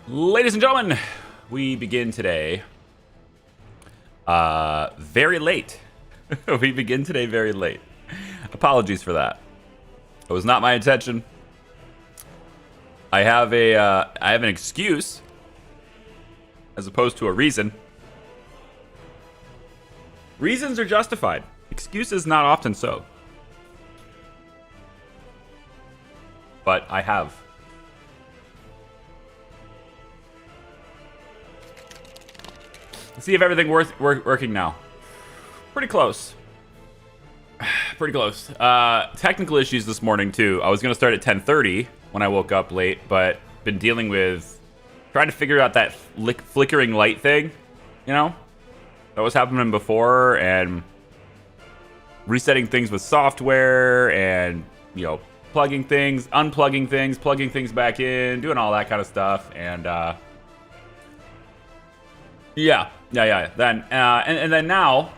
Ladies and gentlemen, we begin today very late. We begin today very late. Apologies for that. It was not my intention. I have an excuse as opposed to a reason. Reasons are justified. Excuses not often so. But I have. Let's see if everything working now. Pretty close. Pretty close. Technical issues this morning too. I was gonna start at 10:30 when I woke up late, but been dealing with trying to figure out that flickering light thing. You know, that was happening before, and resetting things with software, and plugging things, unplugging things, plugging things back in, doing all that kind of stuff, and yeah. Then and then now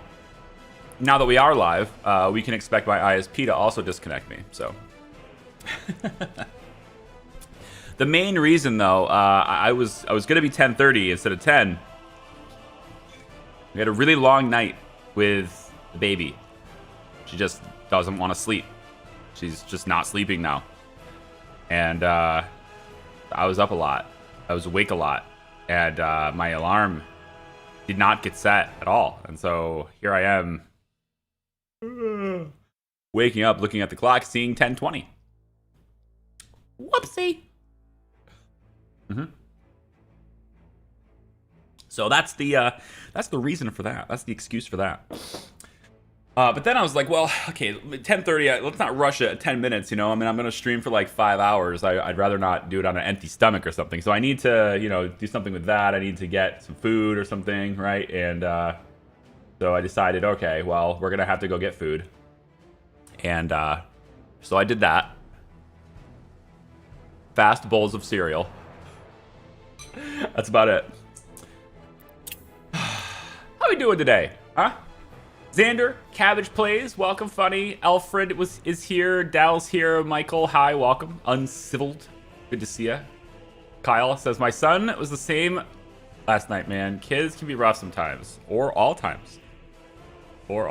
that we are live, we can expect my ISP to also disconnect me. So the main reason, though, I was gonna be 10:30 instead of 10. We had a really long night with the baby. She just doesn't want to sleep. She's just not sleeping now, and I was up a lot. I was awake a lot, and my alarm did not get set at all. And so here I am, waking up, looking at the clock, seeing 10:20. Whoopsie. So that's the reason for that. That's the excuse for that. But then I was like, well, okay, 10:30. Let's not rush it at 10 minutes. I mean, I'm gonna stream for like 5 hours. I'd rather not do it on an empty stomach or something. So I need to, do something with that. I need to get some food or something, right? And so I decided, okay, well, we're gonna have to go get food. And so I did that. Fast bowls of cereal. That's about it. How we doing today, huh? Xander, Cabbage Plays, welcome, funny. Alfred is here. Dal's here. Michael, hi, welcome. Unciviled, good to see ya. Kyle says, my son was the same last night, man. Kids can be rough sometimes, or all times. Your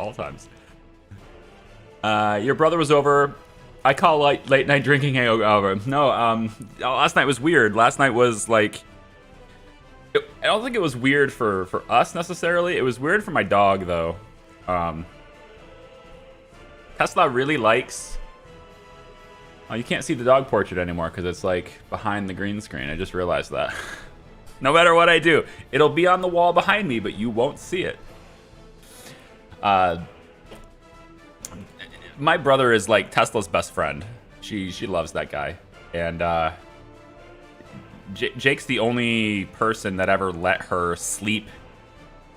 brother was over. I call late night drinking hangover. No, last night was weird. Last night was like, I don't think it was weird for us necessarily. It was weird for my dog though. Tesla really likes. Oh, you can't see the dog portrait anymore because it's like behind the green screen. I just realized that. No matter what I do, it'll be on the wall behind me, but you won't see it. My brother is like Tesla's best friend. She loves that guy, and Jake's the only person that ever let her sleep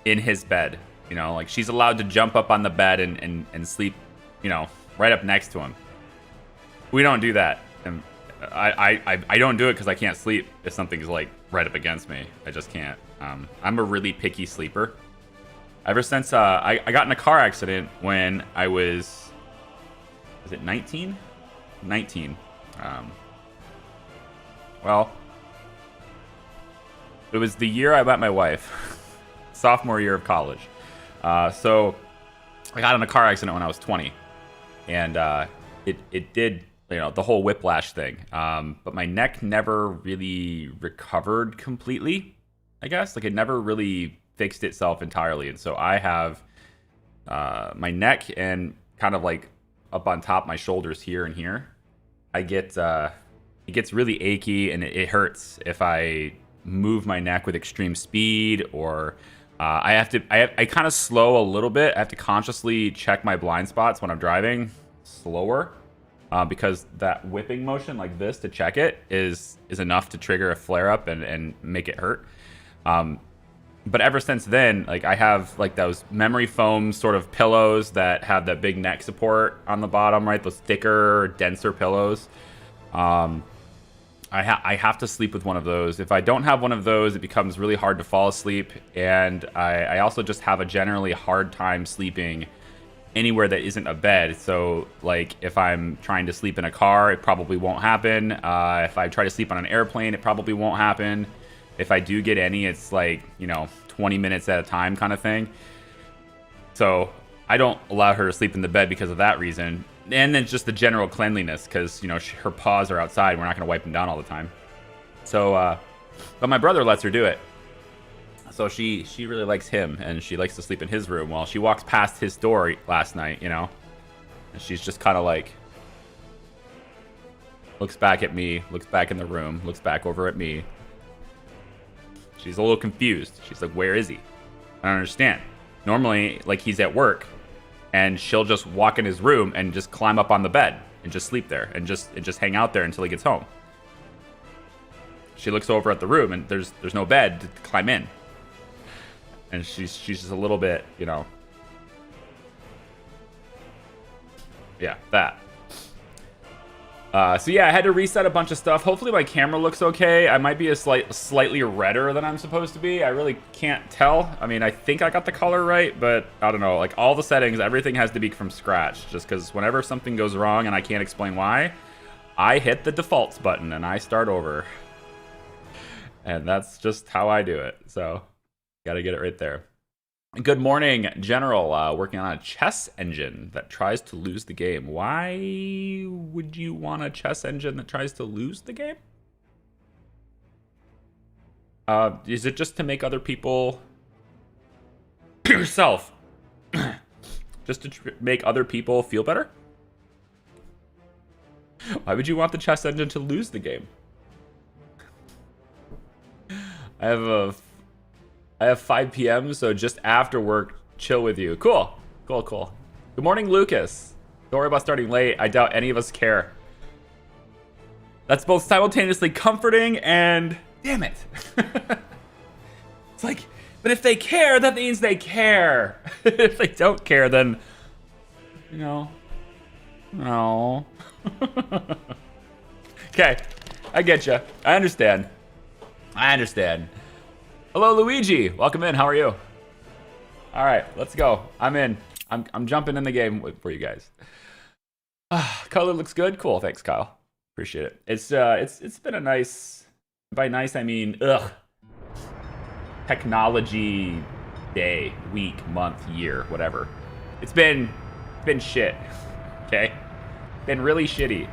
in his bed. Like she's allowed to jump up on the bed and sleep, right up next to him. We don't do that. And I don't do it because I can't sleep if something's like right up against me. I just can't. I'm a really picky sleeper. Ever since I got in a car accident when I was it 19? 19. Well, it was the year I met my wife. Sophomore year of college. So I got in a car accident when I was 20, and it did, the whole whiplash thing. But my neck never really recovered completely, I guess. Like it never really fixed itself entirely. And so I have my neck and kind of like up on top my shoulders here and here. It gets really achy, and it hurts if I move my neck with extreme speed, or I kind of slow a little bit. I have to consciously check my blind spots when I'm driving slower, because that whipping motion like this to check it is enough to trigger a flare up and make it hurt. But ever since then, like I have like those memory foam sort of pillows that have that big neck support on the bottom, right? Those thicker, denser pillows. I have to sleep with one of those. If I don't have one of those, it becomes really hard to fall asleep. And I also just have a generally hard time sleeping anywhere that isn't a bed. So like if I'm trying to sleep in a car, it probably won't happen. If I try to sleep on an airplane, it probably won't happen. If I do get any, it's like, you know, 20 minutes at a time kind of thing. So I don't allow her to sleep in the bed because of that reason. And then just the general cleanliness, because, you know, her paws are outside. We're not going to wipe them down all the time. So, but my brother lets her do it. So she really likes him, and she likes to sleep in his room. Well, she walks past his door last night, you know, and she's just kind of like, looks back at me, looks back in the room, looks back over at me. She's a little confused. She's like, where is he? I don't understand. Normally, like, he's at work, and she'll just walk in his room and just climb up on the bed and just sleep there and just hang out there until he gets home. She looks over at the room, and there's no bed to climb in. And she's just a little bit, you know. Yeah, that. So yeah, I had to reset a bunch of stuff. Hopefully my camera looks okay. I might be slightly redder than I'm supposed to be. I really can't tell. I mean, I think I got the color right, but I don't know. Like, all the settings, everything has to be from scratch. Just because whenever something goes wrong and I can't explain why, I hit the defaults button and I start over. And that's just how I do it. So, gotta get it right there. Good morning, General. Working on a chess engine that tries to lose the game. Why would you want a chess engine that tries to lose the game? Is it just to make other people... yourself. Just to make other people feel better? Why would you want the chess engine to lose the game? I have 5 p.m., so just after work, chill with you. Cool. Good morning, Lucas. Don't worry about starting late. I doubt any of us care. That's both simultaneously comforting and... damn it. It's like, but if they care, that means they care. If they don't care, then... you know... no. Okay, I get you. I understand. Hello, Luigi. Welcome in. How are you? All right, let's go. I'm in. I'm jumping in the game for you guys. Color looks good. Cool. Thanks, Kyle. Appreciate it. It's been a nice. By nice, I mean technology day, week, month, year, whatever. It's been shit. Okay, been really shitty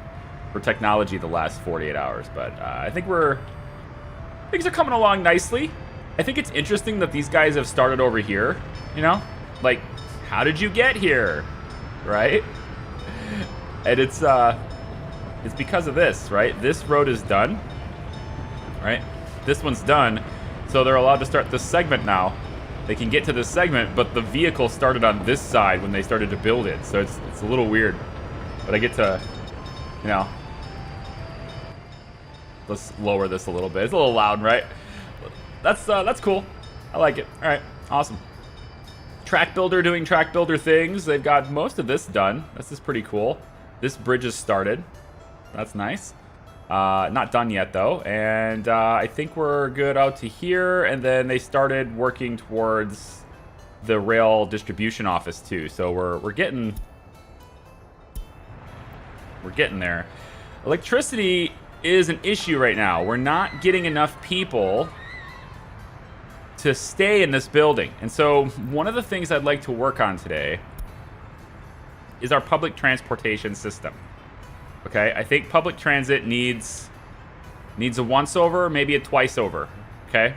for technology the last 48 hours. But I think things are coming along nicely. I think it's interesting that these guys have started over here, you know? Like, how did you get here? Right? And it's because of this, right? This road is done, right? This one's done, so they're allowed to start this segment now. They can get to this segment, but the vehicle started on this side when they started to build it, so it's a little weird. But I get to, you know... let's lower this a little bit. It's a little loud, right? That's cool. I like it. All right, awesome. Track builder doing track builder things. They've got most of this done. This is pretty cool. This bridge is started. That's nice. Not done yet though. And I think we're good out to here. And then they started working towards the rail distribution office too. So we're getting there. Electricity is an issue right now. We're not getting enough people to stay in this building. And so one of the things I'd like to work on today is our public transportation system. Okay, I think public transit needs a once over, maybe a twice over. Okay,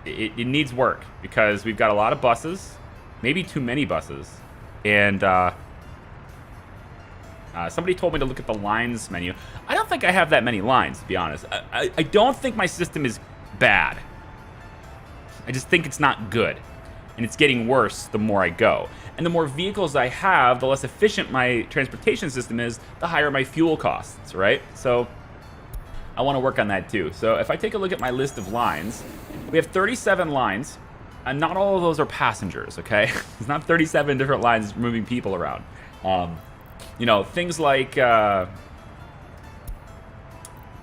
it needs work because we've got a lot of buses, maybe too many buses, and somebody told me to look at the lines menu. I don't think I have that many lines, to be honest. I don't think my system is bad. I just think it's not good. And it's getting worse the more I go. And the more vehicles I have, the less efficient my transportation system is, the higher my fuel costs, right? So I want to work on that too. So if I take a look at my list of lines, we have 37 lines, and not all of those are passengers, okay? It's not 37 different lines moving people around. You know, things like,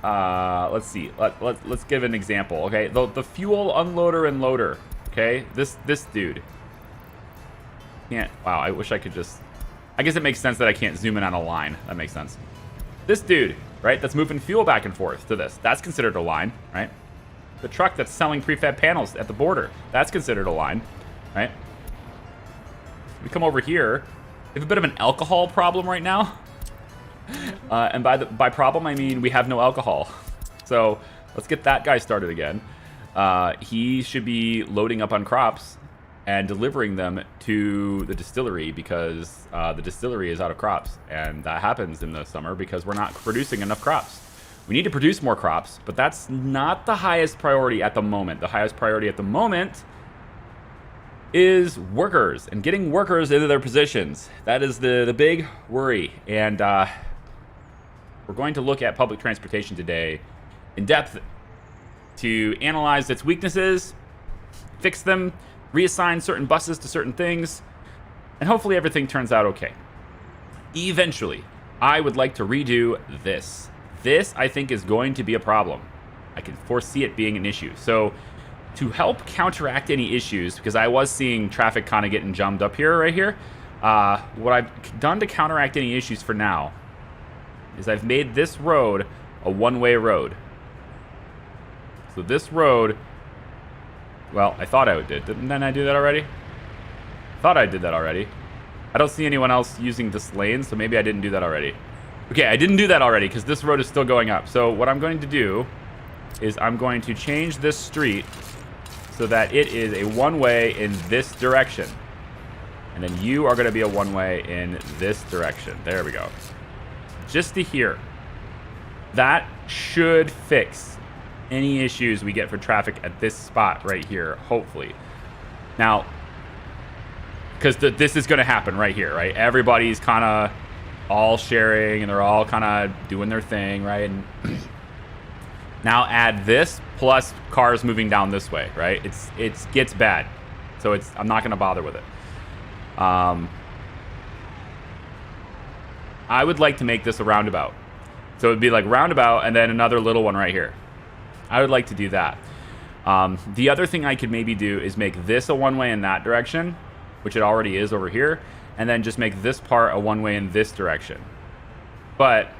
let's see, let's give an example, okay? The fuel unloader and loader, okay? This dude. Can't, wow, I wish I could just, I guess it makes sense that I can't zoom in on a line. That makes sense. This dude, right? That's moving fuel back and forth to this. That's considered a line, right? The truck that's selling prefab panels at the border, that's considered a line, right? We come over here. We have a bit of an alcohol problem right now. And by problem, I mean we have no alcohol. So let's get that guy started again. He should be loading up on crops and delivering them to the distillery because the distillery is out of crops. And that happens in the summer because we're not producing enough crops. We need to produce more crops, but that's not the highest priority at the moment. The highest priority at the moment is workers and getting workers into their positions. That is the big worry. And we're going to look at public transportation today in depth to analyze its weaknesses, fix them, reassign certain buses to certain things, and hopefully everything turns out okay. Eventually, I would like to redo this. This, I think, is going to be a problem. I can foresee it being an issue. So to help counteract any issues, because I was seeing traffic kind of getting jammed up here, right here, what I've done to counteract any issues for now is I've made this road a one-way road. So this road, well, I thought I did. Didn't I do that already? Thought I did that already. I don't see anyone else using this lane, so maybe I didn't do that already. Okay, I didn't do that already because this road is still going up. So what I'm going to do is I'm going to change this street so that it is a one-way in this direction. And then you are going to be a one-way in this direction. There we go. Just to here. That should fix any issues we get for traffic at this spot right here, hopefully. Now, because this is going to happen right here, right? Everybody's kind of all sharing and they're all kind of doing their thing, right? And now add this plus cars moving down this way, right? It gets bad. So I'm not going to bother with it. I would like to make this a roundabout. So it'd be like roundabout and then another little one right here. I would like to do that. The other thing I could maybe do is make this a one-way in that direction, which it already is over here, and then just make this part a one-way in this direction. But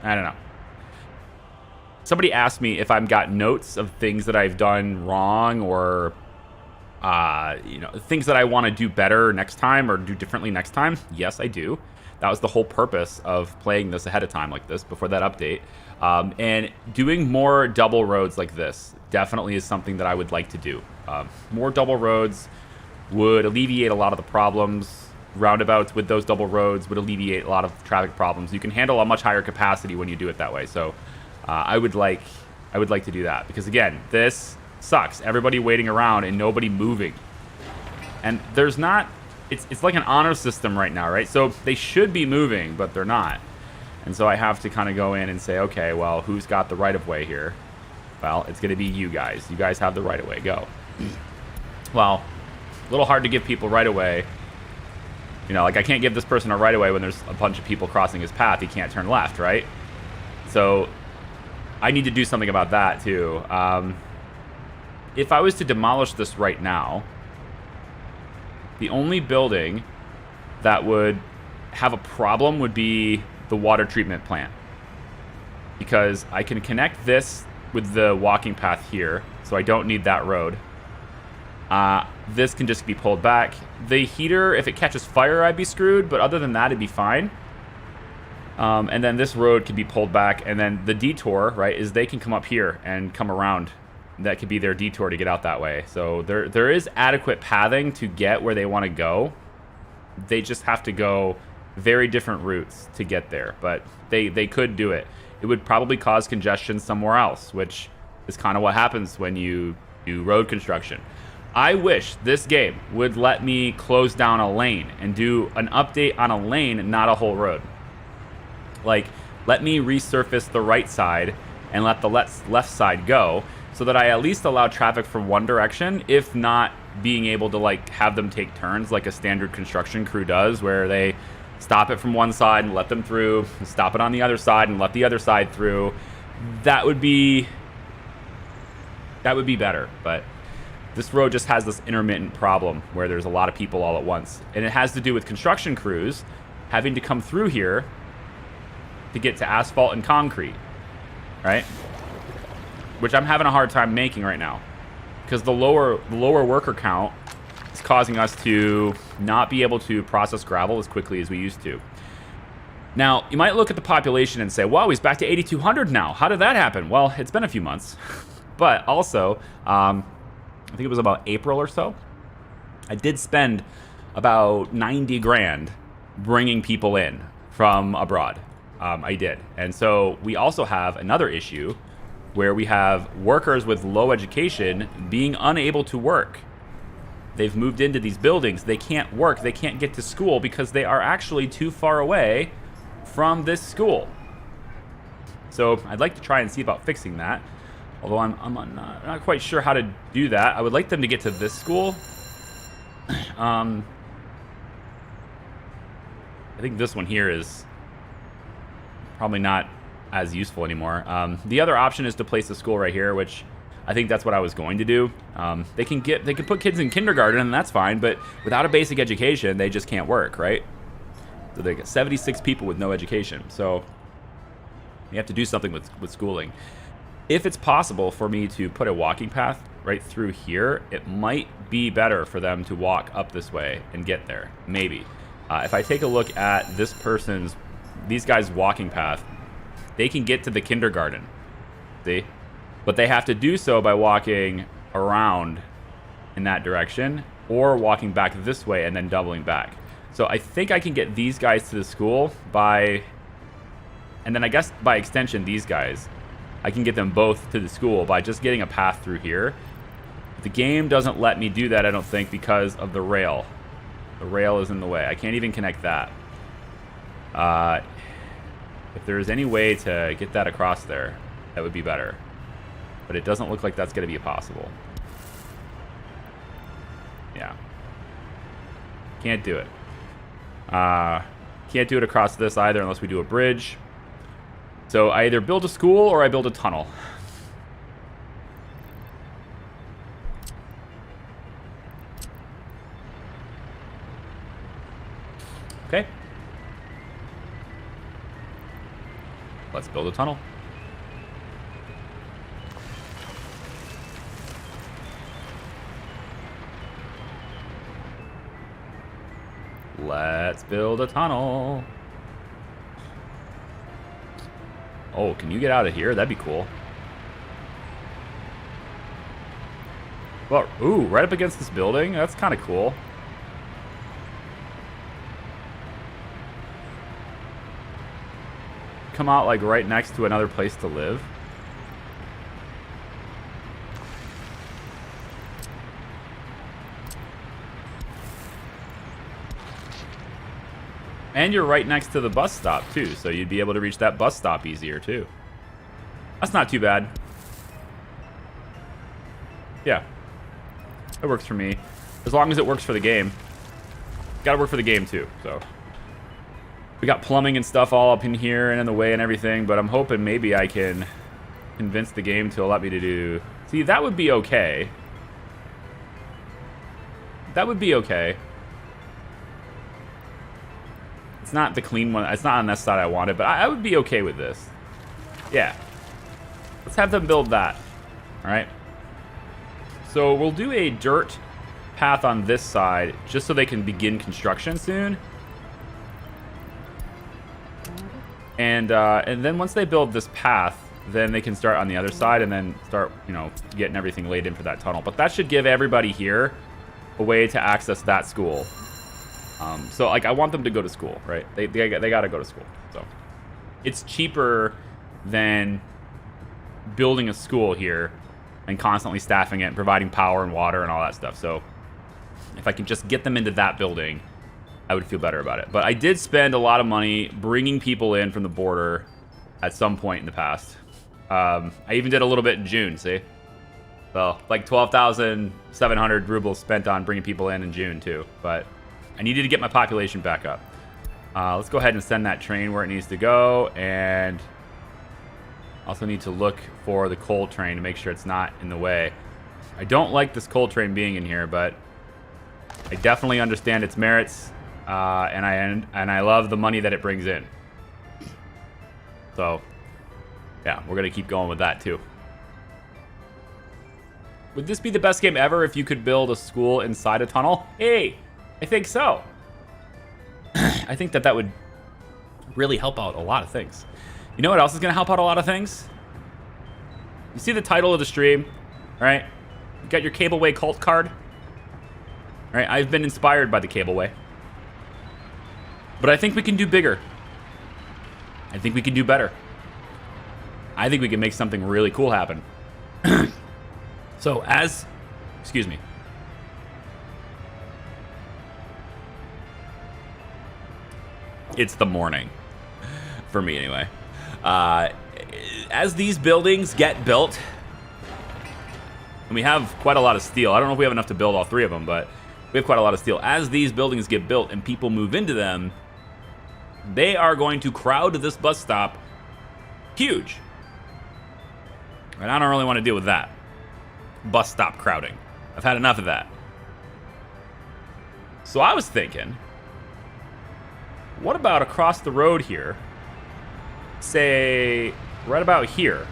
I don't know. Somebody asked me if I've got notes of things that I've done wrong or things that I want to do better next time or do differently next time. Yes, I do. That was the whole purpose of playing this ahead of time like this before that update. And doing more double roads like this definitely is something that I would like to do. More double roads would alleviate a lot of the problems. Roundabouts with those double roads would alleviate a lot of traffic problems. You can handle a much higher capacity when you do it that way. So I would like to do that because again, this sucks. Everybody waiting around and nobody moving. And there's not. It's like an honor system right now, right? So they should be moving, but they're not. And so I have to kind of go in and say, okay, well, who's got the right of way here? Well, it's going to be you guys. You guys have the right of way. Go. Well, a little hard to give people right of way. Like I can't give this person a right of way when there's a bunch of people crossing his path. He can't turn left, right? So I need to do something about that too. If I was to demolish this right now, the only building that would have a problem would be the water treatment plant. Because I can connect this with the walking path here, so I don't need that road. This can just be pulled back. The heater, if it catches fire, I'd be screwed, but other than that, it'd be fine. And then this road could be pulled back, and then the detour, right, is they can come up here and come around. That could be their detour to get out that way. So there is adequate pathing to get where they want to go. They just have to go very different routes to get there, but they could do it. It would probably cause congestion somewhere else, which is kind of what happens when you do road construction. I wish this game would let me close down a lane and do an update on a lane, not a whole road. Like, let me resurface the right side and let the left side go, so that I at least allow traffic from one direction, if not being able to like have them take turns like a standard construction crew does, where they stop it from one side and let them through, and stop it on the other side and let the other side through. That would be better, but this road just has this intermittent problem where there's a lot of people all at once. And it has to do with construction crews having to come through here to get to asphalt and concrete, right? Which I'm having a hard time making right now because the lower worker count is causing us to not be able to process gravel as quickly as we used to. Now, you might look at the population and say, wow, he's back to 8,200 now. How did that happen? Well, it's been a few months. But also, I think it was about April or so, I did spend about 90 grand bringing people in from abroad. I did. And so we also have another issue where we have workers with low education being unable to work. They've moved into these buildings. They can't work. They can't get to school because they are actually too far away from this school. So I'd like to try and see about fixing that. Although I'm not quite sure how to do that. I would like them to get to this school. I think this one here is probably not as useful anymore. The other option is to place a school right here, which I think that's what I was going to do. They can put kids in kindergarten, and that's fine, but without a basic education, they just can't work, right? So they got 76 people with no education. So you have to do something with schooling. If it's possible for me to put a walking path right through here, it might be better for them to walk up this way and get there, maybe. If I take a look at these guys' walking path, they can get to the kindergarten, see? But they have to do so by walking around in that direction or walking back this way and then doubling back. So I think I can get these guys to the school and then I guess by extension, these guys, I can get them both to the school by just getting a path through here. The game doesn't let me do that, I don't think, because of the rail. The rail is in the way. I can't even connect that. If there's any way to get that across there, that would be better. But it doesn't look like that's going to be possible. Yeah. Can't do it. Can't do it across this either unless we do a bridge. So I either build a school or I build a tunnel. Okay. Let's build a tunnel. Let's build a tunnel. Oh, can you get out of here? That'd be cool. Well, ooh, right up against this building? That's kind of cool. Come out like right next to another place to live. And you're right next to the bus stop, too, so you'd be able to reach that bus stop easier, too. That's not too bad. Yeah. It works for me. As long as it works for the game. Gotta work for the game, too, so. We got plumbing and stuff all up in here and in the way and everything, but I'm hoping maybe I can convince the game to allow me to do... See, that would be okay. That would be okay. It's not the clean one. It's not on this side I wanted, but I would be okay with this. Yeah. Let's have them build that. All right. So we'll do a dirt path on this side just so they can begin construction soon. And then once they build this path, then they can start on the other side and then start, you know, getting everything laid in for that tunnel. But that should give everybody here a way to access that school. So, like, I want them to go to school, right? They got to go to school. So, it's cheaper than building a school here and constantly staffing it and providing power and water and all that stuff. So, if I can just get them into that building, I would feel better about it. But I did spend a lot of money bringing people in from the border at some point in the past. I even did a little bit in June, see? So, like 12,700 rubles spent on bringing people in June, too. But I needed to get my population back up. Let's go ahead and send that train where it needs to go. And also need to look for the coal train to make sure it's not in the way. I don't like this coal train being in here, but I definitely understand its merits. And I love the money that it brings in. So, yeah, we're going to keep going with that, too. Would this be the best game ever if you could build a school inside a tunnel? Hey, I think so. I think that would really help out a lot of things. You know what else is going to help out a lot of things? You see the title of the stream, right? You got your Cableway cult card. Right? I've been inspired by the Cableway. But I think we can do bigger. I think we can do better. I think we can make something really cool happen. So excuse me. It's the morning. For me, anyway. As these buildings get built, and we have quite a lot of steel. I don't know if we have enough to build all 3 of them, but we have quite a lot of steel. As these buildings get built and people move into them, they are going to crowd this bus stop huge. And I don't really want to deal with that. Bus stop crowding. I've had enough of that. So I was thinking, what about across the road here? Say, right about here.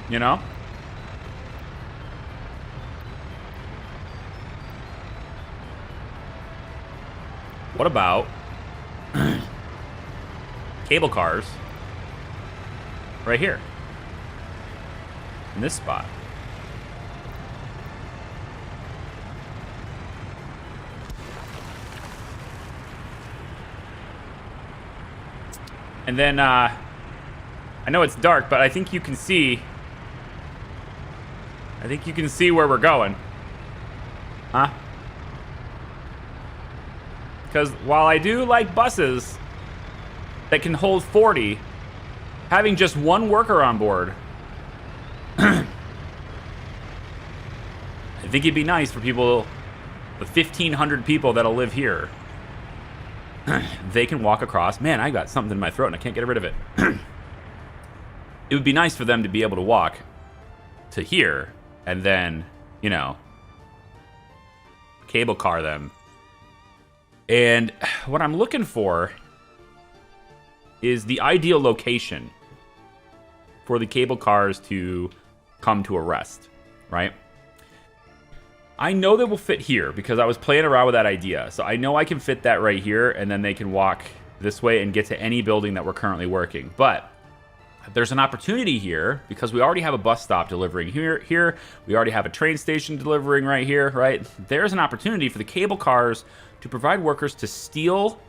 You know? What about cable cars right here in this spot? And then I know it's dark, but I think you can see where we're going. Huh? Because while I do like buses that can hold 40, having just one worker on board, I think it'd be nice for people, the 1,500 people that'll live here. They can walk across. Man, I got something in my throat and I can't get rid of it. It would be nice for them to be able to walk to here and then, you know, cable car them. And what I'm looking for is the ideal location for the cable cars to come to a rest, right? I know they will fit here because I was playing around with that idea. So I know I can fit that right here, and then they can walk this way and get to any building that we're currently working. But there's an opportunity here because we already have a bus stop delivering here. We already have a train station delivering right here, right? There's an opportunity for the cable cars to provide workers to steal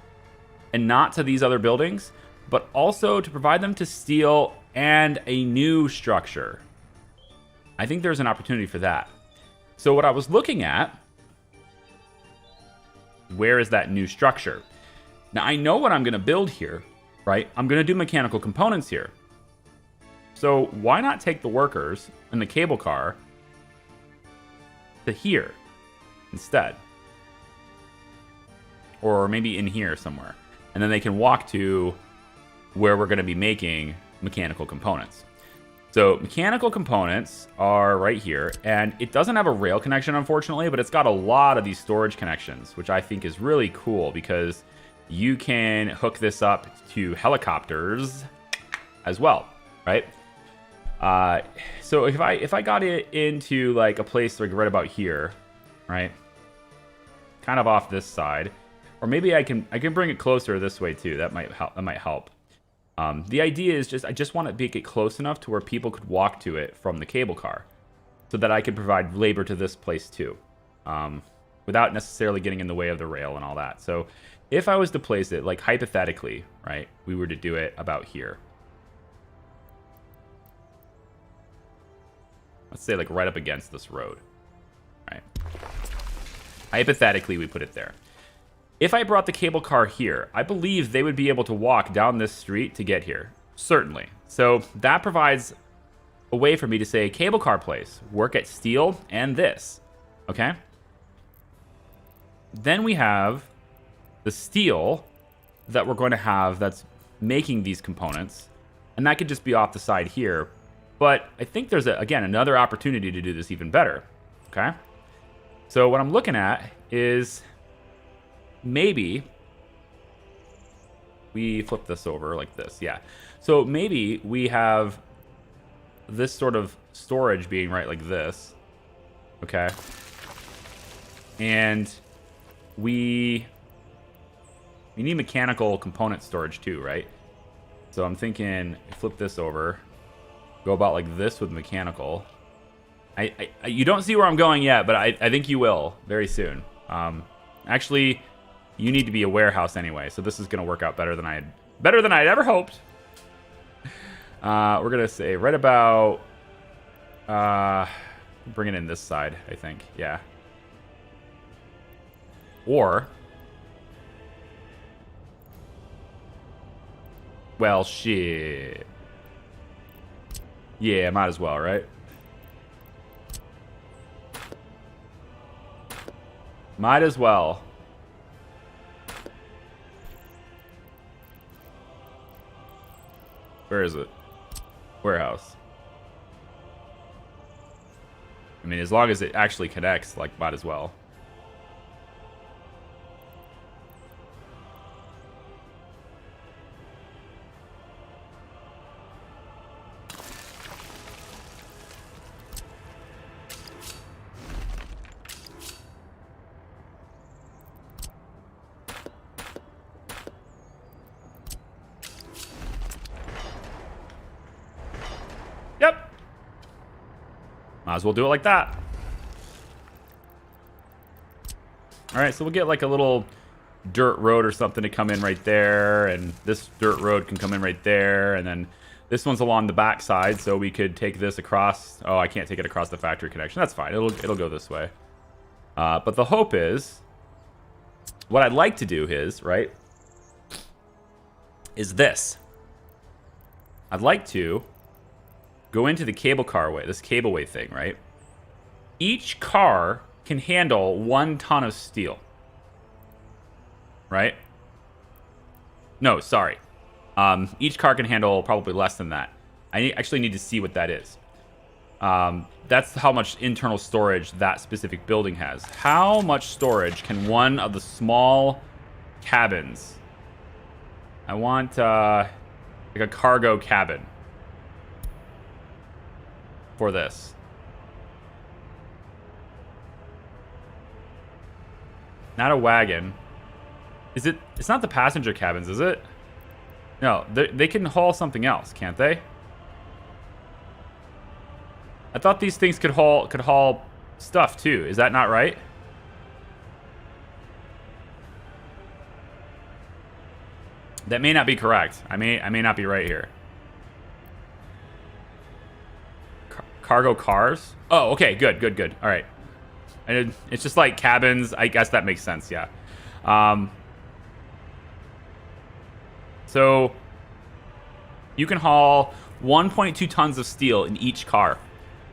and not to these other buildings, but also to provide them to steal and a new structure. I think there's an opportunity for that. So what I was looking at, where is that new structure? Now I know what I'm going to build here, right? I'm going to do mechanical components here. So why not take the workers and the cable car to here instead? Or maybe in here somewhere. And then they can walk to where we're going to be making mechanical components. So mechanical components are right here. And it doesn't have a rail connection, unfortunately, but it's got a lot of these storage connections, which I think is really cool because you can hook this up to helicopters as well, right? So if I got it into like a place like right about here, right? Kind of off this side. Or maybe I can bring it closer this way too. That might help. The idea is I just want to make it close enough to where people could walk to it from the cable car, so that I could provide labor to this place too, without necessarily getting in the way of the rail and all that. So if I was to place it, like hypothetically, right, we were to do it about here. Let's say like right up against this road, right? Hypothetically, we put it there. If I brought the cable car here, I believe they would be able to walk down this street to get here. Certainly. So that provides a way for me to say cable car place, work at steel and this. Okay? Then we have the steel that we're going to have that's making these components. And that could just be off the side here. But I think there's, again, another opportunity to do this even better. Okay? So what I'm looking at is maybe we flip this over like this. Yeah. So maybe we have this sort of storage being right like this. Okay. And we need mechanical component storage too, right? So I'm thinking, flip this over, go about like this with mechanical. You don't see where I'm going yet, but I think you will very soon. Actually, you need to be a warehouse anyway, so this is going to work out better than I'd ever hoped. We're gonna say right about bring it in this side, I think. Yeah. Or, well, shit. Yeah, might as well, right? Might as well. Where is it? Warehouse. I mean, as long as it actually connects, like, might as well. Yep. Might as well do it like that. All right, so we'll get like a little dirt road or something to come in right there, and this dirt road can come in right there, and then this one's along the back side, so we could take this across. Oh, I can't take it across the factory connection. That's fine. It'll go this way. But the hope is, what I'd like to do is this. I'd like to go into the cable car way, this cableway thing, right? Each car can handle 1 ton of steel. Right? No, sorry. Each car can handle probably less than that. I actually need to see what that is. That's how much internal storage that specific building has. How much storage can one of the small cabins? I want like a cargo cabin for this. Not a wagon. Is it? It's not the passenger cabins, is it? No, they can haul something else, can't they? I thought these things could haul stuff too. Is that not right? That may not be correct. I may not be right here. Cargo cars? Oh, okay, good. All right. It's just like cabins. I guess that makes sense, yeah. So you can haul 1.2 tons of steel in each car.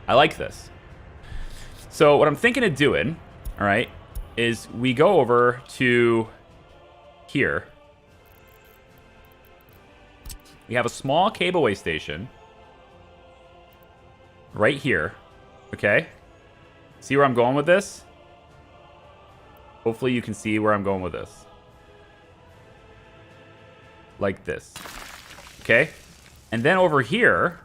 I like this. So what I'm thinking of doing, all right, is we go over to here. We have a small cableway station right here, okay? See where I'm going with this? Hopefully you can see where I'm going with this. Like this. Okay? And then over here,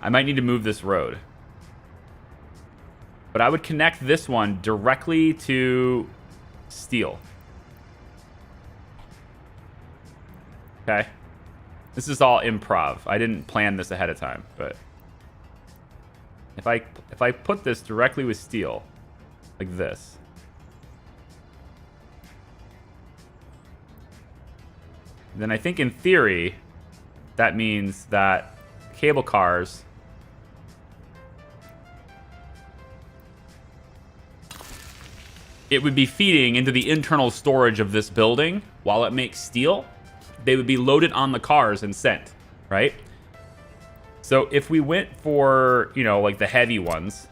I might need to move this road. But I would connect this one directly to steel. Okay. This is all improv. I didn't plan this ahead of time, but if I put this directly with steel, like this, then I think in theory that means that cable cars it would be feeding into the internal storage of this building while it makes steel, they would be loaded on the cars and sent, right? So if we went for, you know, like the heavy ones,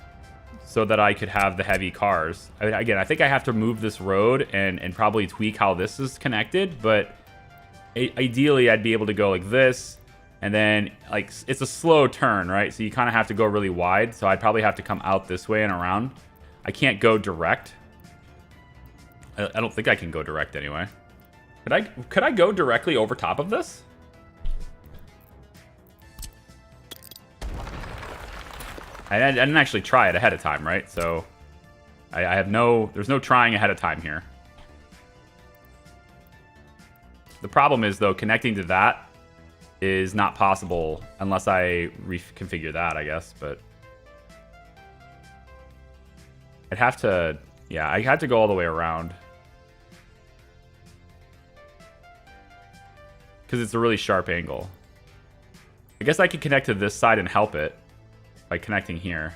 so that I could have the heavy cars. I mean, again, I think I have to move this road and probably tweak how this is connected, but ideally I'd be able to go like this, and then like it's a slow turn, right? So you kind of have to go really wide. So I'd probably have to come out this way and around. I can't go direct. I don't think I can go direct anyway. Could I go directly over top of this? I didn't actually try it ahead of time, right? So I have there's no trying ahead of time here. The problem is, though, connecting to that is not possible unless I reconfigure that, I guess. But I'd have to, yeah, I had to go all the way around. Because it's a really sharp angle. I guess I could connect to this side and help it by connecting here.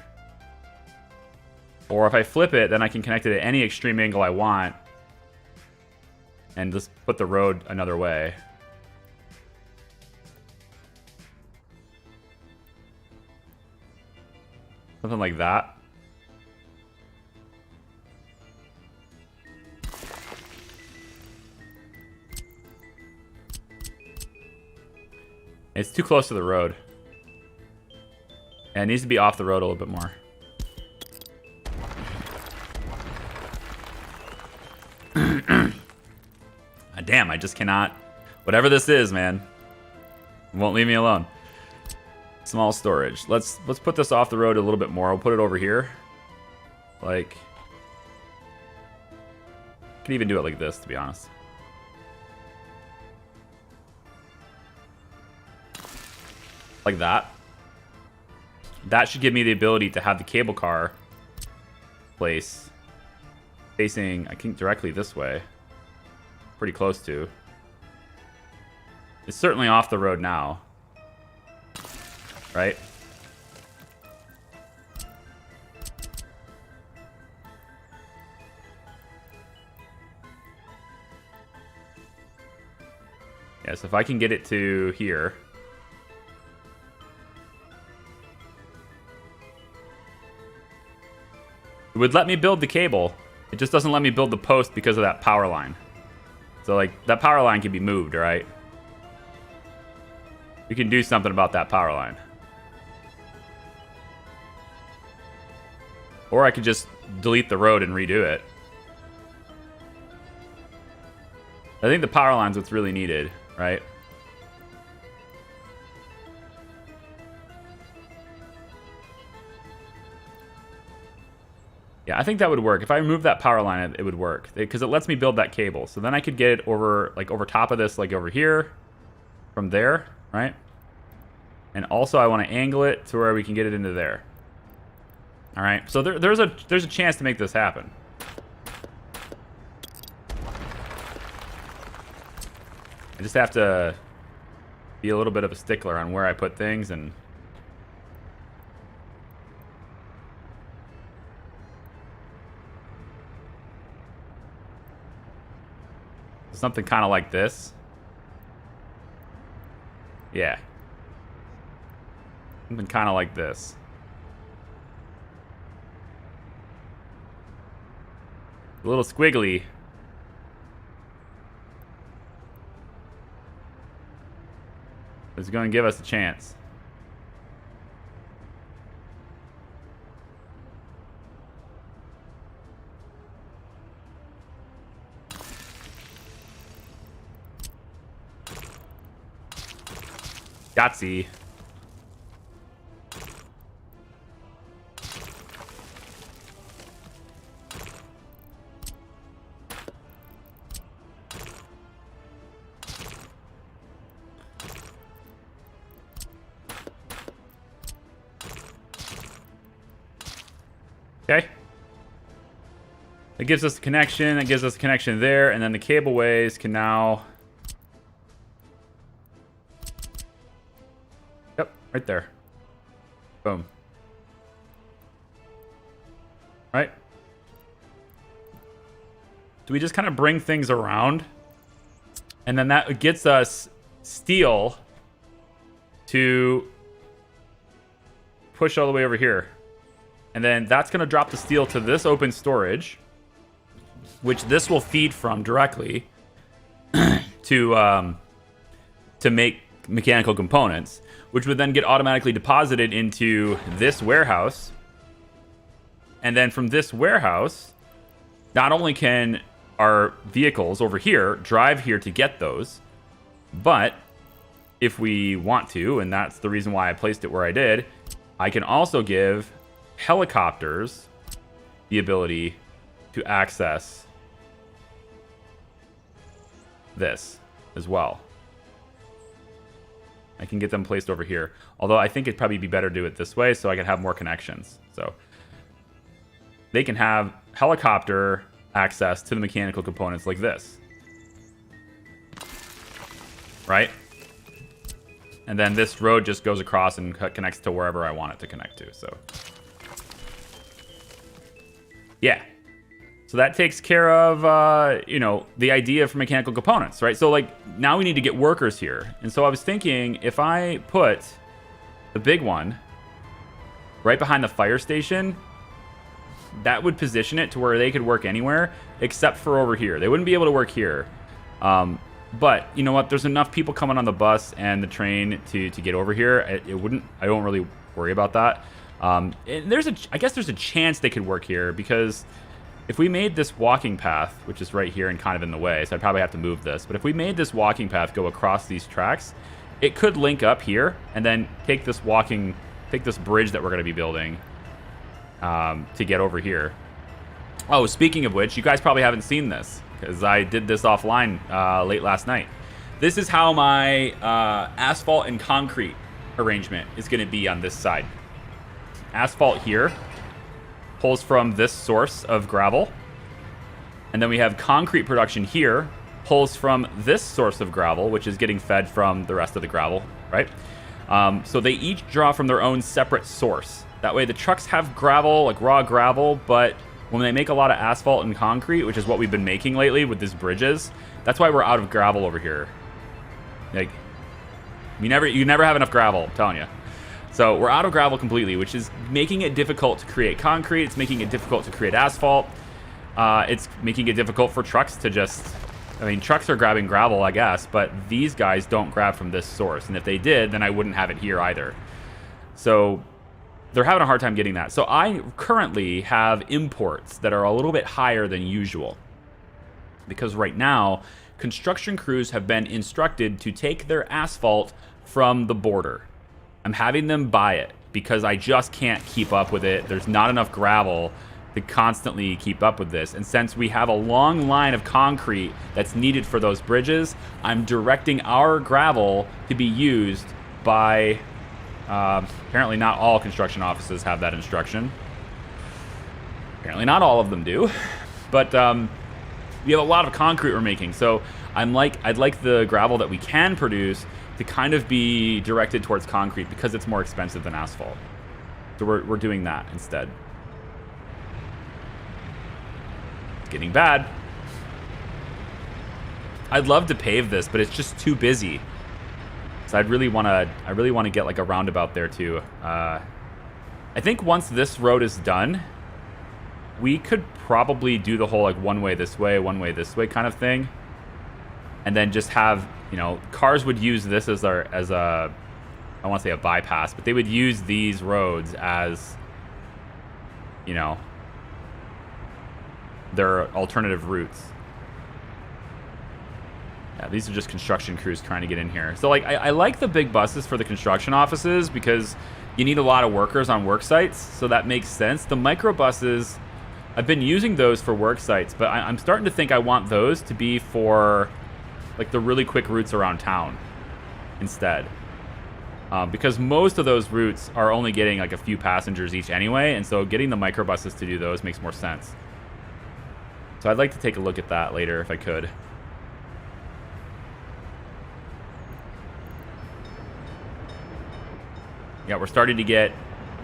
Or if I flip it, then I can connect it at any extreme angle I want and just put the road another way. Something like that. It's too close to the road. And it needs to be off the road a little bit more. Damn, I just cannot. Whatever this is, man, it won't leave me alone. Small storage. Let's put this off the road a little bit more. I'll put it over here. Like, could even do it like this, to be honest. Like that. That should give me the ability to have the cable car place facing, I think, directly this way. Pretty close to. It's certainly off the road now. Right? Yeah, so if I can get it to here. It would let me build the cable. It just doesn't let me build the post because of that power line. So, like, that power line can be moved, right? We can do something about that power line. Or I could just delete the road and redo it. I think the power line's what's really needed, right? Yeah, I think that would work. If I remove that power line, it would work. Because it lets me build that cable. So then I could get it over, like, over top of this, like, over here. From there, right? And also I want to angle it to where we can get it into there. Alright, so there's a chance to make this happen. I just have to be a little bit of a stickler on where I put things and... Something kind of like this. Yeah. Something kind of like this. A little squiggly. It's going to give us a chance. Yahtzee. Okay. It gives us a connection. It gives us a connection there. And then the cableways can now... Yep, right there. Boom. Right? Do we just kind of bring things around And then that gets us steel to push all the way over here. And then that's going to drop the steel to this open storage, which this will feed from directly to make mechanical components, which would then get automatically deposited into this warehouse. And then from this warehouse, not only can our vehicles over here drive here to get those, but if we want to, and that's the reason why I placed it where I did, I can also give helicopters the ability to access this as well. I can get them placed over here. Although I think it'd probably be better to do it this way so I can have more connections. So they can have helicopter access to the mechanical components like this. Right? And then this road just goes across and connects to wherever I want it to connect to. So yeah. So that takes care of, you know, the idea for mechanical components, right? So like now we need to get workers here. And so I was thinking if I put the big one right behind the fire station, that would position it to where they could work anywhere except for over here. They wouldn't be able to work here. But you know what? There's enough people coming on the bus and the train to get over here. It wouldn't. I don't really worry about that. And I guess there's a chance they could work here because if we made this walking path, which is right here and kind of in the way, so I'd probably have to move this. But if we made this walking path go across these tracks, it could link up here and then take this bridge that we're going to be building to get over here. Oh, speaking of which, you guys probably haven't seen this because I did this offline late last night. This is how my asphalt and concrete arrangement is going to be on this side. Asphalt here pulls from this source of gravel. And then we have concrete production here, pulls from this source of gravel, which is getting fed from the rest of the gravel, right? So they each draw from their own separate source. That way the trucks have gravel, like raw gravel, but when they make a lot of asphalt and concrete, which is what we've been making lately with these bridges, that's why we're out of gravel over here. Like, you never have enough gravel, I'm telling you. So we're out of gravel completely, which is making it difficult to create concrete. It's making it difficult to create asphalt. It's making it difficult for trucks to just... I mean, trucks are grabbing gravel, I guess, but these guys don't grab from this source. And if they did, then I wouldn't have it here either. So they're having a hard time getting that. So I currently have imports that are a little bit higher than usual. Because right now, construction crews have been instructed to take their asphalt from the border. I'm having them buy it because I just can't keep up with it. There's not enough gravel to constantly keep up with this. And since we have a long line of concrete that's needed for those bridges, I'm directing our gravel to be used by... apparently not all construction offices have that instruction. Apparently not all of them do. But we have a lot of concrete we're making. So I'd like the gravel that we can produce to kind of be directed towards concrete because it's more expensive than asphalt. So we're doing that instead. It's getting bad. I'd love to pave this, but it's just too busy. So I really want to get like a roundabout there too. I think once this road is done, we could probably do the whole like one way this way kind of thing. And then just have, you know, cars would use this as I want to say a bypass, but they would use these roads as, you know, their alternative routes. Yeah, these are just construction crews trying to get in here. So like I like the big buses for the construction offices because you need a lot of workers on work sites, so that makes sense. The micro buses, I've been using those for work sites, but I'm starting to think I want those to be for like the really quick routes around town instead. Because most of those routes are only getting like a few passengers each anyway, and so getting the microbuses to do those makes more sense. So I'd like to take a look at that later if I could. Yeah, we're starting to get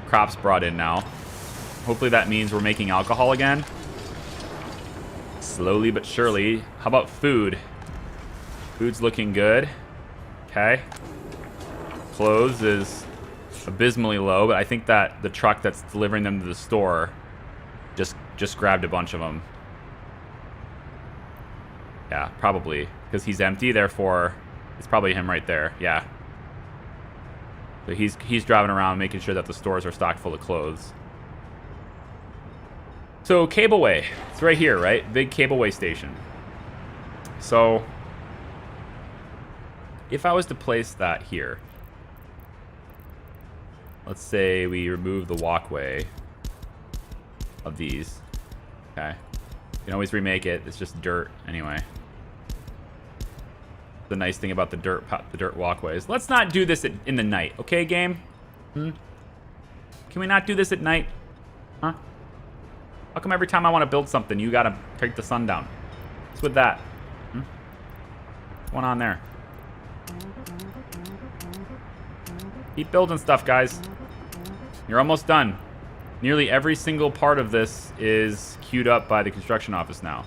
crops brought in now. Hopefully that means we're making alcohol again. Slowly but surely. How about food? Food's looking good. Okay. Clothes is abysmally low, but I think that the truck that's delivering them to the store just grabbed a bunch of them. Yeah, probably. Because he's empty, therefore, it's probably him right there. Yeah. So he's driving around making sure that the stores are stocked full of clothes. So, Cableway. It's right here, right? Big Cableway station. So, if I was to place that here, let's say we remove the walkway of these. Okay. You can always remake it. It's just dirt anyway. The nice thing about the dirt walkways. Let's not do this in the night, okay, game? Can we not do this at night? Huh? How come every time I want to build something, you gotta take the sun down? What's with that? What's going on there? Keep building stuff, guys. You're almost done. Nearly every single part of this is queued up by the construction office now.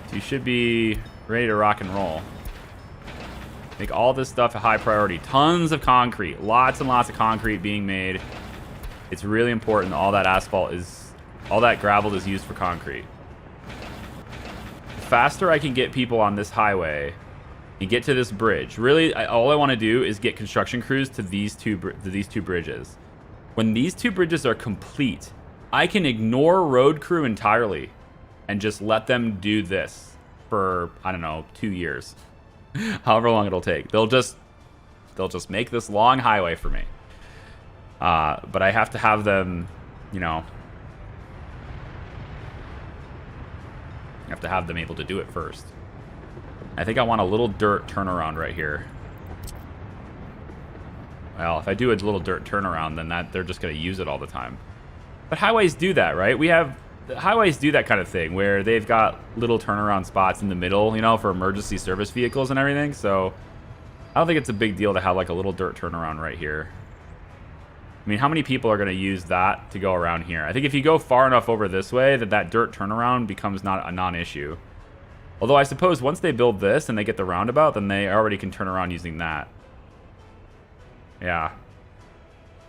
So you should be ready to rock and roll. Make all this stuff a high priority. Tons of concrete. Lots and lots of concrete being made. It's really important that all that asphalt is... all that gravel is used for concrete. The faster I can get people on this highway and get to this bridge. Really, all I want to do is get construction crews to these two bridges. When these two bridges are complete, I can ignore road crew entirely and just let them do this for, I don't know, 2 years. However long it'll take. They'll just make this long highway for me. But I have to have them, you know, I have to have them able to do it first. I think I want a little dirt turnaround right here. Well, if I do a little dirt turnaround, then they're just going to use it all the time. But highways do that, right? Highways do that kind of thing where they've got little turnaround spots in the middle, you know, for emergency service vehicles and everything. So I don't think it's a big deal to have like a little dirt turnaround right here. I mean, how many people are going to use that to go around here? I think if you go far enough over this way, that dirt turnaround becomes not a non-issue. Although I suppose once they build this and they get the roundabout, then they already can turn around using that. Yeah.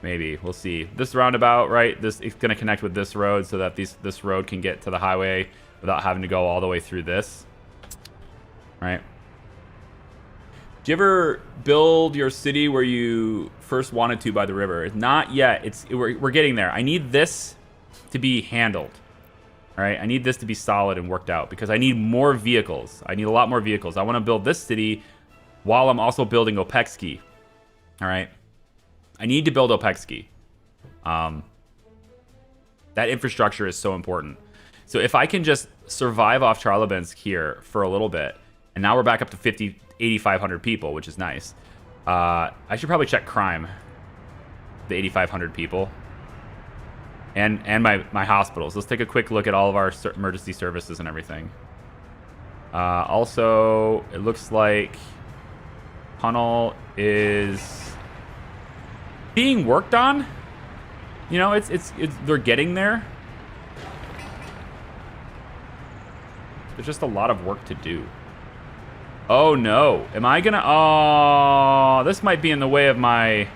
Maybe. We'll see. This roundabout, right? It's going to connect with this road so that this road can get to the highway without having to go all the way through this. Right? Do you ever build your city where you first wanted to by the river? Not yet. We're getting there. I need this to be handled. All right? I need this to be solid and worked out because I need more vehicles. I need a lot more vehicles. I want to build this city while I'm also building Opexki. All right? I need to build Opexki. That infrastructure is so important. So if I can just survive off Charlottenburg here for a little bit, and now we're back up to 8,500 people, which is nice. I should probably check crime. The 8,500 people. And my hospitals. Let's take a quick look at all of our emergency services and everything. Also, it looks like tunnel is being worked on. You know, they're getting there. There's just a lot of work to do. Oh no. Am I gonna... oh, this might be in the way of my...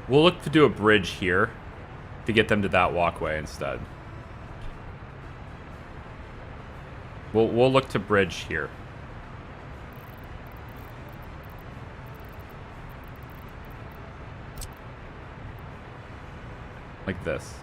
We'll look to do a bridge here to get them to that walkway instead. We'll look to bridge here. Like this.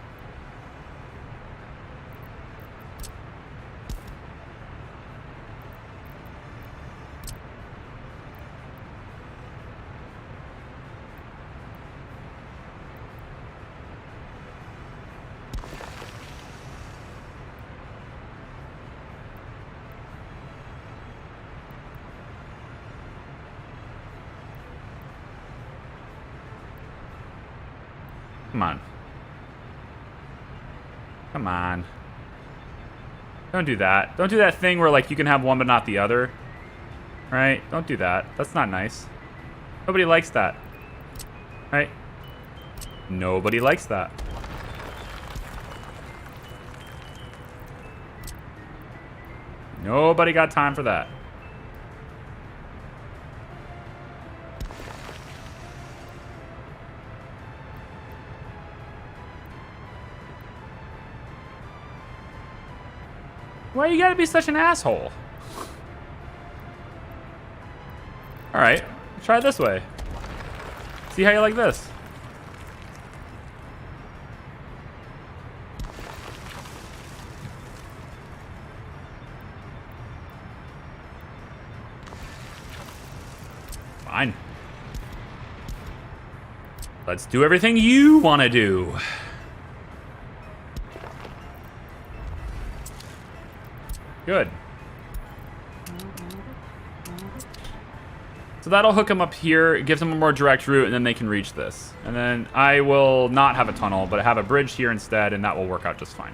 Come on. Come on. Don't do that. Don't do that thing where, like, you can have one but not the other. Right? Don't do that. That's not nice. Nobody likes that. Right? Nobody likes that. Nobody got time for that. Why you gotta be such an asshole? Alright, try it this way. See how you like this. Fine. Let's do everything you want to do. Good. So that'll hook them up here. It gives them a more direct route, and then they can reach this. And then I will not have a tunnel, but I have a bridge here instead, and that will work out just fine.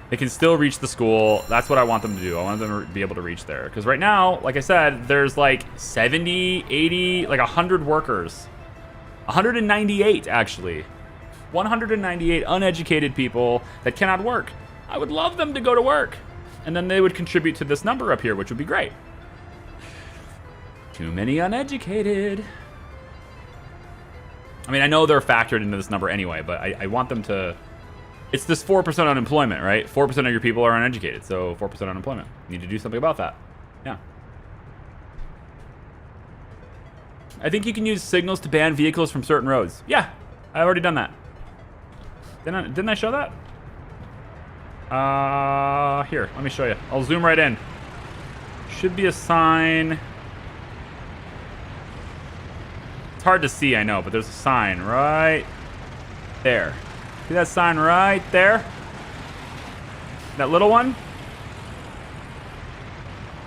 They can still reach the school. That's what I want them to do. I want them to be able to reach there. Because right now, like I said, there's like 70, 80, like 100 workers. 198, actually. 198 uneducated people that cannot work. I would love them to go to work. And then they would contribute to this number up here, which would be great. Too many uneducated. I mean, I know they're factored into this number anyway, but I want them to... It's this 4% unemployment, right? 4% of your people are uneducated, so 4% unemployment. You need to do something about that. Yeah. I think you can use signals to ban vehicles from certain roads. Yeah, I've already done that. Didn't I show that? Here, let me show you. I'll zoom right in. Should be a sign. It's hard to see, I know, but there's a sign right there. See that sign right there? That little one?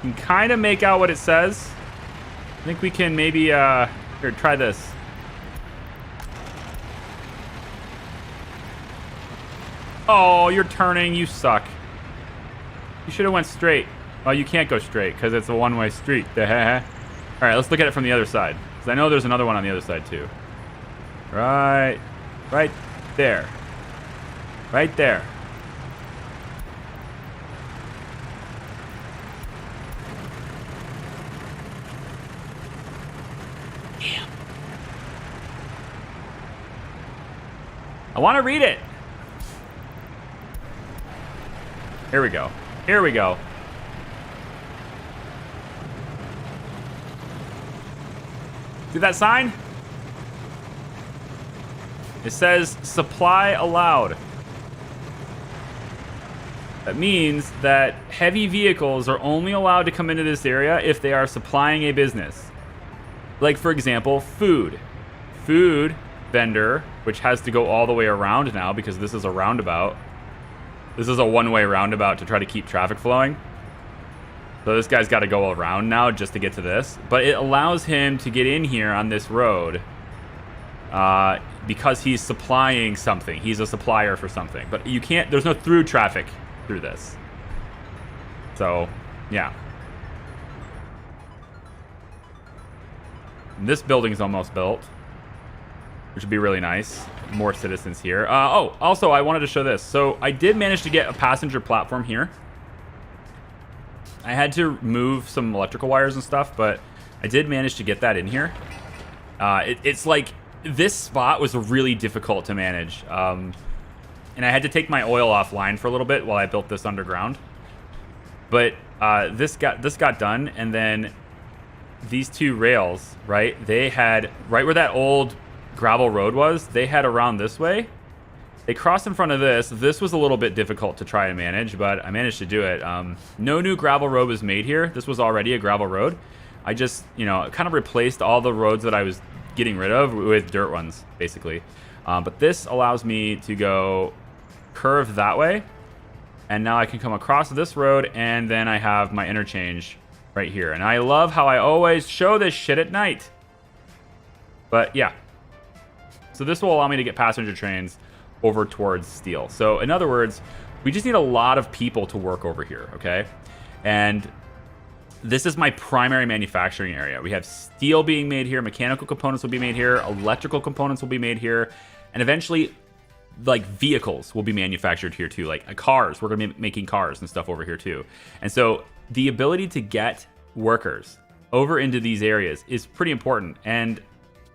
You can kind of make out what it says. I think we can maybe, here, try this. Oh, you're turning. You suck. You should have went straight. Well, you can't go straight because it's a one-way street. All right, let's look at it from the other side. Because I know there's another one on the other side, too. Right there. Right there. Damn. I want to read it. Here we go. Here we go. See that sign? It says supply allowed. That means that heavy vehicles are only allowed to come into this area if they are supplying a business. Like, for example, food. Food vendor, which has to go all the way around now because this is a roundabout. This is a one-way roundabout to try to keep traffic flowing. So this guy's got to go around now just to get to this. But it allows him to get in here on this road because he's supplying something. He's a supplier for something. But you can't, there's no through traffic through this. So, yeah. And this building's almost built, which would be really nice. More citizens here. Oh, also, I wanted to show this. So I did manage to get a passenger platform here. I had to move some electrical wires and stuff, but I did manage to get that in here. It's like, this spot was really difficult to manage. And I had to take my oil offline for a little bit while I built this underground. But this got done, and then these two rails, right? They had, right where that old gravel road was, they had around this way. They crossed in front of this. This was a little bit difficult to try and manage, but I managed to do it. No new gravel road was made here. This was already a gravel road. I just, kind of replaced all the roads that I was getting rid of with dirt ones, basically. But this allows me to go curve that way. And now I can come across this road, and then I have my interchange right here. And I love how I always show this shit at night. But yeah. So this will allow me to get passenger trains over towards steel. So in other words, we just need a lot of people to work over here, okay? And this is my primary manufacturing area. We have steel being made here, mechanical components will be made here, electrical components will be made here, and eventually, like, vehicles will be manufactured here too. Like cars, we're gonna be making cars and stuff over here too. And so the ability to get workers over into these areas is pretty important. And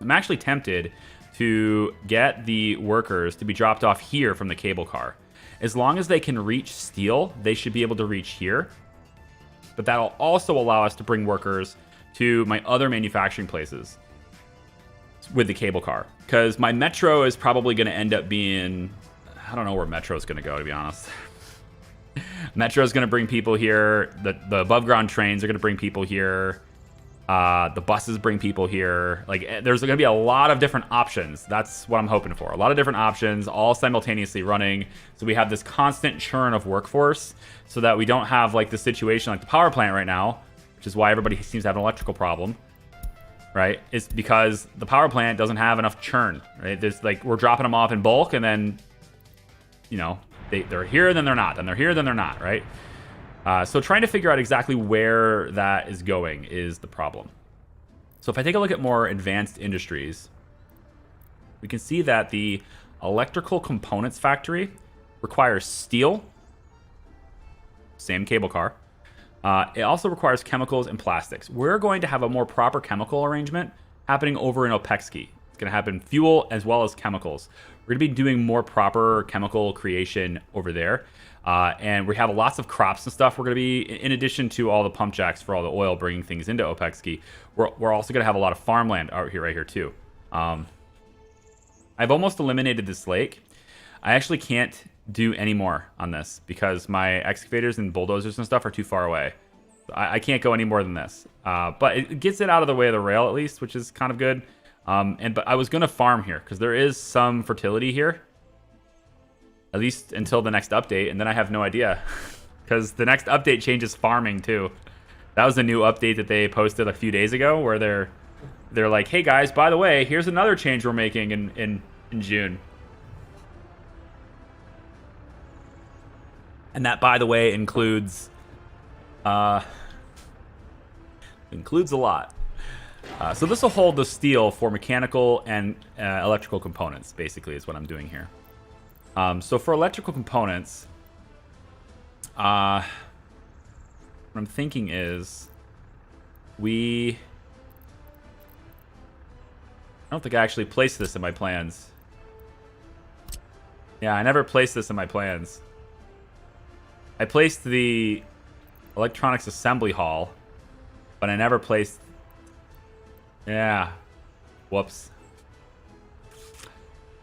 I'm actually tempted to get the workers to be dropped off here from the cable car. As long as they can reach steel, they should be able to reach here. But that'll also allow us to bring workers to my other manufacturing places with the cable car. Because my metro is probably going to end up being... I don't know where metro is going to go, to be honest. Metro is going to bring people here. The above ground trains are going to bring people here. The buses bring people here. Like, there's going to be a lot of different options. That's what I'm hoping for. A lot of different options, all simultaneously running. So we have this constant churn of workforce so that we don't have, like, the situation like the power plant right now, which is why everybody seems to have an electrical problem, right? It's because the power plant doesn't have enough churn, right? There's, like, we're dropping them off in bulk, and then, you know, they're here, then they're not. Then they're here, then they're not, right? So trying to figure out exactly where that is going is the problem. So if I take a look at more advanced industries, we can see that the electrical components factory requires steel, same cable car. It also requires chemicals and plastics. We're going to have a more proper chemical arrangement happening over in Opexki. It's going to happen fuel as well as chemicals. We're going to be doing more proper chemical creation over there. And we have lots of crops and stuff. We're going to be, in addition to all the pump jacks for all the oil bringing things into Opexki, we're also going to have a lot of farmland out here, right here too. I've almost eliminated this lake. I actually can't do any more on this because my excavators and bulldozers and stuff are too far away. I can't go any more than this. But it gets it out of the way of the rail at least, which is kind of good. But I was going to farm here because there is some fertility here. At least until the next update, and then I have no idea. Because the next update changes farming too. That was a new update that they posted a few days ago where they're like, hey guys, by the way, here's another change we're making in June. And that, by the way, includes a lot. So this will hold the steel for mechanical and electrical components, basically, is what I'm doing here. So for electrical components, what I'm thinking is I don't think I actually placed this in my plans. Yeah, I never placed this in my plans. I placed the electronics assembly hall, but I never placed... Yeah. Whoops.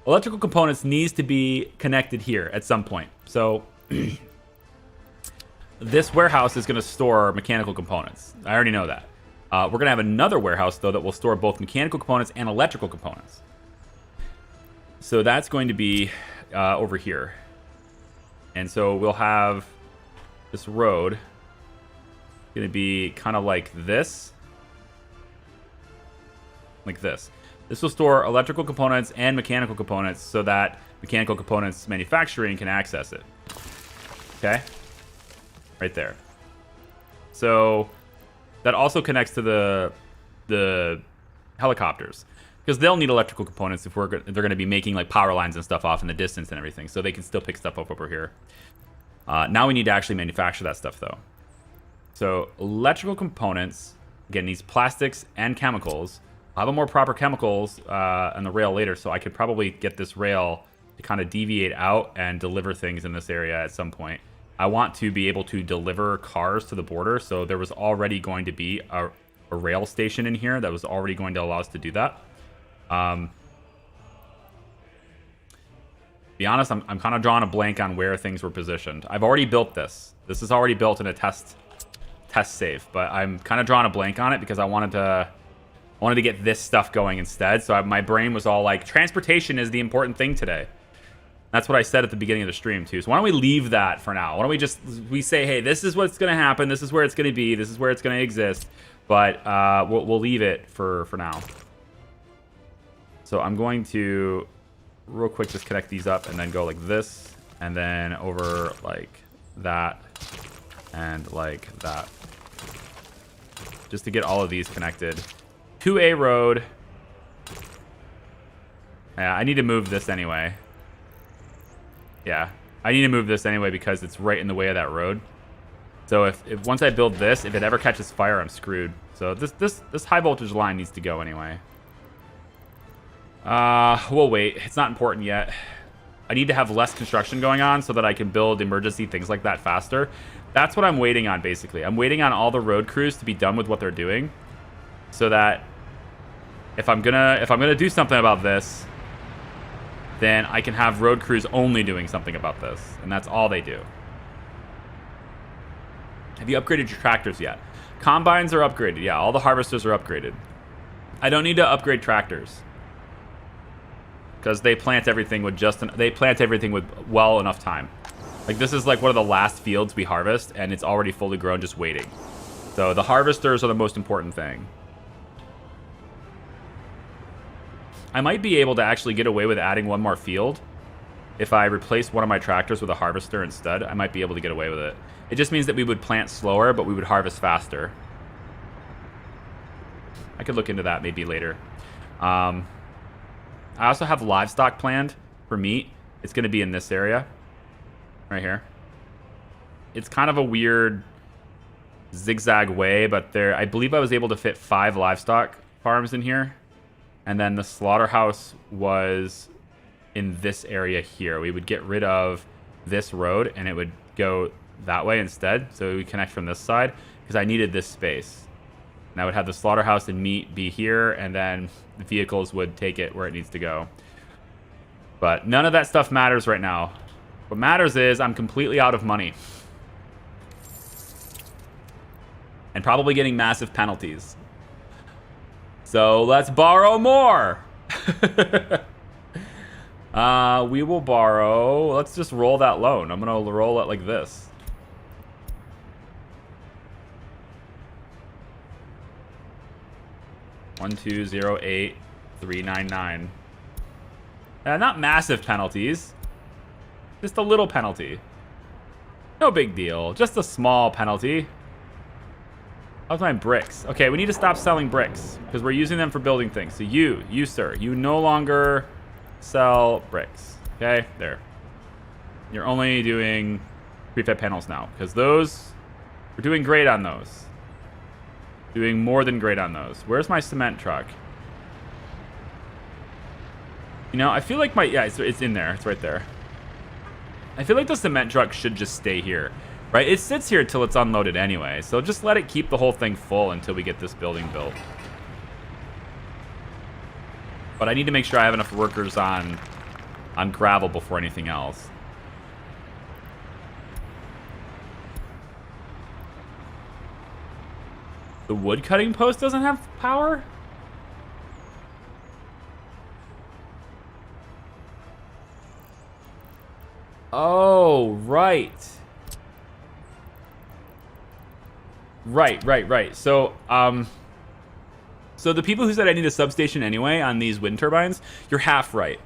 Electrical components needs to be connected here at some point. So this warehouse is going to store mechanical components. I already know that. We're going to have another warehouse, though, that will store both mechanical components and electrical components. So that's going to be over here. And so we'll have this road going to be kind of like this. Like this. This will store electrical components and mechanical components so that mechanical components manufacturing can access it. Okay? Right there. So that also connects to the helicopters because they'll need electrical components if they're going to be making like power lines and stuff off in the distance and everything, so they can still pick stuff up over here. Now we need to actually manufacture that stuff though. So electrical components, again, needs plastics and chemicals. I'll have a more proper chemicals on the rail later, so I could probably get this rail to kind of deviate out and deliver things in this area at some point. I want to be able to deliver cars to the border, so there was already going to be a rail station in here that was already going to allow us to do that. Be honest, I'm kind of drawing a blank on where things were positioned. I've already built this. This is already built in a test save, but I'm kind of drawing a blank on it because I wanted to get this stuff going instead. So my brain was all like, transportation is the important thing today. That's what I said at the beginning of the stream too. So why don't we leave that for now? Why don't we say, hey, this is what's going to happen. This is where it's going to be. This is where it's going to exist. But we'll leave it for now. So I'm going to real quick just connect these up and then go like this and then over like that and like that. Just to get all of these connected to a road. Yeah, I need to move this anyway. Yeah, I need to move this anyway because it's right in the way of that road. So if once I build this, if it ever catches fire, I'm screwed. So this high voltage line needs to go anyway. We'll wait. It's not important yet. I need to have less construction going on so that I can build emergency things like that faster. That's what I'm waiting on, basically. I'm waiting on all the road crews to be done with what they're doing, so that if I'm gonna do something about this, then I can have road crews only doing something about this, and that's all they do. Have you upgraded your tractors yet? Combines are upgraded. Yeah, all the harvesters are upgraded. I don't need to upgrade tractors because they plant everything with well enough time. Like, this is like one of the last fields we harvest, and it's already fully grown, just waiting. So the harvesters are the most important thing. I might be able to actually get away with adding one more field. If I replace one of my tractors with a harvester instead, I might be able to get away with it. It just means that we would plant slower, but we would harvest faster. I could look into that maybe later. I also have livestock planned for meat. It's going to be in this area. Right here. It's kind of a weird zigzag way, but I believe I was able to fit 5 livestock farms in here. And then the slaughterhouse was in this area here. We would get rid of this road and it would go that way instead. So we connect from this side because I needed this space. And I would have the slaughterhouse and meat be here, and then the vehicles would take it where it needs to go. But none of that stuff matters right now. What matters is I'm completely out of money. And probably getting massive penalties. So let's borrow more. We will borrow. Let's just roll that loan. I'm going to roll it like this. $1,208,399. Not massive penalties. Just a little penalty. No big deal. Just a small penalty. How's my bricks? Okay, we need to stop selling bricks because we're using them for building things. So you, sir, you no longer sell bricks. Okay, there. You're only doing prefab panels now because those, we're doing great on those. Doing more than great on those. Where's my cement truck? You know, I feel like it's in there. It's right there. I feel like the cement truck should just stay here, right? It sits here till it's unloaded anyway, so just let it keep the whole thing full until we get this building built. But I need to make sure I have enough workers on gravel before anything else. The wood cutting post doesn't have power? Oh, right. Right. So the people who said I need a substation anyway on these wind turbines, you're half right.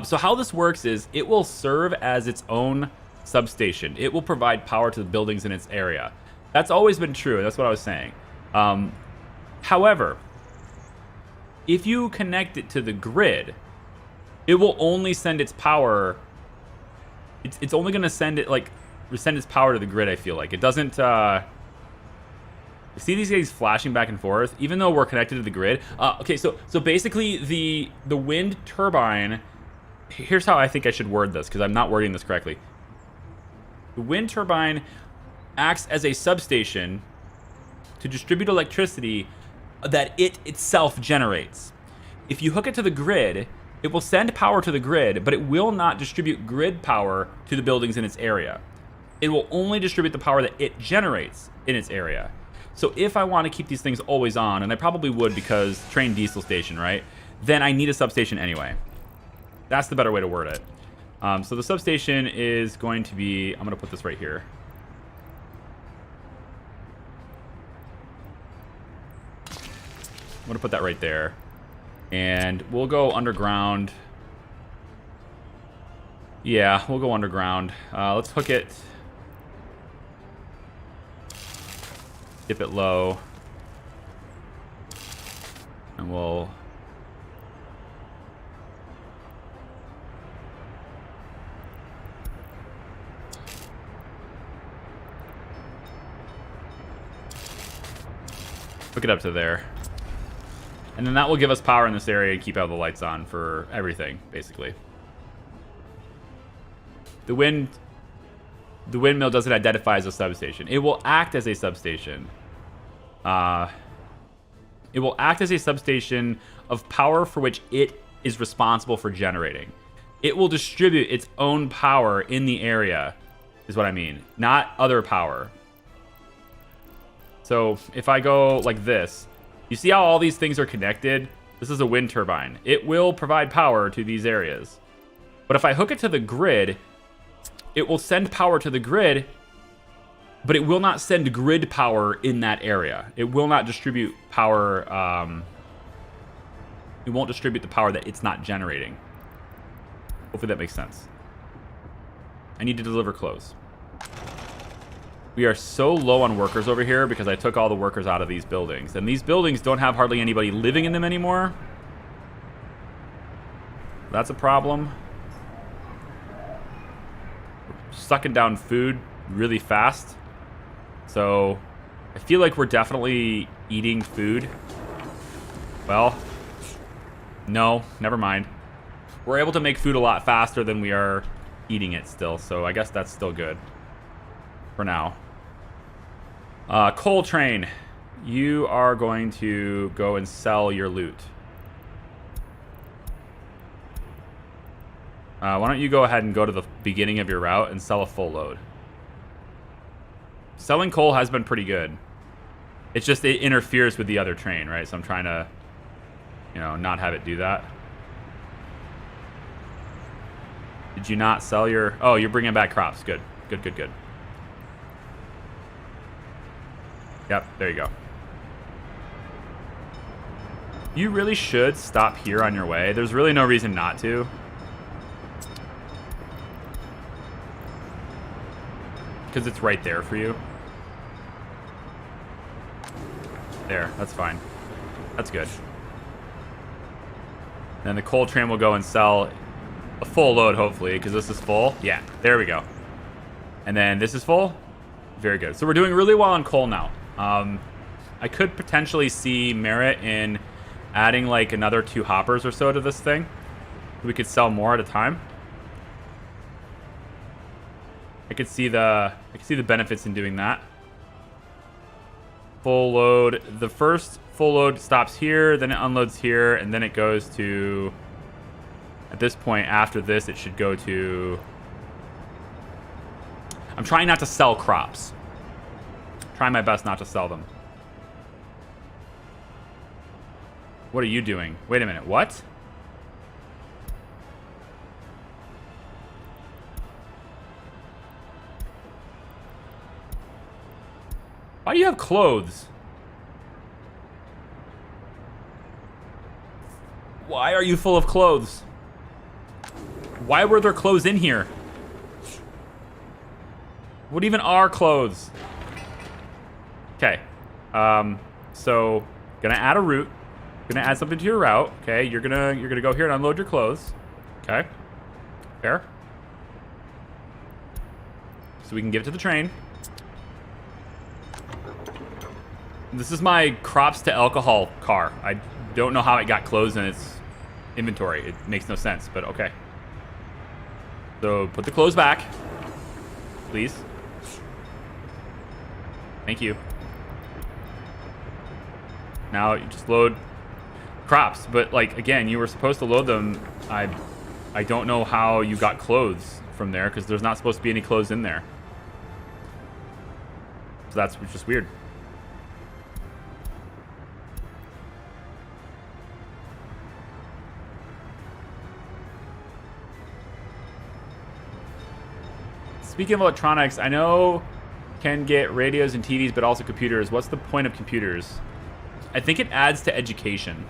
So how this works is it will serve as its own substation. It will provide power to the buildings in its area. That's always been true. That's what I was saying. However, if you connect it to the grid, it will only send its power. It's only going to send its power to the grid. I feel like it doesn't. You see these guys flashing back and forth, even though we're connected to the grid. Okay, so basically the wind turbine. Here's how I think I should word this because I'm not wording this correctly. The wind turbine acts as a substation to distribute electricity that it itself generates. If you hook it to the grid, it will send power to the grid, but it will not distribute grid power to the buildings in its area. It will only distribute the power that it generates in its area. So if I want to keep these things always on, and I probably would because train diesel station, right? Then I need a substation anyway. That's the better way to word it. So the substation is going to be, I'm going to put this right here. I'm going to put that right there. And we'll go underground. Yeah, we'll go underground. Let's hook it. Dip it low. And we'll... hook it up to there. And then that will give us power in this area and keep all the lights on for everything, basically. The windmill doesn't identify as a substation. It will act as a substation. It will act as a substation of power for which it is responsible for generating. It will distribute its own power in the area, is what I mean. Not other power. So if I go like this, you see how all these things are connected? This is a wind turbine. It will provide power to these areas. But if I hook it to the grid, it will send power to the grid, but it will not send grid power in that area. It will not distribute power. It won't distribute the power that it's not generating. Hopefully that makes sense. I need to deliver clothes. We are so low on workers over here because I took all the workers out of these buildings. And these buildings don't have hardly anybody living in them anymore. That's a problem. Sucking down food really fast. So I feel like we're definitely eating food. Well, no, never mind. We're able to make food a lot faster than we are eating it still. So I guess that's still good for now. Coal train, you are going to go and sell your loot. Why don't you go ahead and go to the beginning of your route and sell a full load. Selling coal has been pretty good. It's just it interferes with the other train, right? So I'm trying to, you know, not have it do that. Did you not sell your... oh, you're bringing back crops. Good. Good, good, good. Yep, there you go. You really should stop here on your way. There's really no reason not to. Because it's right there for you. There, that's fine. That's good. Then the coal train will go and sell a full load, hopefully, because this is full. Yeah, there we go. And then this is full. Very good. So we're doing really well on coal now. I could potentially see merit in adding like another 2 hoppers or so to this thing. We could sell more at a time. I could see the benefits in doing that. Full load. The first full load stops here, then it unloads here, and then it goes to... at this point, after this, it should go to... I'm trying not to sell crops. Trying my best not to sell them. What are you doing? Wait a minute, what? Why do you have clothes? Why are you full of clothes? Why were there clothes in here? What even are clothes? Okay. So gonna add a route. Gonna add something to your route. Okay, you're gonna go here and unload your clothes. Okay. Fair. So we can give it to the train. This is my crops to alcohol car. I don't know how it got clothes in its inventory. It makes no sense, but okay. So put the clothes back, please. Thank you. Now you just load crops, but like again, you were supposed to load them. I don't know how you got clothes from there because there's not supposed to be any clothes in there. So that's just weird. Speaking of electronics, I know can get radios and TVs, but also computers. What's the point of computers? I think it adds to education.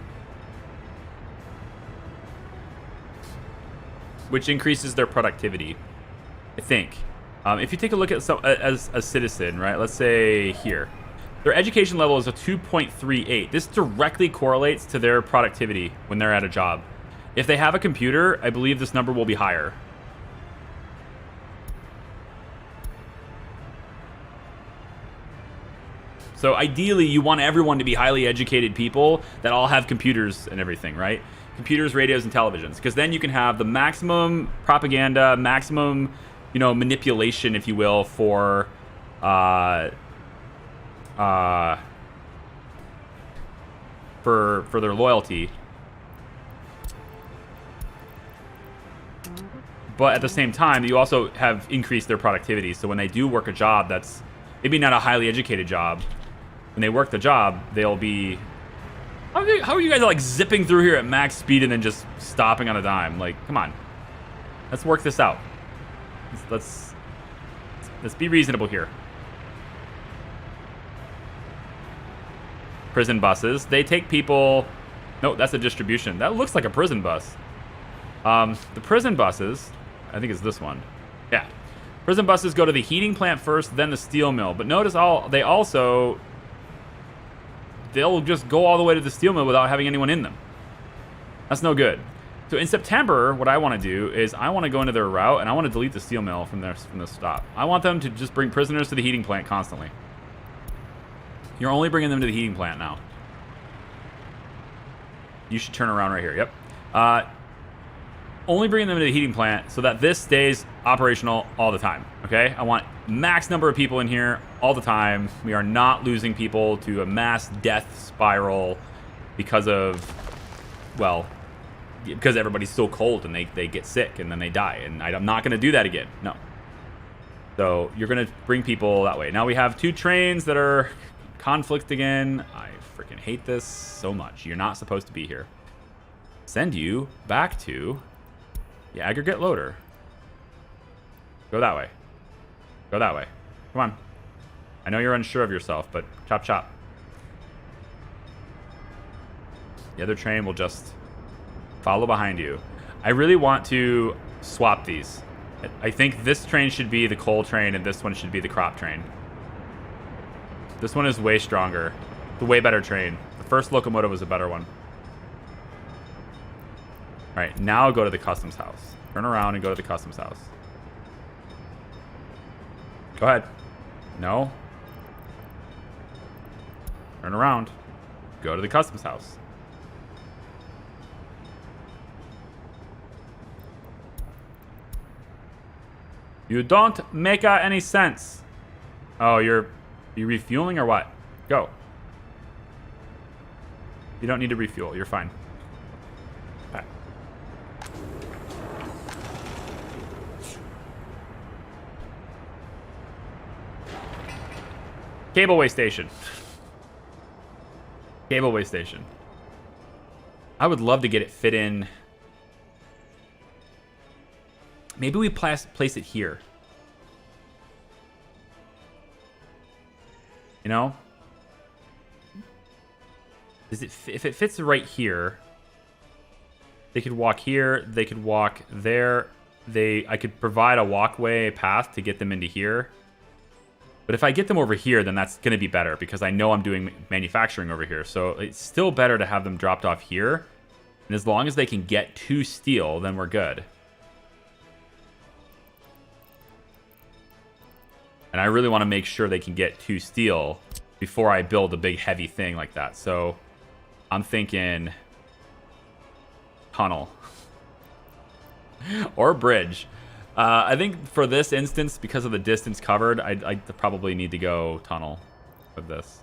which increases their productivity, I think. If you take a look at as a citizen, right? Let's say here. Their education level is a 2.38. This directly correlates to their productivity when they're at a job. If they have a computer, I believe this number will be higher. So ideally, you want everyone to be highly educated people that all have computers and everything, right? Computers, radios, and televisions. Because then you can have the maximum propaganda, maximum, you know, manipulation, if you will, for their loyalty. But at the same time, you also have increased their productivity. So when they do work a job that's maybe not a highly educated job, when they work the job, they'll be... How are you guys like zipping through here at max speed and then just stopping on a dime? Like, come on. Let's work this out. Let's be reasonable here. Prison buses. They take people... No, that's a distribution. That looks like a prison bus. The prison buses... I think it's this one. Yeah. Prison buses go to the heating plant first, then the steel mill. But notice they'll just go all the way to the steel mill without having anyone in them. That's no good. So in September, what I want to do is I want to go into their route and I want to delete the steel mill from the stop. I want them to just bring prisoners to the heating plant constantly. You're only bringing them to the heating plant now. You should turn around right here. Yep. Only bringing them to the heating plant so that this stays operational all the time. Okay? I want max number of people in here all the time. We are not losing people to a mass death spiral because of, well, because everybody's so cold and they get sick and then they die. And I'm not going to do that again. No. So you're going to bring people that way. Now we have 2 trains that are conflict again. I freaking hate this so much. You're not supposed to be here. Send you back to the aggregate loader. Go that way. Go that way. Come on. I know you're unsure of yourself, but chop chop. The other train will just follow behind you. I really want to swap these. I think this train should be the coal train and this one should be the crop train. This one is way stronger. It's a way better train. The first locomotive was a better one. All right, now go to the customs house. Turn around and go to the customs house. Go ahead. No. Turn around. Go to the customs house. You don't make any sense. Oh, you refueling or what? Go. You don't need to refuel. You're fine. Okay. Cableway station. Cableway station. I would love to get it fit in. Maybe we place it here. You know? If it fits right here, they could walk here, they could walk there. I could provide a walkway path to get them into here. But if I get them over here, then that's going to be better because I know I'm doing manufacturing over here. So it's still better to have them dropped off here. And as long as they can get to steel, then we're good. And I really want to make sure they can get to steel before I build a big heavy thing like that. So I'm thinking tunnel or bridge. I think for this instance, because of the distance covered, I probably need to go tunnel with this.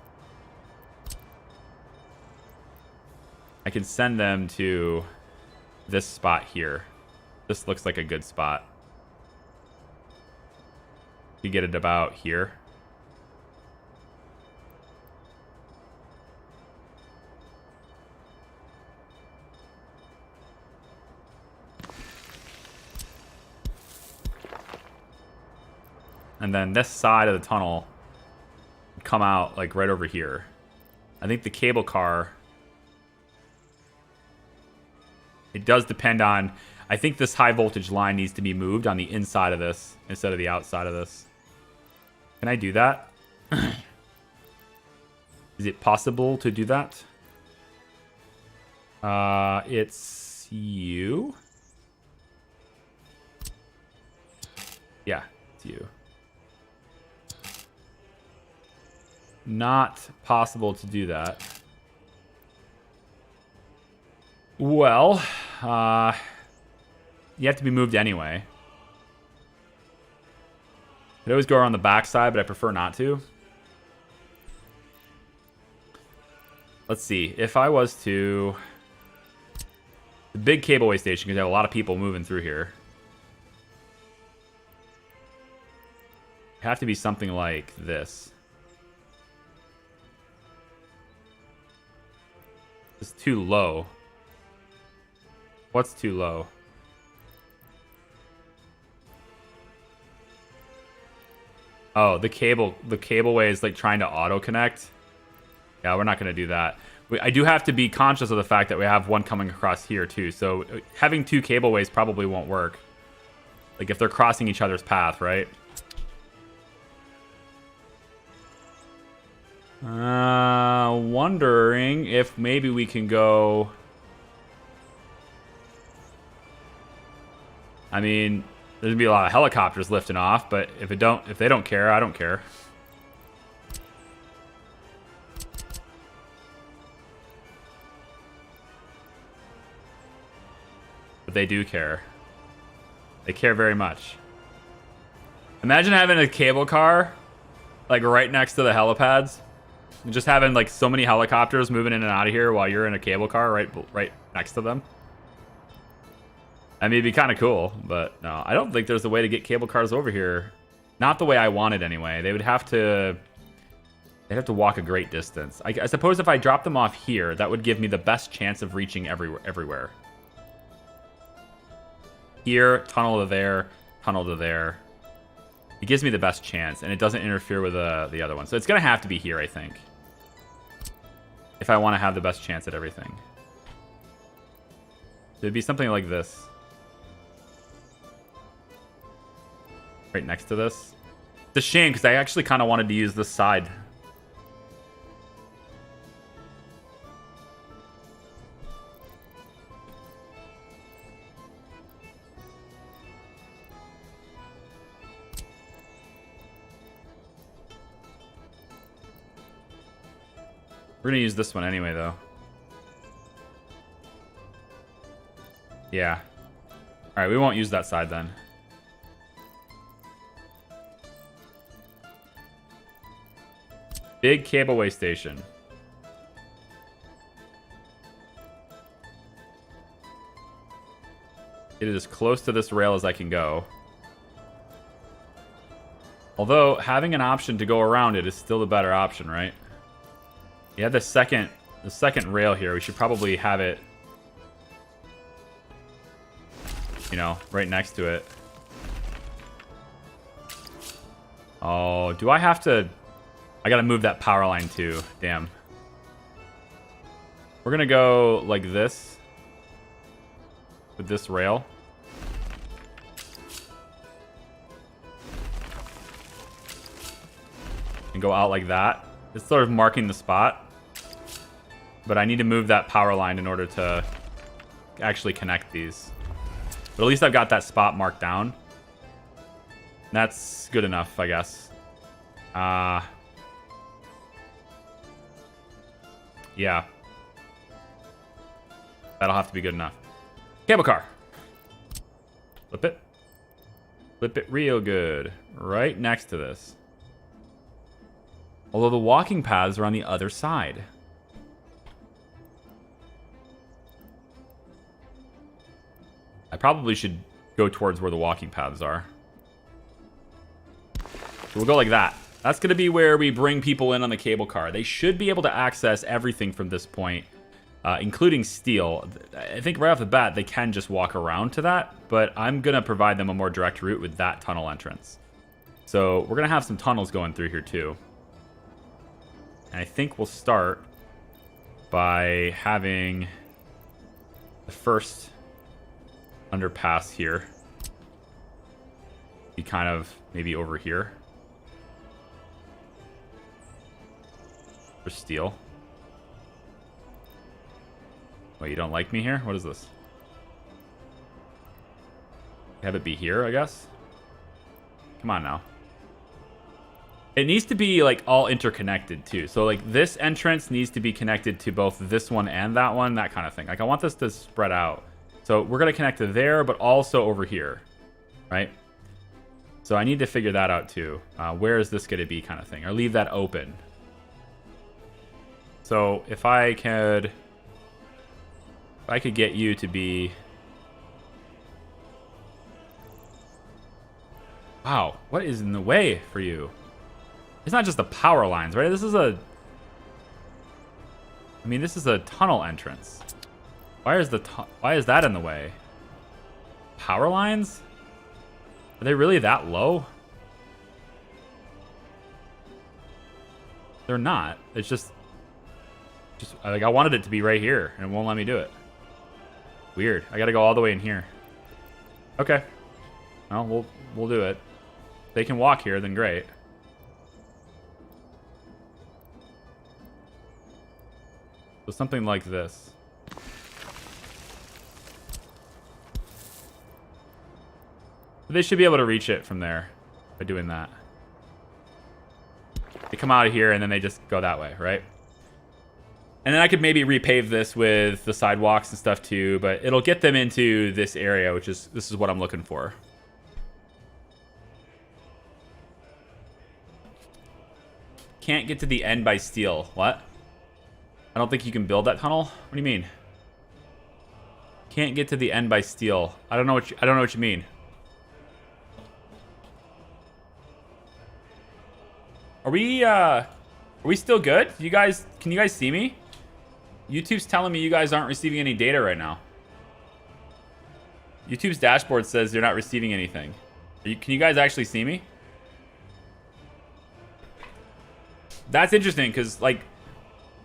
I can send them to this spot here. This looks like a good spot. You get it about here. And then this side of the tunnel would come out like right over here. I think the cable car, it does depend on, I think this high voltage line needs to be moved on the inside of this instead of the outside of this. Can I do that? Is it possible to do that? It's you. Yeah, it's you. Not possible to do that. Well, you have to be moved anyway. I'd always go around the backside, but I prefer not to. Let's see. If I was to... The big cableway station, because I have a lot of people moving through here. It'd have to be something like this. It's too low. What's too low? Oh, the cableway is like trying to auto connect. Yeah, we're not going to do that. I do have to be conscious of the fact that we have one coming across here too. So having two cableways probably won't work. Like if they're crossing each other's path, right? Wondering if maybe we can go... I mean, there's gonna be a lot of helicopters lifting off, but if they don't care, I don't care. But they do care. They care very much. Imagine having a cable car like right next to the helipads. And just having like so many helicopters moving in and out of here while you're in a cable car right next to them. I mean, it'd be kind of cool, but no, I don't think there's a way to get cable cars over here. Not the way I wanted anyway. They'd have to walk a great distance. I suppose if I drop them off here, that would give me the best chance of reaching everywhere. Here, tunnel to there, tunnel to there. It gives me the best chance, and it doesn't interfere with the other one. So it's going to have to be here, I think. If I want to have the best chance at everything. It'd be something like this. Right next to this. It's a shame, because I actually kind of wanted to use this side. We're going to use this one anyway, though. Yeah. Alright, we won't use that side then. Big cableway station. Get it as close to this rail as I can go. Although, having an option to go around it is still the better option, right? Yeah, the second rail here, we should probably have it, you know, right next to it. Oh, do I have to... I gotta move that power line too. Damn. We're gonna go like this. With this rail. And go out like that. It's sort of marking the spot. But I need to move that power line in order to actually connect these. But at least I've got that spot marked down. That's good enough, I guess. Yeah. That'll have to be good enough. Cable car. Flip it. Flip it real good. Right next to this. Although the walking paths are on the other side. I probably should go towards where the walking paths are. So we'll go like that. That's going to be where we bring people in on the cable car. They should be able to access everything from this point, including steel. I think right off the bat, they can just walk around to that, but I'm going to provide them a more direct route with that tunnel entrance. So we're going to have some tunnels going through here too. And I think we'll start by having the first underpass here. Be kind of maybe over here. For steel. Wait, you don't like me here? What is this? Have it be here, I guess? Come on now. It needs to be like all interconnected too. So like this entrance needs to be connected to both this one and that one, that kind of thing. Like I want this to spread out. So we're gonna connect to there, but also over here, right? So I need to figure that out too. Where is this gonna be kind of thing, or leave that open. So if I could get you to be, wow, what is in the way for you? It's not just the power lines, right? This is a... I mean, this is a tunnel entrance. Why is that in the way? Power lines? Are they really that low? They're not. It's just like I wanted it to be right here, and it won't let me do it. Weird. I gotta go all the way in here. Okay. Well, we'll do it. If they can walk here, then great. So something like this. They should be able to reach it from there by doing that. They come out of here and then they just go that way, right? And then I could maybe repave this with the sidewalks and stuff too, but it'll get them into this area, which is, this is what I'm looking for. Can't get to the end by steel. What? I don't think you can build that tunnel. What do you mean? Can't get to the end by steel. I don't know what you mean. Are we still good? Can you guys see me? YouTube's telling me you guys aren't receiving any data right now. YouTube's dashboard says you're not receiving anything. Can you guys actually see me? That's interesting because like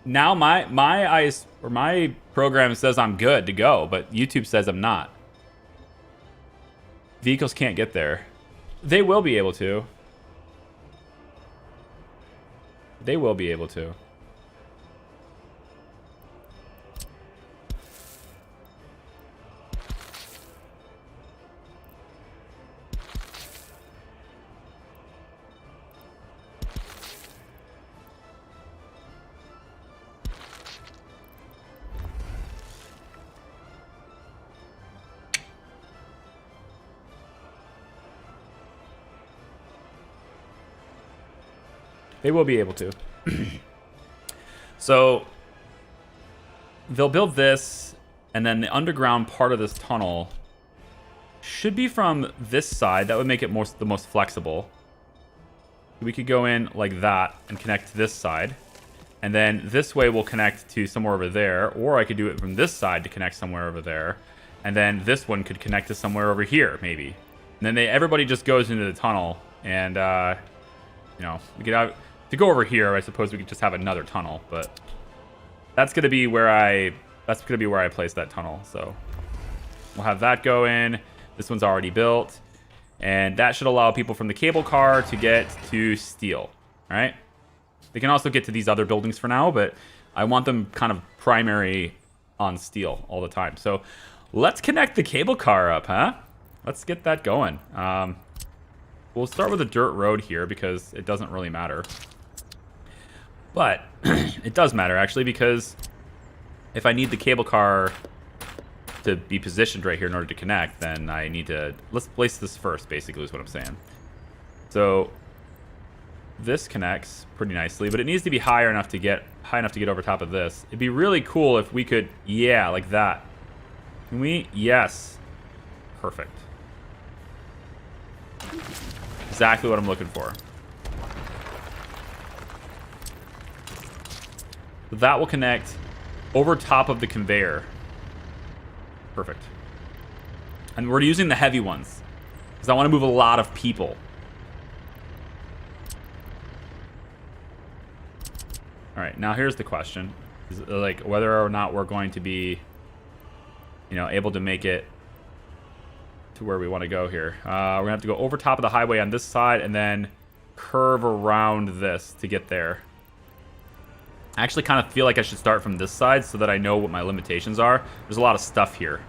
now my program says I'm good to go, but YouTube says I'm not. Vehicles can't get there. They will be able to. They will be able to. They will be able to. So they'll build this, and then the underground part of this tunnel should be from this side. That would make it the most flexible. We could go in like that and connect to this side. And then this way we'll connect to somewhere over there. Or I could do it from this side to connect somewhere over there. And then this one could connect to somewhere over here, maybe. And then everybody just goes into the tunnel. And, you know, we could have... To go over here, I suppose we could just have another tunnel, but that's gonna be where I place that tunnel. So we'll have that go in. This one's already built, and that should allow people from the cable car to get to steel. All right. They can also get to these other buildings for now, but I want them kind of primary on steel all the time. So let's connect the cable car up, huh? Let's get that going. We'll start with a dirt road here because it doesn't really matter. But it does matter, actually, because if I need the cable car to be positioned right here in order to connect, then I need to... Let's place this first, basically, is what I'm saying. So this connects pretty nicely, but it needs to be high enough to get over top of this. It'd be really cool if we could... Yeah, like that. Can we? Yes. Perfect. Exactly what I'm looking for. That will connect over top of the conveyor. Perfect. And we're using the heavy ones because I want to move a lot of people. All right, now here's the question. Is like whether or not we're going to be, you know, able to make it to where we want to go here. We're going to have to go over top of the highway on this side and then curve around this to get there. I actually kind of feel like I should start from this side so that I know what my limitations are. There's a lot of stuff here.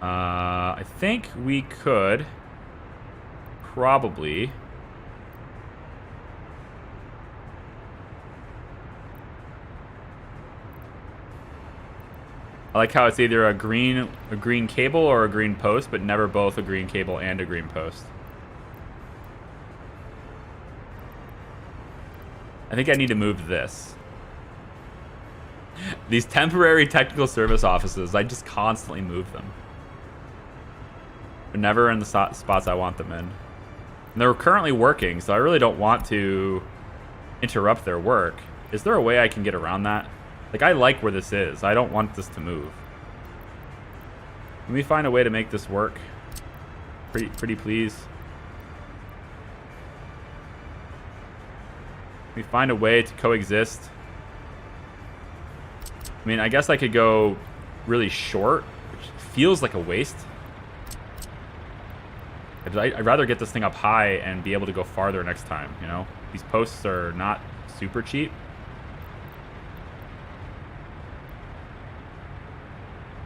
I think we could probably... I like how it's either a green cable or a green post, but never both a green cable and a green post. I think I need to move this. These temporary technical service offices, I just constantly move them. They're never in the spots I want them in. And they're currently working, so I really don't want to interrupt their work. Is there a way I can get around that? Like, I like where this is. I don't want this to move. Can we find a way to make this work? Pretty please. Can we find a way to coexist? I mean, I guess I could go really short, which feels like a waste. I'd rather get this thing up high and be able to go farther next time, you know? These posts are not super cheap.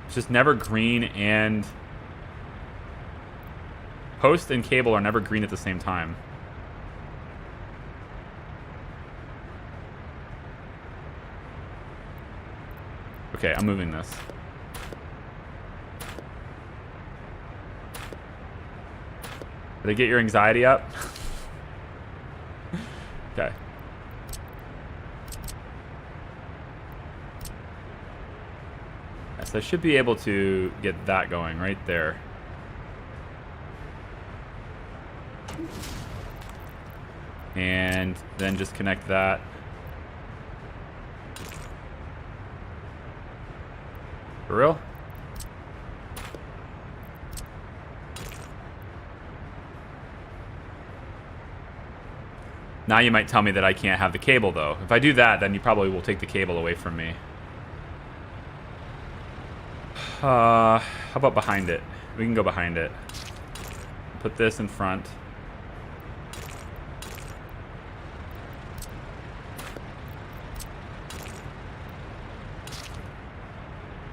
It's just never green, and post and cable are never green at the same time. Okay, I'm moving this. Did I get your anxiety up? Okay. Yes, I should be able to get that going right there. And then just connect that. For real? Now you might tell me that I can't have the cable, though. If I do that, then you probably will take the cable away from me. How about behind it? We can go behind it. Put this in front.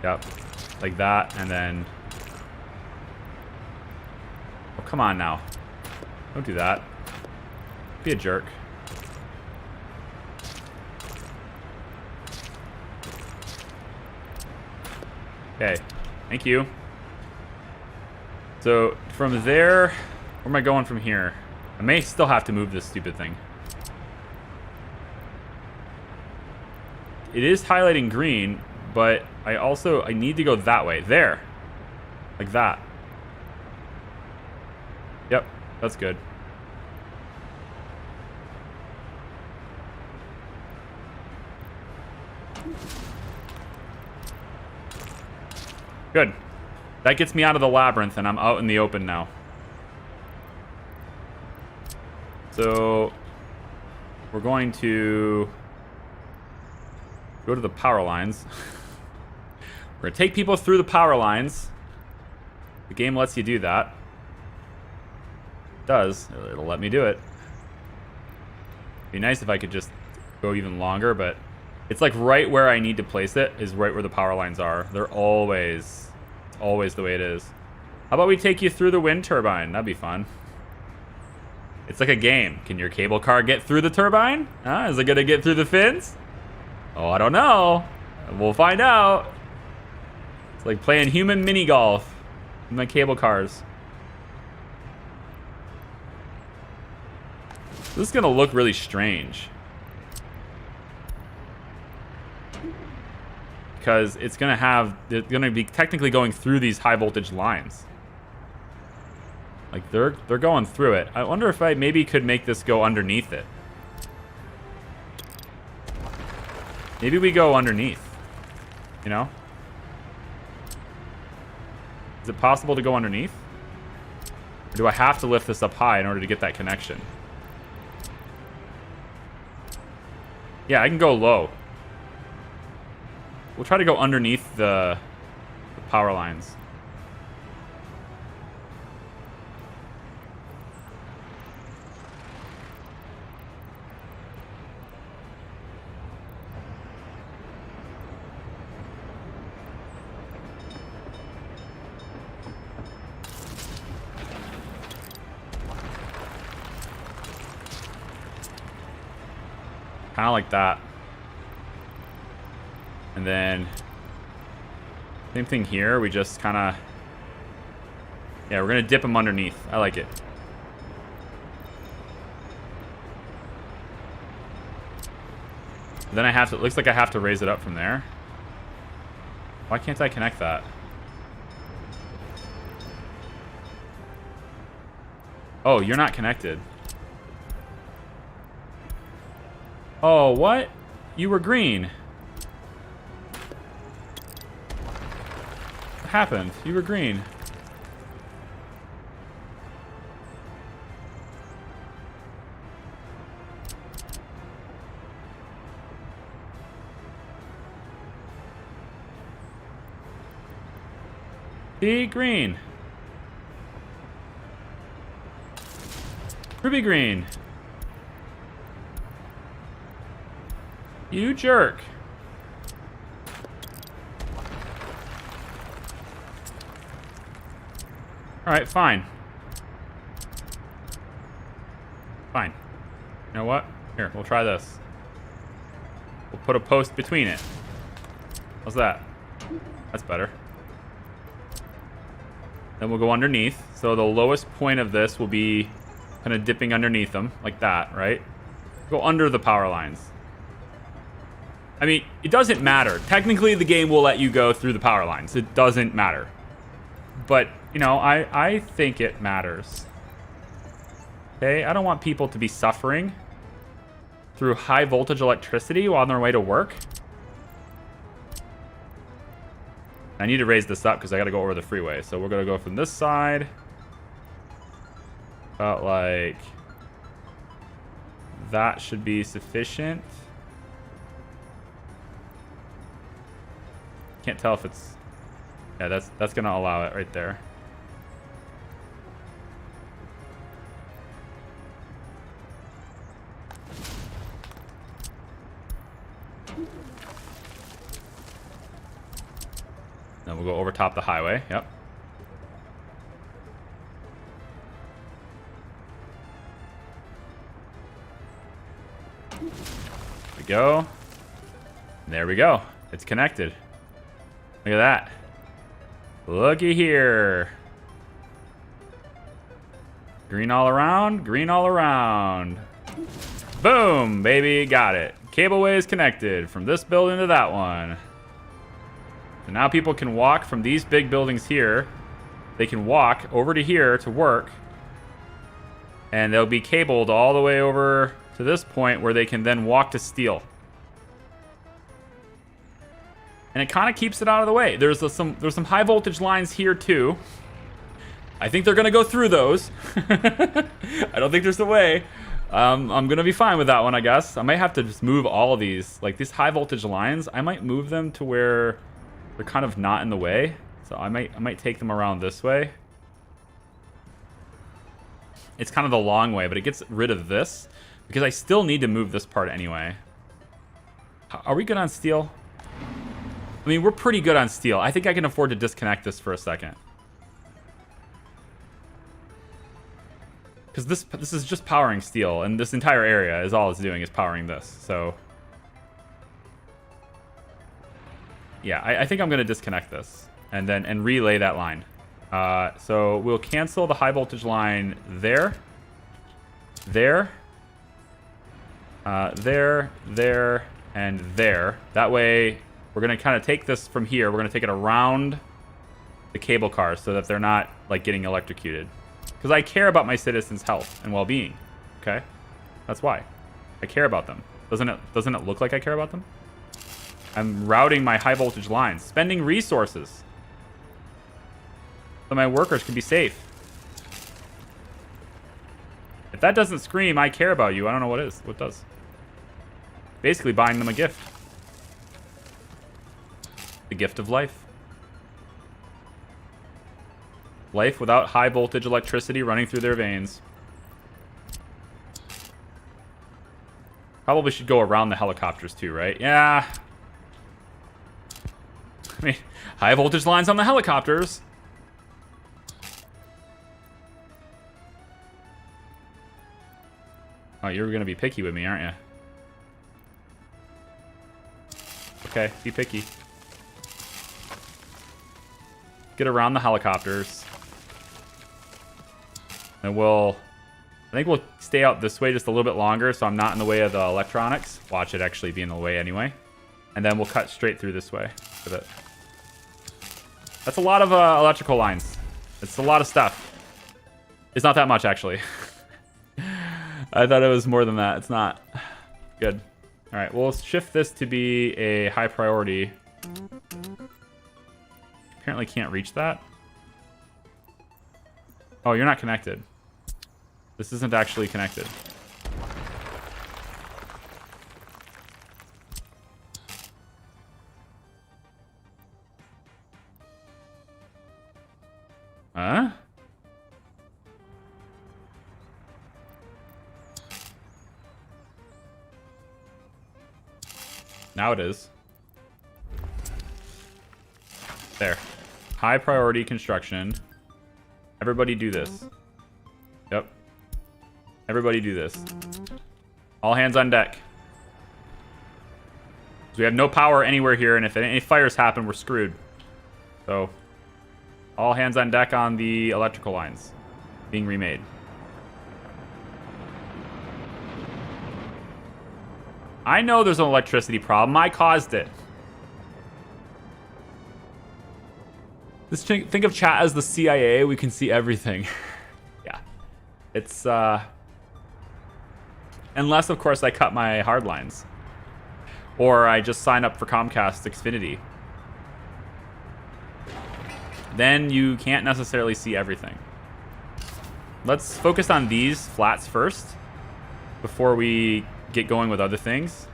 Yep, like that, and then... Oh, come on now. Don't do that. Be a jerk. Okay, thank you. So, from there, where am I going from here? I may still have to move this stupid thing. It is highlighting green, but I need to go that way. There. Like that. Yep, that's good. Good. That gets me out of the labyrinth, and I'm out in the open now. So, we're going to go to the power lines. We're going to take people through the power lines. The game lets you do that. It does. It'll let me do it. It'd be nice if I could just go even longer, but it's like right where I need to place it is right where the power lines are. They're always the way it is. How about we take you through the wind turbine? That'd be fun. It's like a game. Can your cable car get through the turbine? Is it gonna get through the fins? Oh, I don't know. We'll find out. It's like playing human mini golf with my cable cars. This is gonna look really strange. Because it's gonna be technically going through these high voltage lines. Like they're going through it. I wonder if I maybe could make this go underneath it. Maybe we go underneath. You know? Is it possible to go underneath? Or do I have to lift this up high in order to get that connection? Yeah, I can go low. We'll try to go underneath the power lines. Kind of like that. And then same thing here. We just kind of, yeah, we're gonna dip them underneath. I like it. Then I have to, it looks like I have to raise it up from there. Why can't I connect that? Oh, you're not connected. Oh, what? You were green. What happened? You were green. See? Green. Ruby green. You jerk. Alright, fine. Fine. You know what? Here, we'll try this. We'll put a post between it. How's that? That's better. Then we'll go underneath. So the lowest point of this will be kind of dipping underneath them, like that, right? Go under the power lines. I mean, it doesn't matter. Technically, the game will let you go through the power lines. It doesn't matter. But, you know, I think it matters. Okay? I don't want people to be suffering through high voltage electricity while on their way to work. I need to raise this up because I got to go over the freeway. So we're going to go from this side. About like... that should be sufficient. Can't tell if it's... yeah, that's gonna allow it right there. Then we'll go over top the highway. Yep. There we go. There we go. It's connected. Look at that. Looky here. Green all around. Green all around. Boom, baby. Got it. Cableways connected from this building to that one. So now people can walk from these big buildings here. They can walk over to here to work. And they'll be cabled all the way over to this point where they can then walk to steel. And it kind of keeps it out of the way. There's some high voltage lines here too. I think they're gonna go through those. I don't think there's a way. I'm gonna be fine with that one, I guess. I might have to just move all of these, like these high voltage lines. I might move them to where they're kind of not in the way. So I might take them around this way. It's kind of the long way, but it gets rid of this because I still need to move this part anyway. Are we good on steel? I mean, we're pretty good on steel. I think I can afford to disconnect this for a second. Because this is just powering steel, and this entire area is all it's doing is powering this. So, yeah, I think I'm going to disconnect this and then relay that line. So we'll cancel the high voltage line there, there, there, and there. That way... we're going to kind of take this from here. We're going to take it around the cable cars so that they're not, like, getting electrocuted. Because I care about my citizens' health and well-being. Okay? That's why. I care about them. Doesn't it look like I care about them? I'm routing my high-voltage lines. Spending resources. So my workers can be safe. If that doesn't scream, I care about you, I don't know what does. Basically buying them a gift. The gift of life. Life without high voltage electricity running through their veins. Probably should go around the helicopters too, right? Yeah. I mean, high voltage lines on the helicopters. Oh, you're going to be picky with me, aren't you? Okay, be picky. Get around the helicopters. And I think we'll stay out this way just a little bit longer so I'm not in the way of the electronics. Watch it actually be in the way anyway. And then we'll cut straight through this way with it. That's a lot of electrical lines. It's a lot of stuff. It's not that much, actually. I thought it was more than that. It's not. Good. All right, we'll shift this to be a high priority. Apparently can't reach that. Oh, you're not connected. This isn't actually connected. Huh? Now it is. There. High priority construction. Everybody do this. Yep. Everybody do this. All hands on deck. So we have no power anywhere here, and if any fires happen, we're screwed. So, all hands on deck on the electrical lines being remade. I know there's an electricity problem. I caused it. Just think of chat as the CIA. We can see everything. Yeah. It's, unless, of course, I cut my hard lines. Or I just sign up for Comcast Xfinity. Then you can't necessarily see everything. Let's focus on these flats first before we get going with other things.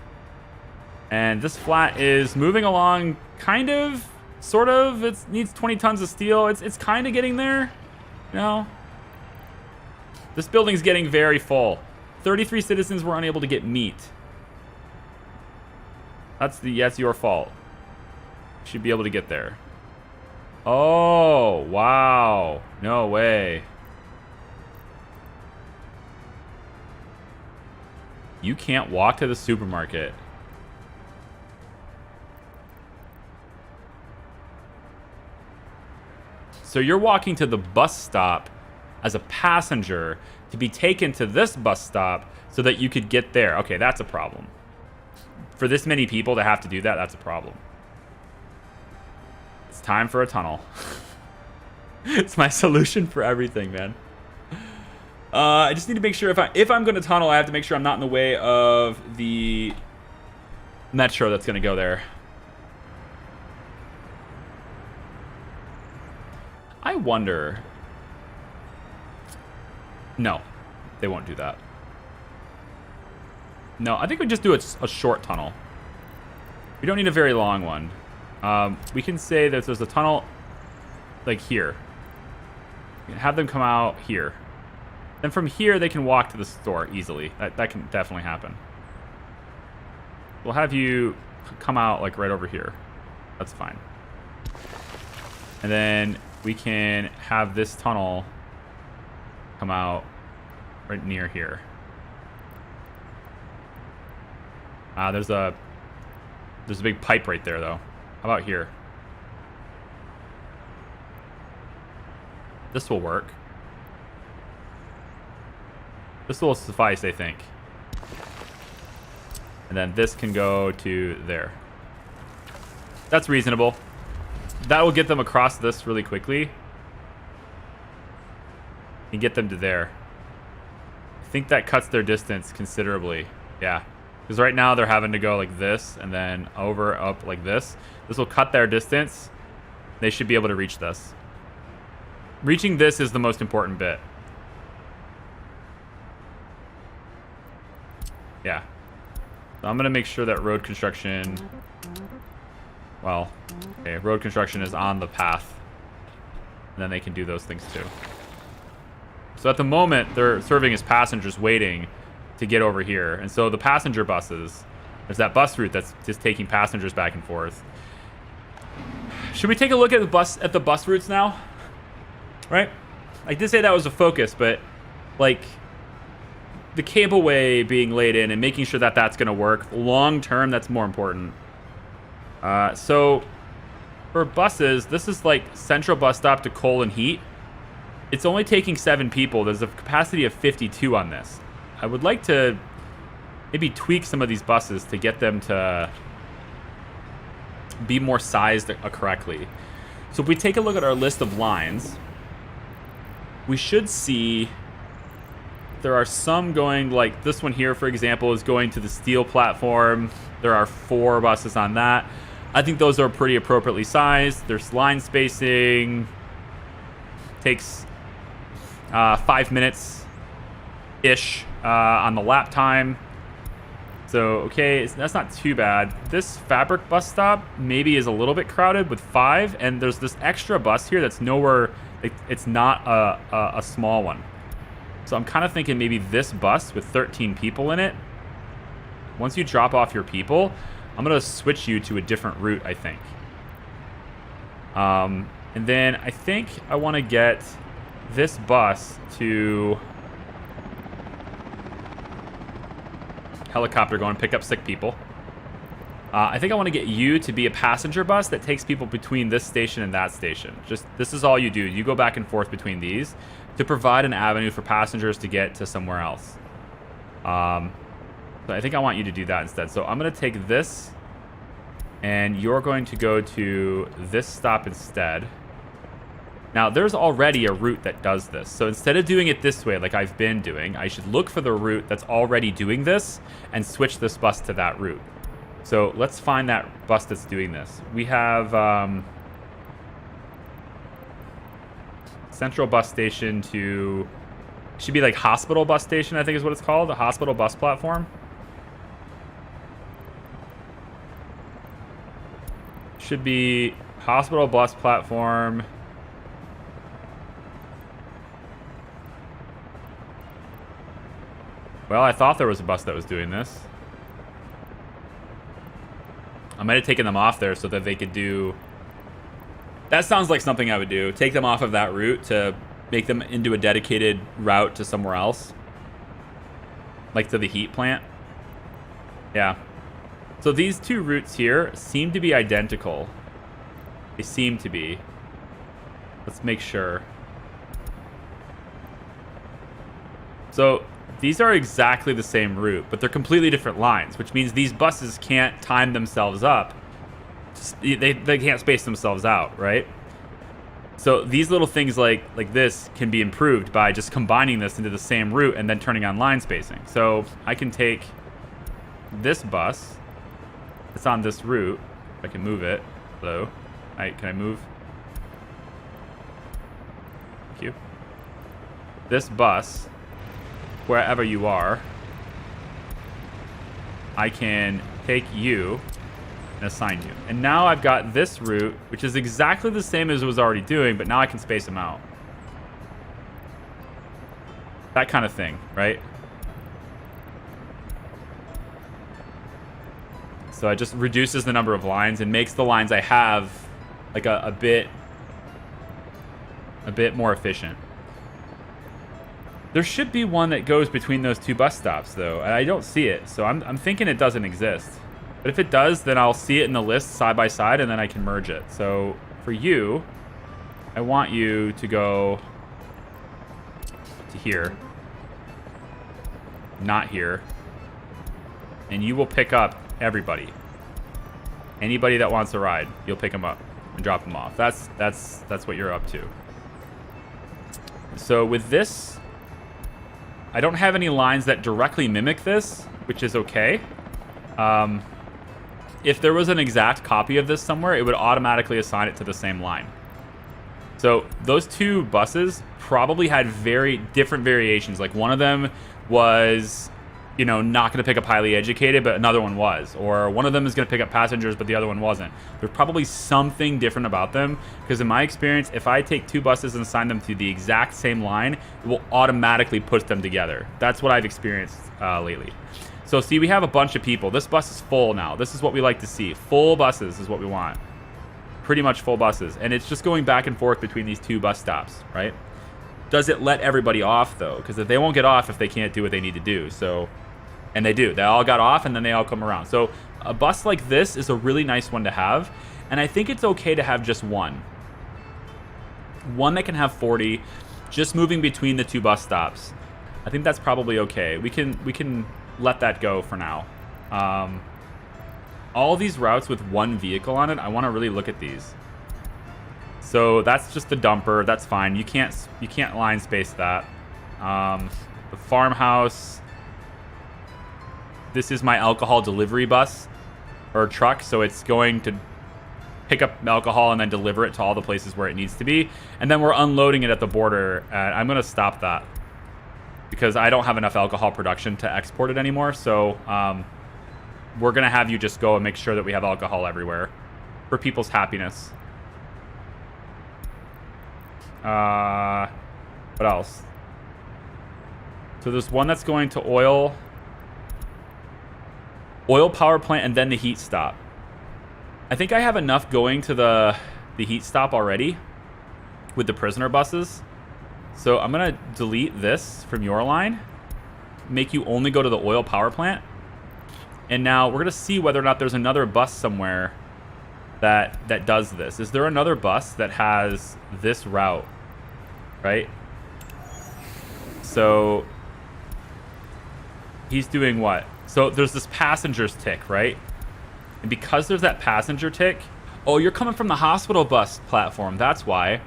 And this flat is moving along kind of, sort of. It needs 20 tons of steel. It's kind of getting there. You know? This building's getting very full. 33 citizens were unable to get meat. That's your fault. You should be able to get there. Oh, wow. No way. You can't walk to the supermarket. So you're walking to the bus stop as a passenger to be taken to this bus stop so that you could get there. Okay, that's a problem. For this many people to have to do that, that's a problem. It's time for a tunnel. It's my solution for everything, man. I just need to make sure if I'm going to tunnel, I have to make sure I'm not in the way of the metro that's going to go there. I wonder. No, they won't do that. No, I think we just do a short tunnel. We don't need a very long one. We can say that there's a tunnel like here. We can have them come out here. Then from here, they can walk to the store easily. That can definitely happen. We'll have you come out like right over here. That's fine. And then we can have this tunnel come out right near here. There's a big pipe right there, though. How about here? This will work. This will suffice, I think. And then this can go to there. That's reasonable. That will get them across this really quickly. And get them to there. I think that cuts their distance considerably. Yeah. Because right now they're having to go like this and then over, up like this. This will cut their distance. They should be able to reach this. Reaching this is the most important bit. Yeah. So I'm going to make sure that road construction... Well, okay, road construction is on the path. And then they can do those things too. So at the moment, they're serving as passengers waiting to get over here. And so the passenger buses, there's that bus route that's just taking passengers back and forth. Should we take a look at the bus routes now? Right? I did say that was a focus, but like the cableway being laid in and making sure that that's going to work long term, that's more important. So for buses, this is like Central Bus Stop to Coal and Heat. It's only taking 7 people. There's a capacity of 52 on this. I would like to maybe tweak some of these buses to get them to be more sized correctly. So if we take a look at our list of lines, we should see there are some going, like this one here, for example, is going to the steel platform. There are 4 buses on that. I think those are pretty appropriately sized. There's line spacing. Takes 5 minutes-ish on the lap time. So, okay, that's not too bad. This fabric bus stop maybe is a little bit crowded with 5, and there's this extra bus here that's nowhere, it's not a small one. So I'm kind of thinking maybe this bus with 13 people in it, once you drop off your people, I'm going to switch you to a different route, I think. And then I think I want to get this bus to helicopter going, pick up sick people. I think I want to get you to be a passenger bus that takes people between this station and that station. Just this is all you do. You go back and forth between these to provide an avenue for passengers to get to somewhere else. So I think I want you to do that instead. So I'm going to take this, and you're going to go to this stop instead. Now, there's already a route that does this. So instead of doing it this way, like I've been doing, I should look for the route that's already doing this and switch this bus to that route. So let's find that bus that's doing this. We have Central Bus Station to... should be like Hospital Bus Station, I think is what it's called. The Hospital Bus Platform. Should be Hospital Bus Platform... Well, I thought there was a bus that was doing this. I might have taken them off there so that they could do... That sounds like something I would do. Take them off of that route to make them into a dedicated route to somewhere else. Like to the heat plant. Yeah. So these two routes here seem to be identical. They seem to be. Let's make sure. So... these are exactly the same route, but they're completely different lines, which means these buses can't time themselves up. They can't space themselves out, right? So these little things like this can be improved by just combining this into the same route and then turning on line spacing. So I can take this bus that's on this route. If I can move it. Hello. Can I move? Thank you. This bus... wherever you are, I can take you and assign you. And now I've got this route, which is exactly the same as it was already doing, but now I can space them out. That kind of thing, right? So it just reduces the number of lines and makes the lines I have like a bit more efficient. There should be one that goes between those two bus stops, though, and I don't see it, so I'm thinking it doesn't exist. But if it does, then I'll see it in the list side by side, and then I can merge it. So for you, I want you to go to here, not here, and you will pick up everybody. Anybody that wants a ride, you'll pick them up and drop them off. That's what you're up to. So with this... I don't have any lines that directly mimic this, which is okay. If there was an exact copy of this somewhere, it would automatically assign it to the same line. So those two buses probably had very different variations. Like one of them was you know, not going to pick up highly educated, but another one was. Or one of them is going to pick up passengers, but the other one wasn't. There's probably something different about them, because in my experience, if I take 2 buses and assign them to the exact same line, it will automatically put them together. That's what I've experienced lately. So see, we have a bunch of people. This bus is full now. This is what we like to see. Full buses is what we want. Pretty much full buses. And it's just going back and forth between these 2 bus stops, right? Does it let everybody off, though? Because they won't get off if they can't do what they need to do. So... And they do. They all got off, and then they all come around. So a bus like this is a really nice one to have. And I think it's okay to have just one. One that can have 40, just moving between the 2 bus stops. I think that's probably okay. We can let that go for now. All these routes with 1 vehicle on it, I want to really look at these. So that's just the dumper. That's fine. You can't line space that. The farmhouse... This is my alcohol delivery bus or truck, so it's going to pick up alcohol and then deliver it to all the places where it needs to be. And then we're unloading it at the border. And I'm going to stop that because I don't have enough alcohol production to export it anymore. So we're going to have you just go and make sure that we have alcohol everywhere for people's happiness. What else? So there's one that's going to oil power plant, and then the heat stop. I think I have enough going to the heat stop already with the prisoner buses. So I'm going to delete this from your line, make you only go to the oil power plant. And now we're going to see whether or not there's another bus somewhere that does this. Is there another bus that has this route, right? So he's doing what? So there's this passenger's tick, right? And because there's that passenger tick... Oh, you're coming from the hospital bus platform. That's why.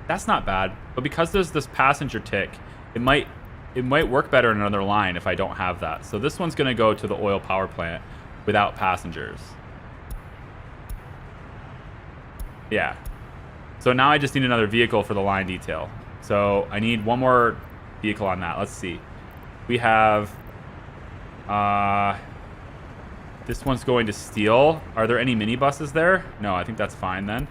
That's not bad. But because there's this passenger tick, it might work better in another line if I don't have that. So this one's going to go to the oil power plant without passengers. Yeah. So now I just need another vehicle for the line detail. So I need one more vehicle on that. Let's see. We have, this one's going to steel. Are there any minibuses there? No, I think that's fine then.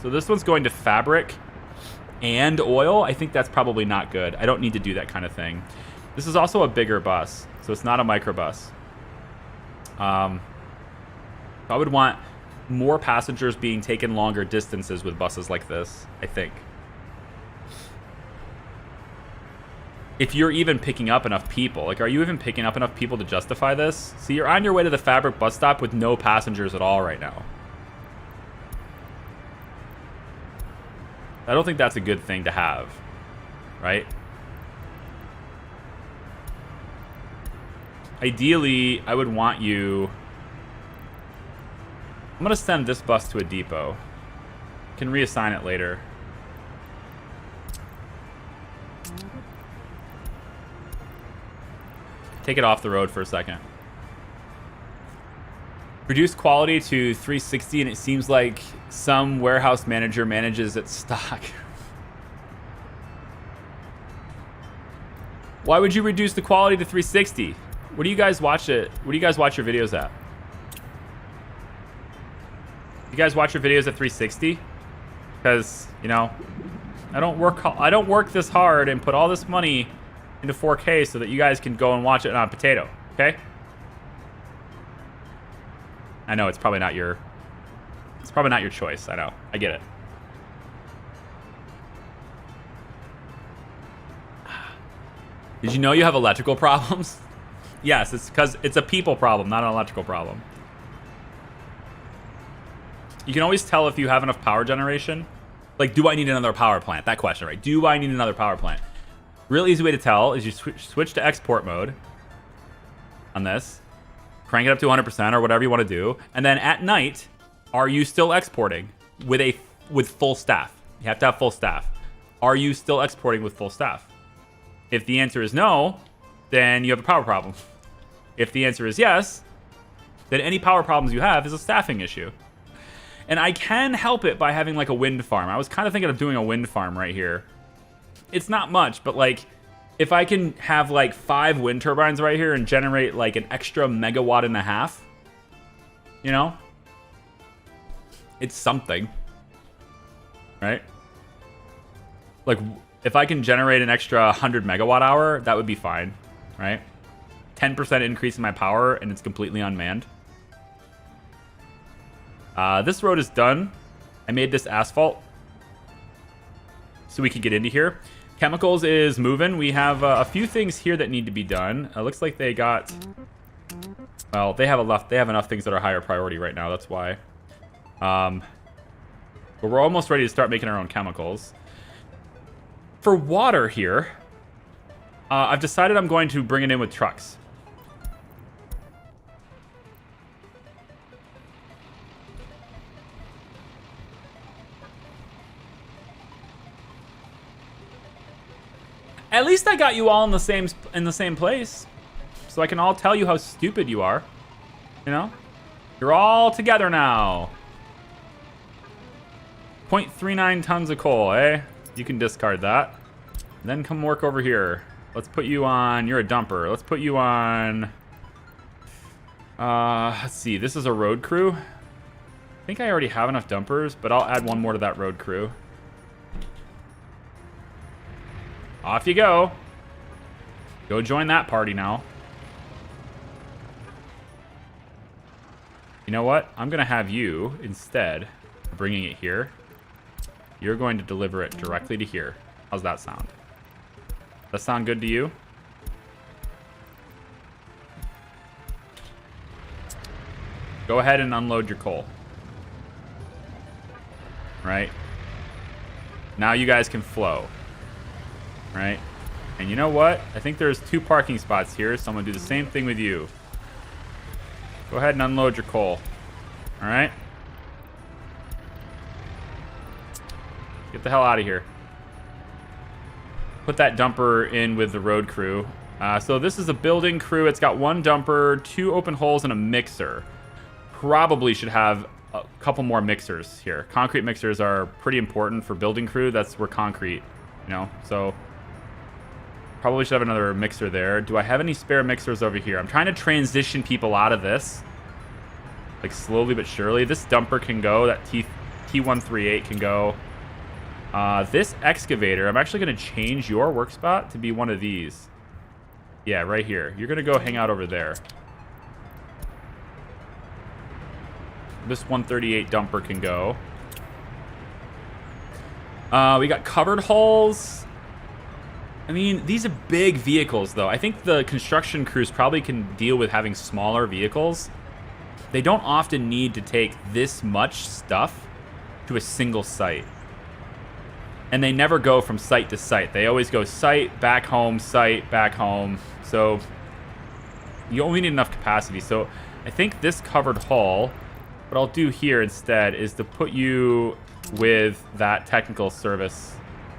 So this one's going to fabric and oil. I think that's probably not good. I don't need to do that kind of thing. This is also a bigger bus, so it's not a microbus. I would want more passengers being taken longer distances with buses like this, I think. If you're even picking up enough people. Like, are you even picking up enough people to justify this? See, you're on your way to the Fabric bus stop with no passengers at all right now. I don't think that's a good thing to have, right? Ideally, I would want you... I'm going to send this bus to a depot. Can reassign it later. Take it off the road for a second. Reduce quality to 360, and it seems like some warehouse manager manages its stock. Why would you reduce the quality to 360? What do you guys watch it? What do you guys watch your videos at? You guys watch your videos at 360? Because, you know, I don't work this hard and put all this money into 4K so that you guys can go and watch it on potato, okay? I know it's probably not your choice. I know. I get it. Did you know you have electrical problems? Yes, it's because it's a people problem, not an electrical problem. You can always tell if you have enough power generation. Like, do I need another power plant? That question, right? Do I need another power plant? Real easy way to tell is you switch to export mode on this. Crank it up to 100% or whatever you want to do. And then at night, are you still exporting with full staff? You have to have full staff. Are you still exporting with full staff? If the answer is no, then you have a power problem. If the answer is yes, then any power problems you have is a staffing issue. And I can help it by having like a wind farm. I was kind of thinking of doing a wind farm right here. It's not much, but like if I can have like 5 wind turbines right here and generate like an extra megawatt and a half, you know, it's something, right? Like if I can generate an extra 100 megawatt hour, that would be fine, right? 10% increase in my power and it's completely unmanned. This road is done. I made this asphalt so we can get into here. Chemicals is moving. We have a few things here that need to be done. It looks like they got... Well, they have enough things that are higher priority right now. That's why. But we're almost ready to start making our own chemicals. For water here, I've decided I'm going to bring it in with trucks. At least I got you all in the same place, so I can all tell you how stupid you are. You know, you're all together now. 0.39 tons of coal, eh? You can discard that. And then come work over here. Let's put you on. You're a dumper. Let's put you on. Let's see. This is a road crew. I think I already have enough dumpers, but I'll add one more to that road crew. Off you go. Go join that party now. You know what? I'm going to have you, instead of bringing it here, you're going to deliver it directly to here. How's that sound? Does that sound good to you? Go ahead and unload your coal. Right? Now you guys can flow. Right? And you know what? I think there's 2 parking spots here, so I'm going to do the same thing with you. Go ahead and unload your coal. Alright? Get the hell out of here. Put that dumper in with the road crew. So this is a building crew. It's got 1 dumper, 2 open holes, and a mixer. Probably should have a couple more mixers here. Concrete mixers are pretty important for building crew. That's where concrete, you know, so... Probably should have another mixer there. Do I have any spare mixers over here? I'm trying to transition people out of this. Like slowly but surely. This dumper can go. That T138 can go. This excavator, I'm actually going to change your work spot to be one of these. Yeah, right here. You're going to go hang out over there. This 138 dumper can go. We got covered hulls. I mean, these are big vehicles, though. I think the construction crews probably can deal with having smaller vehicles. They don't often need to take this much stuff to a single site. And they never go from site to site. They always go site, back home, site, back home. So you only need enough capacity. So I think this covered hull, what I'll do here instead is to put you with that technical service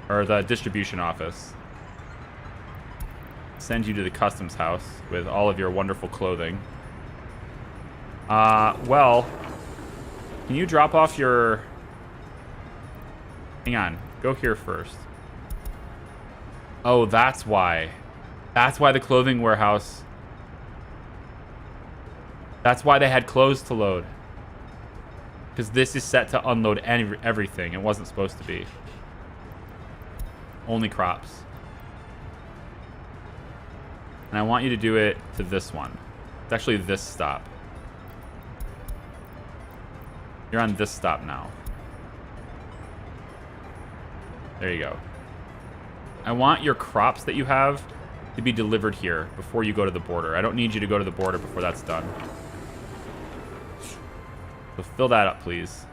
or the distribution office. Send you to the customs house with all of your wonderful clothing. Well, can you drop off your... Hang on. Go here first. Oh, that's why. That's why the clothing warehouse... That's why they had clothes to load. Because this is set to unload everything. It wasn't supposed to be. Only crops. And I want you to do it to this one. It's actually this stop. You're on this stop now. There you go. I want your crops that you have to be delivered here before you go to the border. I don't need you to go to the border before that's done. So fill that up, please.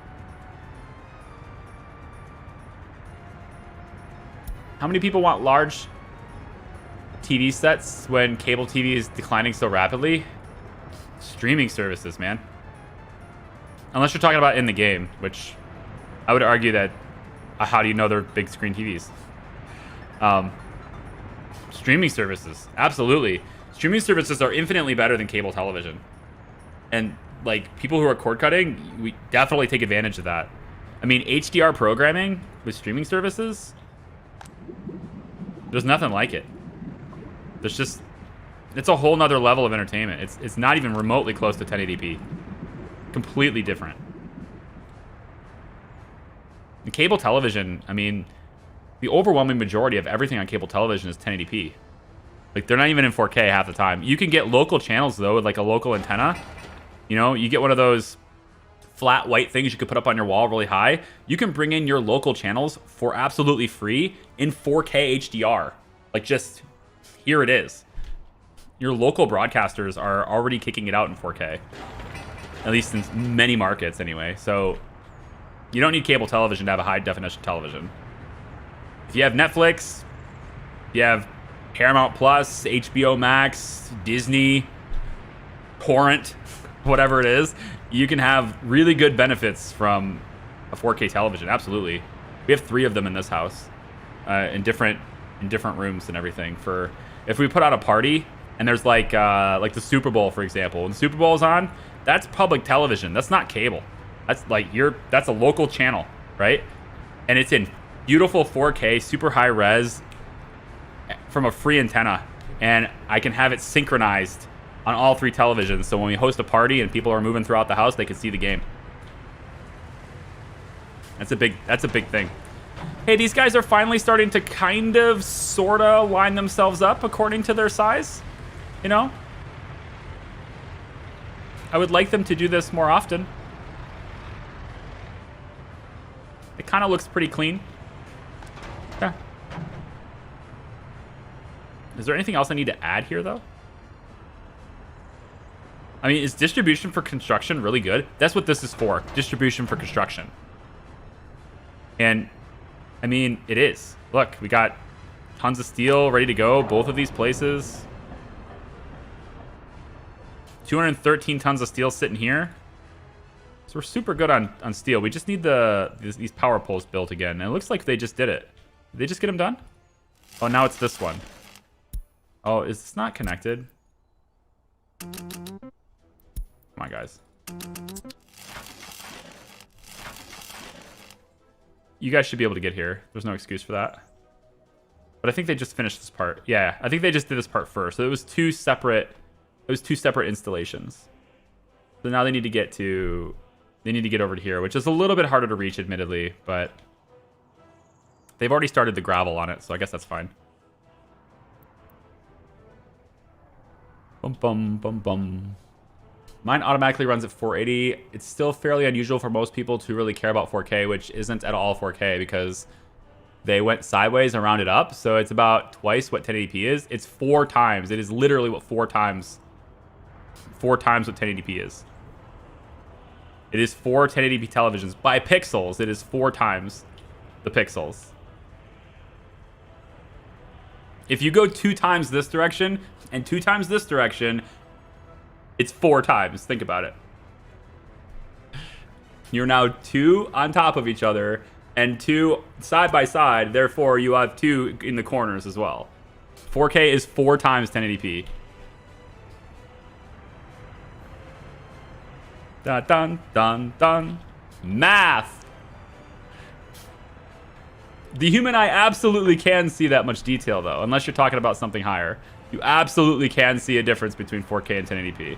How many people want large TV sets when cable TV is declining so rapidly? Streaming services, man. Unless you're talking about in the game, which I would argue that how do you know they're big screen TVs? Streaming services, absolutely. Streaming services are infinitely better than cable television. And like people who are cord cutting, we definitely take advantage of that. I mean, HDR programming with streaming services, there's nothing like it. There's just, it's a whole nother level of entertainment. It's not even remotely close to 1080p. Completely different. The cable television, I mean, the overwhelming majority of everything on cable television is 1080p. Like, they're not even in 4K half the time. You can get local channels, though, with like a local antenna. You know, you get one of those flat white things you could put up on your wall really high. You can bring in your local channels for absolutely free in 4K HDR. Like, just, here it is. Your local broadcasters are already kicking it out in 4K. At least in many markets, anyway. So, you don't need cable television to have a high-definition television. If you have Netflix, you have Paramount Plus, HBO Max, Disney, Torrent, whatever it is, you can have really good benefits from a 4K television. Absolutely. We have 3 of them in this house, in different rooms and everything. For if we put out a party and there's like the Super Bowl, for example, when the Super Bowl is on, that's public television. That's not cable. That's like that's a local channel, right? And it's in beautiful 4K, super high res from a free antenna, and I can have it synchronized on all 3 televisions. So when we host a party and people are moving throughout the house, they can see the game. That's a big thing. Hey, these guys are finally starting to kind of, sorta line themselves up according to their size. You know? I would like them to do this more often. It kind of looks pretty clean. Yeah. Is there anything else I need to add here, though? I mean, is distribution for construction really good? That's what this is for. Distribution for construction. And, I mean, it is. Look, we got tons of steel ready to go. Both of these places. 213 tons of steel sitting here. So we're super good on steel. We just need these power poles built again. And it looks like they just did it. Did they just get them done? Oh, now it's this one. Oh, is this not connected? Come on, guys. You guys should be able to get here. There's no excuse for that. But I think they just finished this part. Yeah, I think they just did this part first. So it was two separate installations. So now they need to get over to here, which is a little bit harder to reach, admittedly, but they've already started the gravel on it, so I guess that's fine. Bum bum bum bum. Mine automatically runs at 480. It's still fairly unusual for most people to really care about 4K, which isn't at all 4K because they went sideways and rounded up. So it's about twice what 1080p is. It's 4 times. It is literally what 4 times what 1080p is. It is 4 1080p televisions by pixels. It is 4 times the pixels. If you go 2 times this direction and 2 times this direction, it's 4 times. Think about it. You're now 2 on top of each other and 2 side by side. Therefore, you have 2 in the corners as well. 4K is 4 times 1080p. Dun dun dun dun. Math. The human eye absolutely can see that much detail, though, unless you're talking about something higher. You absolutely can see a difference between 4K and 1080p.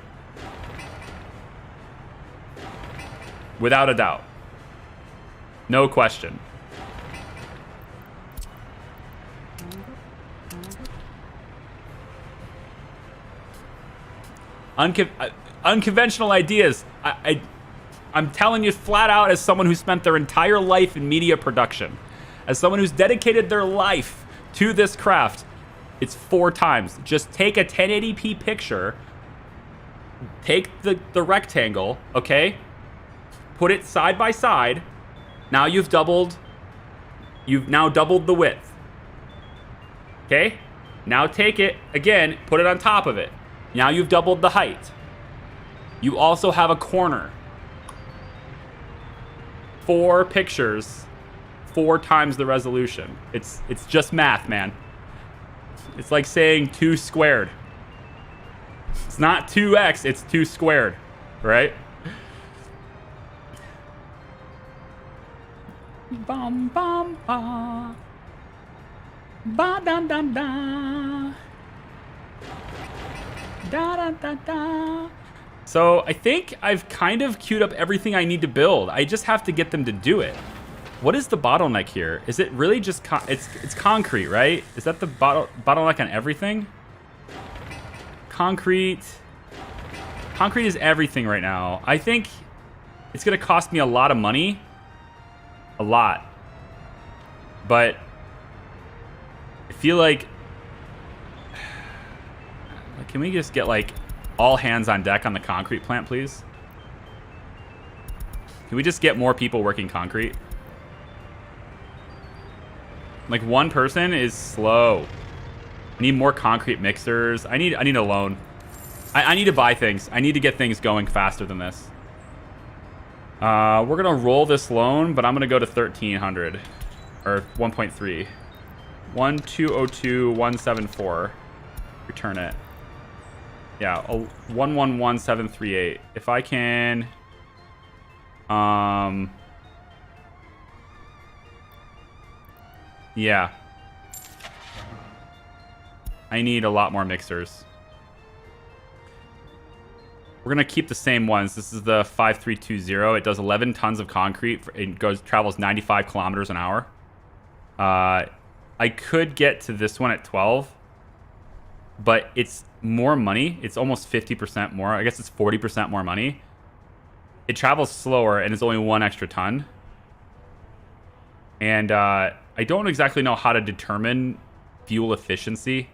Without a doubt. No question. Unconventional ideas. I'm telling you flat out, as someone who spent their entire life in media production, as someone who's dedicated their life to this craft, it's 4 times. Just take a 1080p picture, take the rectangle, okay? Put it side by side. Now you've now doubled the width. Okay? Now take it again, put it on top of it. Now you've doubled the height. You also have a corner. 4 pictures, 4 times the resolution. It's just math, man. It's like saying 2 squared. It's not 2x, it's 2 squared, right? Bum bum ba. Ba da da da. Da da da da. So I think I've kind of queued up everything I need to build. I just have to get them to do it. What is the bottleneck here? Is it really just it's concrete, right? Is that the bottleneck on everything? Concrete is everything right now. I think it's gonna cost me a lot of money. A lot. But I feel like can we just get like all hands on deck on the concrete plant, please? Can we just get more people working concrete? Like one person is slow. I need more concrete mixers. I need a loan. I need to buy things. I need to get things going faster than this. We're gonna roll this loan, but I'm gonna go to 1300 or 1.3. 1202174. Return it. Yeah, 111738. If I can, yeah. I need a lot more mixers. We're gonna keep the same ones. This is the 5320. It does 11 tons of concrete. It travels 95 kilometers an hour. I could get to this one at 12, but it's more money. It's almost 50% more. I guess it's 40% more money. It travels slower and it's only 1 extra ton. And I don't exactly know how to determine fuel efficiency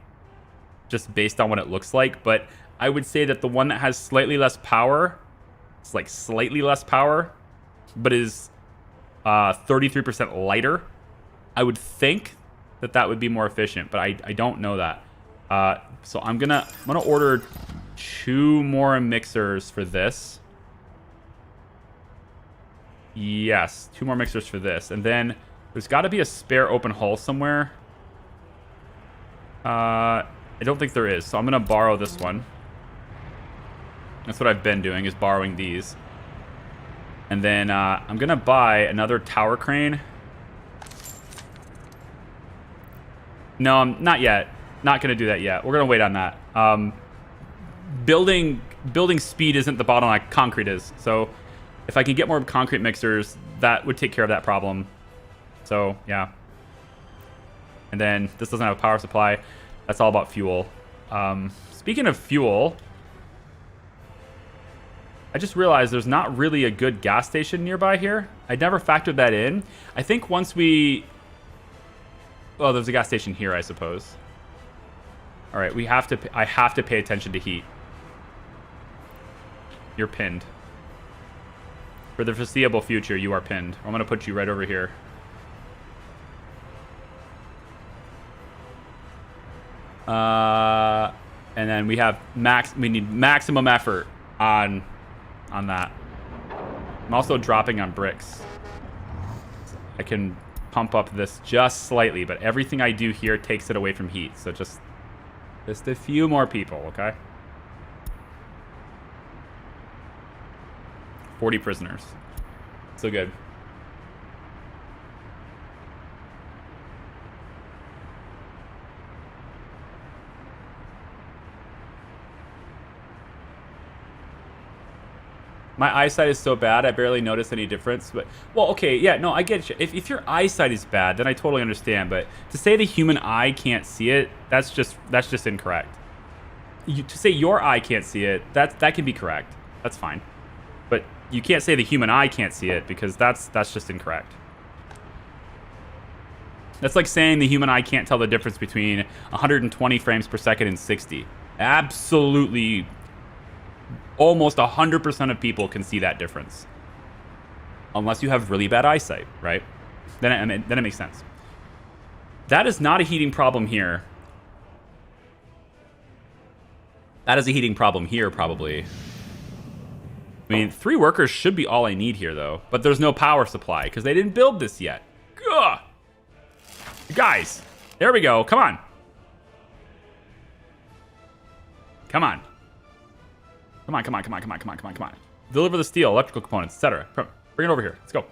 just based on what it looks like, but I would say that the one that has slightly less power, it's like slightly less power, but is 33% lighter, I would think that that would be more efficient, but I don't know that. So I'm gonna order 2 more mixers for this. Yes, 2 more mixers for this, and then there's got to be a spare open hull somewhere. I don't think there is, so I'm gonna borrow this one. That's what I've been doing, is borrowing these. And then I'm gonna buy another tower crane. No, I'm not yet. Not gonna do that yet. We're gonna wait on that. Building speed isn't the bottleneck. Concrete is. So if I can get more concrete mixers, that would take care of that problem. So yeah. And then this doesn't have a power supply. That's all about fuel. Speaking of fuel, I just realized there's not really a good gas station nearby here. I never factored that in. I think once we... Well, there's a gas station here, I suppose. All right, I have to pay attention to heat. You're pinned. For the foreseeable future, you are pinned. I'm gonna put you right over here. And then we have we need maximum effort on that. I'm also dropping on bricks. I can pump up this just slightly, but everything I do here takes it away from heat. So just a few more people, okay? 40 prisoners. So good. My eyesight is so bad, I barely notice any difference. But, well, okay, yeah, no, I get you. If your eyesight is bad, then I totally understand. But to say the human eye can't see it, that's just incorrect. To say your eye can't see it, that can be correct. That's fine. But you can't say the human eye can't see it, because that's just incorrect. That's like saying the human eye can't tell the difference between 120 frames per second and 60. Absolutely. Almost 100% of people can see that difference. Unless you have really bad eyesight, right? Then it makes sense. That is not a heating problem here. That is a heating problem here, probably. I mean, 3 workers should be all I need here, though. But there's no power supply, because they didn't build this yet. Ugh. Guys, there we go. Come on. Come on. Come on. Deliver the steel, electrical components, etc. Bring it over here. Let's go.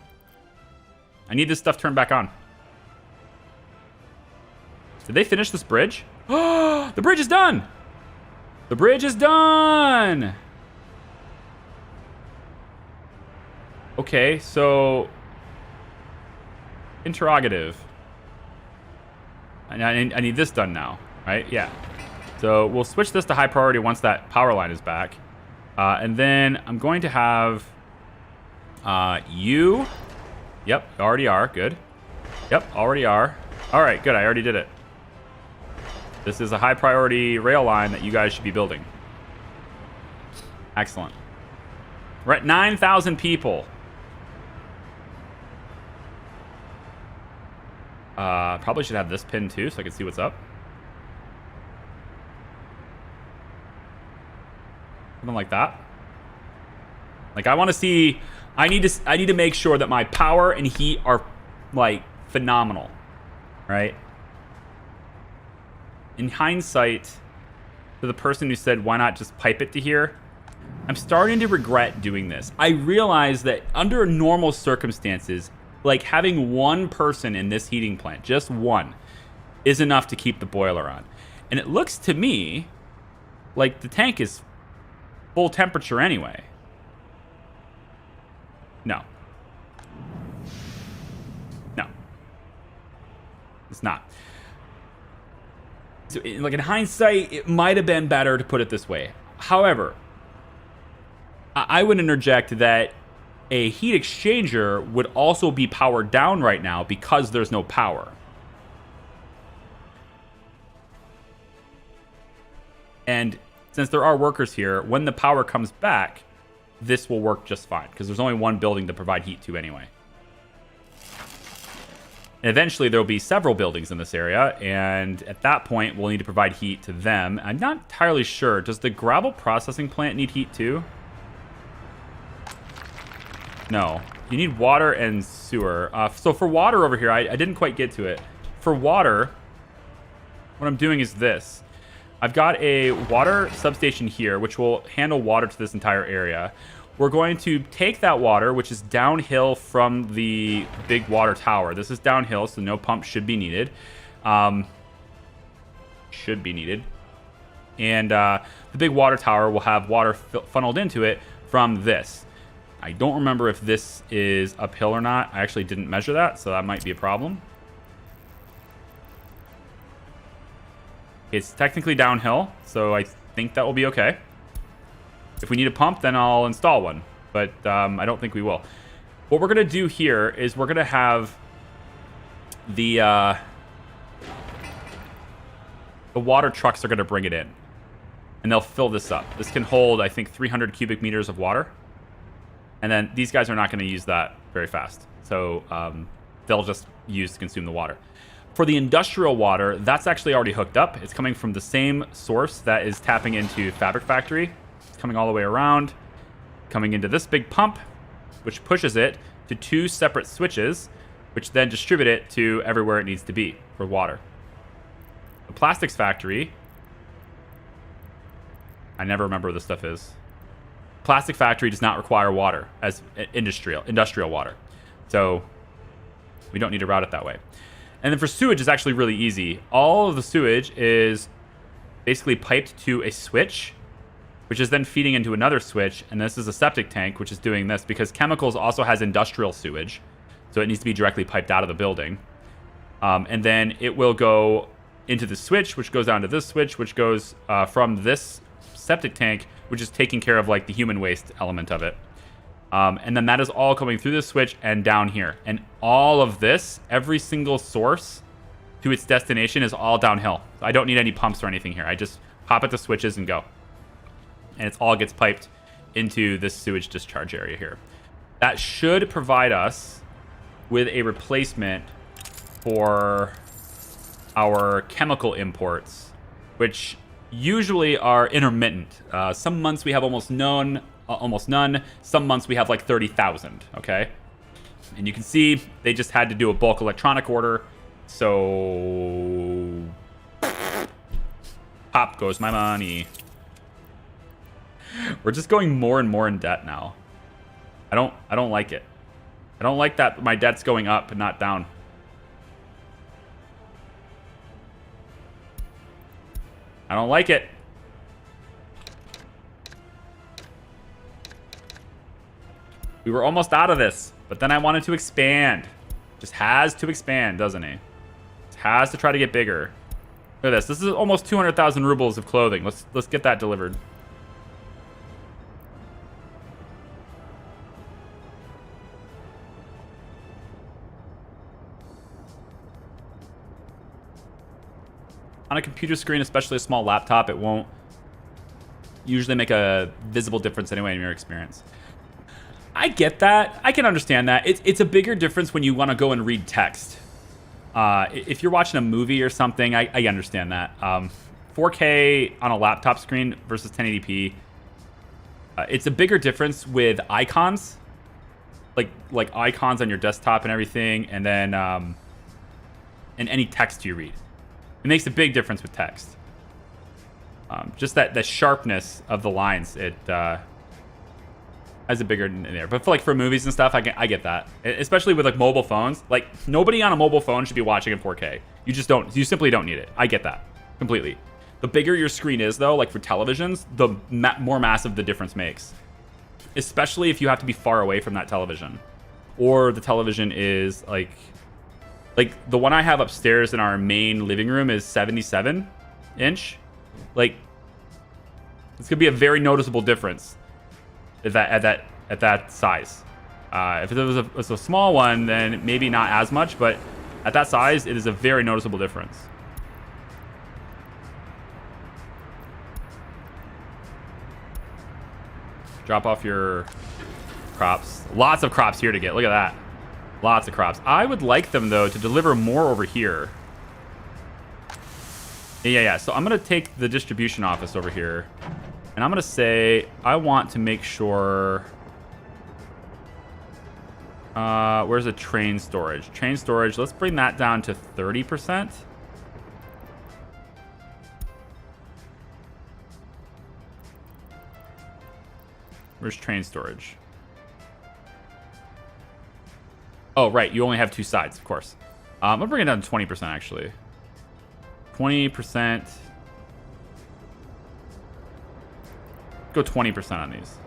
I need this stuff turned back on. Did they finish this bridge? Oh, the bridge is done. The bridge is done. Okay, so interrogative. I need this done now, right? Yeah. So we'll switch this to high priority once that power line is back. And then I'm going to have you. Yep, already are. Good. Yep, already are. All right, good. I already did it. This is a high priority rail line that you guys should be building. Excellent. We're at 9,000 people. Probably should have this pin too, so I can see what's up. Something like that. Like I want to see. I need to make sure that my power and heat are like phenomenal, right? In hindsight, to the person who said why not just pipe it to here, I'm starting to regret doing this. I realize that under normal circumstances, like having one person in this heating plant, just one, is enough to keep the boiler on. And it looks to me like the tank is full temperature anyway. No. No. It's not. So, like in hindsight, it might have been better to put it this way. However, I would interject that a heat exchanger would also be powered down right now because there's no power. And since there are workers here, when the power comes back, this will work just fine because there's only one building to provide heat to anyway. And eventually there'll be several buildings in this area, and at that point we'll need to provide heat to them. I'm not entirely sure. Does the gravel processing plant need heat too? No. You need water and sewer. So for water over here, I didn't quite get to it. For water, what I'm doing is this. I've got a water substation here, which will handle water to this entire area. We're going to take that water, which is downhill from the big water tower. This is downhill, so no pump should be needed. And the big water tower will have water funneled into it from this. I don't remember if this is uphill or not. I actually didn't measure that, so that might be a problem. It's technically downhill, so I think that will be okay. If we need a pump, then I'll install one, but I don't think we will. What we're going to do here is we're going to have the water trucks are going to bring it in, and they'll fill this up. This can hold, I think, 300 cubic meters of water, and then these guys are not going to use that very fast, so they'll just use to consume the water. For the industrial water, that's actually already hooked up. It's coming from the same source that is tapping into Fabric Factory. It's coming all the way around, coming into this big pump, which pushes it to two separate switches, which then distribute it to everywhere it needs to be for water. The plastics factory, I never remember what this stuff is. Plastic factory does not require water as industrial water. So we don't need to route it that way. And then for sewage, it's actually really easy. All of the sewage is basically piped to a switch, which is then feeding into another switch. And this is a septic tank, which is doing this because chemicals also has industrial sewage. So it needs to be directly piped out of the building. And then it will go into the switch, which goes down to this switch, which goes from this septic tank, which is taking care of like the human waste element of it. And then that is all coming through this switch and down here. And all of this, every single source to its destination is all downhill. I don't need any pumps or anything here. I just pop at the switches and go. And it all gets piped into this sewage discharge area here. That should provide us with a replacement for our chemical imports, which usually are intermittent. Some months we have almost none. Some months we have like 30,000, okay? And you can see they just had to do a bulk electronic order. So pop goes my money. We're just going more and more in debt now. I don't like it. I don't like that my debt's going up and not down. I don't like it. We were almost out of this, but then I wanted to expand. Just has to expand, doesn't he? Just has to try to get bigger. Look at this. This is almost 200,000 rubles of clothing. Let's get that delivered. On a computer screen, especially a small laptop, it won't usually make a visible difference anyway in your experience. I get that. I can understand that. It's a bigger difference when you want to go and read text. If you're watching a movie or something, I understand that. 4K on a laptop screen versus 1080p, it's a bigger difference with icons, like icons on your desktop and everything, and then and any text you read. It makes a big difference with text. Just that the sharpness of the lines, it has a bigger in there. But for movies and stuff, I get that. Especially with mobile phones. Like, nobody on a mobile phone should be watching in 4K. You simply don't need it. I get that completely. The bigger your screen is, though, like for televisions, the more massive the difference makes. Especially if you have to be far away from that television, or the television is like the one I have upstairs in our main living room is 77 inch. Like, it's gonna be a very noticeable difference at that size. If it was a small one, then maybe not as much, but at that size, it is a very noticeable difference. Drop off your crops. Lots of crops here to get. Look at that. Lots of crops. I would like them, though, to deliver more over here. Yeah. So I'm going to take the distribution office over here. And I'm going to say I want to make sure... where's the train storage? Train storage, let's bring that down to 30%. Where's train storage? Oh, right. You only have two sides, of course. I'm going to bring it down to 20%, actually. 20%. Go 20% on these.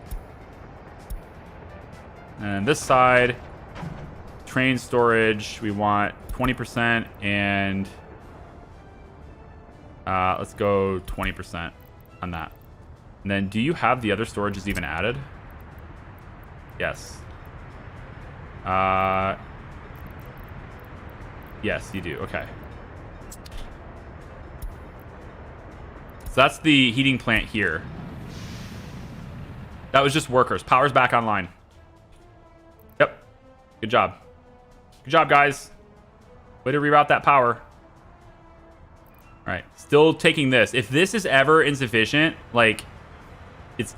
And this side, train storage, we want 20%. And let's go 20% on that. And then, do you have the other storages even added? Yes. Yes, you do. Okay. So that's the heating plant here. That was just workers. Power's back online. Yep. Good job. Good job, guys. Way to reroute that power. All right. Still taking this. If this is ever insufficient, like...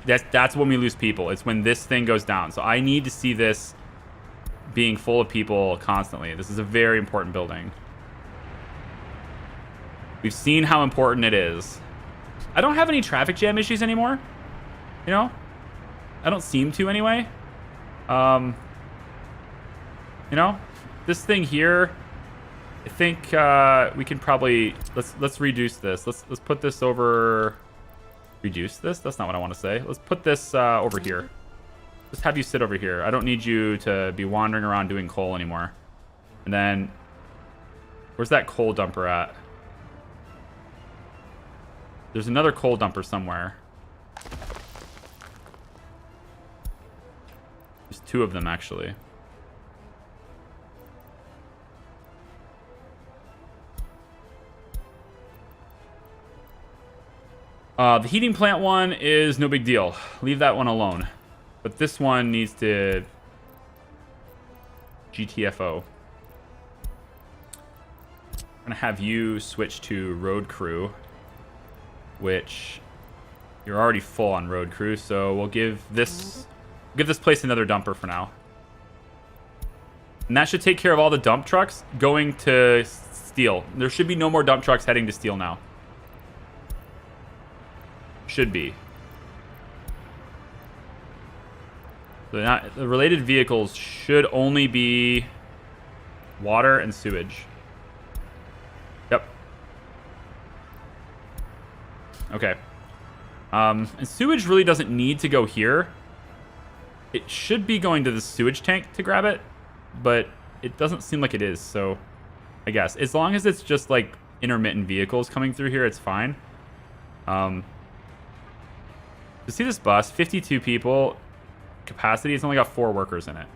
that's when we lose people. It's when this thing goes down. So I need to see this being full of people constantly. This is a very important building. We've seen how important it is. I don't have any traffic jam issues anymore. You know? I don't seem to anyway. You know? This thing here, I think we can probably... Let's reduce this. Let's put this over... Reduce this? That's not what I want to say. Let's put this over here. Just have you sit over here. I don't need you to be wandering around doing coal anymore. And then, where's that coal dumper at? There's another coal dumper somewhere. There's two of them, actually. The heating plant one is no big deal. Leave that one alone. But this one needs to GTFO. I'm going to have you switch to road crew, which you're already full on road crew. So we'll give this place another dumper for now. And that should take care of all the dump trucks going to steel. There should be no more dump trucks heading to steel now. Should be. So the related vehicles should only be water and sewage. Yep. Okay. And sewage really doesn't need to go here. It should be going to the sewage tank to grab it, but it doesn't seem like it is, so I guess. As long as it's just, like, intermittent vehicles coming through here, it's fine. To see this bus, 52 people, capacity, it's only got 4 workers in it.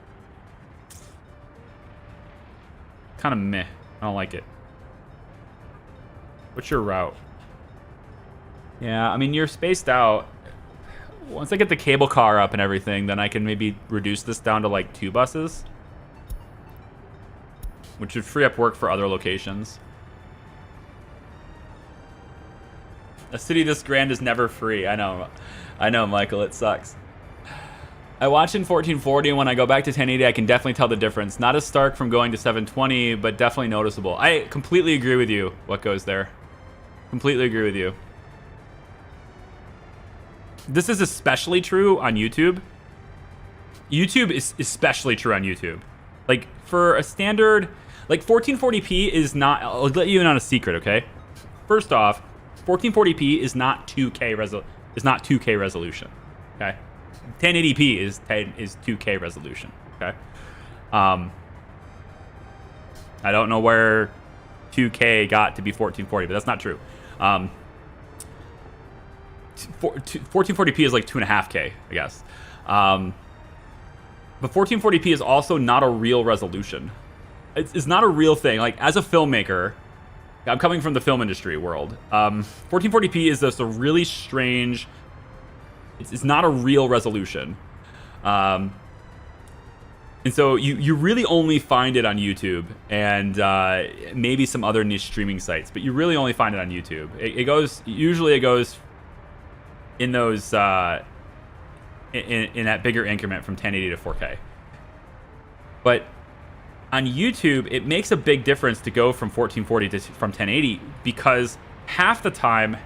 Kind of meh. I don't like it. What's your route? Yeah, I mean, you're spaced out. Once I get the cable car up and everything, then I can maybe reduce this down to like 2 buses, which would free up work for other locations. A city this grand is never free. I know, Michael, it sucks. I watch in 1440, and when I go back to 1080, I can definitely tell the difference. Not as stark from going to 720, but definitely noticeable. I completely agree with you, what goes there. Completely agree with you. This is especially true on YouTube. YouTube is especially true on YouTube. Like, for a standard... Like, 1440p is not... I'll let you in on a secret, okay? First off, 1440p is not 2K resolution, okay? 1080p is 2K resolution, okay? I don't know where 2K got to be 1440, but that's not true. 1440p is like 2.5K, I guess. But 1440p is also not a real resolution. It's not a real thing. Like, as a filmmaker, I'm coming from the film industry world. 1440p is just a really strange... It's not a real resolution. And so you really only find it on YouTube and maybe some other niche streaming sites, but you really only find it on YouTube. Usually it goes in those in that bigger increment from 1080 to 4K. But on YouTube, it makes a big difference to go from 1440 to from 1080 because half the time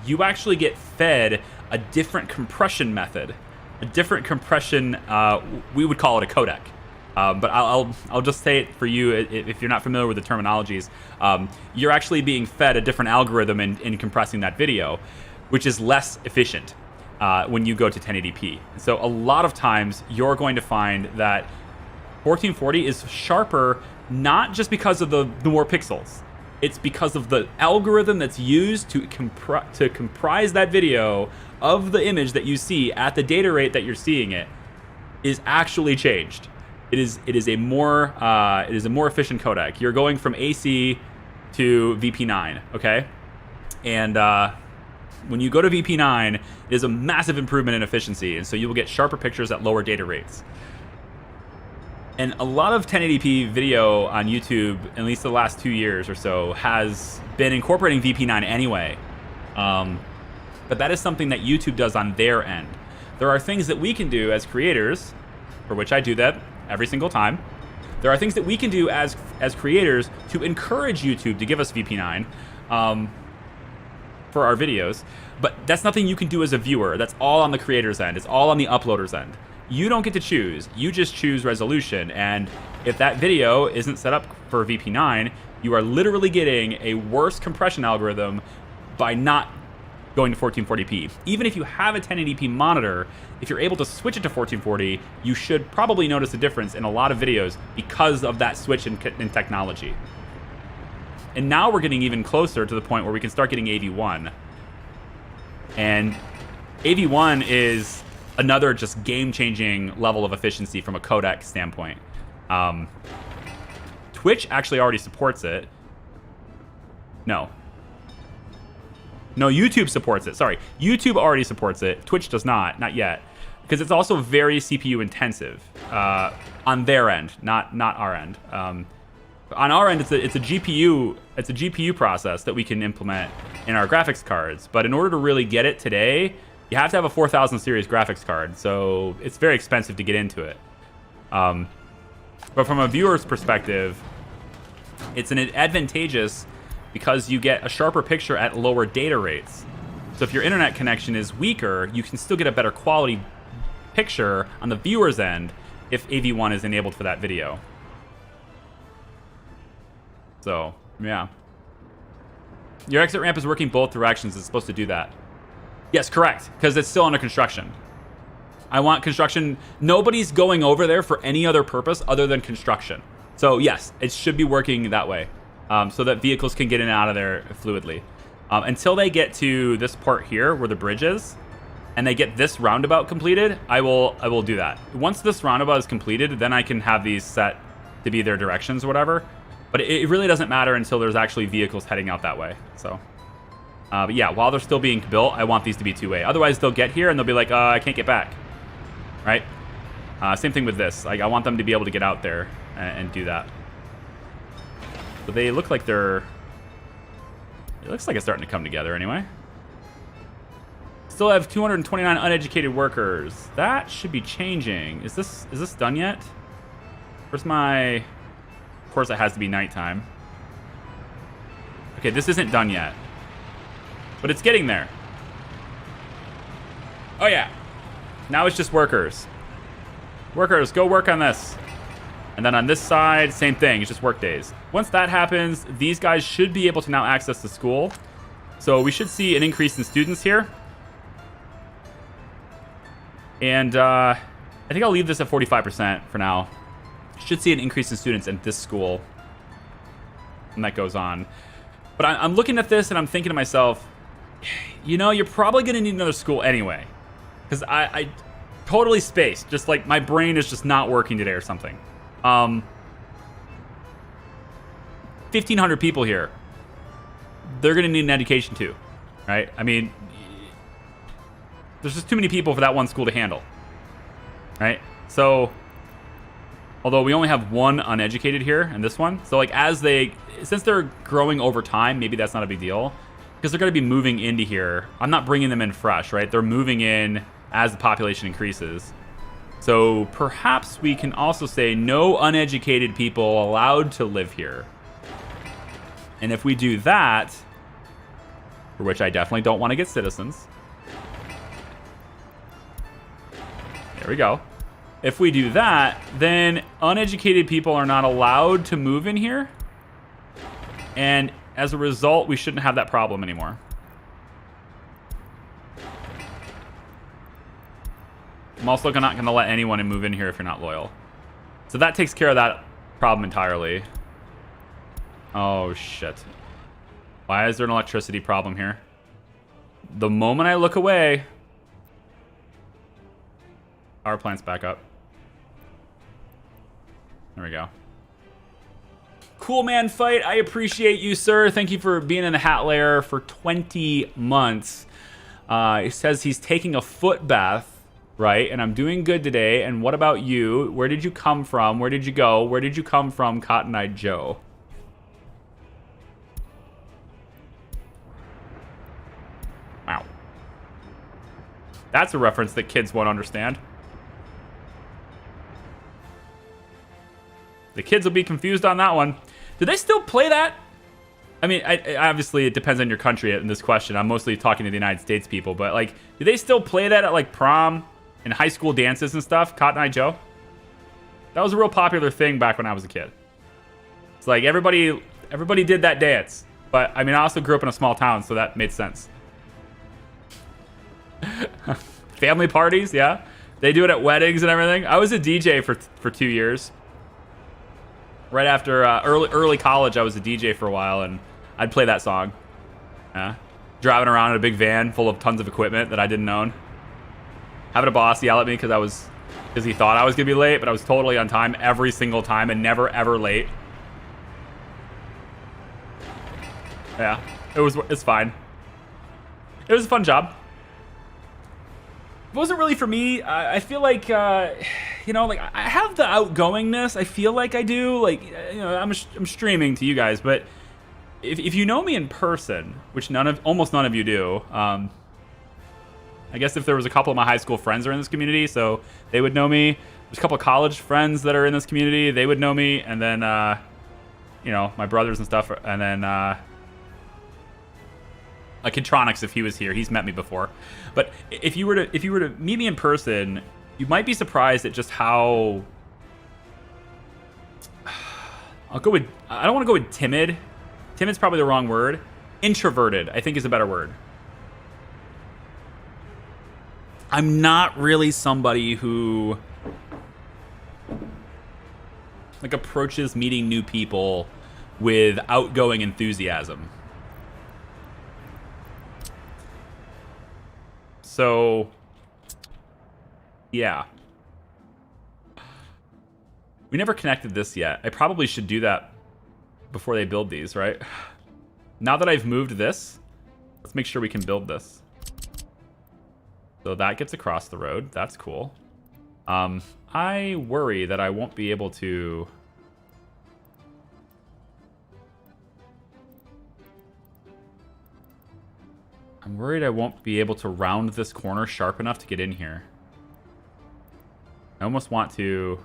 you actually get fed a different compression method, a different compression. We would call it a codec, but I'll just say it for you if you're not familiar with the terminologies. You're actually being fed a different algorithm in compressing that video, which is less efficient when you go to 1080p. So a lot of times you're going to find that 1440 is sharper, not just because of the more pixels. It's because of the algorithm that's used to comprise that video of the image that you see at the data rate that you're seeing it is actually changed. It is a more efficient codec. You're going from AC to VP9, okay? And when you go to VP9, it is a massive improvement in efficiency, and so you will get sharper pictures at lower data rates. And a lot of 1080p video on YouTube, at least the last 2 years or so, has been incorporating VP9 anyway. But that is something that YouTube does on their end. There are things that we can do as creators, for which I do that every single time. There are things that we can do as creators to encourage YouTube to give us VP9 for our videos. But that's nothing you can do as a viewer. That's all on the creator's end. It's all on the uploader's end. You don't get to choose. You just choose resolution. And if that video isn't set up for VP9, you are literally getting a worse compression algorithm by not going to 1440p. Even if you have a 1080p monitor, if you're able to switch it to 1440, you should probably notice a difference in a lot of videos because of that switch in technology. And now we're getting even closer to the point where we can start getting AV1. And AV1 is another just game-changing level of efficiency from a codec standpoint. Twitch actually already supports it. No, YouTube supports it. Sorry, YouTube already supports it. Twitch does not yet, because it's also very CPU intensive on their end, not our end. On our end, it's a GPU process that we can implement in our graphics cards. But in order to really get it today, you have to have a 4000 series graphics card, so it's very expensive to get into it. But from a viewer's perspective, it's an advantageous because you get a sharper picture at lower data rates. So if your internet connection is weaker, you can still get a better quality picture on the viewer's end if AV1 is enabled for that video. So, yeah. Your exit ramp is working both directions. It's supposed to do that. Yes, correct, because it's still under construction. I want construction. Nobody's going over there for any other purpose other than construction. So, yes, it should be working that way, so that vehicles can get in and out of there fluidly. Until they get to this part here where the bridge is, and they get this roundabout completed, I will do that. Once this roundabout is completed, then I can have these set to be their directions or whatever. But it really doesn't matter until there's actually vehicles heading out that way. So, but yeah, while they're still being built, I want these to be two-way. Otherwise, they'll get here and they'll be like, I can't get back. Right? Same thing with this. Like, I want them to be able to get out there and do that. But they look like they're... It looks like it's starting to come together anyway. Still have 229 uneducated workers. That should be changing. Is this done yet? Where's my... Of course, it has to be nighttime. Okay, this isn't done yet. But it's getting there. Oh, yeah. Now it's just workers. Workers, go work on this. And then on this side, same thing. It's just work days. Once that happens, these guys should be able to now access the school. So we should see an increase in students here. And I think I'll leave this at 45% for now. Should see an increase in students at this school. And that goes on. But I'm looking at this and I'm thinking to myself, you know, you're probably going to need another school anyway. Because I totally spaced. Just like my brain is just not working today or something. 1,500 people here. They're going to need an education too. Right? I mean, there's just too many people for that one school to handle. Right? So... Although we only have one uneducated here in this one. So like since they're growing over time, maybe that's not a big deal. Because they're going to be moving into here. I'm not bringing them in fresh, right? They're moving in as the population increases. So perhaps we can also say no uneducated people allowed to live here. And if we do that, for which I definitely don't want to get citizens. There we go. If we do that, then uneducated people are not allowed to move in here. And as a result, we shouldn't have that problem anymore. I'm also not going to let anyone move in here if you're not loyal. So that takes care of that problem entirely. Oh, shit. Why is there an electricity problem here? The moment I look away... Power plant's back up. There we go. Cool man fight. I appreciate you, sir. Thank you for being in the hat layer for 20 months. He says he's taking a foot bath, right? And I'm doing good today. And what about you? Where did you come from? Where did you go? Where did you come from, Cotton Eye Joe? Wow. That's a reference that kids won't understand. The kids will be confused on that one. Do they still play that? I mean, obviously it depends on your country in this question. I'm mostly talking to the United States people, but like, do they still play that at like prom and high school dances and stuff? Cotton Eye Joe? That was a real popular thing back when I was a kid. It's like everybody did that dance. But I mean, I also grew up in a small town, so that made sense. Family parties, yeah. They do it at weddings and everything. I was a DJ for 2 years. Right after early college, I was a DJ for a while, and I'd play that song. Yeah. Driving around in a big van full of tons of equipment that I didn't own. Having a boss yell at me because he thought I was gonna be late, but I was totally on time every single time and never ever late. Yeah, it's fine. It was a fun job. It wasn't really for me. I feel like, you know, like I have the outgoingness. I feel like I do. Like, you know, I'm streaming to you guys, but if you know me in person, which almost none of you do, I guess if there was a couple of my high school friends are in this community, so they would know me. There's a couple of college friends that are in this community, they would know me, and then, you know, my brothers and stuff, and then, like Kidtronics, if he was here, he's met me before. But if you were to meet me in person, You might be surprised at just how... I'll go with... I don't want to go with timid. Timid's probably the wrong word. Introverted, I think, is a better word. I'm not really somebody who... like, approaches meeting new people with outgoing enthusiasm. So... yeah. We never connected this yet. I probably should do that before they build these, right? Now that I've moved this, let's make sure we can build this. So that gets across the road. That's cool. I worry that I won't be able to... I'm worried I won't be able to round this corner sharp enough to get in here. I almost want to...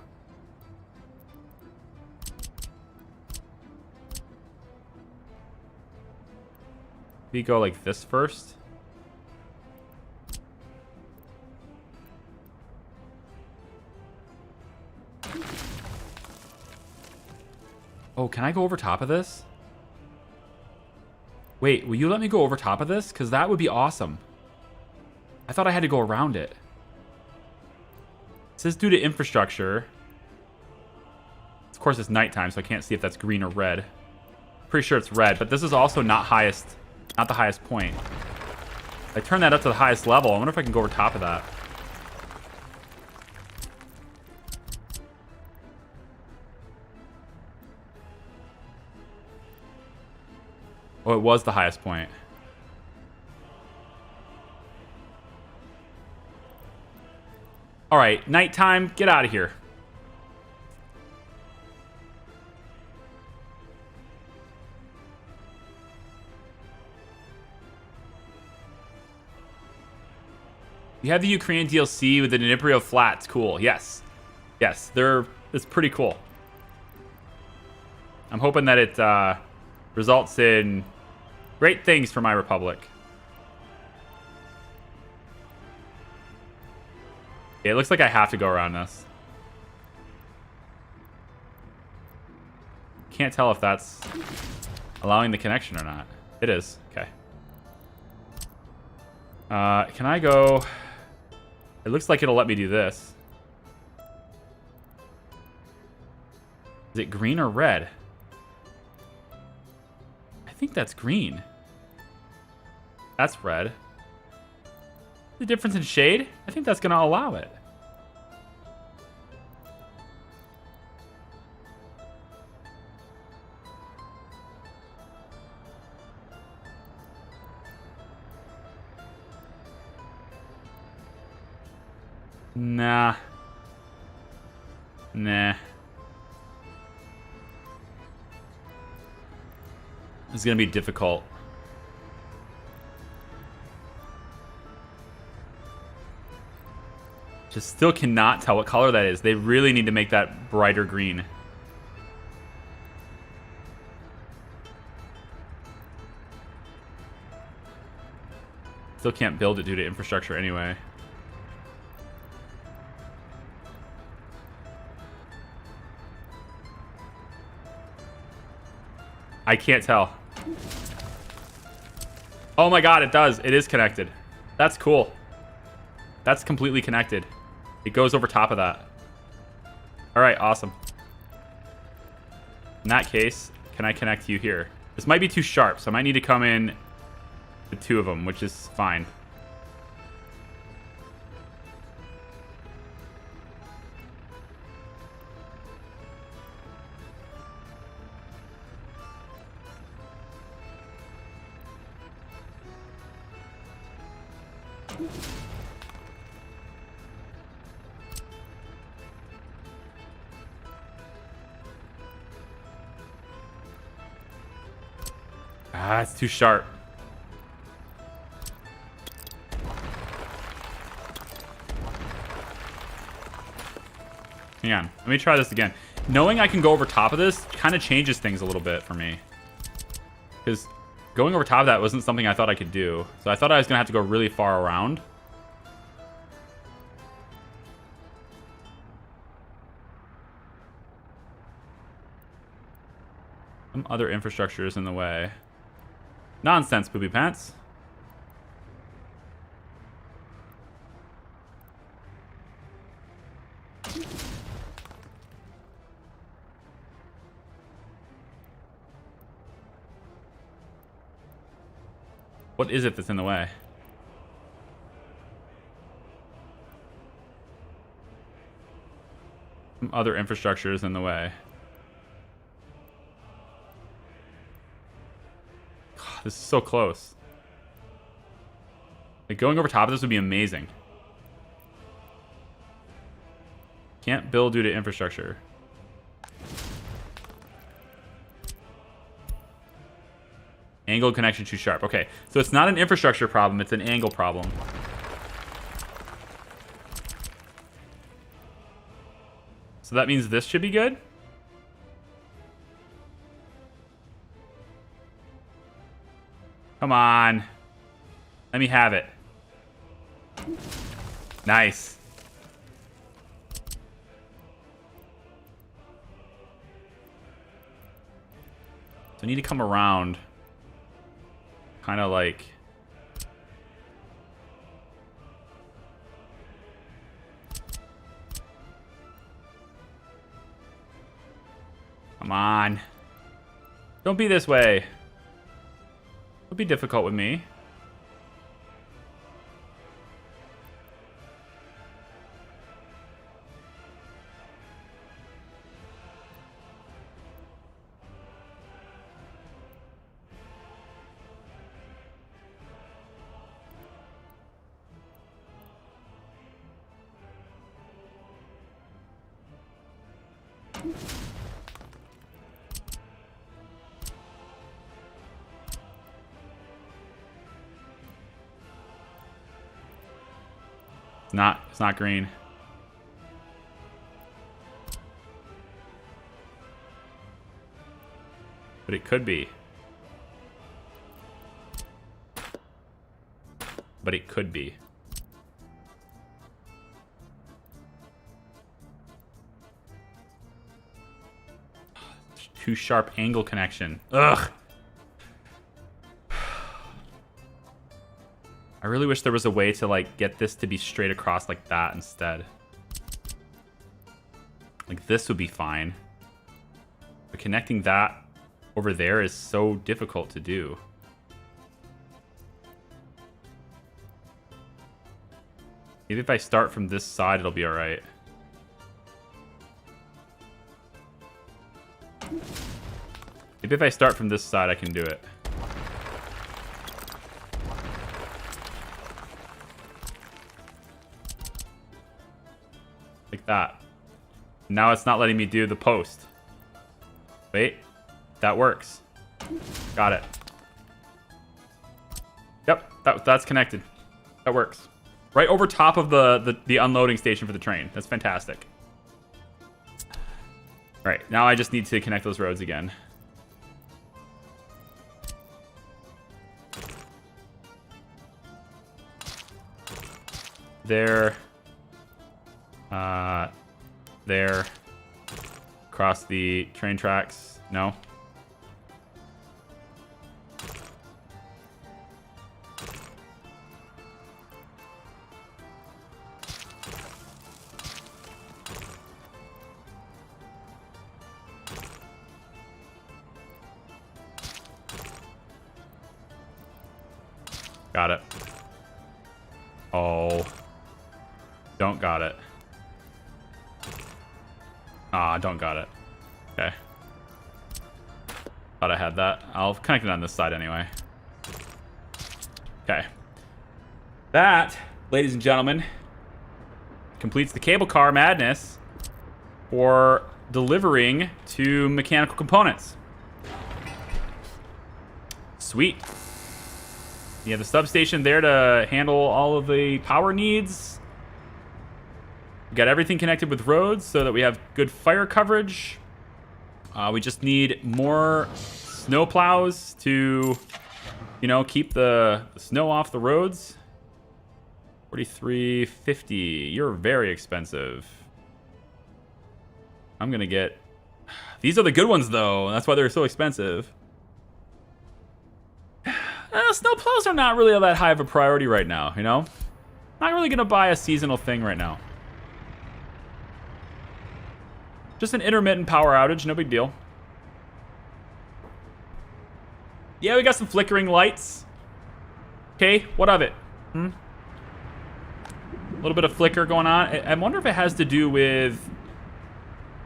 we go like this first. Oh, can I go over top of this? Wait, will you let me go over top of this? Because that would be awesome. I thought I had to go around it. It says due to infrastructure. Of course, it's nighttime, so I can't see if that's green or red. Pretty sure it's red, but this is also not the highest point. I turn that up to the highest level. I wonder if I can go over top of that. Oh, it was the highest point. All right, nighttime, get out of here. You have the Ukrainian DLC with the Dnipro flats. Cool. Yes. Yes, it's pretty cool. I'm hoping that it results in great things for my republic. Okay, it looks like I have to go around this. Can't tell if that's allowing the connection or not. It is. Okay. Can I go... It looks like it'll let me do this. Is it green or red? I think that's green. That's red. The difference in shade? I think that's going to allow it. Nah. Nah. This is going to be difficult. Just still cannot tell what color that is. They really need to make that brighter green. Still can't build it due to infrastructure anyway. I can't tell. Oh my god, it does. It is connected. That's cool. That's completely connected. It goes over top of that. Alright, awesome. In that case, can I connect you here? This might be too sharp, so I might need to come in with two of them, which is fine. Ah, it's too sharp. Hang on. Let me try this again. Knowing I can go over top of this kind of changes things a little bit for me. Because going over top of that wasn't something I thought I could do. So I thought I was going to have to go really far around. Some other infrastructure is in the way. Nonsense, poopy pants. What is it that's in the way? Some other infrastructure is in the way. God, this is so close. Like, going over top of this would be amazing. Can't build due to infrastructure. Angle connection too sharp. Okay, so it's not an infrastructure problem, it's an angle problem. So that means this should be good? Come on. Let me have it. Nice. So I need to come around. Kind of like... Come on. Don't be this way. Don't be difficult with me. It's not green. But it could be. But it could be. Too sharp angle connection. Ugh. I really wish there was a way to, like, get this to be straight across like that instead. Like, this would be fine. But connecting that over there is so difficult to do. Maybe if I start from this side, it'll be alright. Maybe if I start from this side, I can do it. Like that. Now it's not letting me do the post. Wait. That works. Got it. Yep, that's connected. That works. Right over top of the unloading station for the train. That's fantastic. Right, now I just need to connect those roads again. There. There. Across the train tracks. No. Got it. Oh. Don't got it. Ah, don't got it. Okay. Thought I had that. I'll connect it on this side anyway. Okay. That, ladies and gentlemen, completes the cable car madness for delivering to mechanical components. Sweet. You have the substation there to handle all of the power needs. We got everything connected with roads so that we have good fire coverage. We just need more snow plows to, you know, keep the snow off the roads. 43.50. You're very expensive. I'm gonna get These are the good ones, though. That's why they're so expensive. Snowplows are not really that high of a priority right now, you know? Not really going to buy a seasonal thing right now. Just an intermittent power outage, no big deal. Yeah, we got some flickering lights. Okay, what of it? A little bit of flicker going on. I wonder if it has to do with,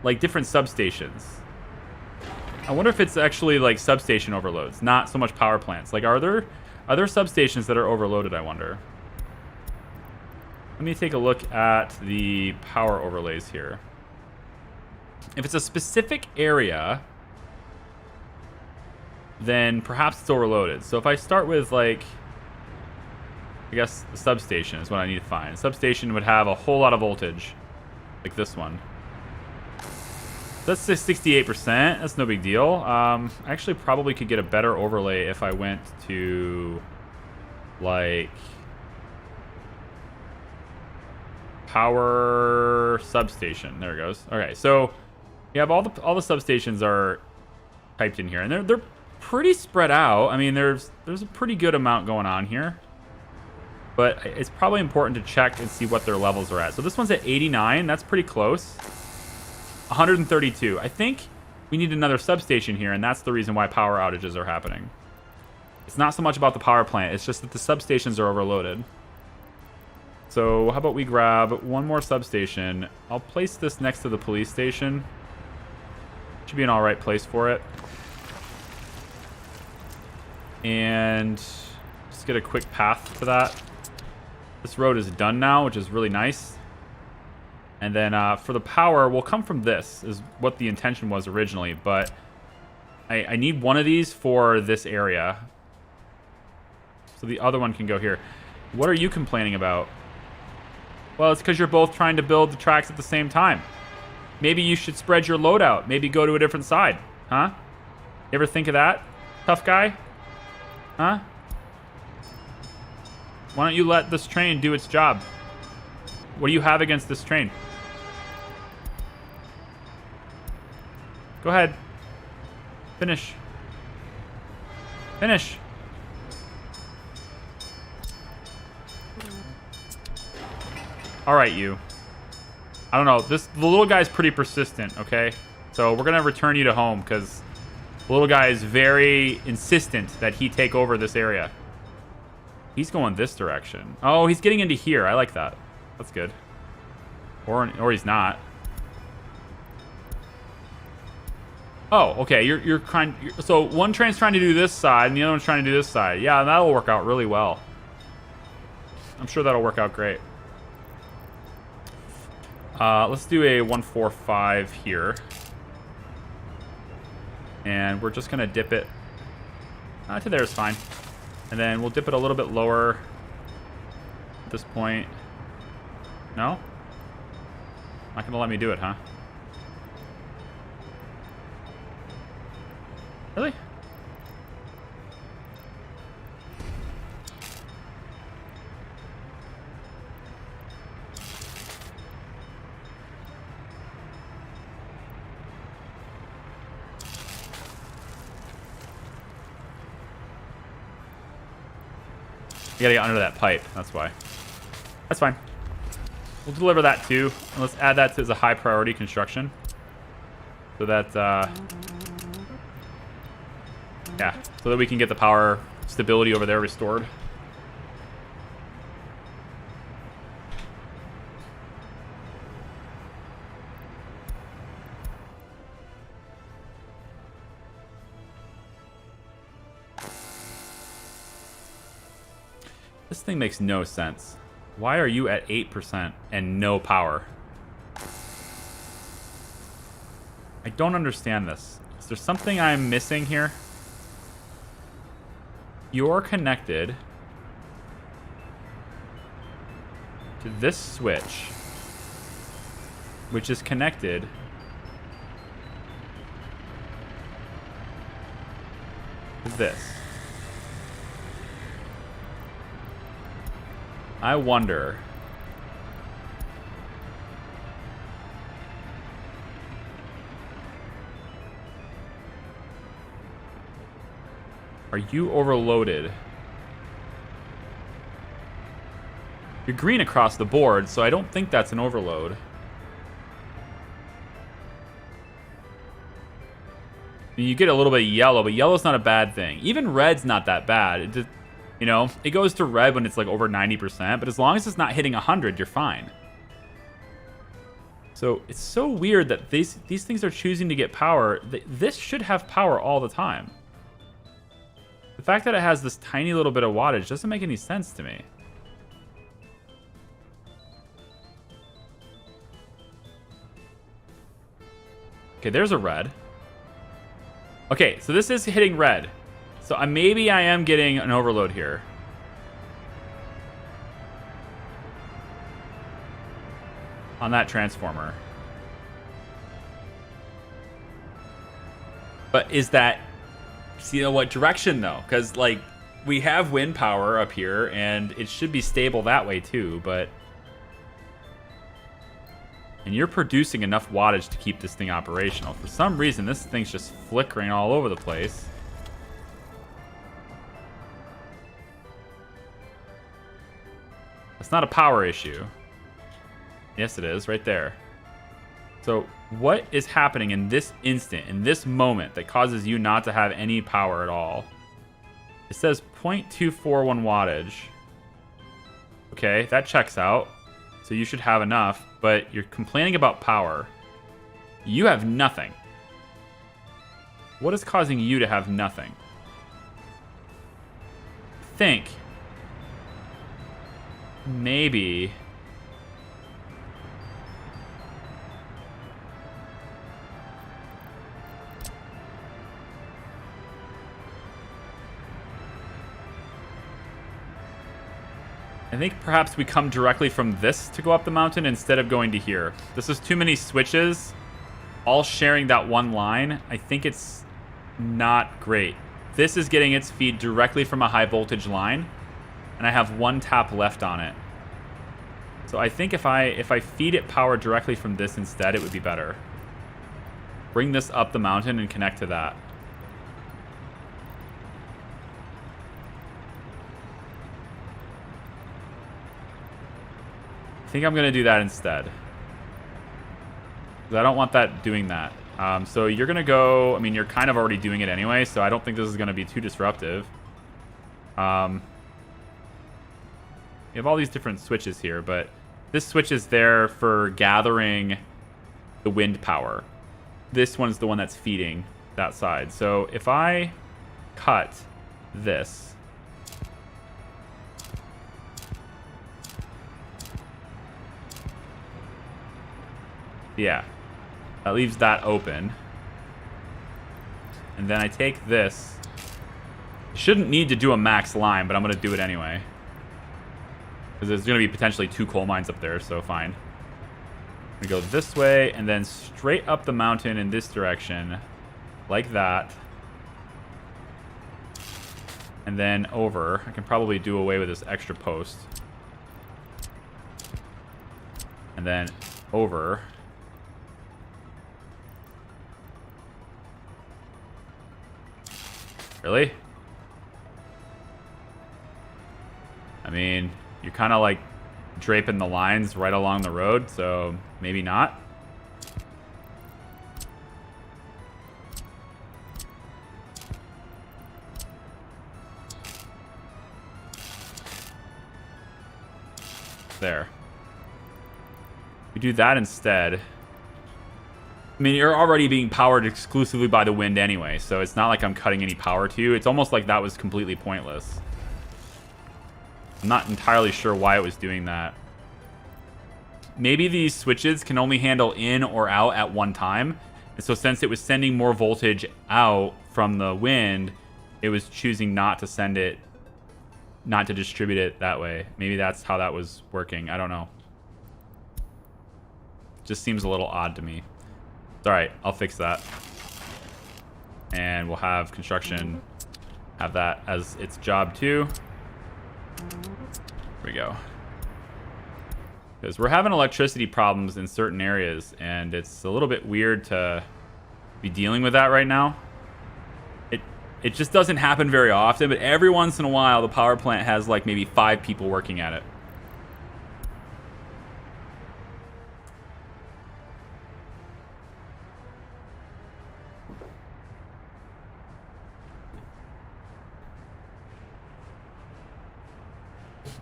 like, different substations. I wonder if it's actually, like, substation overloads, not so much power plants. Like, are there substations that are overloaded, I wonder? Let me take a look at the power overlays here. If it's a specific area, then perhaps it's overloaded. So if I start with, like, I guess the substation is what I need to find. Substation would have a whole lot of voltage, like this one. That's 68%. That's no big deal. I actually probably could get a better overlay if I went to, like, power substation. There it goes. Okay, so you have all the substations are typed in here, and they're pretty spread out. I mean, there's a pretty good amount going on here, but it's probably important to check and see what their levels are at. So this one's at 89. That's pretty close. 132. I think we need another substation here, and that's the reason why power outages are happening. It's not so much about the power plant. It's just that the substations are overloaded. So how about we grab one more substation. I'll place this next to the police station. Should be an all right place for it. And just get a quick path to that. This road is done now, which is really nice. And then for the power, we'll come from this, is what the intention was originally. But I need one of these for this area. So the other one can go here. What are you complaining about? Well, it's because you're both trying to build the tracks at the same time. Maybe you should spread your load out. Maybe go to a different side. Huh? You ever think of that, tough guy? Huh? Why don't you let this train do its job? What do you have against this train? Go ahead. Finish. Finish. All right, you. I don't know. The little guy's pretty persistent, okay? So we're going to return you to home because the little guy is very insistent that he take over this area. He's going this direction. Oh, he's getting into here. I like that. That's good. Or he's not. Oh, okay. You're trying. So one train's trying to do this side, and the other one's trying to do this side. Yeah, that'll work out really well. I'm sure that'll work out great. Let's do a 145 here, and we're just gonna dip it. To there is fine, and then we'll dip it a little bit lower. At this point, no. Not gonna let me do it, huh? Really? You gotta get under that pipe, that's why. That's fine. We'll deliver that too. And let's add that to as a high priority construction. So that, yeah, so that we can get the power stability over there restored. This thing makes no sense. Why are you at 8% and no power? I don't understand this. Is there something I'm missing here? You're connected to this switch, which is connected to this. I wonder. Are you overloaded? You're green across the board, so I don't think that's an overload. You get a little bit of yellow, but yellow's not a bad thing. Even red's not that bad. It just, you know, it goes to red when it's like over 90%, but as long as it's not hitting 100, you're fine. So it's so weird that these things are choosing to get power. This should have power all the time. The fact that it has this tiny little bit of wattage doesn't make any sense to me. Okay, there's a red. Okay, so this is hitting red. So maybe I am getting an overload here. On that transformer. But is that... See, you know what direction, though? Because, like, we have wind power up here, and it should be stable that way, too, but... And you're producing enough wattage to keep this thing operational. For some reason, this thing's just flickering all over the place. It's not a power issue. Yes, it is, right there. So, what is happening in this instant, in this moment, that causes you not to have any power at all? It says 0.241 wattage. Okay, that checks out. So you should have enough, but you're complaining about power. You have nothing. What is causing you to have nothing? Think. Maybe... I think perhaps we come directly from this to go up the mountain instead of going to here. This is too many switches, all sharing that one line. I think it's not great. This is getting its feed directly from a high voltage line, and I have one tap left on it. So I think if I feed it power directly from this instead, it would be better. Bring this up the mountain and connect to that. I think I'm going to do that instead. 'Cause I don't want that doing that. So you're going to go... I mean, you're kind of already doing it anyway, so I don't think this is going to be too disruptive. You have all these different switches here, but this switch is there for gathering the wind power. This one's the one that's feeding that side. So if I cut this... Yeah, that leaves that open. And then I take this. Shouldn't need to do a max line, but I'm going to do it anyway. Because there's going to be potentially 2 coal mines up there, so fine. We go this way, and then straight up the mountain in this direction. Like that. And then over. I can probably do away with this extra post. And then over. Really? I mean, you're kind of like draping the lines right along the road, so maybe not. There. We do that instead. I mean, you're already being powered exclusively by the wind anyway, so it's not like I'm cutting any power to you. It's almost like that was completely pointless. I'm not entirely sure why it was doing that. Maybe these switches can only handle in or out at one time. And so since it was sending more voltage out from the wind, it was choosing not to send it, not to distribute it that way. Maybe that's how that was working. I don't know. Just seems a little odd to me. It's alright, I'll fix that. And we'll have construction have that as its job too. Here we go. Because we're having electricity problems in certain areas, and it's a little bit weird to be dealing with that right now. It just doesn't happen very often, but every once in a while, the power plant has like maybe 5 people working at it.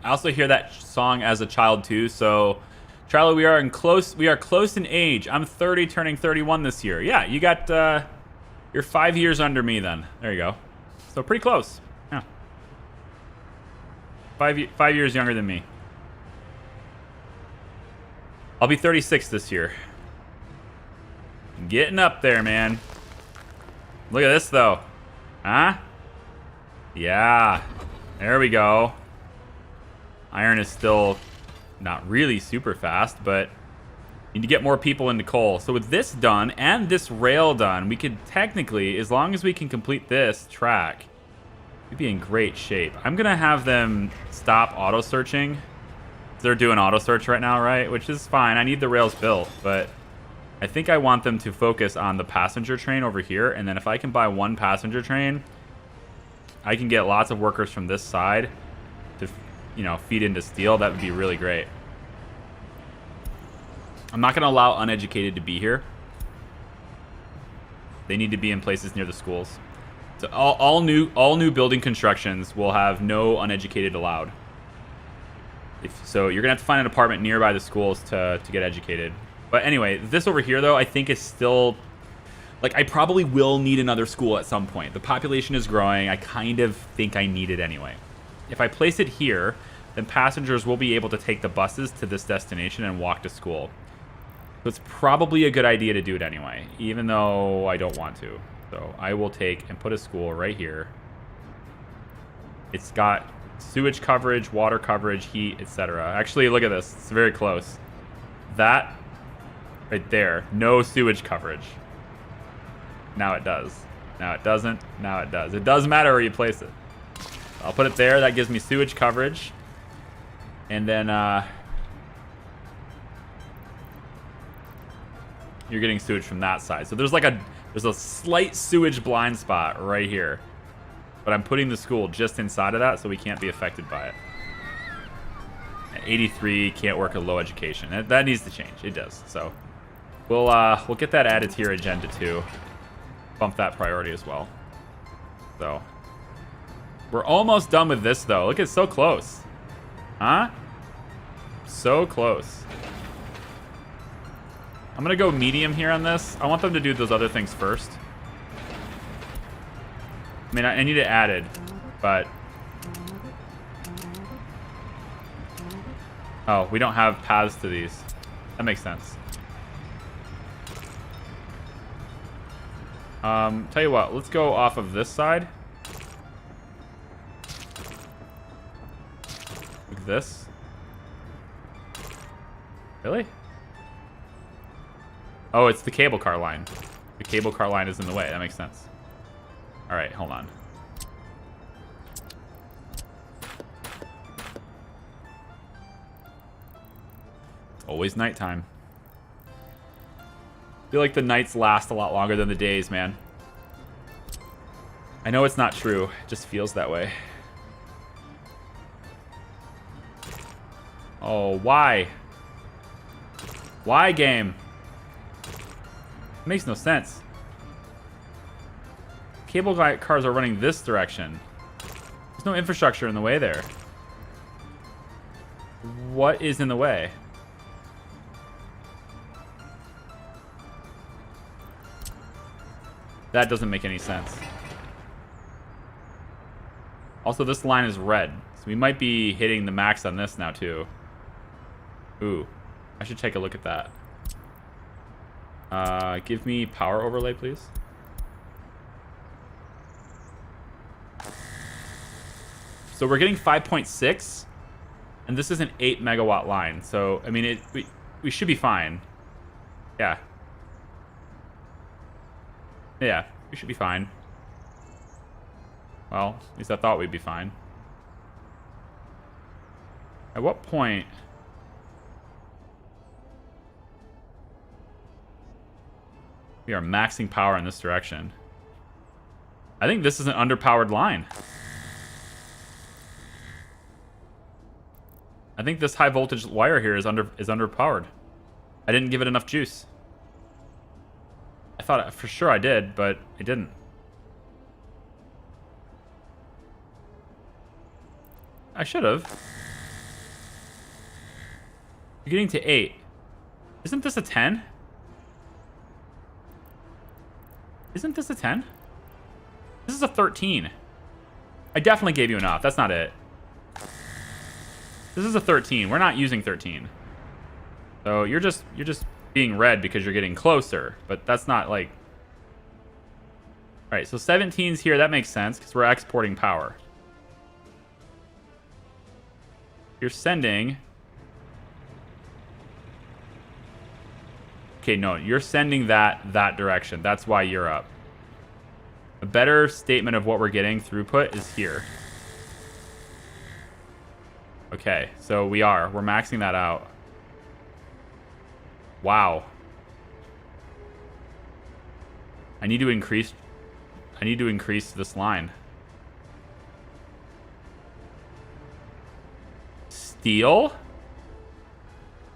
I also hear that song as a child too, so Charlie, we are close in age. I'm 30, turning 31 this year. Yeah, you got you're 5 years under me then. There you go. So pretty close. Yeah. 5 years younger than me. I'll be 36 this year. Getting up there, man. Look at this though. Huh? Yeah. There we go. Iron is still not really super fast, but need to get more people into coal. So with this done and this rail done, we could technically, as long as we can complete this track, we'd be in great shape. I'm going to have them stop auto-searching. They're doing auto-search right now, right? Which is fine. I need the rails built, but I think I want them to focus on the passenger train over here. And then if I can buy one passenger train, I can get lots of workers from this side to, you know, feed into steel. That would be really great. I'm not going to allow uneducated to be here. They need to be in places near the schools. So all new building constructions will have no uneducated allowed. So you're going to have to find an apartment nearby the schools to get educated. But anyway, this over here, though, I think is still... Like, I probably will need another school at some point. The population is growing. I kind of think I need it anyway. If I place it here, then passengers will be able to take the buses to this destination and walk to school. So it's probably a good idea to do it anyway, even though I don't want to. So I will take and put a school right here. It's got sewage coverage, water coverage, heat, etc. Actually, look at this. It's very close. That right there, no sewage coverage. Now it does. Now it doesn't. Now it does. It doesn't matter where you place it. I'll put it there. That gives me sewage coverage. And then you're getting sewage from that side. So there's like there's a slight sewage blind spot right here. But I'm putting the school just inside of that so we can't be affected by it. And 83 can't work at low education. That needs to change. It does. So we'll get that added to your agenda too. Bump that priority as well. So we're almost done with this though. Look, it's so close. Huh? So close. I'm gonna go medium here on this. I want them to do those other things first. I mean, I need it added, but... Oh, we don't have paths to these. That makes sense. Tell you what, let's go off of this side. Like this. Really? Oh, it's the cable car line. The cable car line is in the way. That makes sense. Alright, hold on. Always nighttime. I feel like the nights last a lot longer than the days, man. I know it's not true. It just feels that way. Oh, why? Why, game? It makes no sense. Cable cars are running this direction. There's no infrastructure in the way there. What is in the way? That doesn't make any sense. Also, this line is red, so we might be hitting the max on this now, too. Ooh, I should take a look at that. Give me power overlay, please. So we're getting 5.6, and this is an 8 megawatt line. So, I mean, we should be fine. Yeah. Yeah, we should be fine. Well, at least I thought we'd be fine. At what point... We are maxing power in this direction. I think this is an underpowered line. I think this high voltage wire here is underpowered. I didn't give it enough juice. I thought for sure I did, but I didn't. I should have. You're getting to 8. Isn't this a 10? Isn't this a 10? This is a 13. I definitely gave you enough. That's not it. This is a 13. We're not using 13. So you're just being red because you're getting closer, but that's not like... All right, so 17's here. That makes sense because we're exporting power. You're sending... Okay, no, you're sending that direction. That's why you're up. A better statement of what we're getting throughput is here. Okay, so we're maxing that out. Wow. I need to increase this line. Steel?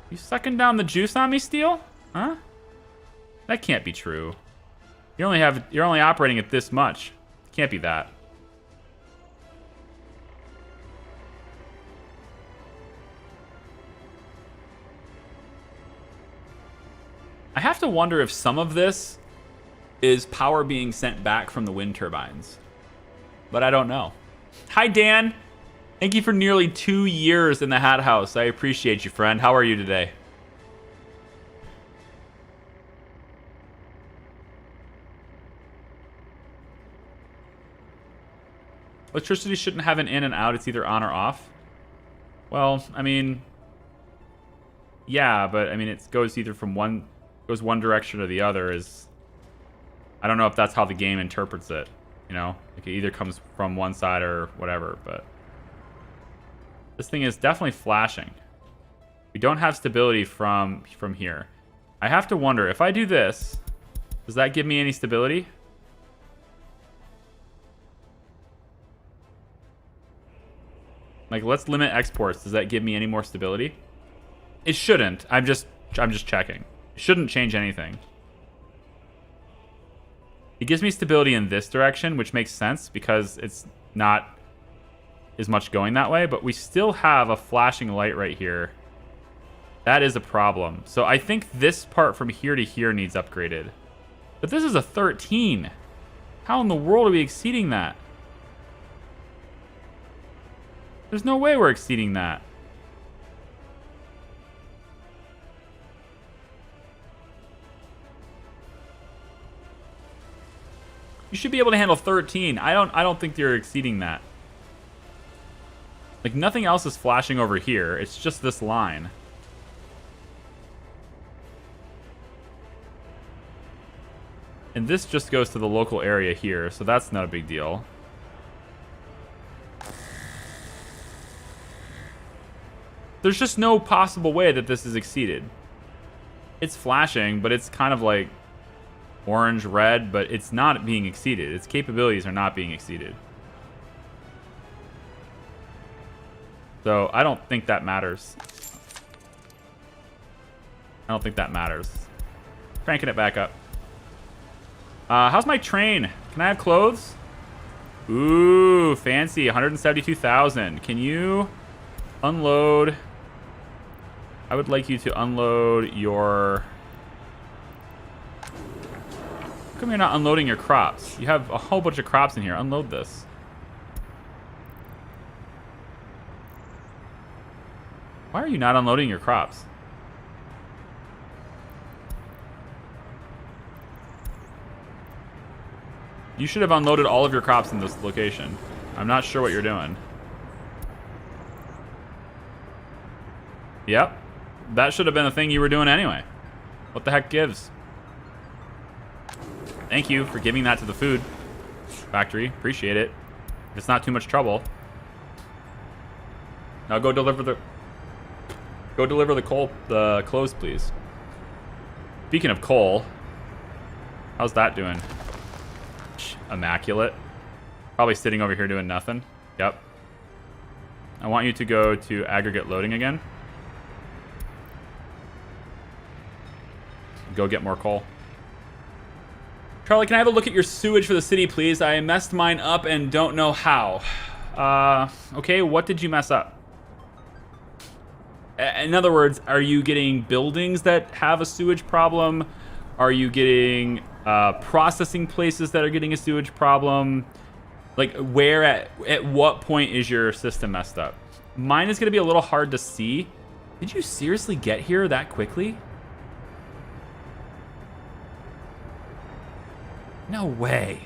You sucking down the juice on me, Steel? Huh? That can't be true. You're only operating at this much. Can't be that. I have to wonder if some of this is power being sent back from the wind turbines. But I don't know. Hi, Dan. Thank you for nearly 2 years in the Hat House. I appreciate you, friend. How are you today? Electricity shouldn't have an in and out. It's either on or off. Well, I mean... Yeah, but I mean, it goes either from one direction or the other. I don't know if that's how the game interprets it. You know? Like it either comes from one side or whatever, but... This thing is definitely flashing. We don't have stability from here. I have to wonder, if I do this, does that give me any stability? Like, let's limit exports. Does that give me any more stability? It shouldn't. I'm just checking. It shouldn't change anything. It gives me stability in this direction, which makes sense because it's not as much going that way, but we still have a flashing light right here. That is a problem. So I think this part from here to here needs upgraded. But this is a 13. How in the world are we exceeding that? There's no way we're exceeding that. You should be able to handle 13. I don't think you're exceeding that. Like nothing else is flashing over here. It's just this line. And this just goes to the local area here, so that's not a big deal. There's just no possible way that this is exceeded. It's flashing, but it's kind of like orange, red, but it's not being exceeded. Its capabilities are not being exceeded. So I don't think that matters. I don't think that matters. Cranking it back up. How's my train? Can I have clothes? Ooh, fancy. 172,000. Can you unload? I would like you to unload your... How come you're not unloading your crops? You have a whole bunch of crops in here. Unload this. Why are you not unloading your crops? You should have unloaded all of your crops in this location. I'm not sure what you're doing. Yep. That should have been a thing you were doing anyway. What the heck gives? Thank you for giving that to the food factory. Appreciate it. If it's not too much trouble. Now go deliver the clothes, please. Speaking of coal, how's that doing? Immaculate. Probably sitting over here doing nothing. Yep. I want you to go to aggregate loading again. Go get more coal. Charlie, can I have a look at your sewage for the city, please? I messed mine up and don't know how. Okay, what did you mess up? In other words, are you getting buildings that have a sewage problem? Are you getting processing places that are getting a sewage problem? Like, where at what point is your system messed up? Mine is going to be a little hard to see. Did you seriously get here that quickly? No way.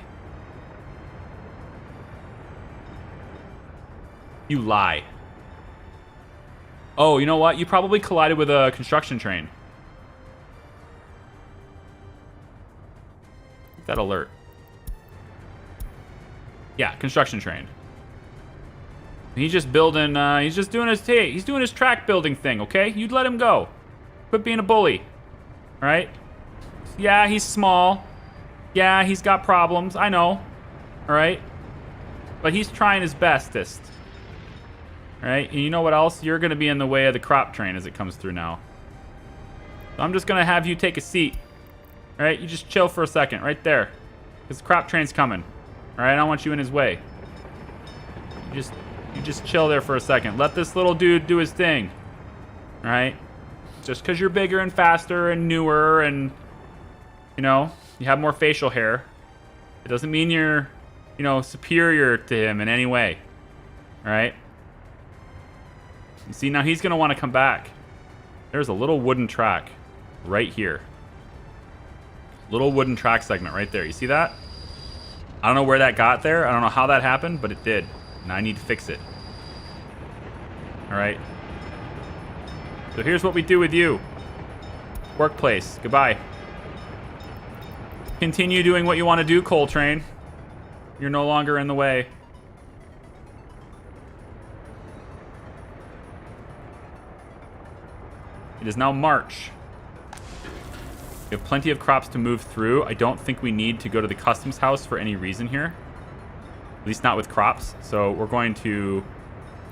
You lie. Oh, you know what? You probably collided with a construction train. That alert. Yeah, construction train. He's just building, he's just doing he's doing his track building thing, okay? You'd let him go. Quit being a bully. All right? Yeah, he's small. Yeah, he's got problems. I know. All right? But he's trying his bestest. All right? And you know what else? You're going to be in the way of the crop train as it comes through now. So I'm just going to have you take a seat. All right? You just chill for a second right there. Because the crop train's coming. All right? I don't want you in his way. You just chill there for a second. Let this little dude do his thing. All right? Just because you're bigger and faster and newer and, you know, you have more facial hair, it doesn't mean you're, you know, superior to him in any way. All right? You see, now he's going to want to come back. There's a little wooden track right here. Little wooden track segment right there. You see that? I don't know where that got there. I don't know how that happened, but it did. And I need to fix it. All right. So here's what we do with you. Workplace. Goodbye. Continue doing what you want to do, Coal Train. You're no longer in the way. It is now March. We have plenty of crops to move through. I don't think we need to go to the customs house for any reason here. At least not with crops. So we're going to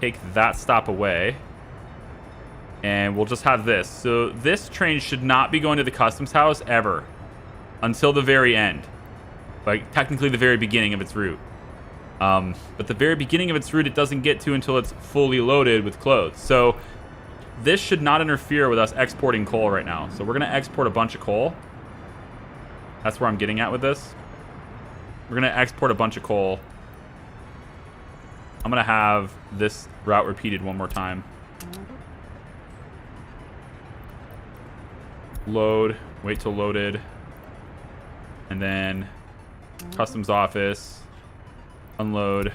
take that stop away. And we'll just have this. So this train should not be going to the customs house ever. Until the very end. Like, technically the very beginning of its route. But the very beginning of its route it doesn't get to until it's fully loaded with clothes. So this should not interfere with us exporting coal right now. So we're going to export a bunch of coal. That's where I'm getting at with this. We're going to export a bunch of coal. I'm going to have this route repeated one more time. Load. Wait till loaded. And then customs office. Unload.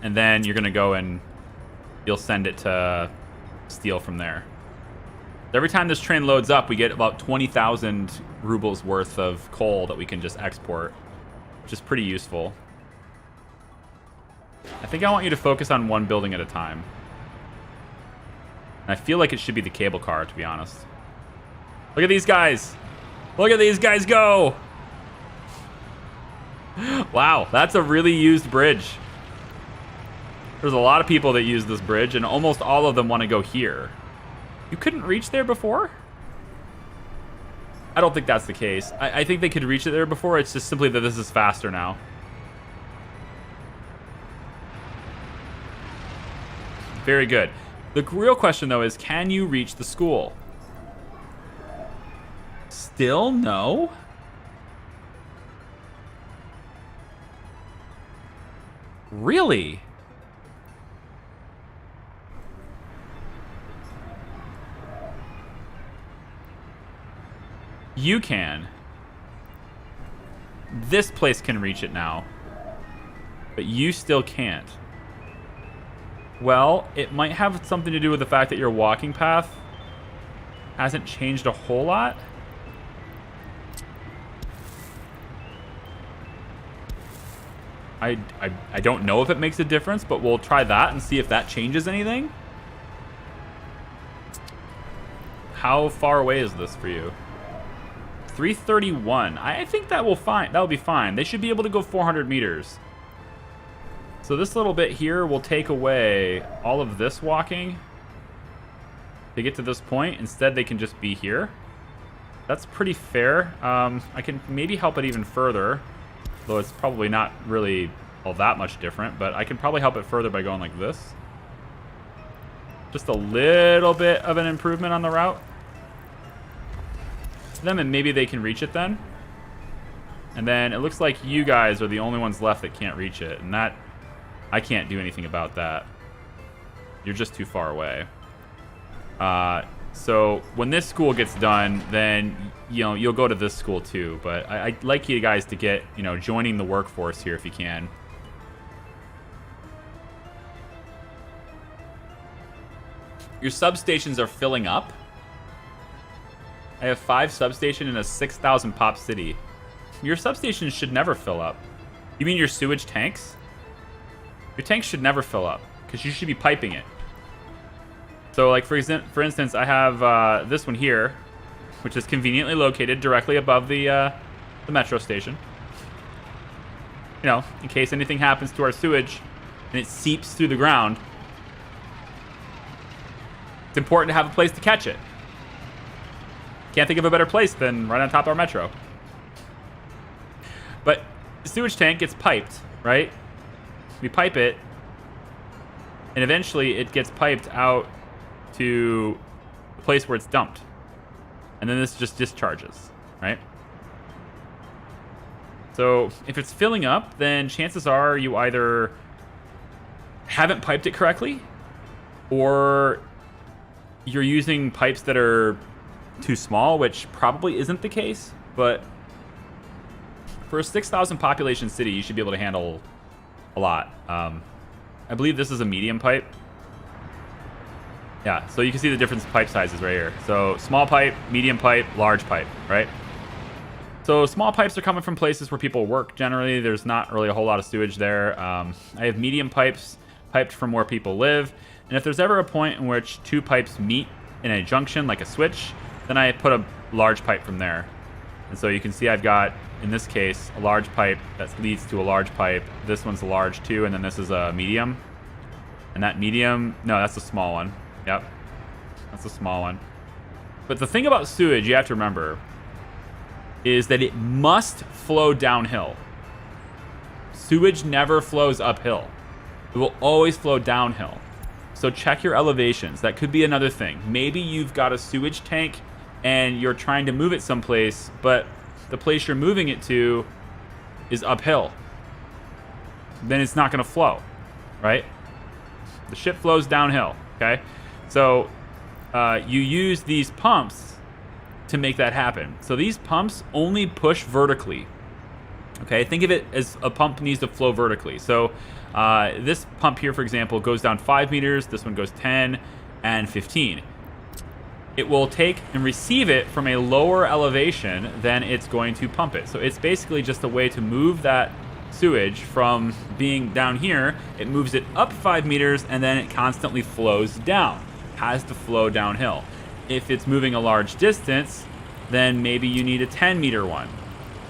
And then you're going to go and you'll send it to steel from there. Every time this train loads up, we get about 20,000 rubles worth of coal that we can just export, which is pretty useful. I think I want you to focus on one building at a time. And I feel like it should be the cable car, to be honest. Look at these guys. Look at these guys go. Wow, that's a really used bridge. There's a lot of people that use this bridge, and almost all of them want to go here. You couldn't reach there before? I don't think that's the case. I think they could reach it there before. It's just simply that this is faster now. Very good. The real question, though, is can you reach the school? Still no? Really? You can. This place can reach it now. But you still can't. Well, it might have something to do with the fact that your walking path hasn't changed a whole lot. I don't know if it makes a difference, but we'll try that and see if that changes anything. How far away is this for you? 331. I think that will be fine. They should be able to go 400 meters. So this little bit here will take away all of this walking to get to this point. Instead, they can just be here. That's pretty fair. I can maybe help it even further, though it's probably not really all that much different, but I can probably help it further by going like this. Just a little bit of an improvement on the route. Them, and maybe they can reach it then. And then it looks like you guys are the only ones left that can't reach it, and that I can't do anything about that. You're just too far away. So when this school gets done, then you'll go to this school too. But I'd like you guys to get joining the workforce here if you can. Your substations are filling up. I have 5 substations in a 6,000 pop city. Your substations should never fill up. You mean your sewage tanks? Your tanks should never fill up because you should be piping it. So, like for instance, I have this one here, which is conveniently located directly above the metro station. In case anything happens to our sewage and it seeps through the ground, it's important to have a place to catch it. Can't think of a better place than right on top of our metro. But the sewage tank gets piped, right? We pipe it, and eventually it gets piped out to the place where it's dumped. And then this just discharges, right? So if it's filling up, then chances are you either haven't piped it correctly, or you're using pipes that are too small, which probably isn't the case, but for a 6,000 population city, you should be able to handle a lot. I believe this is a medium pipe. Yeah, so you can see the different pipe sizes right here. So small pipe, medium pipe, large pipe, right? So small pipes are coming from places where people work generally. There's not really a whole lot of sewage there. I have medium pipes piped from where people live. And if there's ever a point in which 2 pipes meet in a junction, like a switch, then I put a large pipe from there. And so you can see I've got, in this case, a large pipe that leads to a large pipe. This one's a large too, and then this is a medium. And that medium, no, that's a small one. Yep, that's a small one. But the thing about sewage you have to remember is that it must flow downhill. Sewage never flows uphill. It will always flow downhill. So check your elevations. That could be another thing. Maybe you've got a sewage tank and you're trying to move it someplace, but the place you're moving it to is uphill. Then it's not going to flow, right? The shit flows downhill, okay? So you use these pumps to make that happen. So these pumps only push vertically, okay? Think of it as a pump needs to flow vertically. So this pump here, for example, goes down 5 meters. This one goes 10 and 15. It will take and receive it from a lower elevation than it's going to pump it. So it's basically just a way to move that sewage from being down here. It moves it up 5 meters, and then it constantly flows down. Has to flow downhill. If it's moving a large distance, then maybe you need a 10-meter one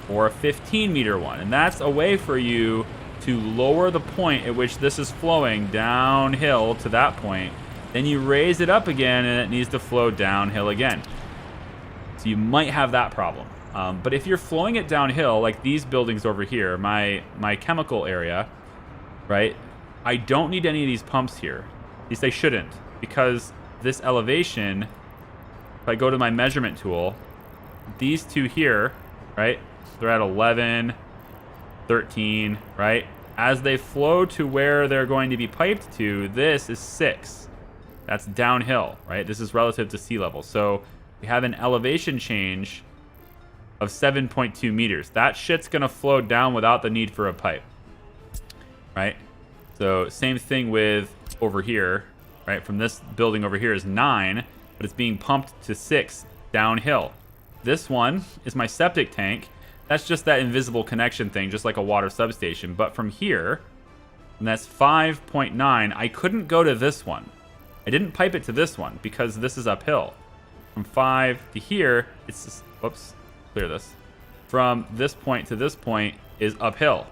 or a 15-meter one. And that's a way for you to lower the point at which this is flowing downhill to that point. Then you raise it up again, and it needs to flow downhill again. So you might have that problem. But if you're flowing it downhill, like these buildings over here, my chemical area, right? I don't need any of these pumps here. At least I shouldn't, because this elevation, if I go to my measurement tool, these two here, right? They're at 11, 13, right? As they flow to where they're going to be piped to, this is 6. That's downhill, right? This is relative to sea level. So we have an elevation change of 7.2 meters. That shit's going to flow down without the need for a pipe, right? So same thing with over here, right? From this building over here is 9, but it's being pumped to 6 downhill. This one is my septic tank. That's just that invisible connection thing, just like a water substation. But from here, and that's 5.9, I couldn't go to this one. I didn't pipe it to this one because this is uphill. From 5 to here, it's just, whoops, clear this. From this point to this point is uphill.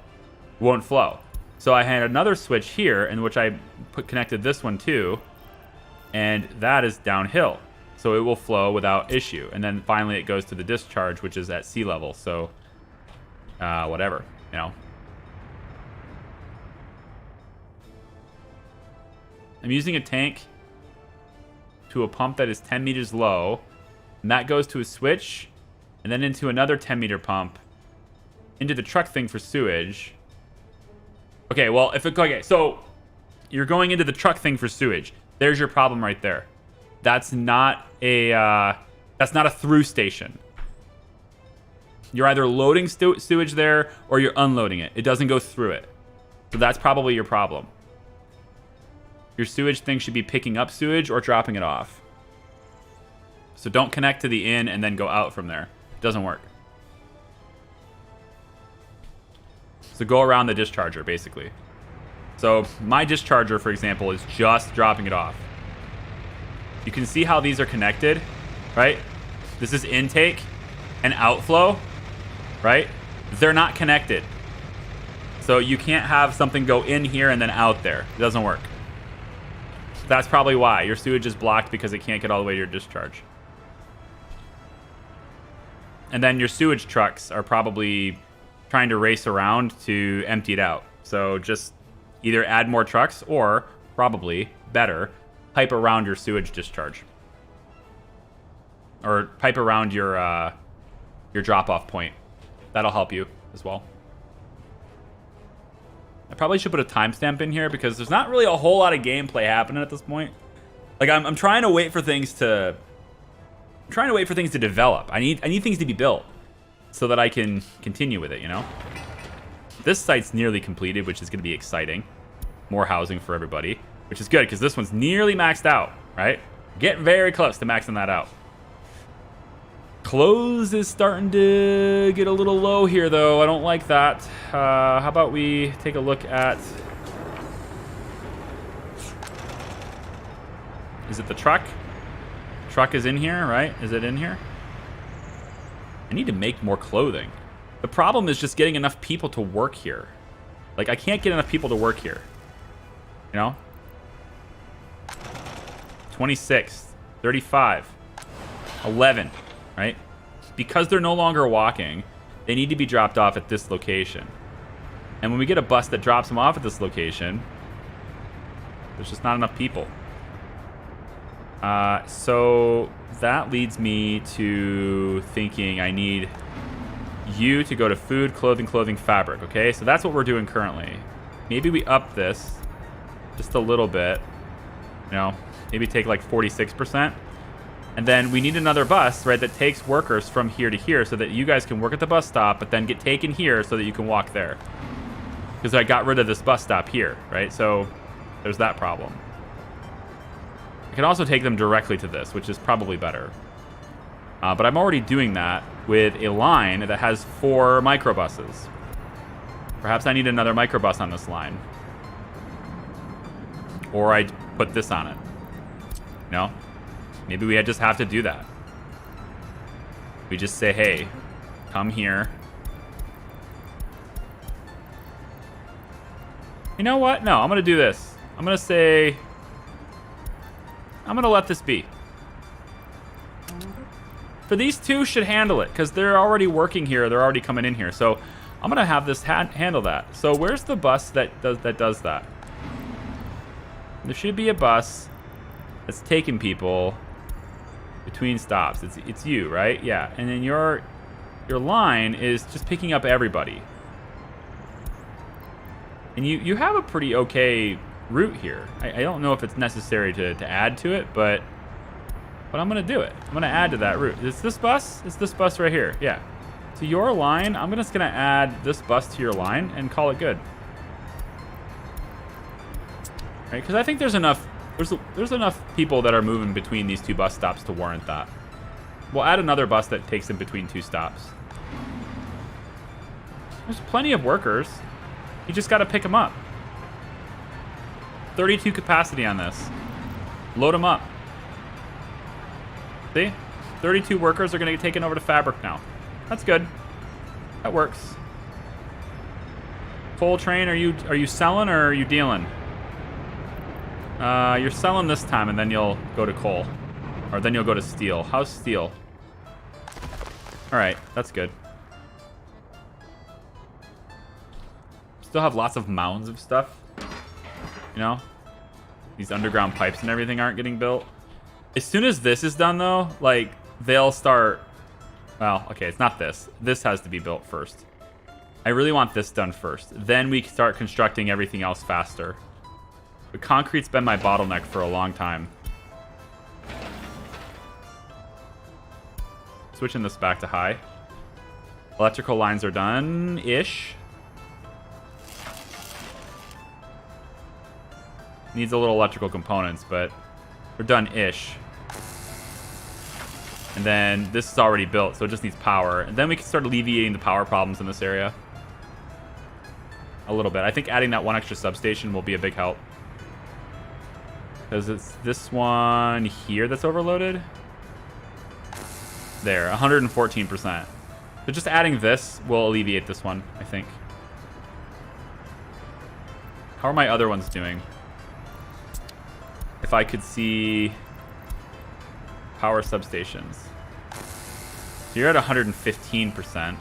Won't flow. So I had another switch here in which I connected this one to, and that is downhill. So it will flow without issue. And then finally it goes to the discharge, which is at sea level. So whatever, you know. I'm using a tank to a pump that is 10 meters low, and that goes to a switch, and then into another 10-meter pump, into the truck thing for sewage. Okay, well, okay, so you're going into the truck thing for sewage. There's your problem right there. That's not a through station. You're either loading sewage there or you're unloading it. It doesn't go through it. So that's probably your problem. Your sewage thing should be picking up sewage or dropping it off. So don't connect to the in and then go out from there. It doesn't work. So go around the discharger, basically. So my discharger, for example, is just dropping it off. You can see how these are connected, right? This is intake and outflow, right? They're not connected. So you can't have something go in here and then out there. It doesn't work. That's probably why. Your sewage is blocked because it can't get all the way to your discharge. And then your sewage trucks are probably trying to race around to empty it out. So just either add more trucks or, probably better, pipe around your sewage discharge. Or pipe around your drop-off point. That'll help you as well. I probably should put a timestamp in here because there's not really a whole lot of gameplay happening at this point. Like I'm trying to wait for things to develop. I need things to be built so that I can continue with it, you know? This site's nearly completed, which is going to be exciting. More housing for everybody, which is good because this one's nearly maxed out, right? Getting very close to maxing that out. Clothes is starting to get a little low here, though. I don't like that. How about we take a look at... Is it the truck? Truck is in here, right? Is it in here? I need to make more clothing. The problem is just getting enough people to work here. Like, I can't get enough people to work here. You know? 26, 35, 11. Right? Because they're no longer walking, they need to be dropped off at this location. And when we get a bus that drops them off at this location, there's just not enough people. So that leads me to thinking I need you to go to food, clothing, fabric. Okay, so that's what we're doing currently. Maybe we up this just a little bit. You know, maybe take like 46%. And then we need another bus, right, that takes workers from here to here so that you guys can work at the bus stop, but then get taken here so that you can walk there. Because I got rid of this bus stop here, right? So there's that problem. I can also take them directly to this, which is probably better. But I'm already doing that with a line that has 4 microbuses. Perhaps I need another microbus on this line. Or I put this on it. No? Maybe we just have to do that. We just say, hey, come here. You know what? No, I'm going to do this. I'm going to say, I'm going to let this be. For these two should handle it because they're already working here. They're already coming in here. So I'm going to have this handle that. So where's the bus that does that? There should be a bus that's taking people between stops. It's you, right? Yeah. And then your line is just picking up everybody. And you have a pretty okay route here. I don't know if it's necessary to add to it, but I'm going to do it. I'm going to add to that route. Is this bus? It's this bus right here. Yeah. To your line, I'm just going to add this bus to your line and call it good. Right? Because I think there's enough people that are moving between these two bus stops to warrant that. We'll add another bus that takes them between 2 stops. There's plenty of workers. You just got to pick them up. 32 capacity on this. Load them up. See? 32 workers are going to get taken over to fabric now. That's good. That works. Coal train, are you selling or are you dealing? You're selling this time, and then you'll go to coal. Or then you'll go to steel. How's steel? Alright, that's good. Still have lots of mounds of stuff. You know? These underground pipes and everything aren't getting built. As soon as this is done, though, like, they'll start... Well, okay, it's not this. This has to be built first. I really want this done first. Then we can start constructing everything else faster. But concrete's been my bottleneck for a long time. Switching this back to high. Electrical lines are done-ish. Needs a little electrical components, but we're done-ish. And then this is already built, so it just needs power. And then we can start alleviating the power problems in this area. A little bit. I think adding that one extra substation will be a big help. Because it's this one here that's overloaded. There, 114%. So just adding this will alleviate this one, I think. How are my other ones doing? If I could see power substations. So you're at 115%.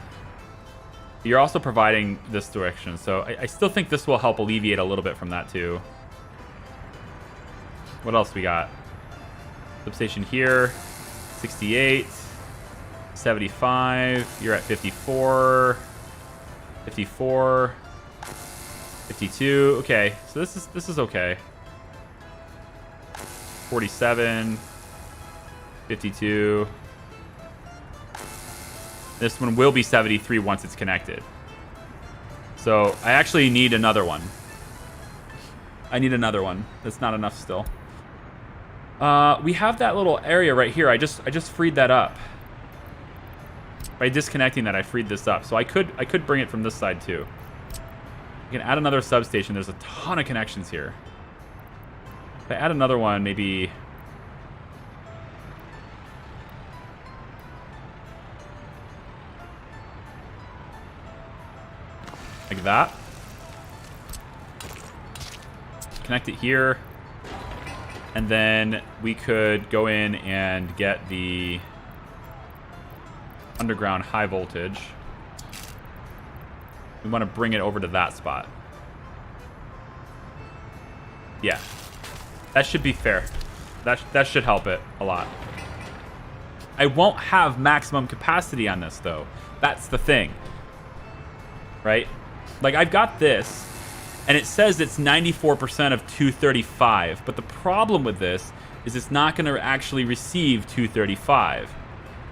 You're also providing this direction, so I still think this will help alleviate a little bit from that too. What else we got? Substation here, 68, 75. You're at 54, 54, 52. Okay, so this is okay. 47, 52. This one will be 73 once it's connected. So I actually need another one. I need another one. That's not enough still. We have that little area right here. I just freed that up. By disconnecting that, I freed this up. So I could bring it from this side too. You can add another substation. There's a ton of connections here. If I add another one, maybe... like that. Connect it here. And then we could go in and get the underground high voltage. We want to bring it over to that spot. Yeah. That should be fair. That should help it a lot. I won't have maximum capacity on this, though. That's the thing. Right? Like, I've got this, and it says it's 94% of 235, but the problem with this is it's not going to actually receive 235.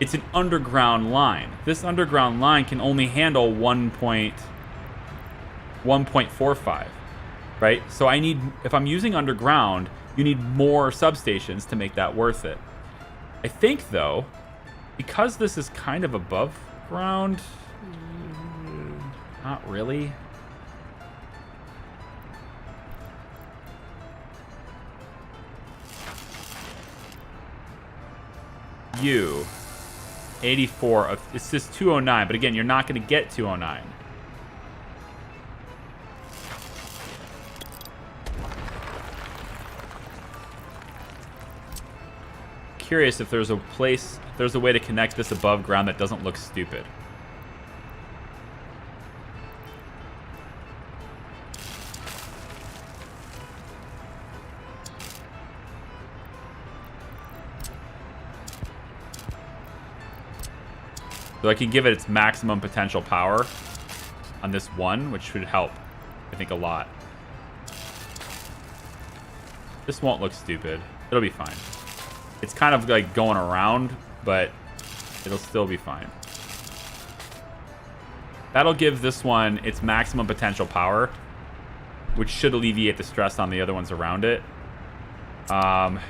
It's an underground line. This underground line can only handle 1.45, right? So I need, if I'm using underground, you need more substations to make that worth it. I think, though, because this is kind of above ground... Not really. You. 84. It says 209, but again, you're not going to get 209. Curious if there's a place, if there's a way to connect this above ground that doesn't look stupid. So I can give it its maximum potential power on this one, which should help, I think, a lot. This won't look stupid. It'll be fine. It's kind of like going around, but it'll still be fine. That'll give this one its maximum potential power, which should alleviate the stress on the other ones around it. I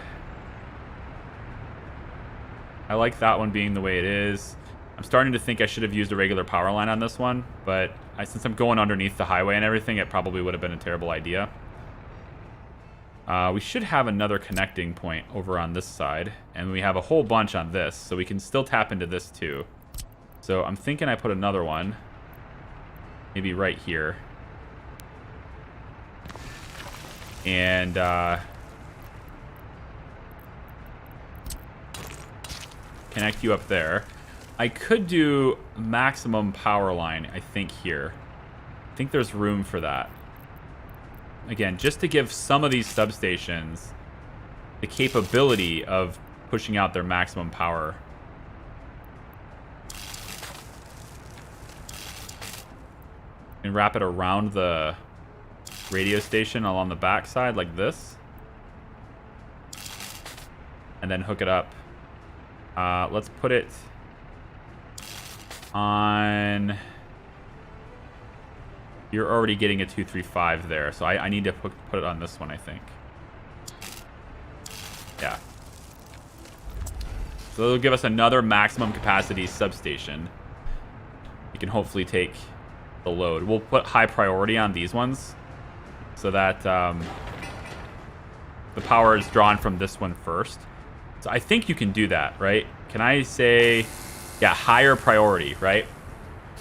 like that one being the way it is. I'm starting to think I should have used a regular power line on this one, but since I'm going underneath the highway and everything, it probably would have been a terrible idea. We should have another connecting point over on this side, and we have a whole bunch on this, so we can still tap into this too. So I'm thinking I put another one. Maybe right here. And connect you up there. I could do maximum power line, I think, here. I think there's room for that. Again, just to give some of these substations the capability of pushing out their maximum power. And wrap it around the radio station along the back side like this. And then hook it up. Let's put it on... You're already getting a 235 there, so I need to put it on this one, I think. Yeah. So it'll give us another maximum capacity substation. You can hopefully take the load. We'll put high priority on these ones so that the power is drawn from this one first. So I think you can do that, right? Can I say, yeah, higher priority, right?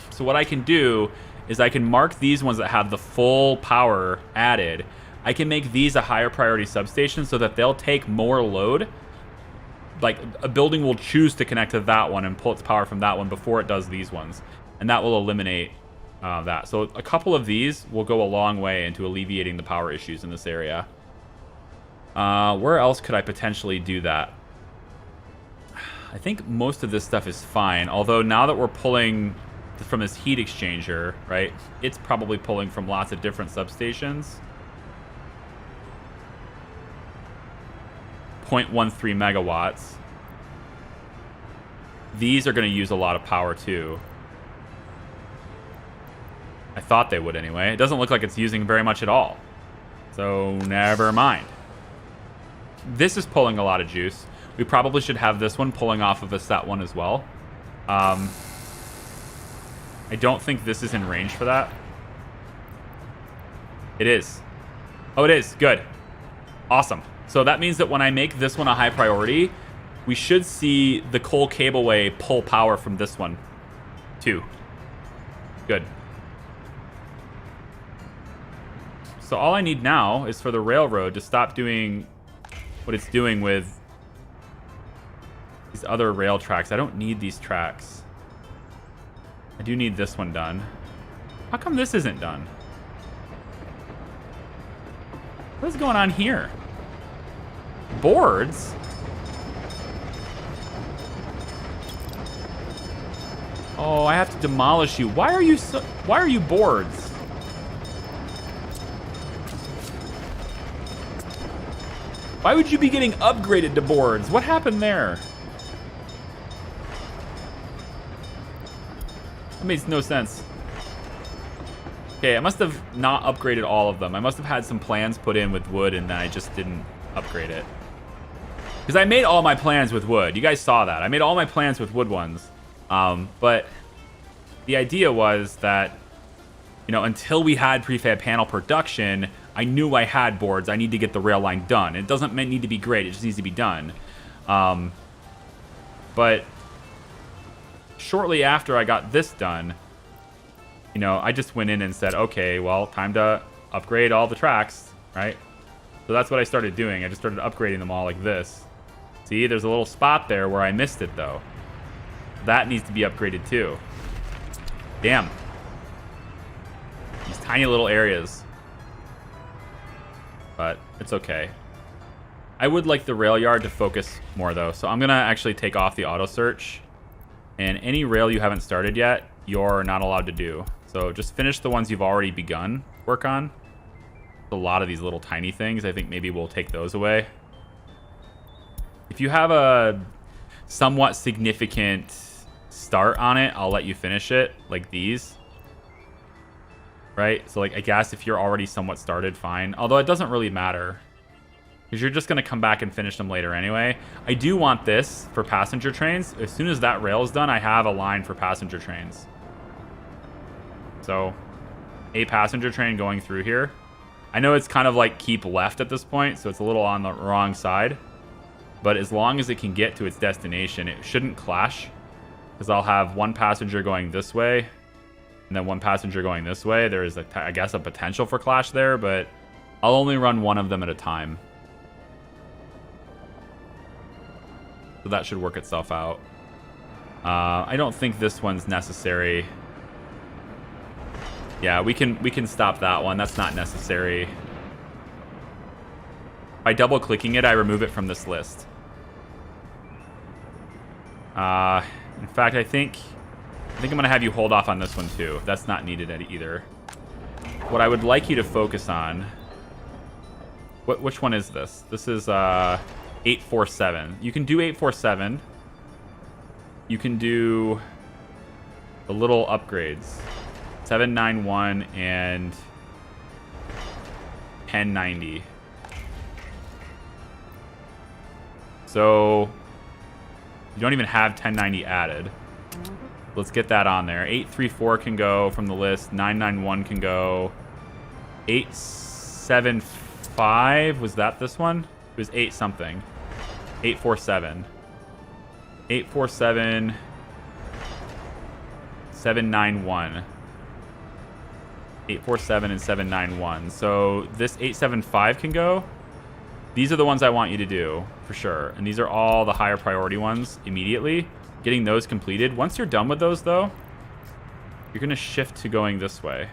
So what I can do is I can mark these ones that have the full power added. I can make these a higher priority substation so that they'll take more load. Like, a building will choose to connect to that one and pull its power from that one before it does these ones. And that will eliminate that. So a couple of these will go a long way into alleviating the power issues in this area. Where else could I potentially do that? I think most of this stuff is fine. Although now that we're pulling from this heat exchanger, right, it's probably pulling from lots of different substations. 0.13 megawatts. These are going to use a lot of power too. I thought they would anyway. It doesn't look like it's using very much at all. So never mind. This is pulling a lot of juice. We probably should have this one pulling off of a set one as well. I don't think this is in range for that. It is. Oh, it is. Good. Awesome. So that means that when I make this one a high priority, we should see the coal cableway pull power from this one too. Good. So all I need now is for the railroad to stop doing what it's doing with these other rail tracks. I don't need these tracks. I do need this one done. How come this isn't done? What is going on here? Boards? Oh, I have to demolish you. Why are you boards? Why would you be getting upgraded to boards? What happened there? That makes no sense. Okay, I must have not upgraded all of them. I must have had some plans put in with wood and then I just didn't upgrade it. Because I made all my plans with wood. You guys saw that. I made all my plans with wood ones. But the idea was that, you know, until we had prefab panel production, I knew I had boards. I need to get the rail line done. It doesn't need to be great. It just needs to be done. But shortly after I got this done, you know, I just went in and said, okay, well, time to upgrade all the tracks, right? So that's what I started doing. I just started upgrading them all like this. See, there's a little spot there where I missed it, though. That needs to be upgraded, too. Damn. These tiny little areas. But it's okay. I would like the rail yard to focus more, though. So I'm going to actually take off the auto search. And any rail you haven't started yet, you're not allowed to do. So just finish the ones you've already begun work on. A lot of these little tiny things. I think maybe we'll take those away. If you have a somewhat significant start on it, I'll let you finish it, like these. Right? So, like, I guess if you're already somewhat started, fine. Although it doesn't really matter, because you're just going to come back and finish them later anyway. I do want this for passenger trains. As soon as that rail is done, I have a line for passenger trains. So, a passenger train going through here. I know it's kind of like keep left at this point, so it's a little on the wrong side. But as long as it can get to its destination, it shouldn't clash. because I'll have one passenger going this way and then one passenger going this way. There is, I guess, a potential for clash there, but I'll only run one of them at a time. So that should work itself out. I don't think this one's necessary. Yeah, we can stop that one. That's not necessary. By double-clicking it, I remove it from this list. In fact, I think I'm going to have you hold off on this one, too. That's not needed either. What I would like you to focus on... Which one is this? This is 847. You can do 847. You can do the little upgrades. 791 and 1090. So you don't even have 1090 added. Let's get that on there. 834 can go from the list. 991 can go. 875, was that this one? It was 8 something. 847. 847. 791. 847 and 791. So this 875 can go. These are the ones I want you to do, for sure. And these are all the higher priority ones immediately. Getting those completed. Once you're done with those, though, you're going to shift to going this way.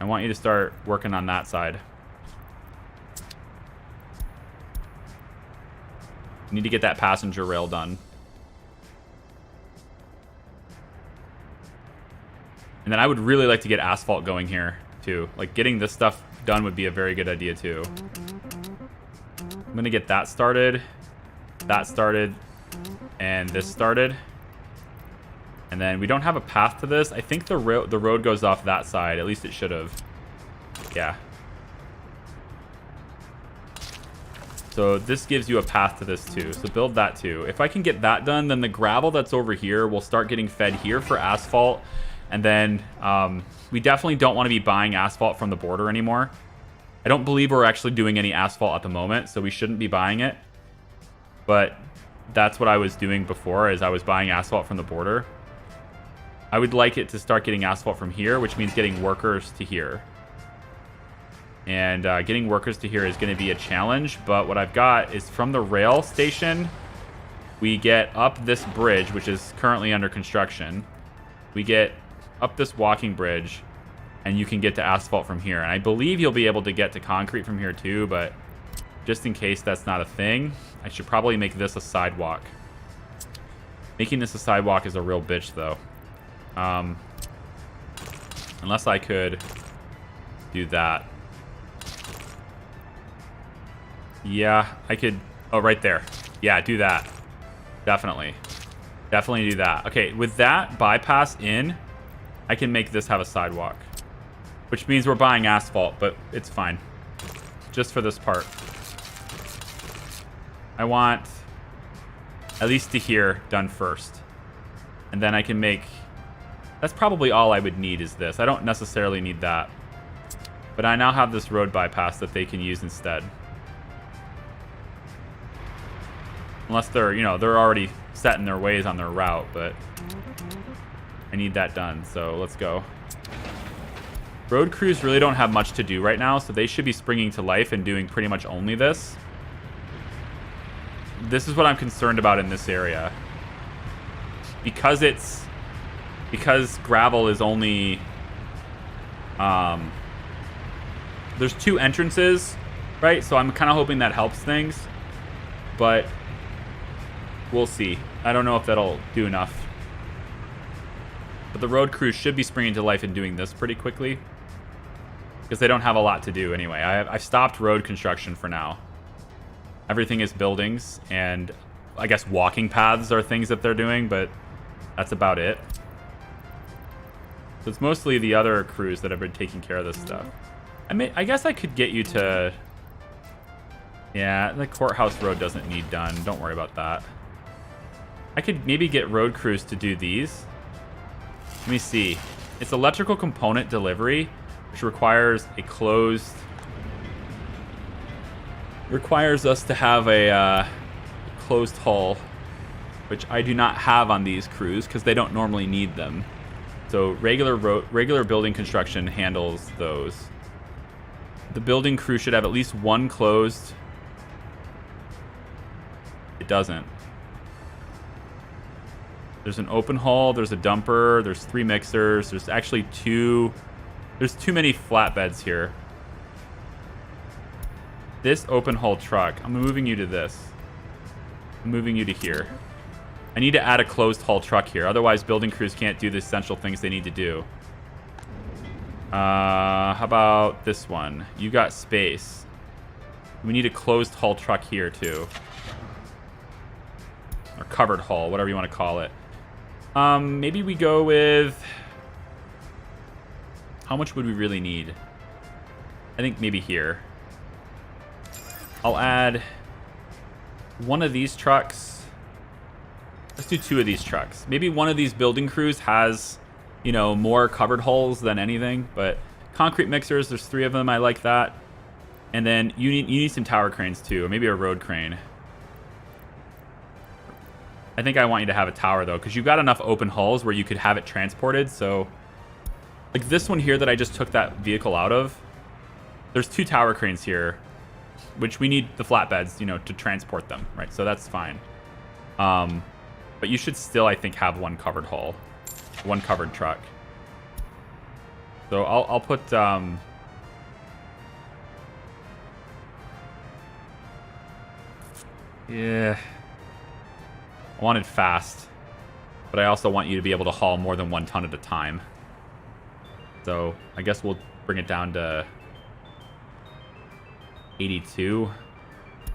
I want you to start working on that side. You need to get that passenger rail done. And then I would really like to get asphalt going here, too. Like, getting this stuff done would be a very good idea, too. I'm going to get that started, and this started. And then we don't have a path to this. I think the road goes off that side. At least it should have. Yeah. So this gives you a path to this, too. So build that, too. If I can get that done, then the gravel that's over here will start getting fed here for asphalt. And then we definitely don't want to be buying asphalt from the border anymore. I don't believe we're actually doing any asphalt at the moment, so we shouldn't be buying it. But that's what I was doing before, is I was buying asphalt from the border. I would like it to start getting asphalt from here, which means getting workers to here. And getting workers to here is going to be a challenge, but what I've got is from the rail station, we get up this bridge, which is currently under construction. We get up this walking bridge, and you can get to asphalt from here. And I believe you'll be able to get to concrete from here too, but just in case that's not a thing, I should probably make this a sidewalk. Making this a sidewalk is a real bitch, though. Unless I could do that. Yeah, I could... Oh, right there. Yeah, do that. Definitely. Definitely do that. Okay, with that bypass in, I can make this have a sidewalk. Which means we're buying asphalt, but it's fine. Just for this part. I want at least to here done first. And then I can make... That's probably all I would need is this. I don't necessarily need that. But I now have this road bypass that they can use instead. Unless they're, you know, they're already set in their ways on their route, but I need that done, so let's go. Road crews really don't have much to do right now, so they should be springing to life and doing pretty much only this. This is what I'm concerned about in this area. Because gravel is only... there's 2 entrances, right? So I'm kind of hoping that helps things. But we'll see. I don't know if that'll do enough. But the road crews should be springing to life and doing this pretty quickly. Because they don't have a lot to do anyway. I've stopped road construction for now. Everything is buildings, and I guess walking paths are things that they're doing, but that's about it. So it's mostly the other crews that have been taking care of this stuff. I guess I could get you to... Yeah, the courthouse road doesn't need done. Don't worry about that. I could maybe get road crews to do these. Let me see. It's electrical component delivery, which requires a closed... Requires us to have a closed hull. which I do not have on these crews because they don't normally need them. So regular building construction handles those. The building crew should have at least one closed. It doesn't. There's an open hull, there's a dumper, there's 3 mixers, there's actually 2. There's too many flatbeds here. This open hull truck, I'm moving you to this. I'm moving you to here. I need to add a closed hull truck here. Otherwise, building crews can't do the essential things they need to do. How about this one? You got space. We need a closed hull truck here, too. Or covered hull, whatever you want to call it. Maybe we go with... How much would we really need? I think maybe here. I'll add one of these trucks. Let's do 2 of these trucks. Maybe one of these building crews has, you know, more covered hulls than anything. But concrete mixers, there's 3 of them. I like that. And then you need some tower cranes too, or maybe a road crane. I think I want you to have a tower though, because you've got enough open hulls where you could have it transported. So, like this one here that I just took that vehicle out of, there's 2 tower cranes here, which we need the flatbeds, you know, to transport them, right? So that's fine. But you should still, I think, have one covered hull, one covered truck. So I'll put yeah. I wanted fast, but I also want you to be able to haul more than 1 ton at a time. So I guess we'll bring it down to 82.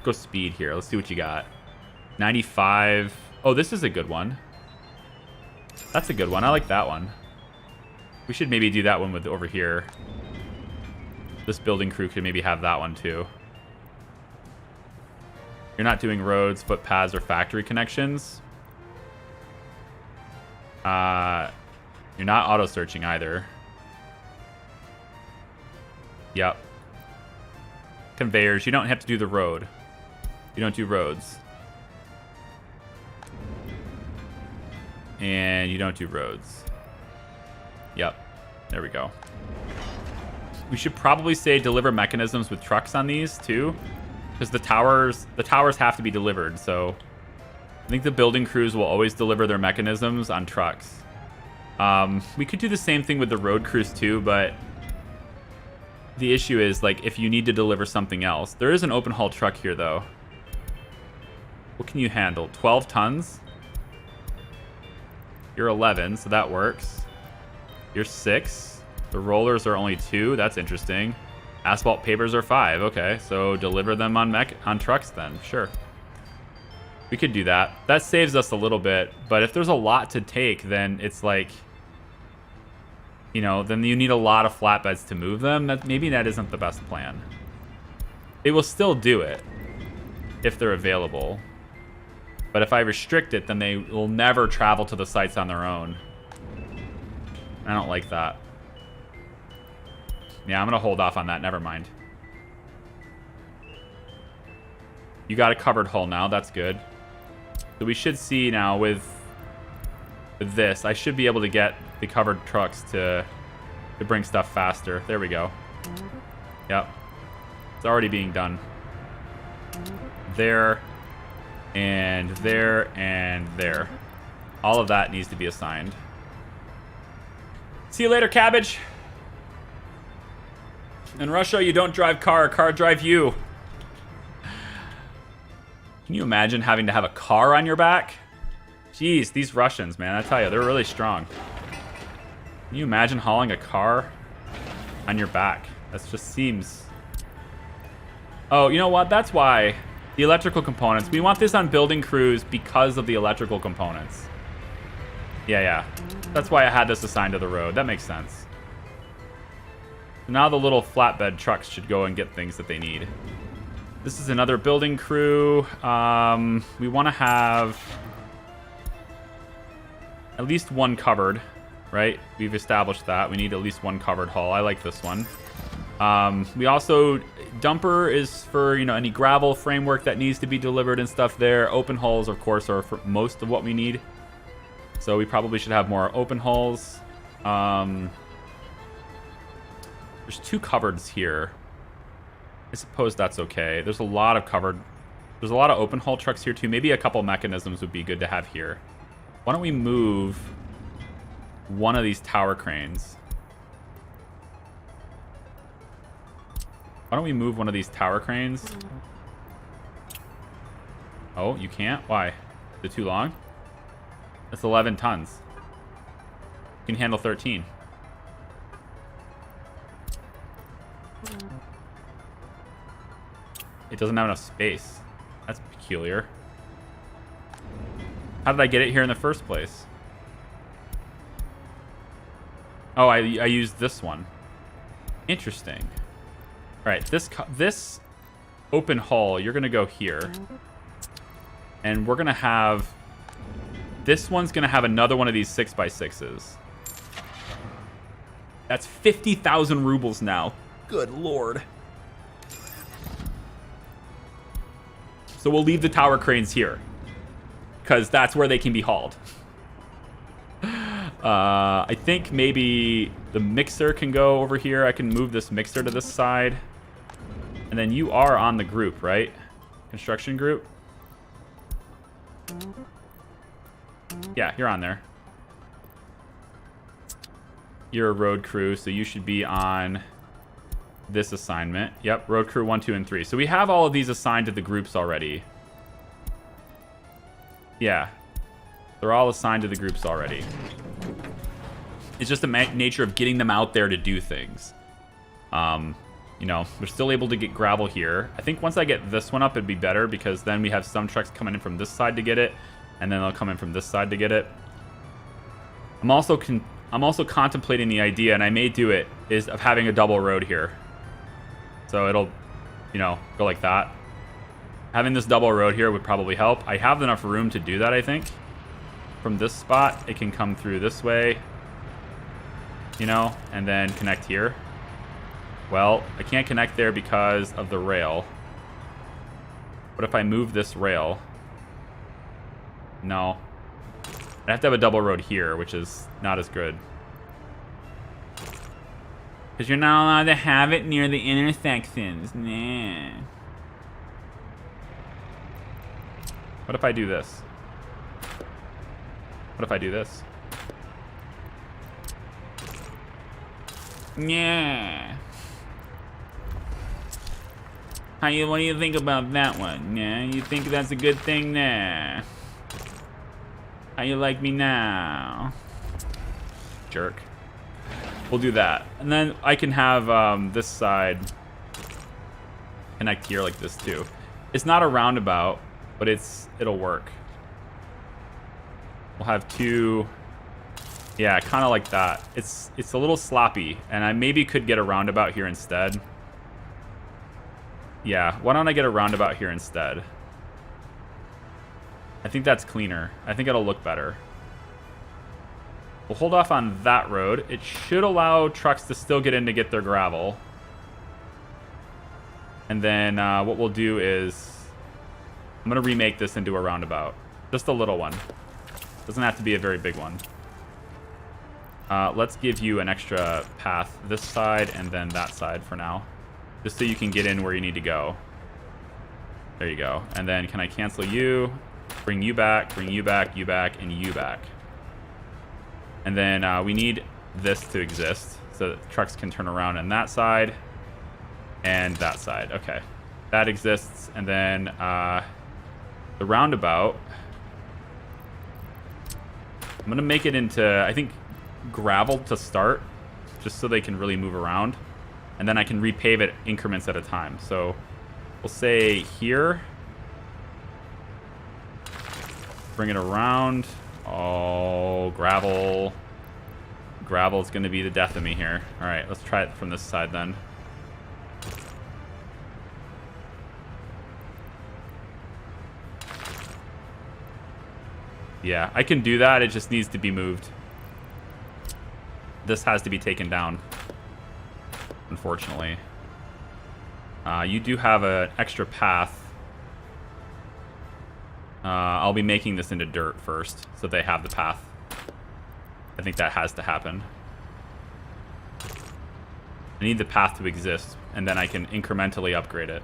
Go speed here. Let's see what you got. 95. Oh, this is a good one. That's a good one. I like that one. We should maybe do that one with over here. This building crew could maybe have that one too. You're not doing roads, footpaths, or factory connections. You're not auto searching either. Yep. Conveyors. You don't have to do the road. You don't do roads. And you don't do roads. Yep. There we go. We should probably say deliver mechanisms with trucks on these too, because the towers have to be delivered. So I think the building crews will always deliver their mechanisms on trucks. We could do the same thing with the road crews too, but the issue is, like, if you need to deliver something else. There is an open haul truck here though. What can you handle? 12 tons? You're 11, so that works. You're 6. The rollers are only 2. That's interesting. Asphalt pavers are 5. Okay, so deliver them on trucks then. Sure. We could do that. That saves us a little bit, but if there's a lot to take, then it's like, you know, then you need a lot of flatbeds to move them. Maybe that isn't the best plan. They will still do it if they're available. But if I restrict it, then they will never travel to the sites on their own. I don't like that. Yeah, I'm going to hold off on that. Never mind. You got a covered hull now. That's good. So we should see now with this, I should be able to get the covered trucks to bring stuff faster. There we go. Yep. It's already being done. There. And there, and there. All of that needs to be assigned. See you later, cabbage. In Russia, you don't drive car drive you. Can you imagine having to have a car on your back? Jeez, these Russians, man, I tell you, they're really strong. Can you imagine hauling a car on your back? That just seems... Oh, you know what? That's why... The electrical components. We want this on building crews because of the electrical components. Yeah. That's why I had this assigned to the road. That makes sense. So now the little flatbed trucks should go and get things that they need. This is another building crew. We want to have at least one covered, right? We've established that. We need at least one covered hull. I like this one. We also, dumper is for, you know, any gravel framework that needs to be delivered and stuff there. Open hulls, of course, are for most of what we need. So we probably should have more open hulls. There's 2 cupboards here. I suppose that's okay. There's a lot of open hull trucks here too. Maybe a couple mechanisms would be good to have here. Why don't we move one of these tower cranes? Why don't we move one of these tower cranes? Oh, you can't? Why? Is it too long? That's 11 tons. You can handle 13. It doesn't have enough space. That's peculiar. How did I get it here in the first place? Oh, I used this one. Interesting. All right, this open hull, you're gonna go here, and we're gonna have this one's gonna have another one of these 6x6s. That's 50,000 rubles now. Good lord. So we'll leave the tower cranes here, because that's where they can be hauled. I think maybe the mixer can go over here. I can move this mixer to this side. And then you are on the group, right? Construction group? Yeah, you're on there. You're a road crew, so you should be on this assignment. Yep, road crew 1, 2, and 3. So we have all of these assigned to the groups already. Yeah. They're all assigned to the groups already. It's just the nature of getting them out there to do things. You know, we're still able to get gravel here. I think once I get this one up, it'd be better, because then we have some trucks coming in from this side to get it, and then they'll come in from this side to get it. I'm also contemplating the idea, and I may do it, is of having a double road here. So it'll, you know, go like that. Having this double road here would probably help. I have enough room to do that, I think. From this spot, it can come through this way, you know, and then connect here. Well, I can't connect there because of the rail. What if I move this rail? No. I have to have a double road here, which is not as good. Because you're not allowed to have it near the intersections. Nah. What if I do this? What if I do this? Yeah. What do you think about that one? Yeah, you think that's a good thing there? How you like me now? Jerk. We'll do that. And then I can have this side connect here like this too. It's not a roundabout, but it'll work. We'll have 2. Yeah, kind of like that. It's a little sloppy, and I maybe could get a roundabout here instead. Yeah, why don't I get a roundabout here instead? I think that's cleaner. I think it'll look better. We'll hold off on that road. It should allow trucks to still get in to get their gravel. And then what we'll do is I'm going to remake this into a roundabout. Just a little one. Doesn't have to be a very big one. Let's give you an extra path this side and then that side for now. Just so you can get in where you need to go. There you go. And then can I cancel you? Bring you back, you back, and you back. And then we need this to exist so that trucks can turn around on that side and that side. Okay. That exists. And then the roundabout, I'm going to make it into, I think, gravel to start, just so they can really move around. And then I can repave it increments at a time. So we'll say here. Bring it around. Oh, gravel. Gravel is going to be the death of me here. All right, let's try it from this side then. Yeah, I can do that. It just needs to be moved. This has to be taken down, unfortunately. You do have an extra path. I'll be making this into dirt first, so they have the path. I think that has to happen. I need the path to exist, and then I can incrementally upgrade it.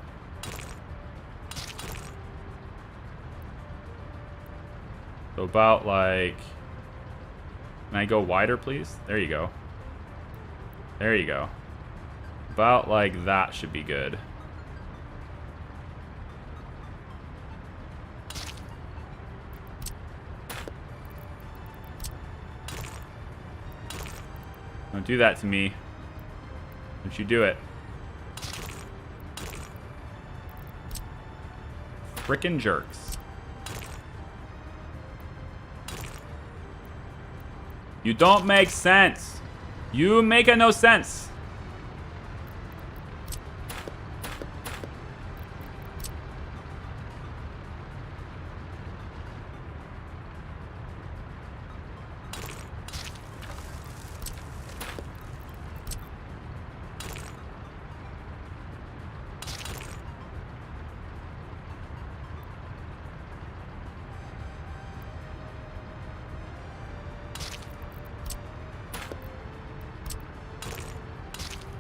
So about like... Can I go wider, please? There you go. There you go. About like that should be good. Don't do that to me. Don't you do it. Frickin' jerks. You don't make sense. You make no sense.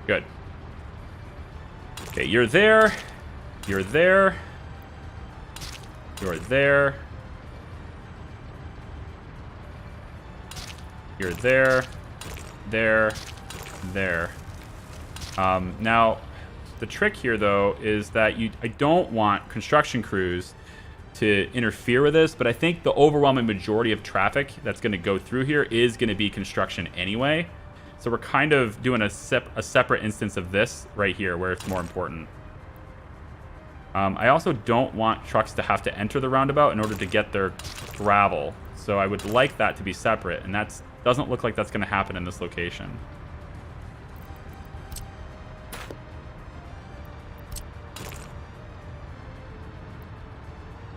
Good. Okay, you're there. You're there. You're there. You're there. There. There. Now, the trick here, though, is that I don't want construction crews to interfere with this, but I think the overwhelming majority of traffic that's going to go through here is going to be construction anyway. So we're kind of doing a separate instance of this right here where it's more important. I also don't want trucks to have to enter the roundabout in order to get their gravel. So I would like that to be separate, and that doesn't look like that's going to happen in this location.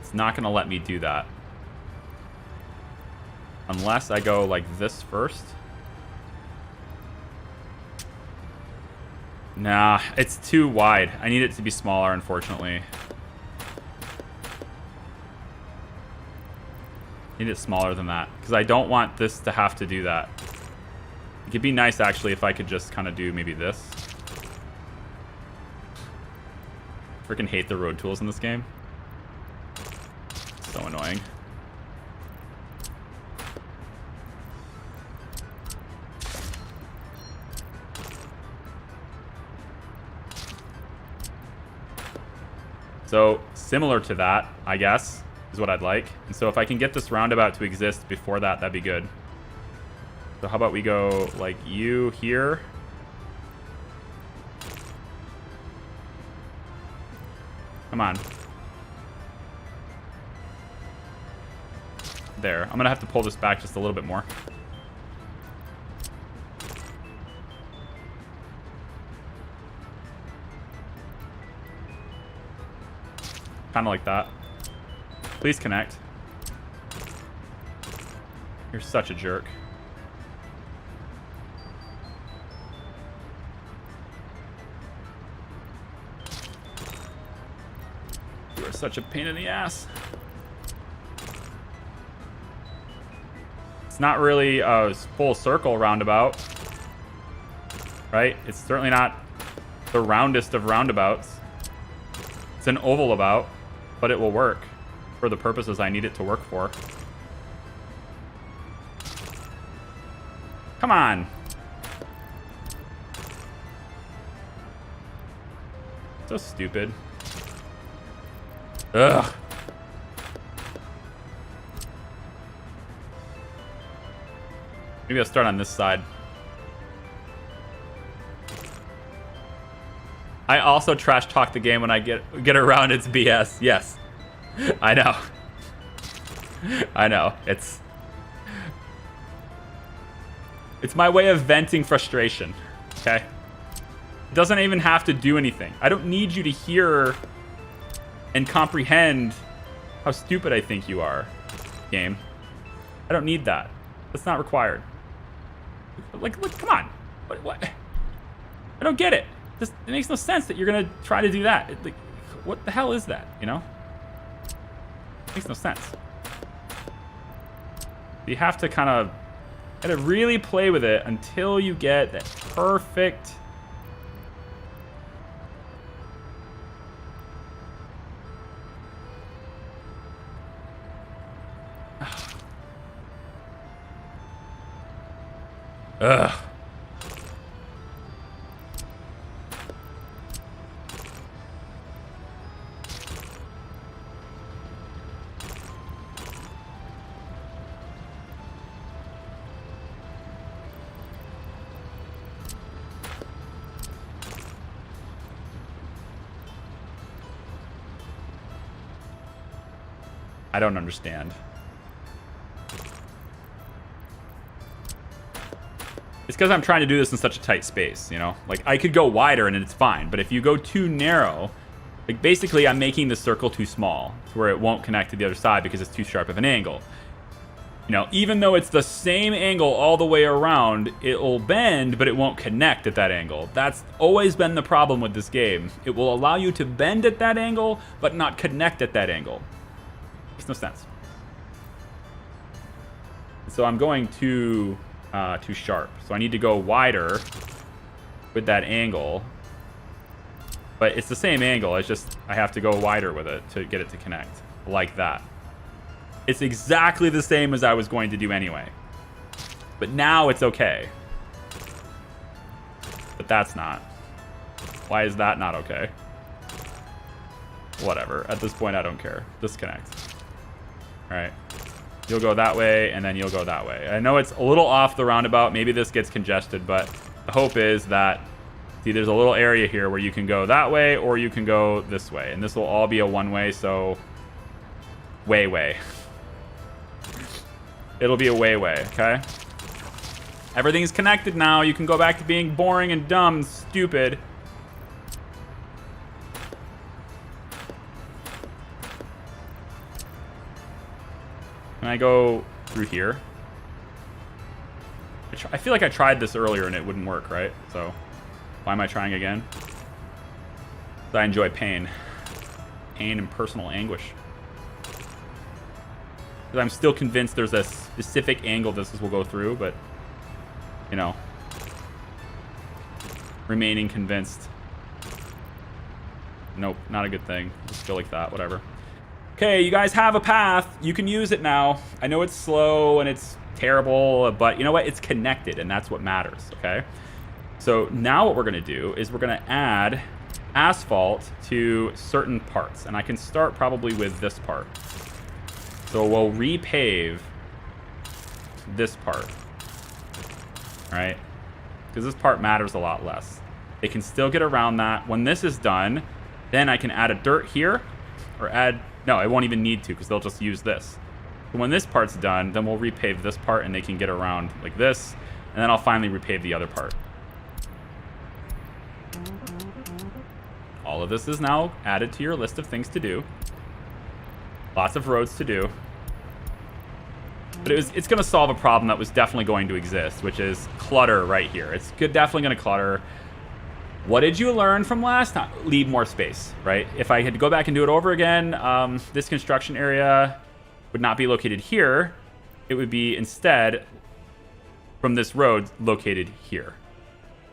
It's not going to let me do that. Unless I go like this first. Nah, it's too wide. I need it to be smaller, unfortunately. Need it smaller than that, because I don't want this to have to do that. It could be nice, actually, if I could just kind of do maybe this. Freaking hate the road tools in this game. So annoying. So, similar to that, I guess, is what I'd like. And so if I can get this roundabout to exist before that, that'd be good. So how about we go, like, you here. Come on. There. I'm gonna have to pull this back just a little bit more. Kind of like that. Please connect. You're such a jerk. You are such a pain in the ass. It's not really a full circle roundabout, right? It's certainly not the roundest of roundabouts. It's an oval about, but it will work for the purposes I need it to work for. Come on. So stupid. Ugh. Maybe I'll start on this side. I also trash talk the game when I get around its BS. Yes. I know. I know. It's my way of venting frustration. Okay? It doesn't even have to do anything. I don't need you to hear and comprehend how stupid I think you are, game. I don't need that. That's not required. Like, come on. What? I don't get it. It makes no sense that you're gonna try to do that. Like, what the hell is that, you know? It makes no sense. You have to kind of gotta really play with it until you get that perfect. Ugh. I don't understand. It's because I'm trying to do this in such a tight space, you know? Like, I could go wider and it's fine, but if you go too narrow, like, basically I'm making the circle too small to where it won't connect to the other side because it's too sharp of an angle. You know, even though it's the same angle all the way around, it'll bend, but it won't connect at that angle. That's always been the problem with this game. It will allow you to bend at that angle, but not connect at that angle. Makes no sense. So I'm going too sharp. So I need to go wider with that angle. But it's the same angle. It's just I have to go wider with it to get it to connect. Like that. It's exactly the same as I was going to do anyway. But now it's okay. But that's not. Why is that not okay? Whatever. At this point, I don't care. Disconnect. All right. You'll go that way, and then you'll go that way. I know it's a little off the roundabout. Maybe this gets congested, but the hope is that, see, there's a little area here where you can go that way, or you can go this way. And this will all be a one-way, so way. It'll be a way, okay? Everything's connected now. You can go back to being boring and dumb and stupid. Can I go through here? I feel like I tried this earlier and it wouldn't work, right? So why am I trying again? I enjoy pain. Pain and personal anguish. Because I'm still convinced there's a specific angle this will go through, but, you know, remaining convinced. Nope, not a good thing. Just feel like that, whatever. Okay, you guys have a path. You can use it now. I know it's slow and it's terrible, but you know what? It's connected, and that's what matters, okay? So now what we're going to do is we're going to add asphalt to certain parts, and I can start probably with this part. So we'll repave this part, all right? Because this part matters a lot less. They can still get around that. When this is done, then I can add a dirt here, or add... No, I won't even need to because they'll just use this. So when this part's done, then we'll repave this part and they can get around like this. And then I'll finally repave the other part. All of this is now added to your list of things to do. Lots of roads to do. But it's going to solve a problem that was definitely going to exist, which is clutter right here. It's definitely going to clutter. What did you learn from last time? Leave more space, right? If I had to go back and do it over again, this construction area would not be located here. It would be instead from this road located here.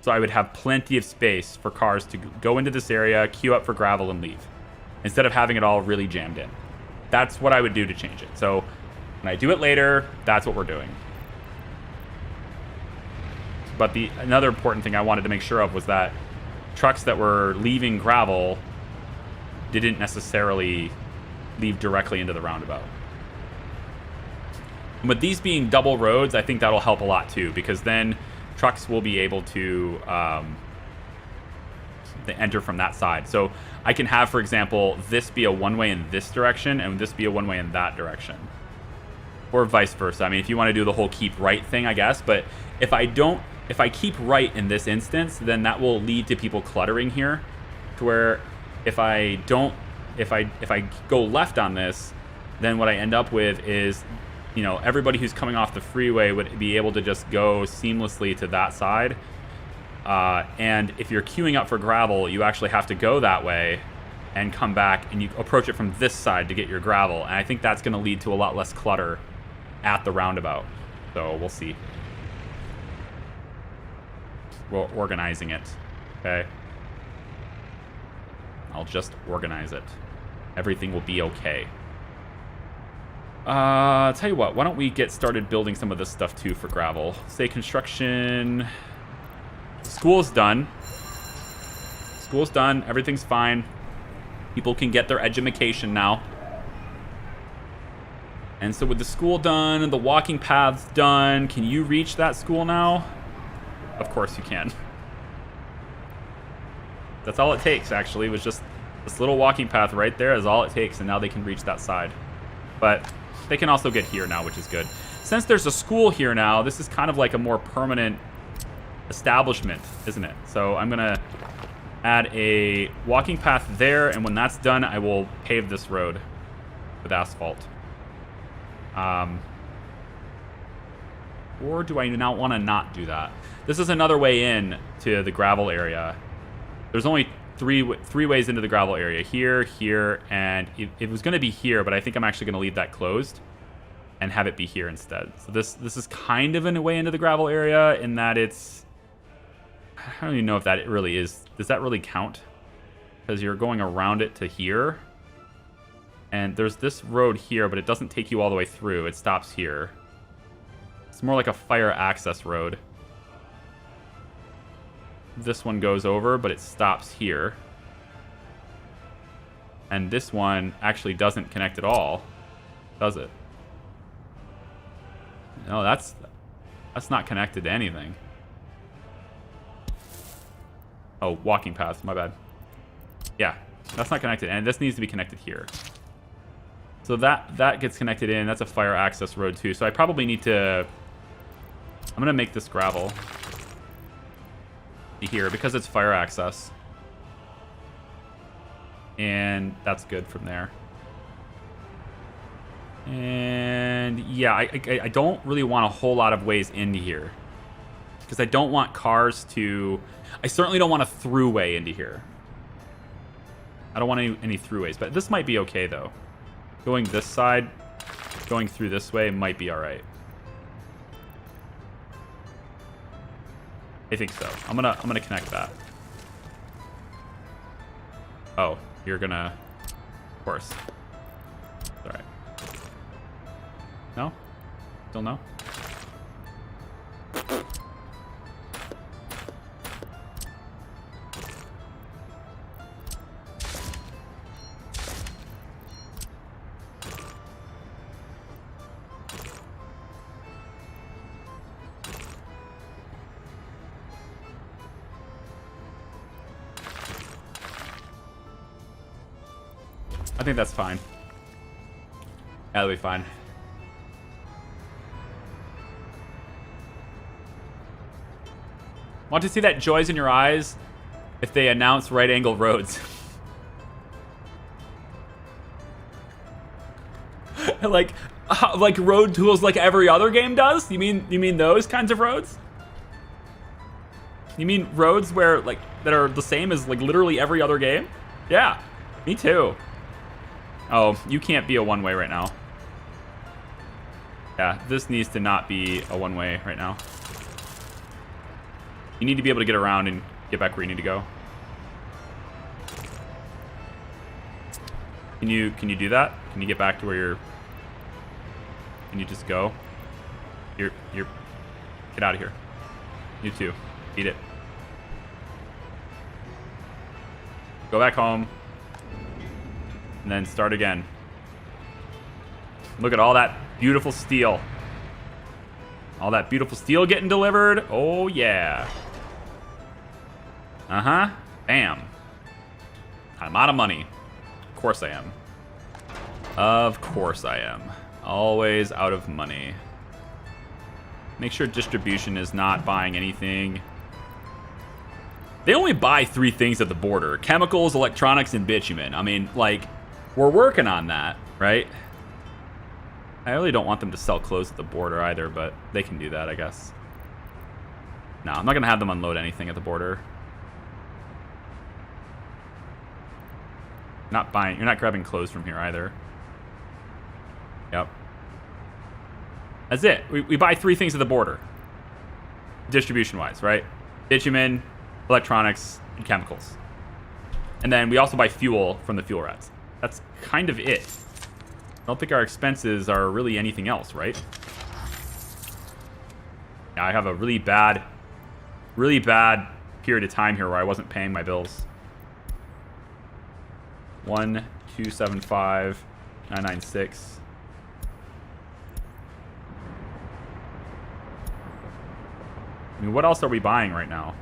So I would have plenty of space for cars to go into this area, queue up for gravel, and leave, instead of having it all really jammed in. That's what I would do to change it. So when I do it later, that's what we're doing. But another important thing I wanted to make sure of was that trucks that were leaving gravel didn't necessarily leave directly into the roundabout. And with these being double roads, I think that'll help a lot too, because then trucks will be able to enter from that side. So I can have, for example, this be a one-way in this direction and this be a one-way in that direction, or vice versa. I mean, if you want to do the whole keep right thing, I guess, but if I keep right in this instance, then that will lead to people cluttering here, to where if I go left on this, then what I end up with is, you know, everybody who's coming off the freeway would be able to just go seamlessly to that side. And if you're queuing up for gravel, you actually have to go that way and come back, and you approach it from this side to get your gravel. And I think that's going to lead to a lot less clutter at the roundabout. So we'll see. We're organizing it. Okay. I'll just organize it. Everything will be okay. I'll tell you what, why don't we get started building some of this stuff too for gravel. Say construction. School's done. School's done. Everything's fine. People can get their edumacation now. And so with the school done and the walking paths done, can you reach that school now? Of course you can. That's all it takes, actually, was just this little walking path right there is all it takes, and now they can reach that side. But they can also get here now, which is good. Since there's a school here now, this is kind of like a more permanent establishment, isn't it? So I'm gonna add a walking path there, and when that's done, I will pave this road with asphalt. Or do I not want to not do that? This is another way in to the gravel area. There's only three ways into the gravel area. Here, here, and it was going to be here, but I think I'm actually going to leave that closed and have it be here instead. So this is kind of a way into the gravel area in that it's... I don't even know if that really is... Does that really count? Because you're going around it to here. And there's this road here, but it doesn't take you all the way through. It stops here. It's more like a fire access road. This one goes over, but it stops here. And this one actually doesn't connect at all, does it? No, that's not connected to anything. Oh, walking path, my bad. Yeah, that's not connected, and this needs to be connected here. So that gets connected in. That's a fire access road too. So I probably need to... I'm going to make this gravel here because it's fire access. And that's good from there. And yeah, I don't really want a whole lot of ways into here. Because I don't want cars to... I certainly don't want a throughway into here. I don't want any throughways. But this might be okay though. Going this side, going through this way might be alright. I think so. I'm gonna connect that. Oh, you're gonna... Of course. Alright. No? Still no? I think that's fine. That'll be fine. Want to see that joys in your eyes if they announce right angle roads? like road tools like every other game does? You mean those kinds of roads? You mean roads where that are the same as literally every other game? Yeah, me too. Oh, you can't be a one-way right now. Yeah, this needs to not be a one-way right now. You need to be able to get around and get back where you need to go. Can you do that? Can you get back to where you're... Can you just go? You're... Get out of here. You too. Beat it. Go back home. And then start again. Look at all that beautiful steel. All that beautiful steel getting delivered. Oh, yeah. Uh-huh. Bam. I'm out of money. Of course I am. Of course I am. Always out of money. Make sure distribution is not buying anything. They only buy 3 things at the border. Chemicals, electronics, and bitumen. I mean, we're working on that, right? I really don't want them to sell clothes at the border either, but they can do that, I guess. No, I'm not going to have them unload anything at the border. Not buying. You're not grabbing clothes from here either. Yep. That's it. We buy 3 things at the border. Distribution-wise, right? Bitumen, electronics, and chemicals. And then we also buy fuel from the fuel rats. That's kind of it. I don't think our expenses are really anything else, right? Yeah, I have a really bad period of time here where I wasn't paying my bills. 1,275,996. I mean, what else are we buying right now?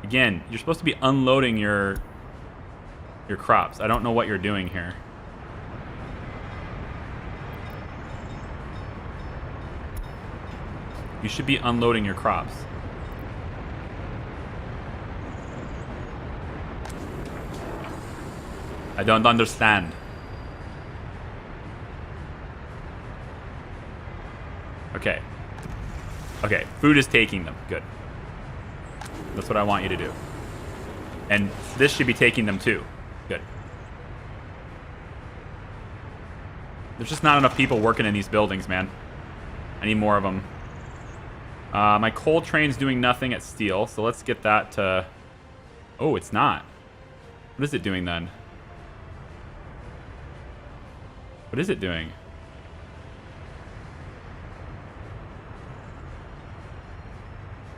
Again, you're supposed to be unloading your crops. I don't know what you're doing here. You should be unloading your crops. I don't understand. Okay. Okay, food is taking them. Good. That's what I want you to do. And this should be taking them too. Good. There's just not enough people working in these buildings, man. I need more of them. My coal train's doing nothing at steel, so let's get that to... Oh, it's not. What is it doing then? What is it doing?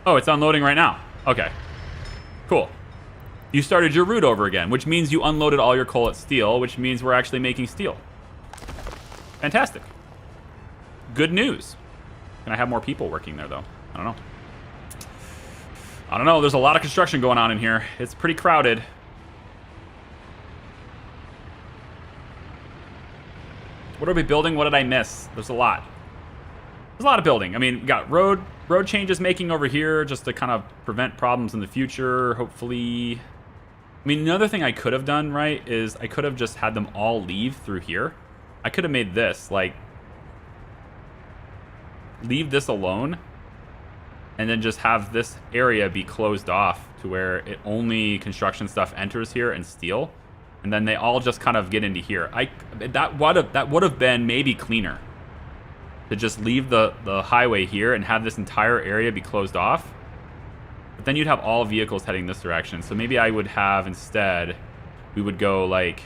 Oh, it's unloading right now. Okay. Cool. You started your route over again, which means you unloaded all your coal at steel, which means we're actually making steel. Fantastic. Good news. Can I have more people working there, though? I don't know. I don't know. There's a lot of construction going on in here. It's pretty crowded. What are we building? What did I miss? There's a lot. There's a lot of building. I mean, we got road changes making over here just to kind of prevent problems in the future, hopefully. I mean, another thing I could have done, right, is I could have just had them all leave through here. I could have made this, like, leave this alone, and then just have this area be closed off to where it only construction stuff enters here and steel, and then they all just kind of get into here. That would have been maybe cleaner to just leave the highway here and have this entire area be closed off. But then you'd have all vehicles heading this direction. So maybe I would have instead, we would go like,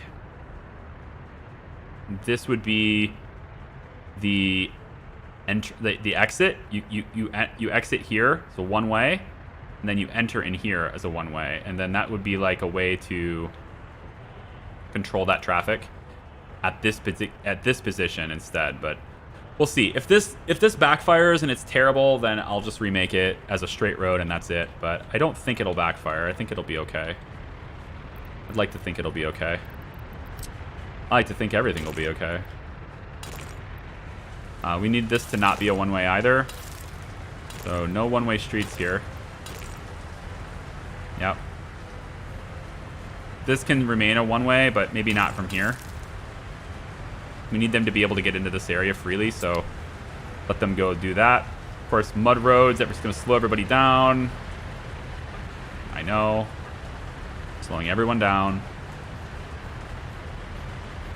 this would be the exit. You exit here, so one way, and then you enter in here as a one way, and then that would be like a way to control that traffic at this position instead. But we'll see. If this backfires and it's terrible, then I'll just remake it as a straight road and that's it. But I don't think it'll backfire. I think it'll be okay. I'd like to think it'll be okay. I like to think everything will be okay. We need this to not be a one-way either. So no one-way streets here. Yep. This can remain a one-way, but maybe not from here. We need them to be able to get into this area freely, so let them go do that. Of course, mud roads, that's going to slow everybody down. I know. Slowing everyone down.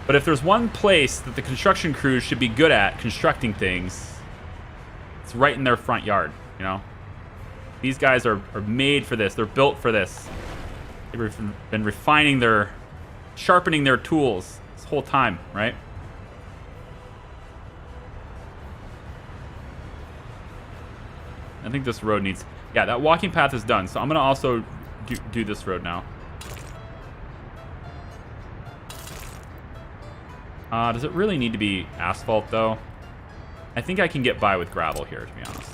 But if there's one place that the construction crews should be good at constructing things, it's right in their front yard, you know? These guys are made for this. They're built for this. They've been sharpening their tools this whole time, right? I think this road needs... Yeah, that walking path is done, so I'm going to also do this road now. Does it really need to be asphalt, though? I think I can get by with gravel here, to be honest.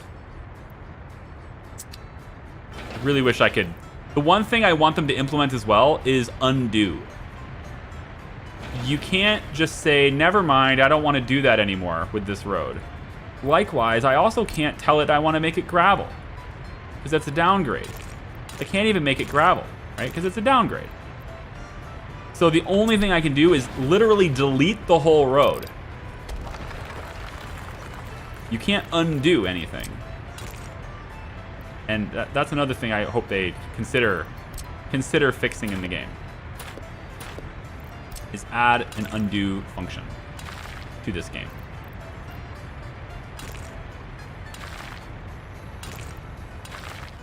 I really wish I could... The one thing I want them to implement as well is undo. You can't just say, never mind, I don't want to do that anymore with this road. Likewise, I also can't tell it I want to make it gravel, because that's a downgrade. I can't even make it gravel, right? Because it's a downgrade. So the only thing I can do is literally delete the whole road. You can't undo anything. And that's another thing I hope they consider fixing in the game. Is add an undo function to this game.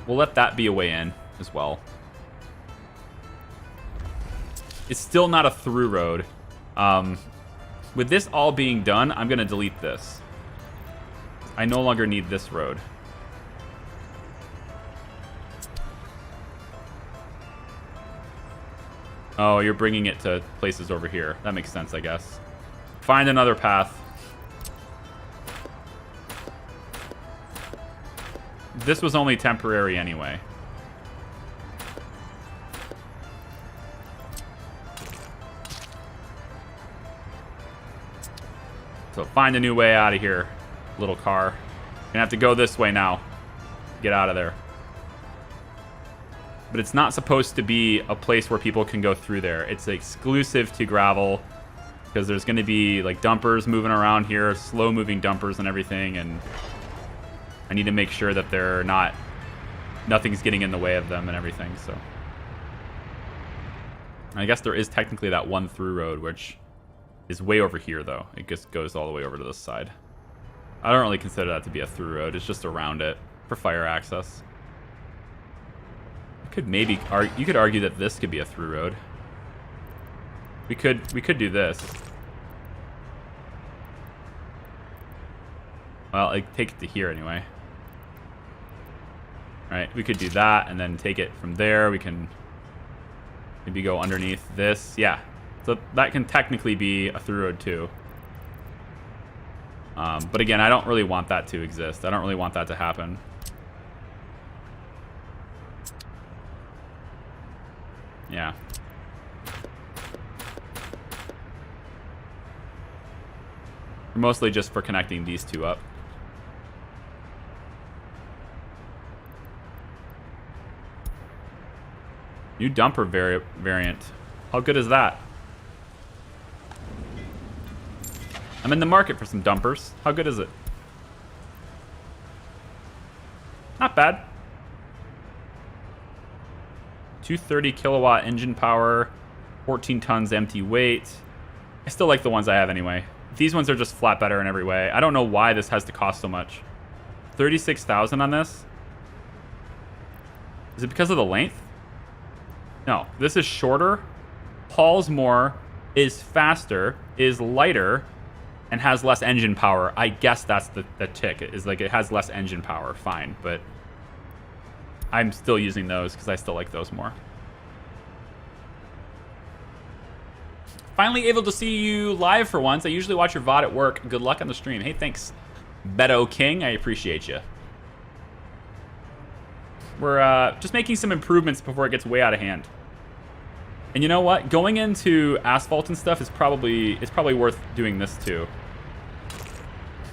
We'll let that be a way in as well. It's still not a through road. With this all being done, I'm going to delete this. I no longer need this road. Oh, you're bringing it to places over here. That makes sense, I guess. Find another path. This was only temporary anyway. So find a new way out of here, little car. You're gonna have to go this way now. Get out of there. But it's not supposed to be a place where people can go through there. It's exclusive to gravel because there's going to be like dumpers moving around here, slow moving dumpers and everything, and I need to make sure that they're not, nothing's getting in the way of them and everything. So I guess there is technically that one through road, which is way over here though. It just goes all the way over to this side. I don't really consider that to be a through road. It's just around it for fire access. Could maybe you could argue that this could be a through road. We could do this. Well, like take it to here anyway. All right, we could do that and then take it from there. We can maybe go underneath this. Yeah, so that can technically be a through road too. But again, I don't really want that to exist. I don't really want that to happen. Yeah. Mostly just for connecting these two up. New dumper variant. How good is that? I'm in the market for some dumpers. How good is it? Not bad. 230 kilowatt engine power, 14 tons empty weight. I still like the ones I have anyway. These ones are just flat better in every way. I don't know why this has to cost so much. 36,000 on this? Is it because of the length? No, this is shorter, hauls more, is faster, is lighter, and has less engine power. I guess that's the tick. Is like it has less engine power, fine, but I'm still using those because I still like those more. Finally able to see you live for once. I usually watch your VOD at work. Good luck on the stream. Hey, thanks, Beto King. I appreciate you. We're just making some improvements before it gets way out of hand. And you know what? Going into asphalt and stuff is probably worth doing this too.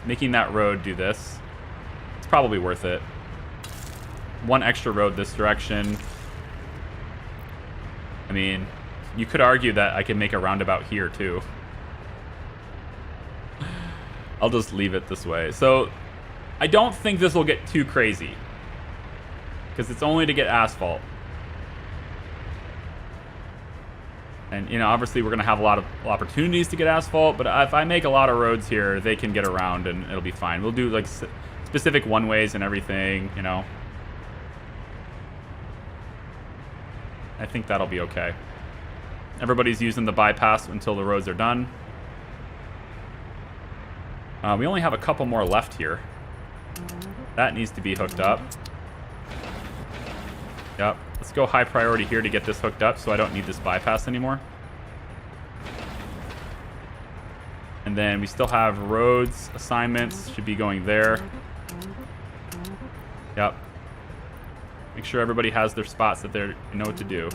Making that road do this. It's probably worth it. One extra road this direction. I mean, you could argue that I can make a roundabout here too. I'll just leave it this way. So I don't think this will get too crazy because it's only to get asphalt. And, you know, obviously we're going to have a lot of opportunities to get asphalt, but if I make a lot of roads here, they can get around and it'll be fine. We'll do like specific one-ways and everything, you know. I think that'll be okay. Everybody's using the bypass until the roads are done. We only have a couple more left here. That needs to be hooked up. Yep. Let's go high priority here to get this hooked up so I don't need this bypass anymore. And then we still have roads assignments. Should be going there. Yep. Make sure everybody has their spots that they know what to do.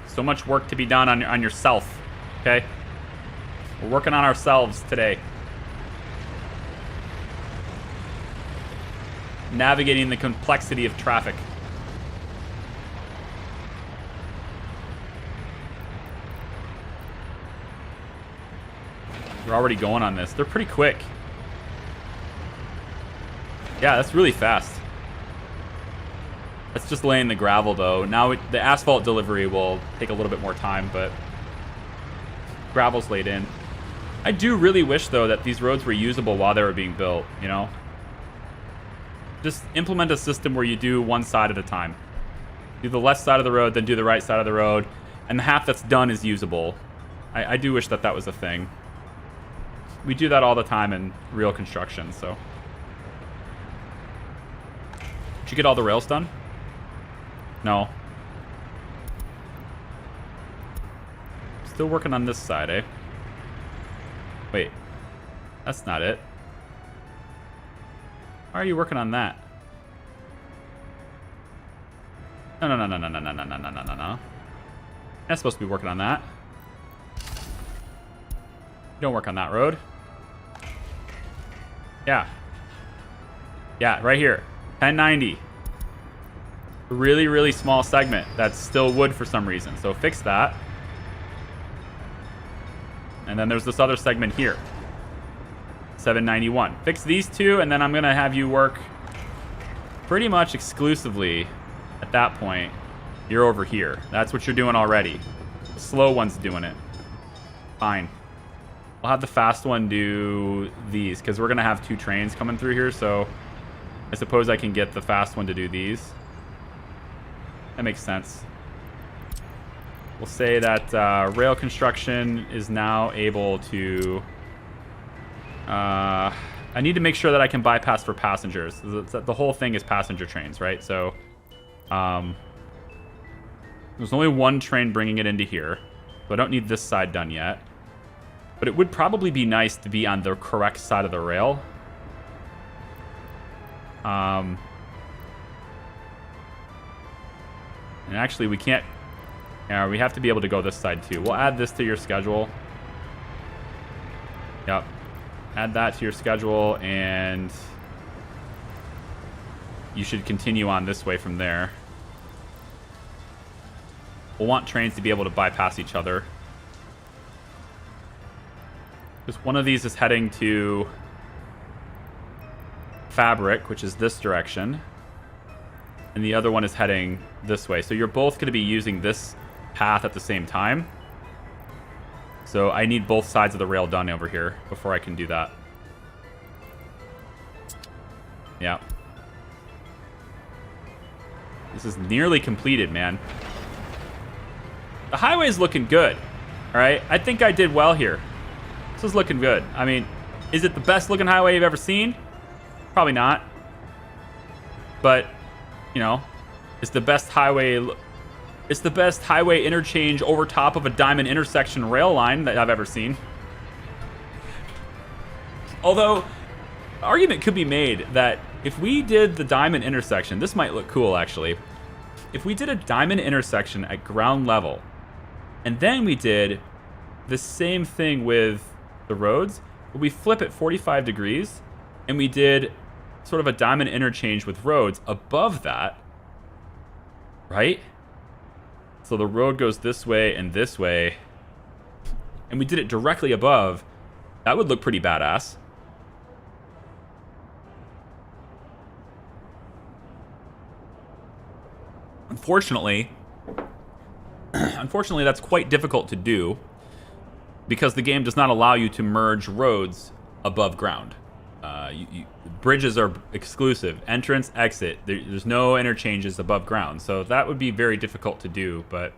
So much work to be done on yourself, okay? We're working on ourselves today. Navigating the complexity of traffic. We're already going on this. They're pretty quick. Yeah, that's really fast. That's just laying the gravel, though. Now the asphalt delivery will take a little bit more time, but gravel's laid in. I do really wish, though, that these roads were usable while they were being built, you know? Just implement a system where you do one side at a time. Do the left side of the road, then do the right side of the road, and the half that's done is usable. I do wish that that was a thing. We do that all the time in real construction, so. Did you get all the rails done? No. Still working on this side, eh? Wait. That's not it. Why are you working on that? No, no, no, no, no, no, no, no, no, no, no, no. That's supposed to be working on that. You don't work on that road. Yeah. Yeah, right here. 1090. A really, really small segment that's still wood for some reason. So fix that. And then there's this other segment here. 791. Fix these two, and then I'm going to have you work pretty much exclusively at that point. You're over here. That's what you're doing already. The slow one's doing it. Fine. I'll have the fast one do these, because we're going to have 2 trains coming through here, so I suppose I can get the fast one to do these. That makes sense. We'll say that rail construction is now able to... I need to make sure that I can bypass for passengers. The whole thing is passenger trains, right? So there's only one train bringing it into here. So I don't need this side done yet. But it would probably be nice to be on the correct side of the rail. And actually, we can't... Yeah, we have to be able to go this side, too. We'll add this to your schedule. Yep. Add that to your schedule, and you should continue on this way from there. We'll want trains to be able to bypass each other. Because one of these is heading to Fabric, which is this direction. And the other one is heading this way. So you're both going to be using this path at the same time. So I need both sides of the rail done over here before I can do that. Yeah. This is nearly completed, man. The highway's looking good. All right. I think I did well here. This is looking good. I mean, is it the best looking highway you've ever seen? Probably not. But, you know, it's the best highway... It's the best highway interchange over top of a diamond intersection rail line that I've ever seen. Although, argument could be made that if we did the diamond intersection, this might look cool actually. If we did a diamond intersection at ground level, and then we did the same thing with the roads, but we flip it 45 degrees, and we did sort of a diamond interchange with roads above that, right? So the road goes this way, and we did it directly above. That would look pretty badass. Unfortunately, that's quite difficult to do because the game does not allow you to merge roads above ground. Bridges are exclusive. Entrance, exit. There's no interchanges above ground. So that would be very difficult to do, but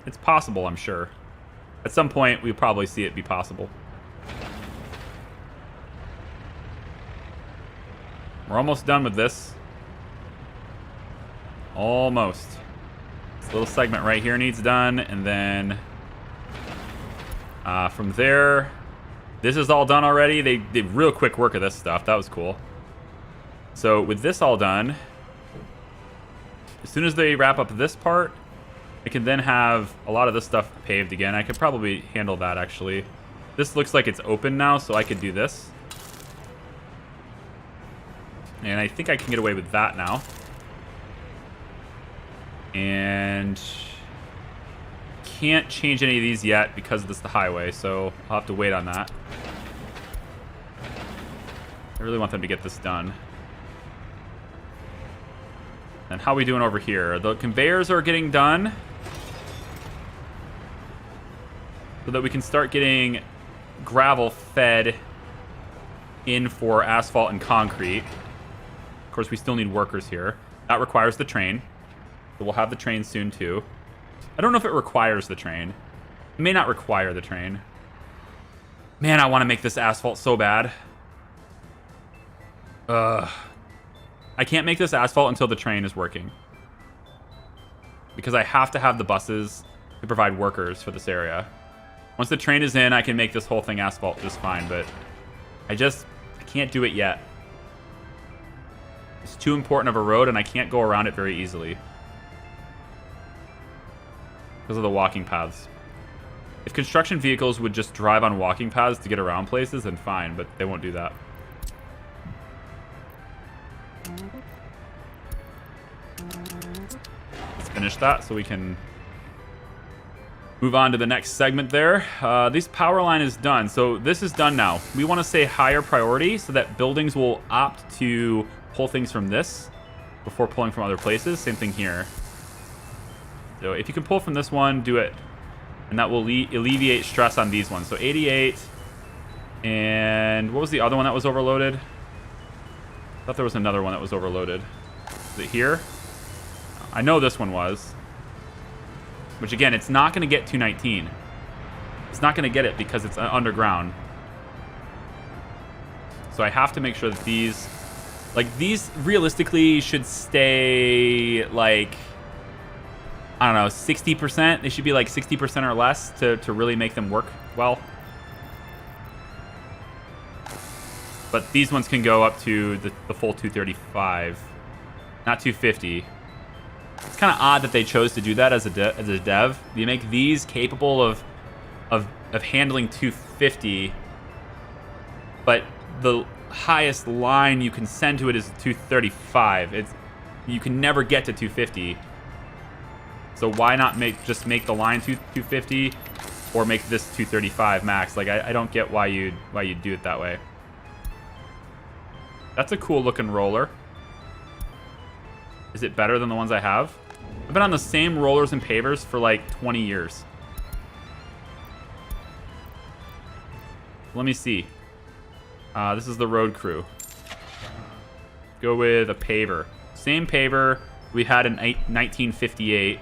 it's possible, I'm sure. At some point, we'll probably see it be possible. We're almost done with this. Almost. This little segment right here needs done, and then from there... This is all done already. They did real quick work of this stuff. That was cool. So with this all done, as soon as they wrap up this part, I can then have a lot of this stuff paved again. I could probably handle that, actually. This looks like it's open now, so I could do this. And I think I can get away with that now. And can't change any of these yet because this is the highway, so I'll have to wait on that. I really want them to get this done. And how are we doing over here? The conveyors are getting done so that we can start getting gravel fed in for asphalt and concrete. Of course, we still need workers here. That requires the train. So we'll have the train soon, too. I don't know if it requires the train. It may not require the train. Man, I want to make this asphalt so bad. I can't make this asphalt until the train is working. Because I have to have the buses to provide workers for this area. Once the train is in, I can make this whole thing asphalt just fine, but I can't do it yet. It's too important of a road, and I can't go around it very easily. Because of the walking paths. If construction vehicles would just drive on walking paths to get around places, then fine, but they won't do that. Let's finish that so we can move on to the next segment there. This power line is done, so this is done now. We want to say higher priority so that buildings will opt to pull things from this before pulling from other places. Same thing here. So if you can pull from this one, do it. And that will alleviate stress on these ones. So 88. And what was the other one that was overloaded? I thought there was another one that was overloaded. Is it here? I know this one was. Which again, it's not going to get 219. It's not going to get it because it's underground. So I have to make sure that these... Like, these realistically should stay, like... I don't know, 60%? They should be like 60% or less to really make them work well. But these ones can go up to the full 235. Not 250. It's kind of odd that they chose to do that as a dev. You make these capable of handling 250, but the highest line you can send to it is 235. You can never get to 250. So why not just make the line 250 or make this 235 max? Like I don't get why you'd do it that way. That's a cool looking roller. Is it better than the ones I have? I've been on the same rollers and pavers for like 20 years. Let me see. This is the road crew. Go with a paver. Same paver we had in 1958.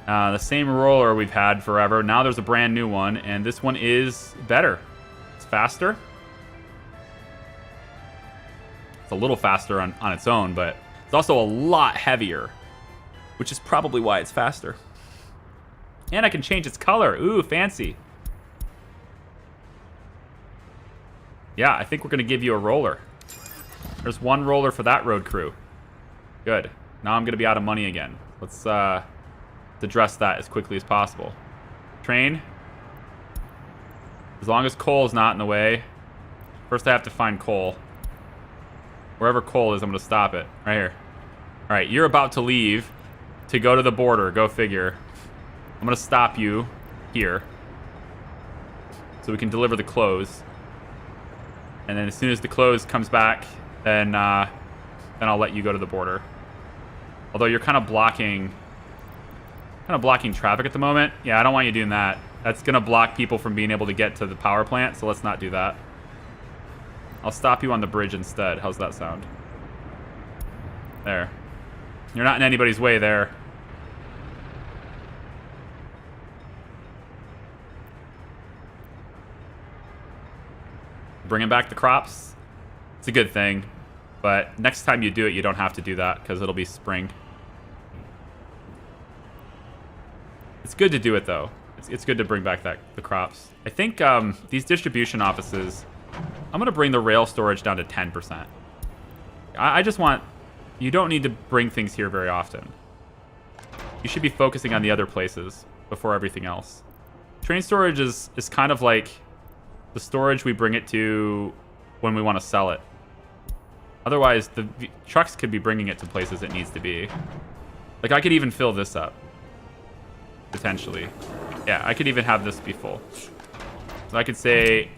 The same roller we've had forever. Now there's a brand new one, and this one is better. It's faster. It's a little faster on its own, but it's also a lot heavier, which is probably why it's faster. And I can change its color. Ooh, fancy. Yeah, I think we're going to give you a roller. There's one roller for that road crew. Good. Now I'm going to be out of money again. Let's address that as quickly as possible. Train. As long as coal's not in the way. First I have to find coal. Wherever coal is, I'm going to stop it. Right here. All right, you're about to leave to go to the border. Go figure. I'm going to stop you here so we can deliver the clothes. And then as soon as the clothes comes back, then I'll let you go to the border. Although you're kind of blocking traffic at the moment. Yeah, I don't want you doing that. That's going to block people from being able to get to the power plant, so let's not do that. I'll stop you on the bridge instead. How's that sound? There. You're not in anybody's way there. Bringing back the crops. It's a good thing. But next time you do it, you don't have to do that because it'll be spring. It's good to do it, though. It's good to bring back the crops. I think these distribution offices, I'm going to bring the rail storage down to 10%. I just want... You don't need to bring things here very often. You should be focusing on the other places before everything else. Train storage is kind of like the storage we bring it to when we want to sell it. Otherwise, the trucks could be bringing it to places it needs to be. Like, I could even fill this up. potentially. Yeah, I could even have this be full. So I could say,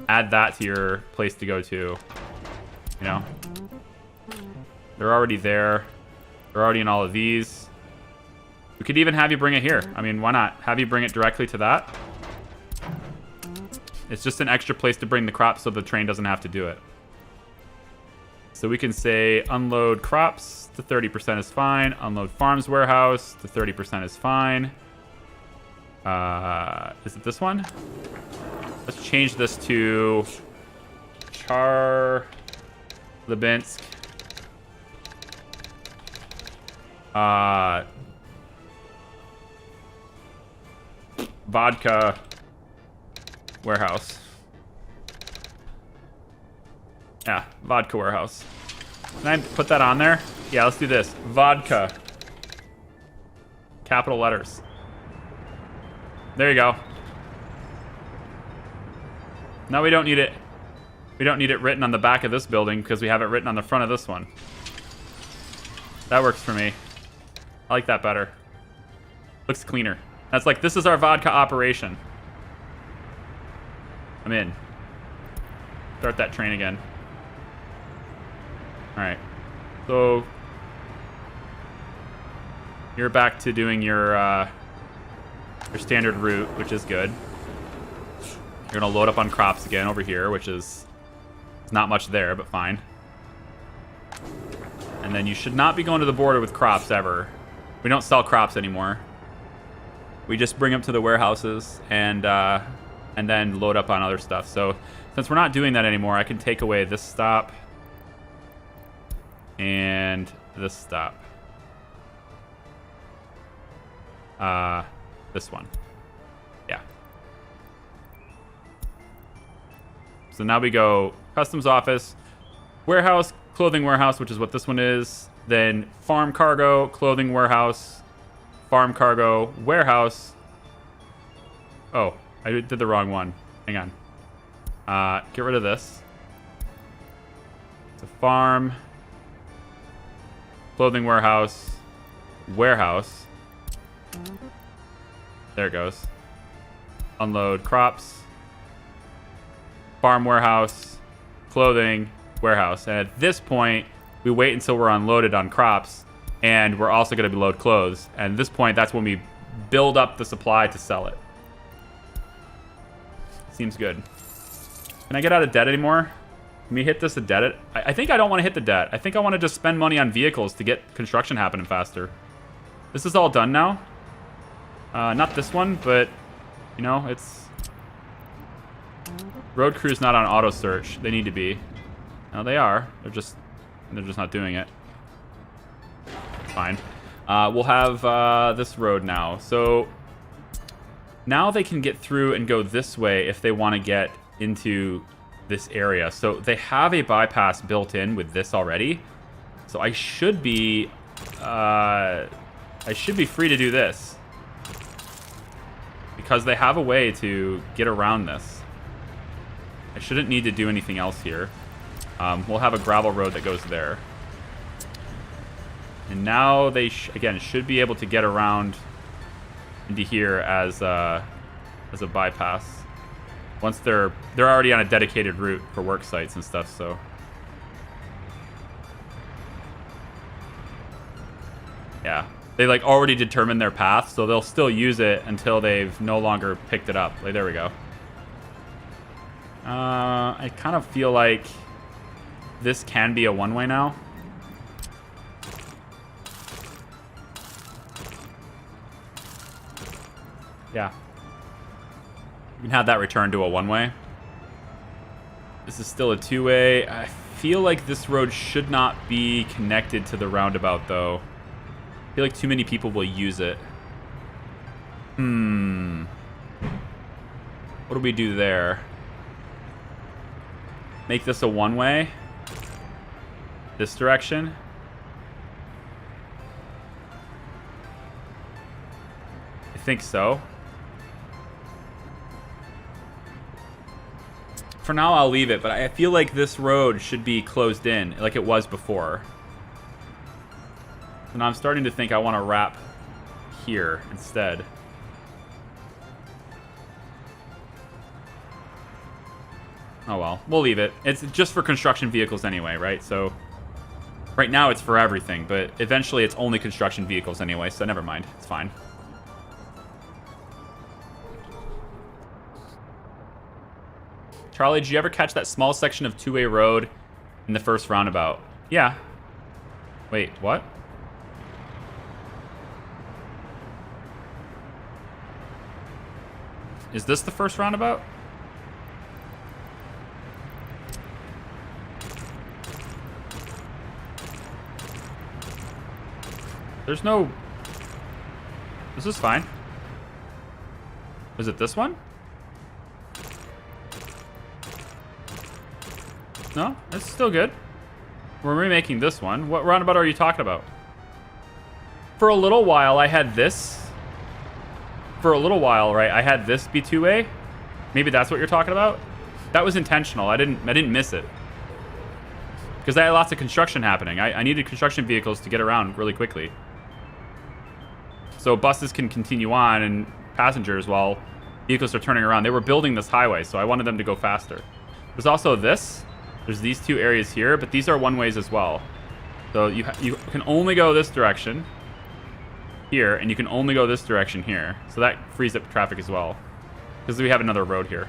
add that to your place to go to. You know? They're already there. They're already in all of these. We could even have you bring it here. I mean, why not? Have you bring it directly to that? It's just an extra place to bring the crops so the train doesn't have to do it. So we can say unload crops to 30% is fine. Unload farms warehouse to 30% is fine. Is it this one? Let's change this to Charlebinsk. Vodka warehouse. Yeah, vodka warehouse. Can I put that on there? Yeah, let's do this. Vodka. Capital letters. There you go. Now we don't need it. We don't need it written on the back of this building because we have it written on the front of this one. That works for me. I like that better. Looks cleaner. That's like, this is our vodka operation. I'm in. Start that train again. Alright. So you're back to doing your standard route, which is good. You're gonna load up on crops again over here, which is not much there, but fine. And then you should not be going to the border with crops ever. We don't sell crops anymore. We just bring them to the warehouses and then load up on other stuff. So since we're not doing that anymore, I can take away this stop and this stop. This one. Yeah. So now we go customs office, warehouse, clothing warehouse, which is what this one is. Then farm cargo, clothing warehouse, farm cargo, warehouse. Oh, I did the wrong one. Hang on. Get rid of this. It's a farm, clothing warehouse, warehouse. There it goes. Unload crops, farm warehouse, clothing warehouse. And at this point, we wait until we're unloaded on crops, and we're also going to load clothes. And at this point, that's when we build up the supply to sell it. Seems good. Can I get out of debt anymore? Can we hit this a debt? I think I don't want to hit the debt. I think I want to just spend money on vehicles to get construction happening faster. This is all done now. Not this one, but, you know, it's... Road crew's not on auto search. They need to be. No, they are. They're just not doing it. It's fine. We'll have this road now. So now they can get through and go this way if they want to get into this area. So they have a bypass built in with this already. So I should be free to do this because they have a way to get around this. I shouldn't need to do anything else here. We'll have a gravel road that goes there. And now they, again, should be able to get around into here as a bypass. Once they're already on a dedicated route for work sites and stuff, so. Yeah, they like already determined their path, so they'll still use it until they've no longer picked it up. Like, there we go. I kind of feel like this can be a one-way now. Yeah. You can have that return to a one-way. This is still a two-way. I feel like this road should not be connected to the roundabout, though. I feel like too many people will use it. What do we do there? Make this a one-way? This direction? I think so. For now, I'll leave it, but I feel like this road should be closed in, like it was before. So now I'm starting to think I want to wrap here instead. Oh well, we'll leave it. It's just for construction vehicles anyway, right? So right now it's for everything, but eventually it's only construction vehicles anyway, so never mind. It's fine. Charlie, did you ever catch that small section of two-way road in the first roundabout? Yeah. Wait, what? Is this the first roundabout? There's no... This is fine. Is it this one? No, it's still good. We're remaking this one. What roundabout are you talking about? For a little while, I had this. For a little while, right? I had this be two-way. Maybe that's what you're talking about. That was intentional. I didn't miss it because I had lots of construction happening. I needed construction vehicles to get around really quickly, so buses can continue on and passengers while vehicles are turning around. They were building this highway, so I wanted them to go faster. There's also this. There's these two areas here, but these are one-ways as well. So you can only go this direction here, and you can only go this direction here. So that frees up traffic as well, because we have another road here.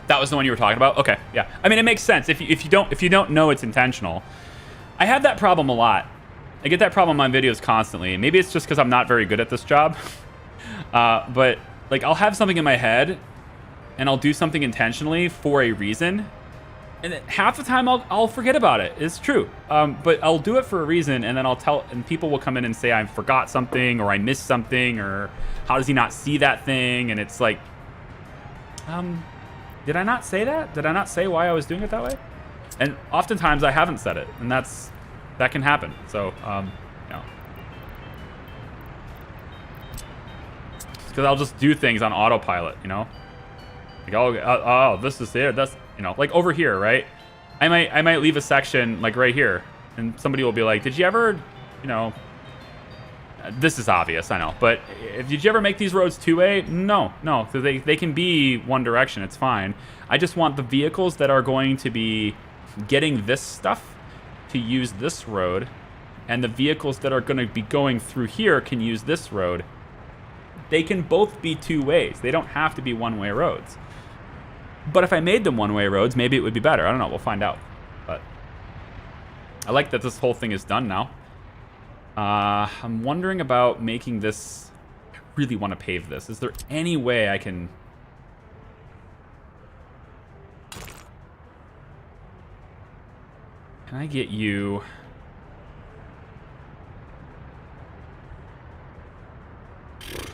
That was the one you were talking about? Okay, yeah. I mean, it makes sense if you don't know it's intentional. I have that problem a lot. I get that problem on videos constantly. Maybe it's just because I'm not very good at this job. But like, I'll have something in my head, and I'll do something intentionally for a reason, and then half the time I'll forget about it. It's true. But I'll do it for a reason, and then and people will come in and say I forgot something, or I missed something, or how does he not see that thing? And it's like, did I not say that? Did I not say why I was doing it that way? And oftentimes I haven't said it, and that can happen. So, you know. Because I'll just do things on autopilot, you know? Like, oh, this is there. That's, you know, like over here, right? I might leave a section like right here, and somebody will be like, did you ever, you know, this is obvious, I know, but did you ever make these roads two-way? No, so they can be one direction. It's fine. I just want the vehicles that are going to be getting this stuff to use this road, and the vehicles that are going to be going through here can use this road. They can both be two ways. They don't have to be one-way roads. But if I made them one-way roads, maybe it would be better. I don't know. We'll find out. But I like that this whole thing is done now. I'm wondering about making this... I really want to pave this. Is there any way I can... Can I get you...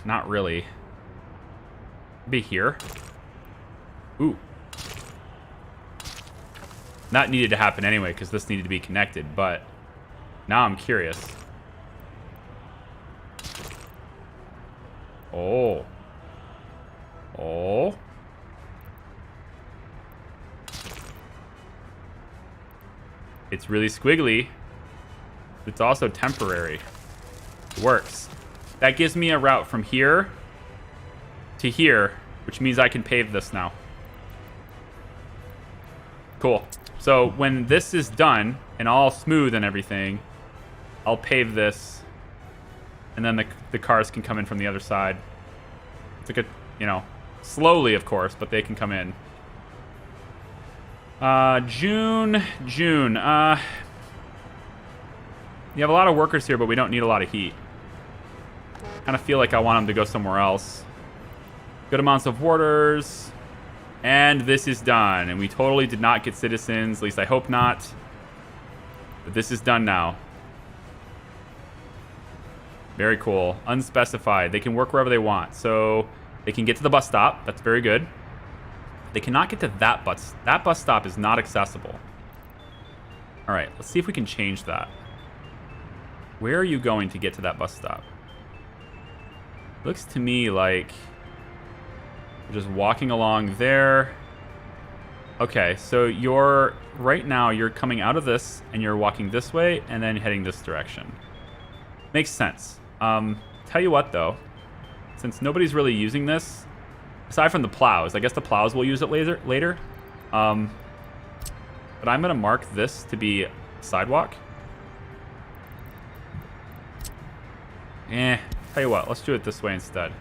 Not really. Be here. Ooh. That needed to happen anyway, because this needed to be connected, but now I'm curious. Oh. Oh. It's really squiggly. It's also temporary. It works. That gives me a route from here to here, which means I can pave this now. Cool. So when this is done and all smooth and everything, I'll pave this, and then the cars can come in from the other side. It's like a, you know, slowly, of course, but they can come in. June. You have a lot of workers here, but we don't need a lot of heat. Kind of feel like I want them to go somewhere else. Good amounts of orders. And this is done. And we totally did not get citizens. At least I hope not. But this is done now. Very cool. Unspecified. They can work wherever they want. So they can get to the bus stop. That's very good. They cannot get to that bus. That bus stop is not accessible. All right. Let's see if we can change that. Where are you going to get to that bus stop? Looks to me like you're just walking along there. Okay, so right now you're coming out of this and you're walking this way and then heading this direction. Makes sense. Tell you what though, since nobody's really using this, aside from the plows. I guess the plows will use it later. But I'm going to mark this to be sidewalk. Tell you what, let's do it this way instead.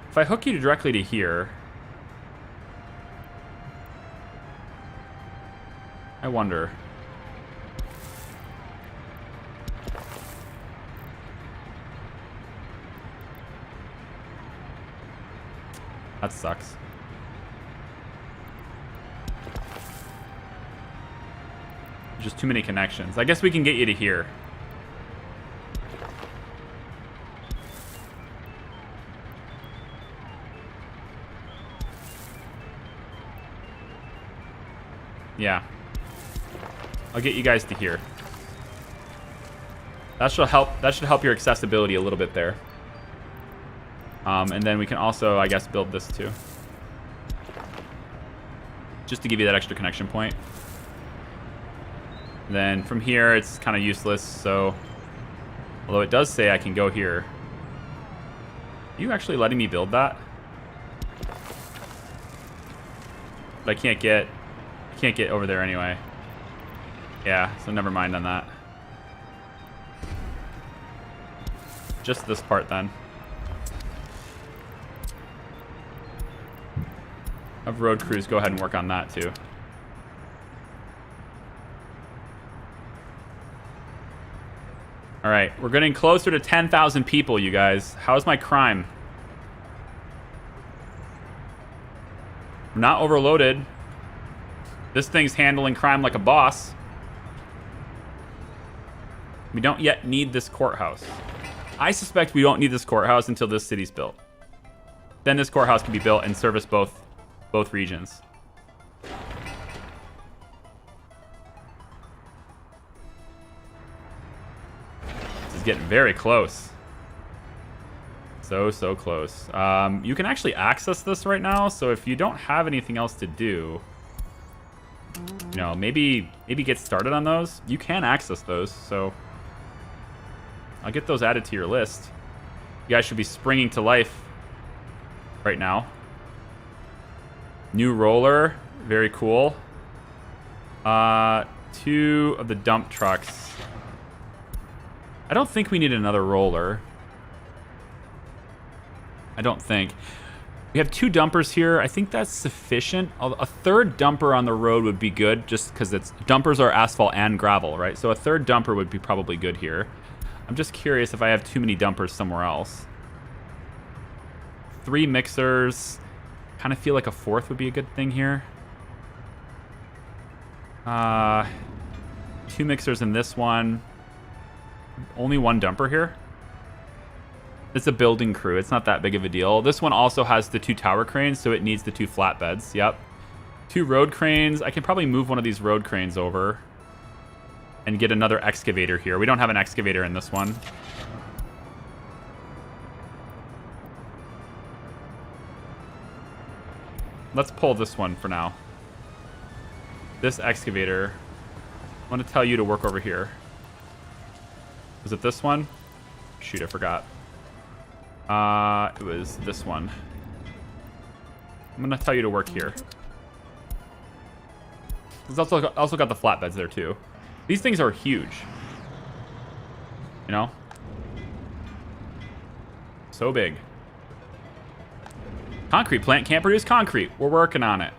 If I hook you directly to here, I wonder. That sucks. Just too many connections. I guess we can get you to here. Yeah. I'll get you guys to here. That should help your accessibility a little bit there. And then we can also, I guess, build this too. Just to give you that extra connection point. And then from here, it's kind of useless, so... Although it does say I can go here. Are you actually letting me build that? But I can't get over there anyway. Yeah, so never mind on that. Just this part then. Have road crews go ahead and work on that too. All right, we're getting closer to 10,000 people, you guys. How's my crime? I'm not overloaded. This thing's handling crime like a boss. We don't yet need this courthouse. I suspect we don't need this courthouse until this city's built. Then this courthouse can be built and service both regions. This is getting very close. So close. You can actually access this right now, so if you don't have anything else to do, you know, maybe get started on those. You can access those, so I'll get those added to your list. You guys should be springing to life right now. New roller, very cool. 2 of the dump trucks. I don't think we need another roller. I don't think. We have 2 dumpers here. I think that's sufficient. A third dumper on the road would be good, just because dumpers are asphalt and gravel, right? So a third dumper would be probably good here. I'm just curious if I have too many dumpers somewhere else. 3 mixers. Kind of feel like a 4th would be a good thing here. 2 mixers in this one. Only 1 dumper here. It's a building crew. It's not that big of a deal. This one also has the 2 tower cranes, so it needs the 2 flatbeds. Yep. 2 road cranes. I can probably move one of these road cranes over and get another excavator here. We don't have an excavator in this one. Let's pull this one for now. This excavator. I want to tell you to work over here. Was it this one? Shoot, I forgot. It was this one. I'm going to tell you to work here. There's also got the flatbeds there too. These things are huge. You know? So big. Concrete plant can't produce concrete. We're working on it.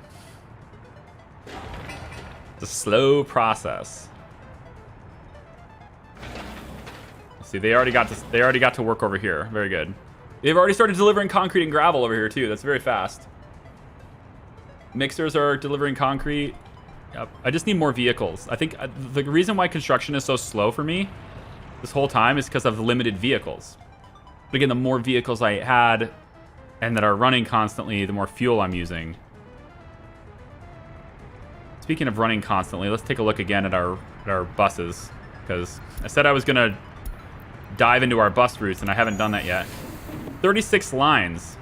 It's a slow process. Let's see, they already got to work over here. Very good. They've already started delivering concrete and gravel over here too. That's very fast. Mixers are delivering concrete. Yep. I just need more vehicles. I think the reason why construction is so slow for me this whole time is because of limited vehicles. But again, the more vehicles I had and that are running constantly, the more fuel I'm using. Speaking of running constantly, let's take a look again at our buses, because I said I was going to dive into our bus routes, and I haven't done that yet. 36 lines.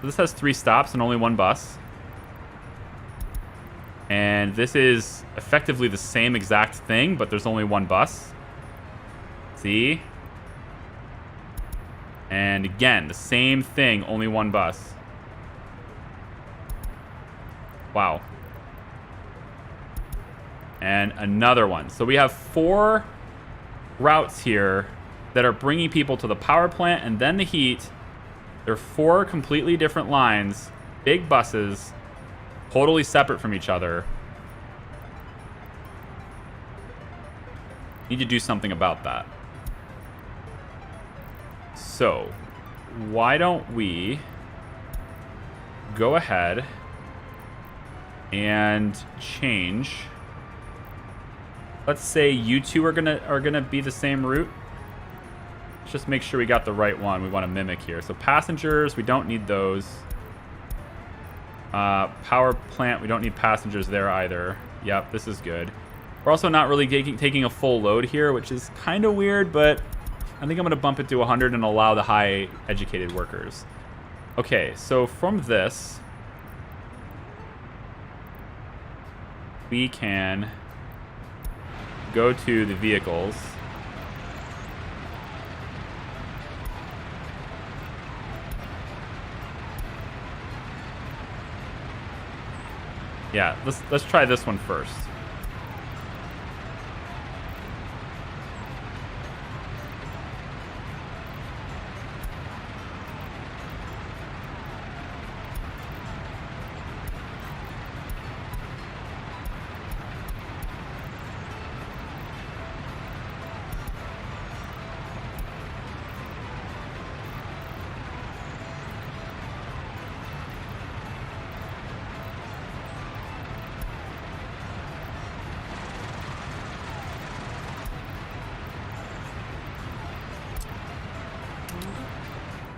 So this has 3 stops and only 1 bus. And this is effectively the same exact thing, but there's only 1 bus. See? And again, the same thing, only one bus. Wow. And another one. So we have 4 routes here that are bringing people to the power plant and then the heat. They're 4 completely different lines, big buses, totally separate from each other. Need to do something about that. So, why don't we go ahead and change. Let's say you two are gonna be the same route. Let's just make sure we got the right one we want to mimic here. So passengers, we don't need those. Power plant, we don't need passengers there either. Yep, this is good. We're also not really taking a full load here, which is kind of weird, but I think I'm going to bump it to 100 and allow the high educated workers. Okay, so from this, we can go to the vehicles. Yeah, let's try this one first.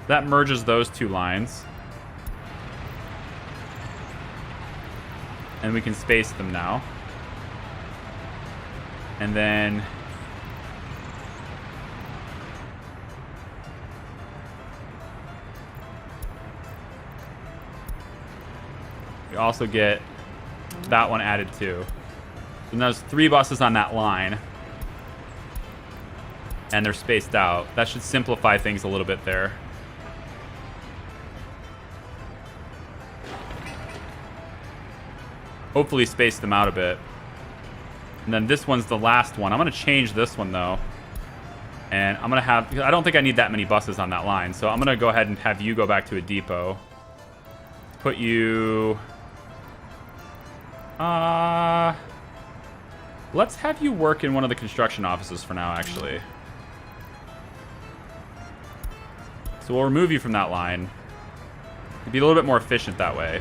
That merges those 2 lines. And we can space them now. And then we also get that one added too. And there's 3 buses on that line. And they're spaced out. That should simplify things a little bit there. Hopefully space them out a bit. And then this one's the last one. I'm going to change this one, though. And I'm going to have... I don't think I need that many buses on that line. So I'm going to go ahead and have you go back to a depot. Put you... let's have you work in one of the construction offices for now, actually. So we'll remove you from that line. It'd be a little bit more efficient that way.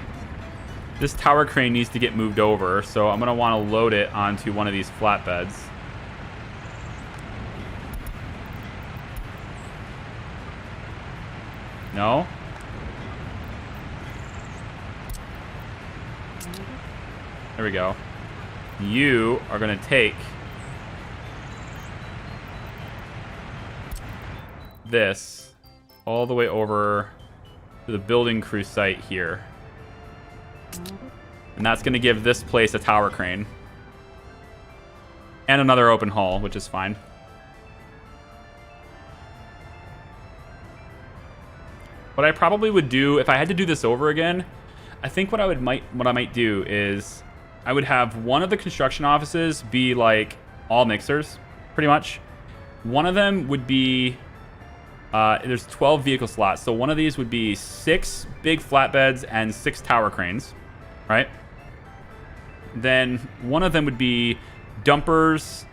This tower crane needs to get moved over, so I'm going to want to load it onto one of these flatbeds. No? There we go. You are going to take this all the way over to the building crew site here. And that's going to give this place a tower crane. And another open haul, which is fine. What I probably would do, if I had to do this over again, I think what I might do is I would have one of the construction offices be like all mixers, pretty much. One of them would be... there's 12 vehicle slots, so one of these would be 6 big flatbeds and 6 tower cranes, right? Then one of them would be dumpers,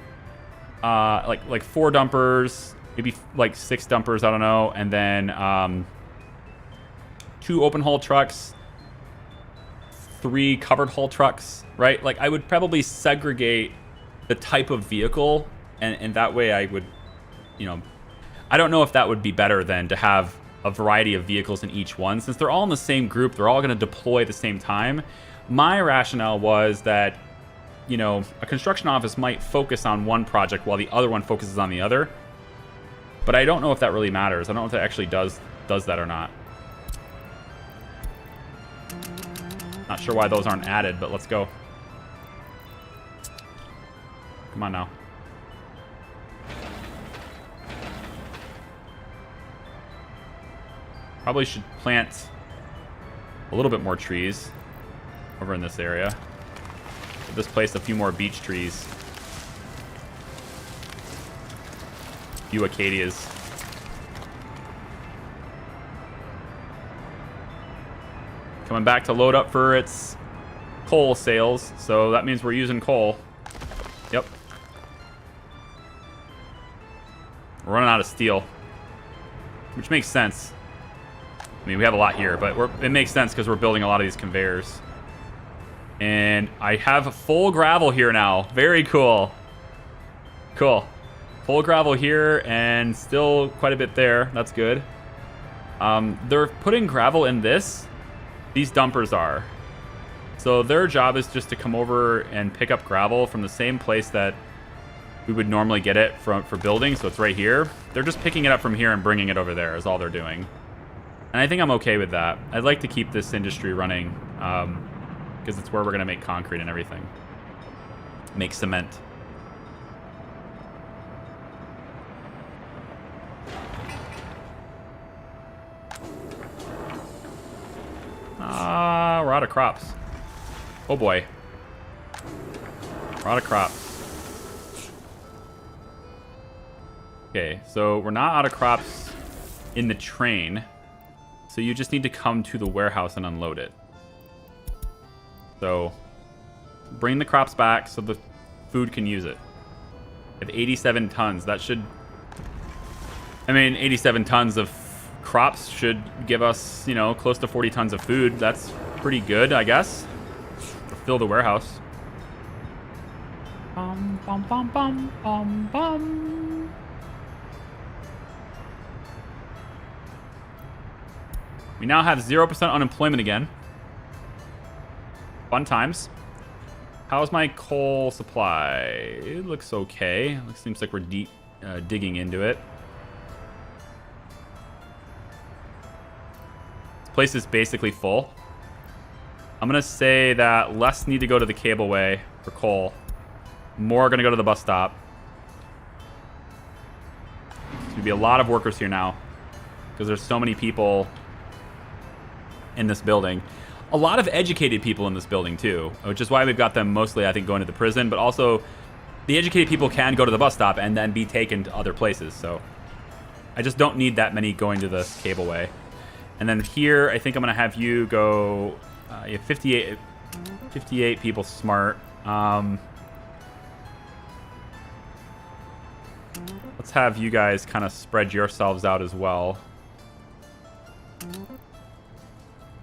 like 4 dumpers, maybe like 6 dumpers, I don't know, and then 2 open haul trucks, 3 covered haul trucks, right? Like I would probably segregate the type of vehicle, and that way I would, you know, I don't know if that would be better than to have a variety of vehicles in each one. Since they're all in the same group, they're all going to deploy at the same time. My rationale was that, you know, a construction office might focus on one project while the other one focuses on the other. But I don't know if that really matters. I don't know if that actually does that or not. Not sure why those aren't added, but let's go. Come on now. Probably should plant a little bit more trees over in this area. Give this place a few more beech trees. A few Acadias. Coming back to load up for its coal sales, so that means we're using coal. Yep. We're running out of steel, which makes sense. I mean, we have a lot here, but it makes sense because we're building a lot of these conveyors. And I have full gravel here now. Very cool. Cool. Full gravel here and still quite a bit there. That's good. They're putting gravel in this. These dumpers are. So their job is just to come over and pick up gravel from the same place that we would normally get it for building. So it's right here. They're just picking it up from here and bringing it over there is all they're doing. And I think I'm okay with that. I'd like to keep this industry running because it's where we're going to make concrete and everything. Make cement. We're out of crops. Oh boy. We're out of crops. Okay, so we're not out of crops in the train. So you just need to come to the warehouse and unload it. So bring the crops back so the food can use it. We have 87 tons. That should... I mean, 87 tons of crops should give us, you know, close to 40 tons of food. That's pretty good, I guess. To fill the warehouse. Bum, bum, bum, bum, bum, bum. We now have 0% unemployment again. Fun times. How's my coal supply? It looks okay. It seems like we're digging into it. This place is basically full. I'm going to say that less need to go to the cableway for coal. More are going to go to the bus stop. There's going to be a lot of workers here now because there's so many people in this building. A lot of educated people in this building too, which is why we've got them mostly, I think, going to the prison, but also the educated people can go to the bus stop and then be taken to other places. So I just don't need that many going to the cableway. And then here, I think I'm going to have you go, you have 58 people smart. Let's have you guys kind of spread yourselves out as well.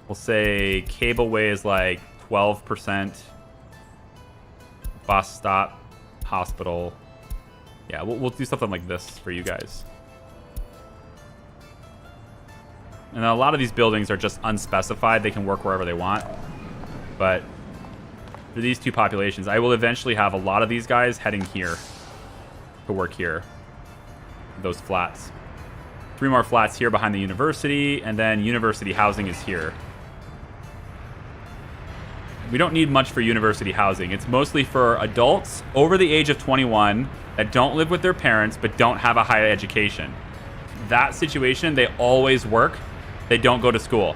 We'll say cableway is like 12%. Bus stop, hospital. Yeah, we'll do something like this for you guys. And a lot of these buildings are just unspecified. They can work wherever they want. But for these two populations, I will eventually have a lot of these guys heading here to work here. Those flats. 3 more flats here behind the university, and then university housing is here. We don't need much for university housing. It's mostly for adults over the age of 21 that don't live with their parents but don't have a higher education. That situation, they always work. They don't go to school.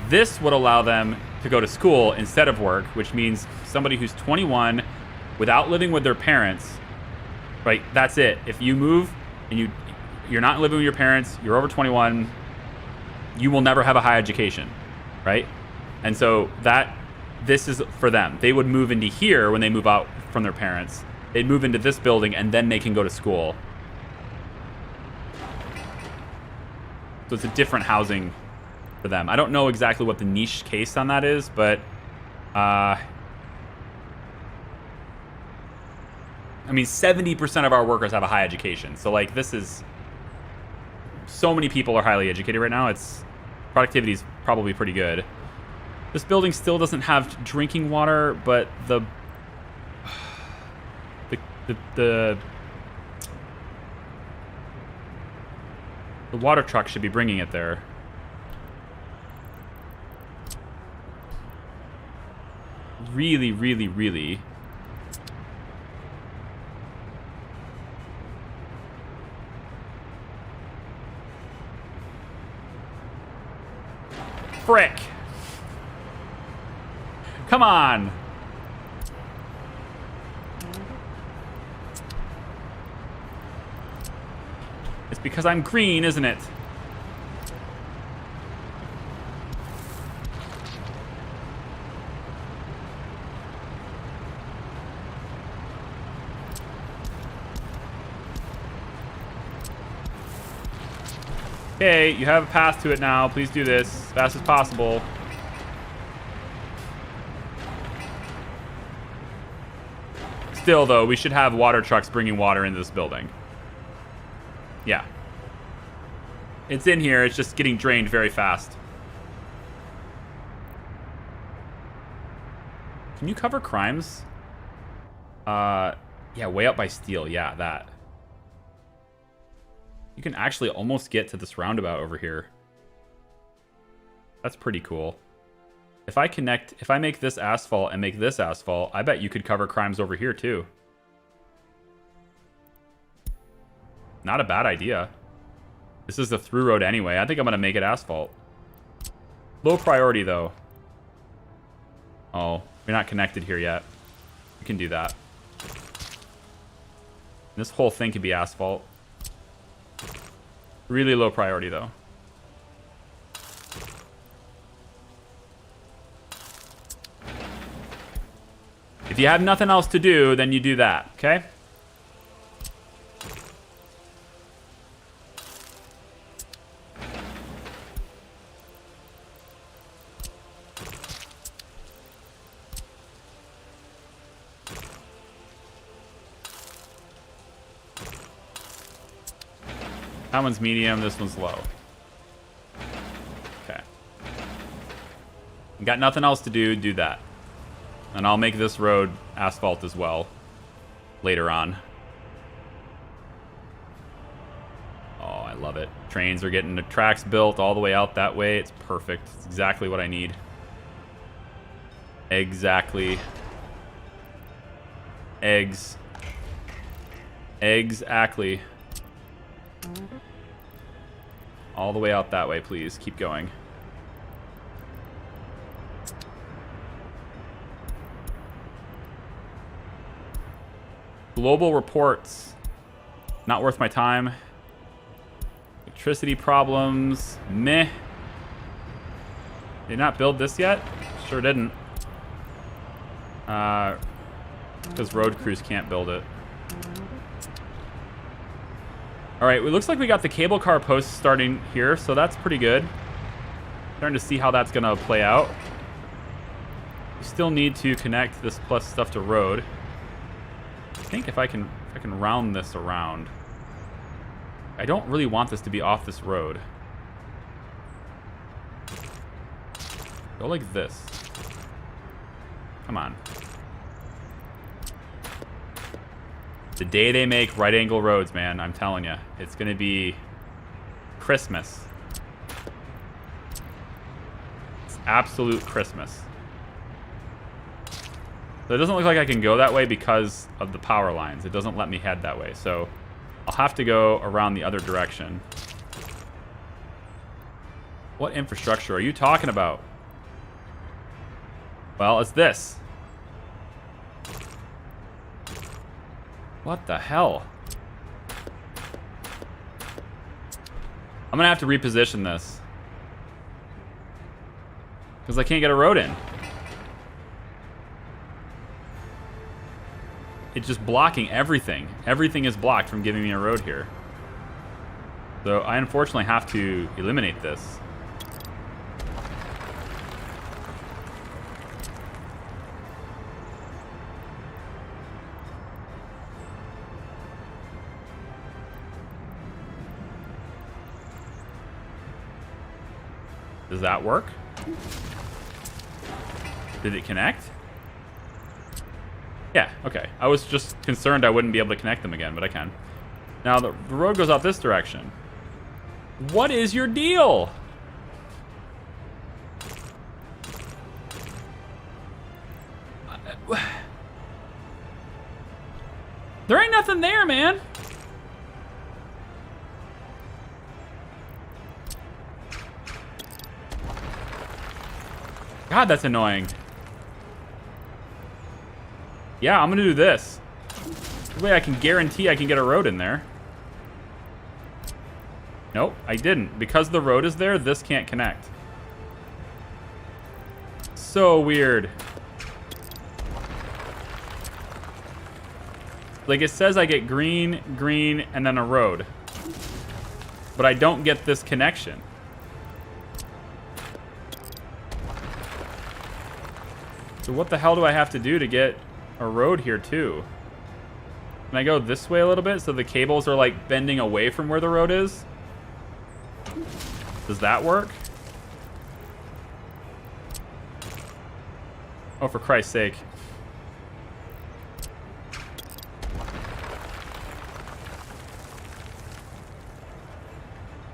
This would allow them to go to school instead of work, which means somebody who's 21 without living with their parents, right? That's it. If you move and you're not living with your parents, you're over 21, you will never have a high education, right? And so this is for them. They would move into here when they move out from their parents. They'd move into this building and then they can go to school. So it's a different housing for them. I don't know exactly what the niche case on that is, but I mean, 70% of our workers have a high education. So like this is, so many people are highly educated right now. Productivity is probably pretty good. This building still doesn't have drinking water, but the water truck should be bringing it there. Really, really, really. frick. Come on. It's because I'm green, isn't it? Okay, you have a path to it now. Please do this as fast as possible. Still, though, we should have water trucks bringing water into this building. Yeah. It's in here. It's just getting drained very fast. Can you cover crimes? Yeah, way up by steel. Yeah, that. You can actually almost get to this roundabout over here. That's pretty cool. If I make this asphalt and make this asphalt, I bet you could cover crimes over here too. Not a bad idea. This is the through road anyway. I think I'm going to make it asphalt. Low priority though. Oh, we're not connected here yet. We can do that. This whole thing could be asphalt. Really low priority though. If you have nothing else to do, then you do that, okay? That one's medium, this one's low. Okay. Got nothing else to do that. And I'll make this road asphalt as well later on. Oh, I love it. Trains are getting the tracks built all the way out that way. It's perfect. It's exactly what I need. Exactly. Eggs. Exactly. All the way out that way, please. Keep going. Global reports. Not worth my time. Electricity problems. Meh. Did not build this yet? Sure didn't. Because road crews can't build it. Alright, it looks like we got the cable car posts starting here, so that's pretty good. Starting to see how that's going to play out. We still need to connect this plus stuff to road. I think if I can round this around. I don't really want this to be off this road. Go like this. Come on. The day they make right angle roads, man, I'm telling you, it's gonna be Christmas. It's absolute Christmas. So it doesn't look like I can go that way because of the power lines. It doesn't let me head that way, so I'll have to go around the other direction. What infrastructure are you talking about? Well, it's this. What the hell? I'm gonna have to reposition this. Because I can't get a road in. It's just blocking everything. Everything is blocked from giving me a road here. So I unfortunately have to eliminate this. Does that work? Did it connect? Yeah, okay. I was just concerned I wouldn't be able to connect them again, but I can. Now, the road goes out this direction. What is your deal? There ain't nothing there, man. God, that's annoying. Yeah, I'm gonna do this. This way I can guarantee I can get a road in there. Nope, I didn't. Because the road is there, this can't connect. So weird. Like, it says I get green, green, and then a road. But I don't get this connection. So what the hell do I have to do to get a road here too? Can I go this way a little bit so the cables are like bending away from where the road is? Does that work? Oh, for Christ's sake.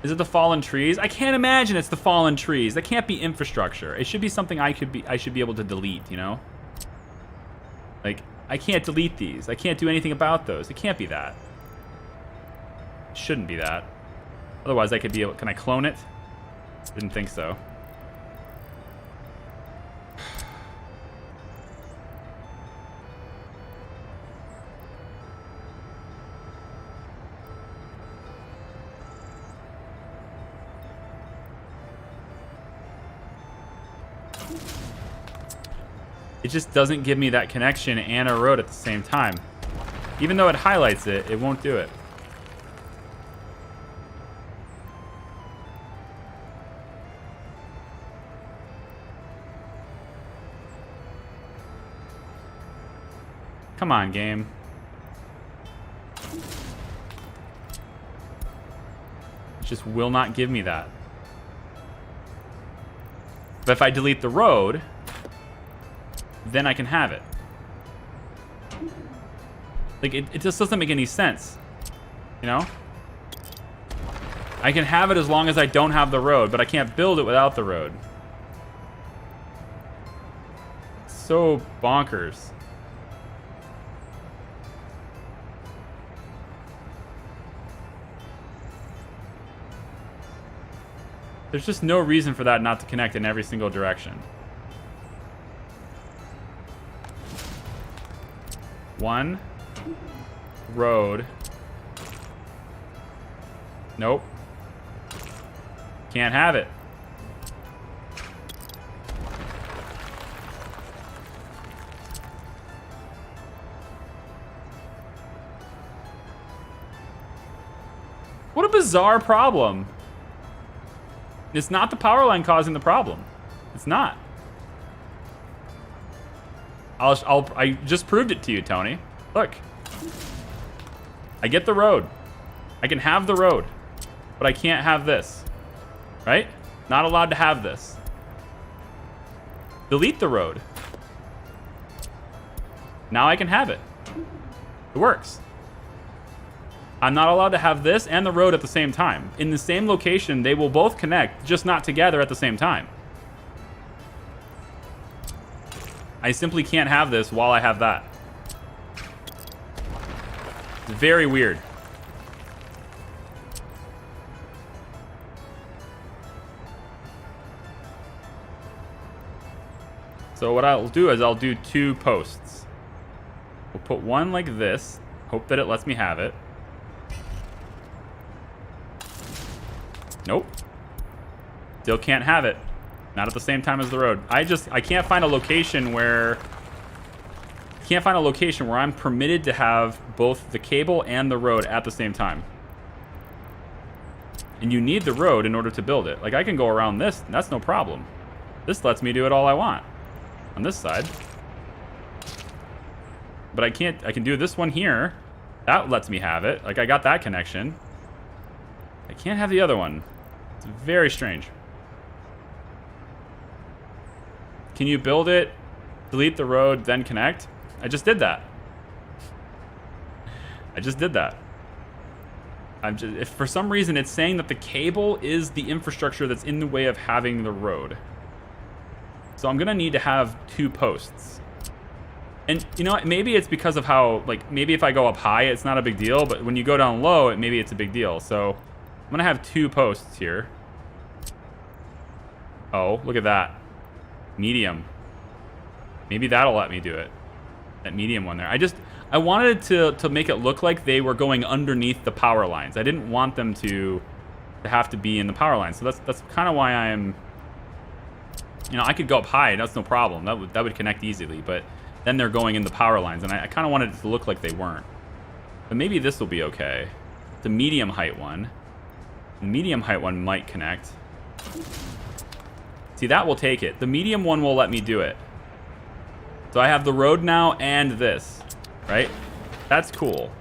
Is it the fallen trees? I can't imagine it's the fallen trees. That can't be infrastructure. It should be something I should be able to delete, you know? Like, I can't delete these. I can't do anything about those. It can't be that. It shouldn't be that. Otherwise, I could be able... Can I clone it? Didn't think so. It just doesn't give me that connection and a road at the same time. Even though it highlights it, it won't do it. Come on, game. It just will not give me that. But if I delete the road, then I can have it. Like, it just doesn't make any sense. You know? I can have it as long as I don't have the road, but I can't build it without the road. So bonkers. There's just no reason for that not to connect in every single direction. One. Road. Nope. Can't have it. What a bizarre problem. It's not the power line causing the problem. It's not. I just proved it to you, Tony. Look. I get the road. I can have the road. But I can't have this. Right? Not allowed to have this. Delete the road. Now I can have it. It works. I'm not allowed to have this and the road at the same time. In the same location, they will both connect, just not together at the same time. I simply can't have this while I have that. It's very weird. So what I'll do is I'll do 2 posts. We'll put one like this, hope that it lets me have it. Nope. Still can't have it. Not at the same time as the road. I can't find a location where... I'm permitted to have both the cable and the road at the same time. And you need the road in order to build it. Like, I can go around this, and that's no problem. This lets me do it all I want. On this side. But I can do this one here. That lets me have it. Like, I got that connection. I can't have the other one. It's very strange. Can you build it, delete the road, then connect? I just did that. If for some reason it's saying that the cable is the infrastructure that's in the way of having the road. So I'm gonna need to have 2 posts. And you know what, maybe it's because of how, like, maybe if I go up high, it's not a big deal, but when you go down low, maybe it's a big deal. So I'm gonna have 2 posts here. Oh, look at that. Medium. Maybe that'll let me do it. That medium one there. I wanted to make it look like they were going underneath the power lines. I didn't want them to have to be in the power lines. So that's kind of why I'm... You know, I could go up high. That's no problem. That would connect easily. But then they're going in the power lines. And I kind of wanted it to look like they weren't. But maybe this will be okay. The medium height one. The medium height one might connect. See, that will take it. The medium one will let me do it. So I have the road now and this, right? That's cool.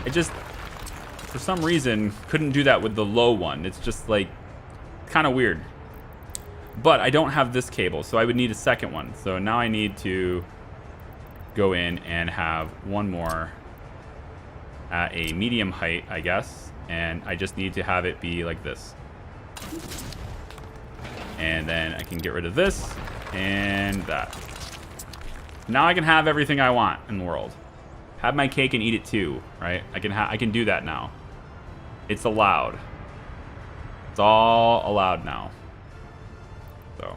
It just, for some reason, couldn't do that with the low one. It's just like, kind of weird. But I don't have this cable, so I would need a second one. So now I need to go in and have one more at a medium height, I guess. And I just need to have it be like this. And then I can get rid of this and that. Now I can have everything I want in the world. Have my cake and eat it too, right? I can do that now. It's allowed. It's all allowed now. So.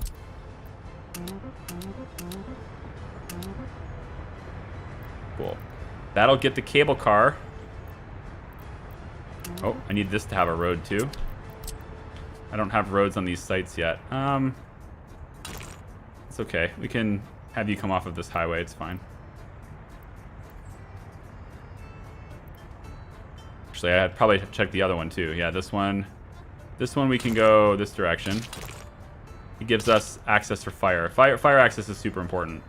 Cool. That'll get the cable car. Oh, I need this to have a road too. I don't have roads on these sites yet. It's okay. We can have you come off of this highway. It's fine. Actually, I'd probably check the other one too. Yeah, this one. This one we can go this direction. It gives us access for fire. Fire access is super important.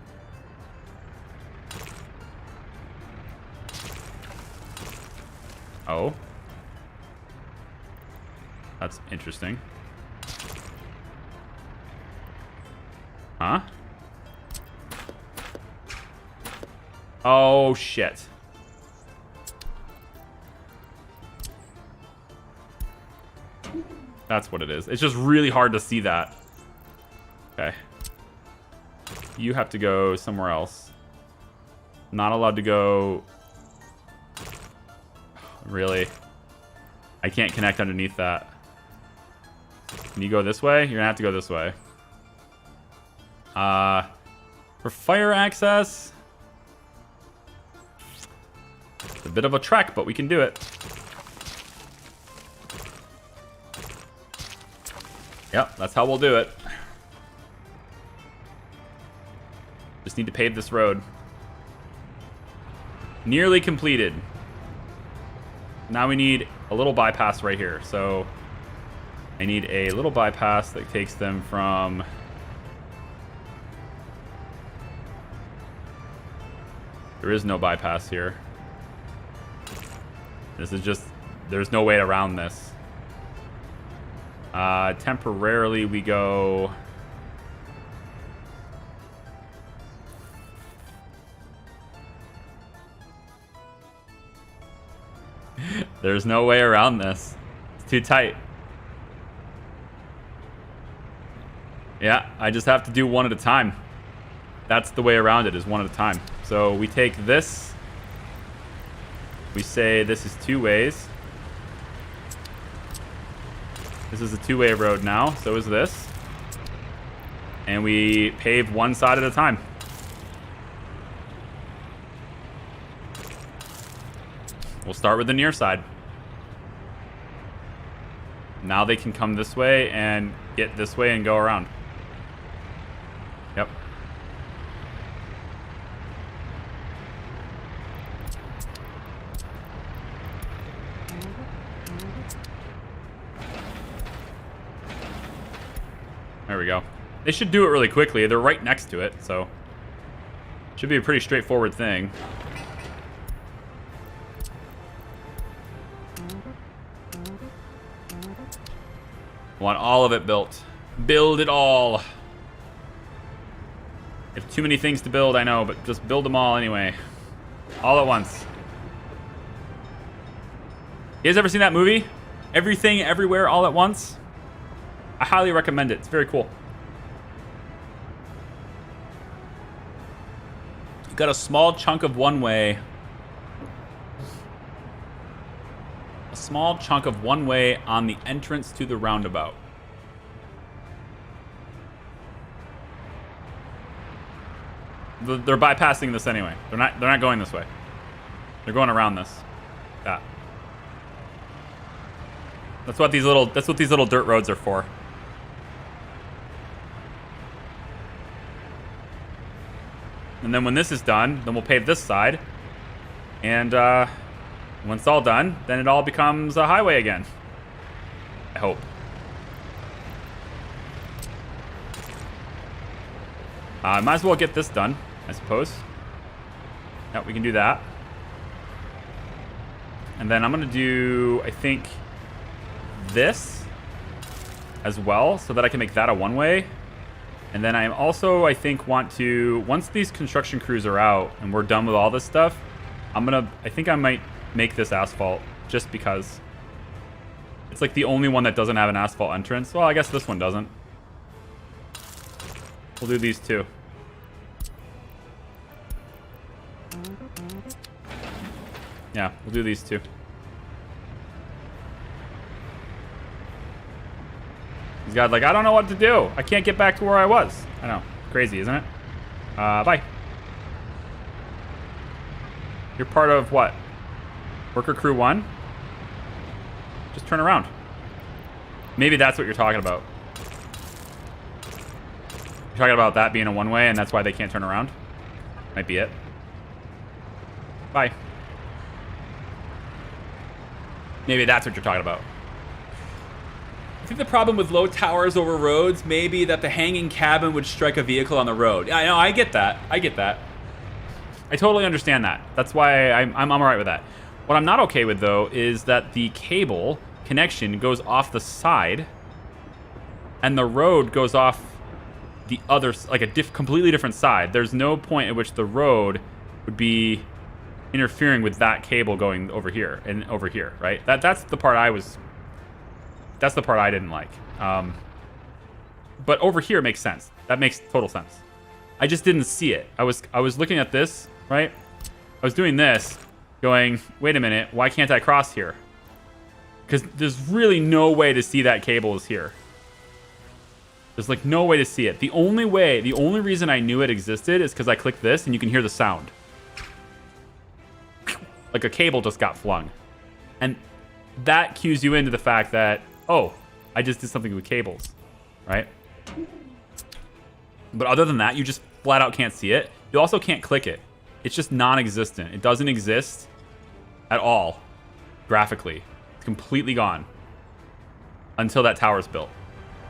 Oh. That's interesting. Huh? Oh, shit. That's what it is. It's just really hard to see that. Okay. You have to go somewhere else. Not allowed to go... Really? I can't connect underneath that. Can you go this way? You're gonna have to go this way. For fire access... It's a bit of a trek, but we can do it. Yep, that's how we'll do it. Just need to pave this road. Nearly completed. Now we need a little bypass right here. So I need a little bypass that takes them from... There is no bypass here. This is just... There's no way around this. Temporarily we go... There's no way around this. It's too tight. Yeah, I just have to do one at a time. That's the way around it, is one at a time. So we take this. We say this is two ways. This is a two-way road now. So is this. And we pave one side at a time. We'll start with the near side. Now they can come this way and get this way and go around. Yep. There we go. They should do it really quickly. They're right next to it, so should be a pretty straightforward thing. Want all of it built. Build it all. If too many things to build, I know, but just build them all anyway. All at once. You guys ever seen that movie? Everything, Everywhere, All at Once? I highly recommend it. It's very cool. You've got a small chunk of one way. A small chunk of one way on the entrance to the roundabout. They're bypassing this anyway. They're not going this way. They're going around this. Yeah. That's what these little dirt roads are for. And then when this is done, then we'll pave this side. And when it's all done, then it all becomes a highway again. I hope. Might as well get this done, I suppose. Yep, we can do that. And then I'm going to do, I think, this as well, so that I can make that a one-way. And then I also, I think, want to, once these construction crews are out and we're done with all this stuff, I think I might make this asphalt just because it's like the only one that doesn't have an asphalt entrance. Well, I guess this one doesn't. We'll do these two. Yeah, we'll do these two. This guy's like, I don't know what to do. I can't get back to where I was. I know. Crazy, isn't it? Bye. You're part of what? Worker crew 1? Just turn around. Maybe that's what you're talking about. You're talking about that being a one-way and that's why they can't turn around? Might be it. Bye. Maybe that's what you're talking about. I think the problem with low towers over roads may be that the hanging cabin would strike a vehicle on the road. I know, I get that. I get that. I totally understand that. That's why I'm all right with that. What I'm not okay with, though, is that the cable connection goes off the side and the road goes off the other, like a completely different side. There's no point at which the road would be interfering with that cable going over here and over here, right? That's the part that's the part I didn't like. But over here makes sense. That makes total sense. I just didn't see it. I was looking at this, right? I was doing this, going, wait a minute, why can't I cross here? Because there's really no way to see that cable is here. There's like no way to see it. The only reason I knew it existed is because I clicked this and you can hear the sound. Like a cable just got flung. And that cues you into the fact that, oh, I just did something with cables, right? But other than that, you just flat out can't see it. You also can't click it. It's just non-existent. It doesn't exist at all graphically. It's completely gone until that tower's built,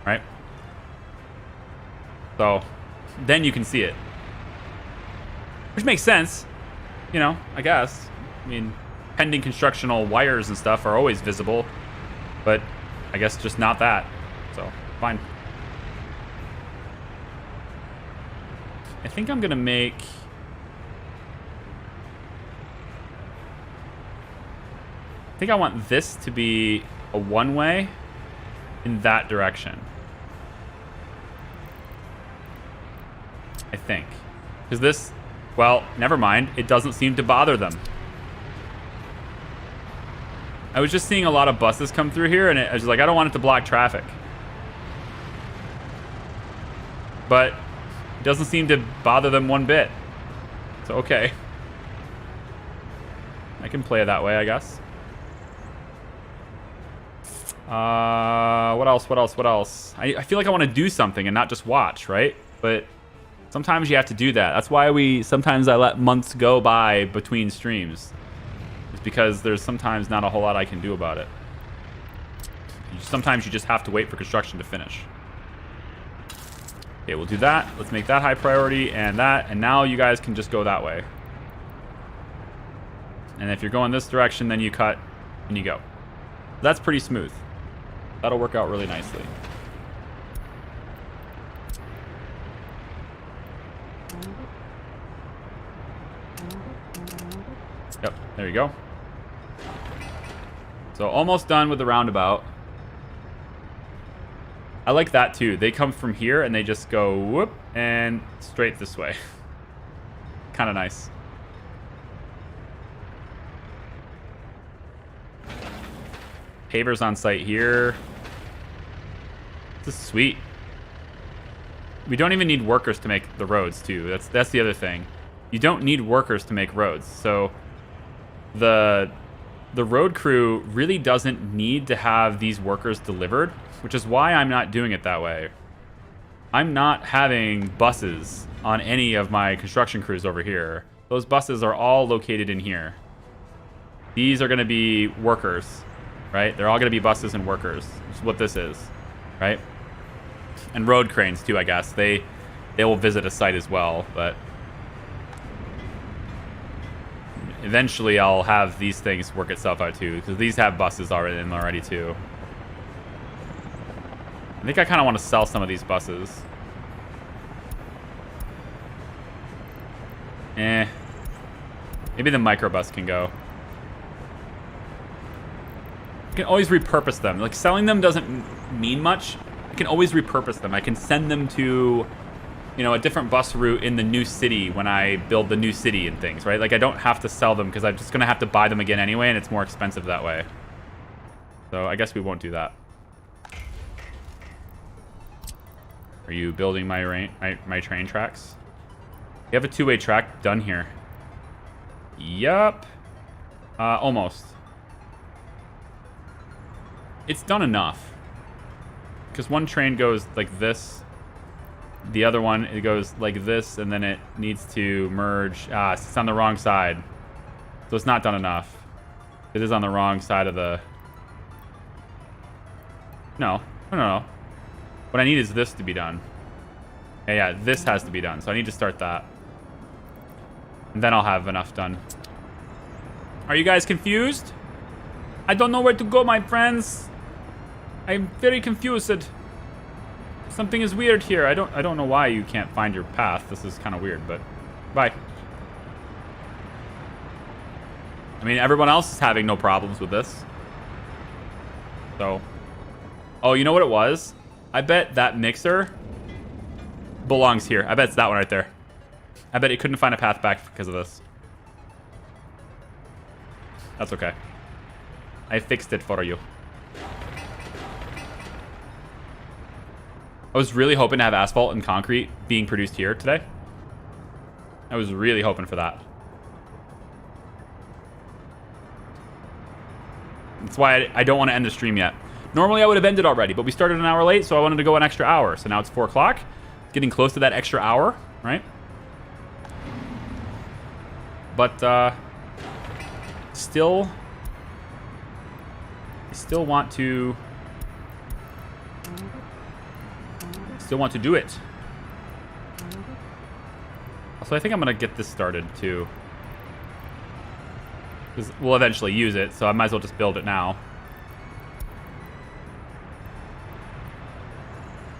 right? So then you can see it, which makes sense, you know, I guess. I mean, pending constructional wires and stuff are always visible, but I guess just not that. So, fine. I think I'm going to make... I think I want this to be a one-way in that direction. I think. Because this... Well, never mind. It doesn't seem to bother them. I was just seeing a lot of buses come through here, and I was like, I don't want it to block traffic. But it doesn't seem to bother them one bit. So, okay. I can play it that way, I guess. What else? I feel like I want to do something and not just watch, right? But sometimes you have to do that. That's why sometimes I let months go by between streams. Because there's sometimes not a whole lot I can do about it. Sometimes you just have to wait for construction to finish. Okay, we'll do that. Let's make that high priority and that. And now you guys can just go that way. And if you're going this direction, then you cut and you go. That's pretty smooth. That'll work out really nicely. Yep, there you go. So almost done with the roundabout. I like that too. They come from here and they just go whoop and straight this way. Kind of nice. Pavers on site here. This is sweet. We don't even need workers to make the roads, too. That's the other thing. You don't need workers to make roads. So the road crew really doesn't need to have these workers delivered, which is why I'm not doing it that way. I'm not having buses on any of my construction crews over here. Those buses are all located in here. These are going to be workers, right? They're all going to be buses and workers. That's what this is, right? And road cranes too, I guess. They will visit a site as well, but eventually I'll have these things work itself out too, because these have buses already too. I think I kind of want to sell some of these buses. Maybe the microbus can go. I can always repurpose them. Like, selling them doesn't mean much. I can always repurpose them. I can send them to, you know, a different bus route in the new city when I build the new city and things, right? Like, I don't have to sell them because I'm just going to have to buy them again anyway, and it's more expensive that way. So I guess we won't do that. Are you building my train tracks? You have a two-way track done here. Yup. Almost. It's done enough. Because one train goes like this. The other one, it goes like this, and then it needs to merge. It's on the wrong side. So it's not done enough. It is on the wrong side of the... No. What I need is this to be done. Yeah, this has to be done. So I need to start that. And then I'll have enough done. Are you guys confused? I don't know where to go, my friends. I'm very confused. Something is weird here. I don't know why you can't find your path. This is kind of weird, but bye. I mean, everyone else is having no problems with this. So, oh, you know what it was? I bet that mixer belongs here. I bet it's that one right there. I bet it couldn't find a path back because of this. That's okay. I fixed it for you. I was really hoping to have asphalt and concrete being produced here today. I was really hoping for that. That's why I don't want to end the stream yet. Normally I would have ended already, but we started an hour late, so I wanted to go an extra hour. So now it's 4 o'clock. Getting close to that extra hour, right? But still want to do it. So I think I'm gonna get this started too, because we'll eventually use it, so I might as well just build it now.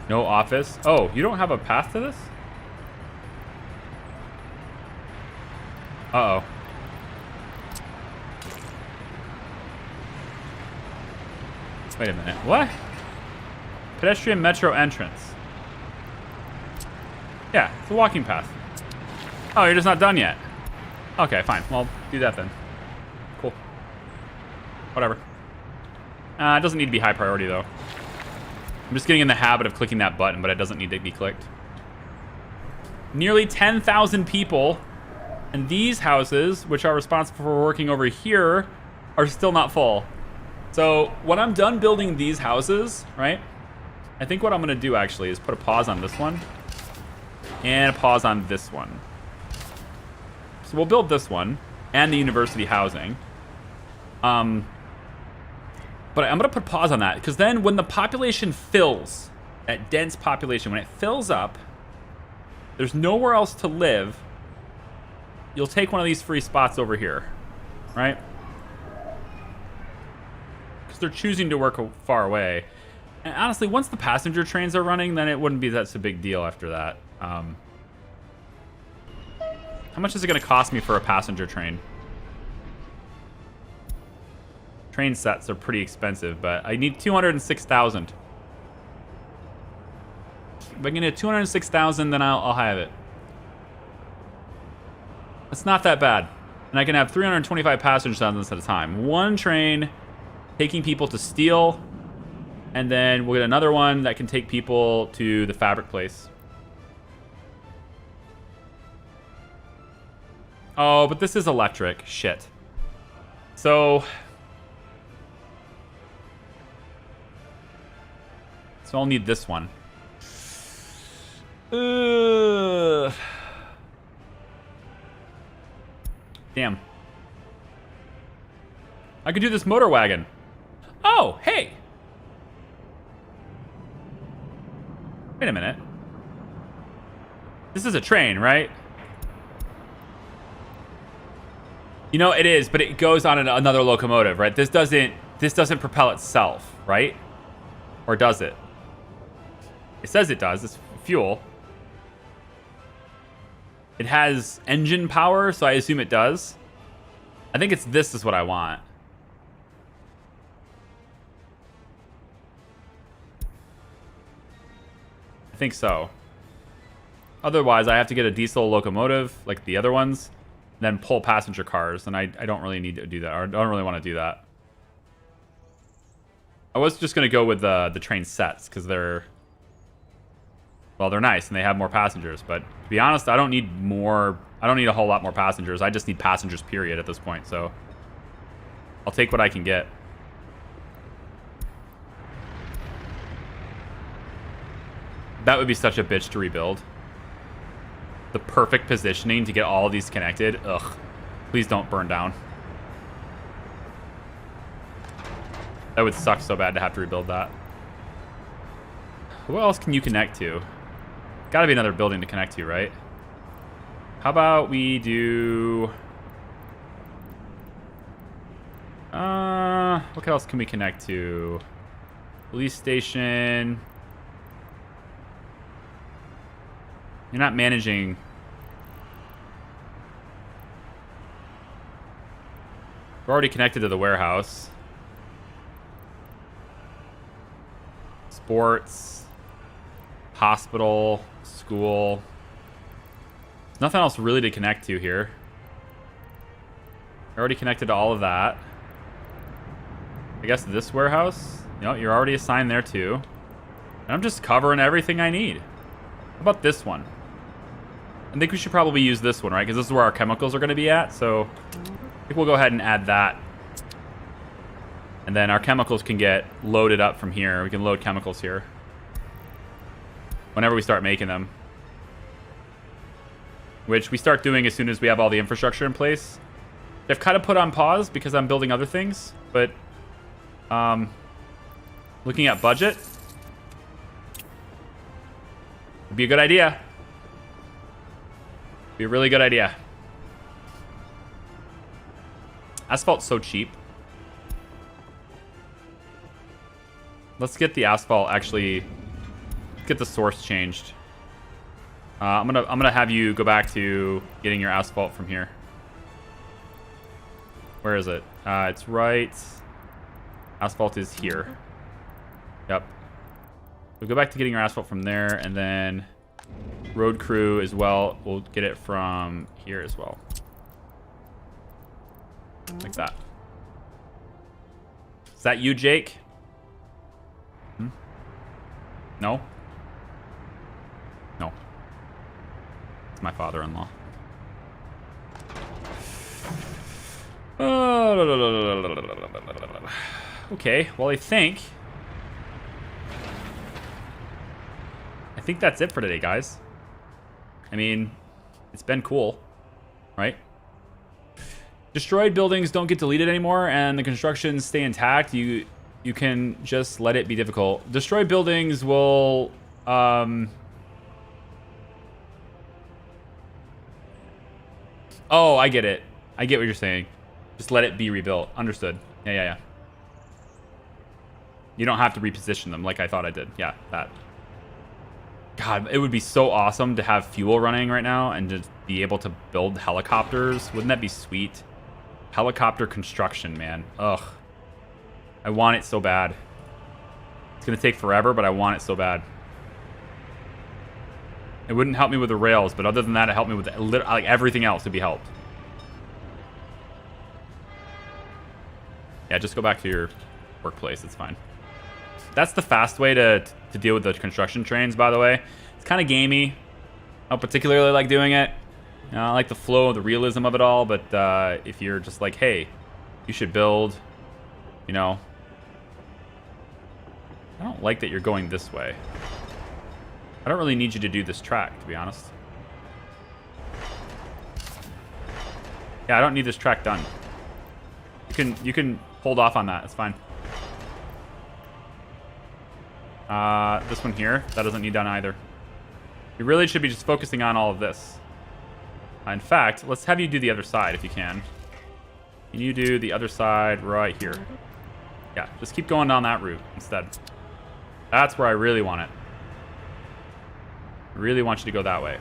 No office. Oh, you don't have a path to this? Uh-oh. Wait a minute. What? Pedestrian metro entrance. Yeah, it's a walking path. Oh, you're just not done yet. Okay, fine. Well, do that then. Cool. Whatever. It doesn't need to be high priority, though. I'm just getting in the habit of clicking that button, but it doesn't need to be clicked. Nearly 10,000 people. And these houses, which are responsible for working over here, are still not full. So when I'm done building these houses, right, I think what I'm going to do actually is put a pause on this one and a pause on this one. So we'll build this one and the university housing. But I'm going to put pause on that, because then when the population fills, that dense population, when it fills up, there's nowhere else to live. You'll take one of these free spots over here, right? Because they're choosing to work far away. And honestly, once the passenger trains are running, then it wouldn't be that's a big deal after that. How much is it going to cost me for a passenger train? Train sets are pretty expensive, but I need 206,000. If I can get 206,000, then I'll have it. It's not that bad. And I can have 325 passengers on this at a time. One train taking people to steel, and then we'll get another one that can take people to the fabric place. Oh, but this is electric. Shit. So I'll need this one. Damn. I could do this motor wagon. Oh, hey. Wait a minute. This is a train, right? You know, it is, but it goes on another locomotive, right? This doesn't propel itself, right? Or does it? It says it does. It's fuel. It has engine power, so I assume it does. I think this is what I want. I think so. Otherwise, I have to get a diesel locomotive like the other ones, then pull passenger cars, and I don't really need to do that, or I don't really want to do that. I was just going to go with the train sets, because they're nice, and they have more passengers, but to be honest, I don't need a whole lot more passengers. I just need passengers, period, at this point, so I'll take what I can get. That would be such a bitch to rebuild. The perfect positioning to get all of these connected. Ugh. Please don't burn down. That would suck so bad to have to rebuild that. Who else can you connect to? Gotta be another building to connect to, right? How about we do... what else can we connect to? Police station... You're not managing. We're already connected to the warehouse. Sports. Hospital. School. There's nothing else really to connect to here. We're already connected to all of that. I guess this warehouse? No, you're already assigned there too. And I'm just covering everything I need. How about this one? I think we should probably use this one, right? Because this is where our chemicals are going to be at. So I think we'll go ahead and add that. And then our chemicals can get loaded up from here. We can load chemicals here whenever we start making them. Which we start doing as soon as we have all the infrastructure in place. I've kind of put on pause because I'm building other things. But looking at budget would be a good idea. Be a really good idea. Asphalt's so cheap. Let's get the asphalt actually. Let's get the source changed. I'm gonna have you go back to getting your asphalt from here. Where is it? It's right. Asphalt is here. Yep. We'll go back to getting your asphalt from there, and then road crew as well. We'll get it from here as well. Like that. Is that you, Jake? Hmm? No? No. It's my father-in-law. Okay, well, I think that's it for today, guys. I mean, it's been cool, right? Destroyed buildings don't get deleted anymore, and the constructions stay intact. You can just let it be difficult. Destroyed buildings will... Oh, I get it. I get what you're saying. Just let it be rebuilt. Understood. Yeah. You don't have to reposition them like I thought I did. Yeah, that. God, it would be so awesome to have fuel running right now and just be able to build helicopters. Wouldn't that be sweet? Helicopter construction, man. Ugh. I want it so bad. It's going to take forever, but I want it so bad. It wouldn't help me with the rails, but other than that, it helped me with like everything else would be helped. Yeah, just go back to your workplace. It's fine. That's the fast way to deal with the construction trains, by the way. It's kind of gamey. I don't particularly like doing it. I like the flow, the realism of it all, but if you're just like, hey, you should build, you know, I don't like that you're going this way. I don't really need you to do this track, to be honest. Yeah, I don't need this track done. You can hold off on that. It's fine. This one here, that doesn't need done either. You really should be just focusing on all of this. In fact, let's have you do the other side if you can. Can you do the other side right here? Yeah, just keep going down that route instead. That's where I really want it. I really want you to go that way.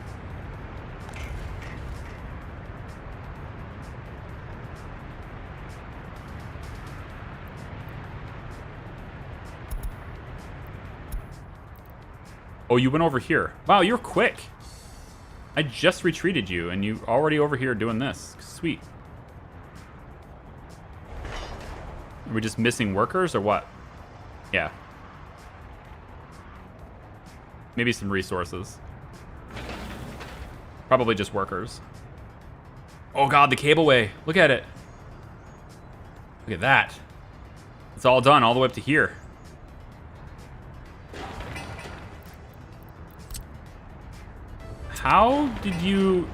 Oh, you went over here. Wow, you're quick. I just retreated you, and you already over here doing this. Sweet. Are we just missing workers, or what? Yeah. Maybe some resources. Probably just workers. Oh god, the cableway. Look at it. Look at that. It's all done all the way up to here. How did you...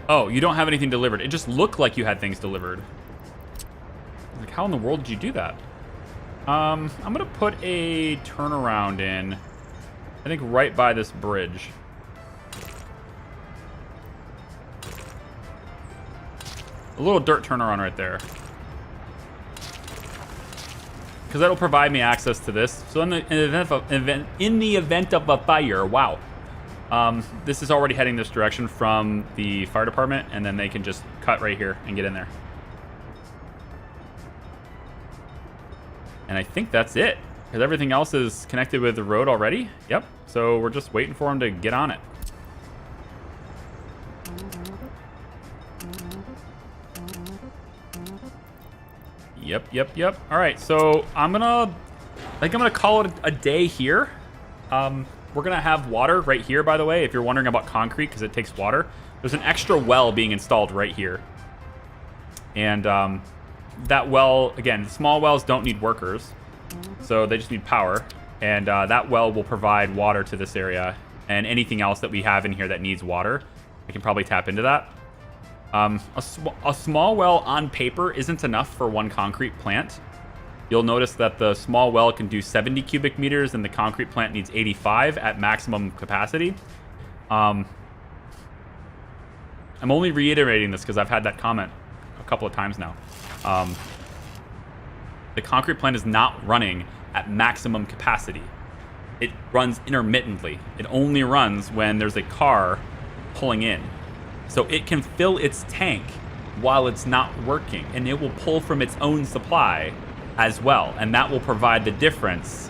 Oh, you don't have anything delivered. It just looked like you had things delivered. Like, how in the world did you do that? I'm gonna put a turnaround in. I think right by this bridge. A little dirt turnaround right there. Because that'll provide me access to this. So in the event of a fire, wow. This is already heading this direction from the fire department, and then they can just cut right here and get in there. And I think that's it, because everything else is connected with the road already. Yep, so we're just waiting for them to get on it. Yep. All right, so I think I'm gonna call it a day here. We're gonna have water right here, by the way, if you're wondering about concrete, because it takes water. There's an extra well being installed right here. And that well, again, small wells don't need workers, so they just need power. And that well will provide water to this area, and anything else that we have in here that needs water, I can probably tap into that. A small well on paper isn't enough for one concrete plant. You'll notice that the small well can do 70 cubic meters and the concrete plant needs 85 at maximum capacity. I'm only reiterating this because I've had that comment a couple of times now. The concrete plant is not running at maximum capacity. It runs intermittently. It only runs when there's a car pulling in. So it can fill its tank while it's not working, and it will pull from its own supply as well, and that will provide the difference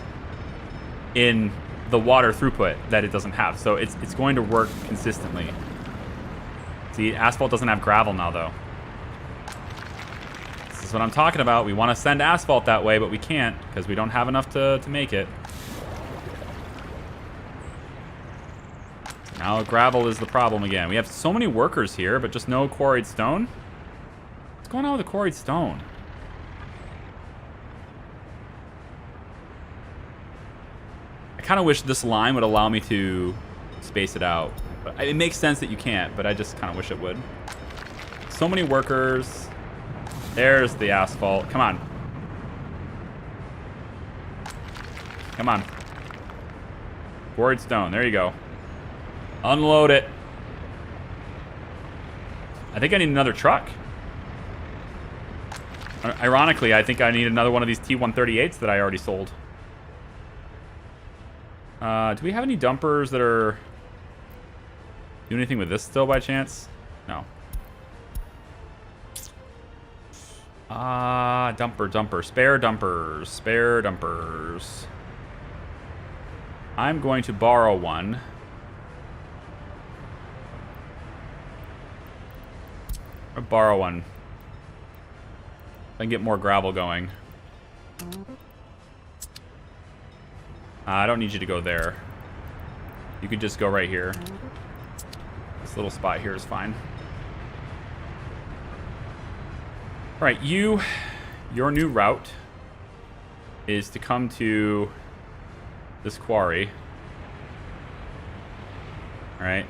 in the water throughput that it doesn't have. So it's going to work consistently. See, asphalt doesn't have gravel now, though. This is what I'm talking about. We want to send asphalt that way, but we can't because we don't have enough to make it. Now gravel is the problem again. We have so many workers here, but just no quarried stone. What's going on with the quarried stone? I kind of wish this line would allow me to space it out. But it makes sense that you can't, but I just kind of wish it would. So many workers. There's the asphalt. Come on. Come on. Quarried stone. There you go. Unload it. I think I need another truck. Ironically, I think I need another one of these T-138s that I already sold. Do we have any dumpers that are... Do anything with this still by chance? No. Dumper. Spare dumpers. I'm going to borrow one. Or borrow one. I can get more gravel going. I don't need you to go there. You could just go right here. This little spot here is fine. All right, your new route is to come to this quarry. All right.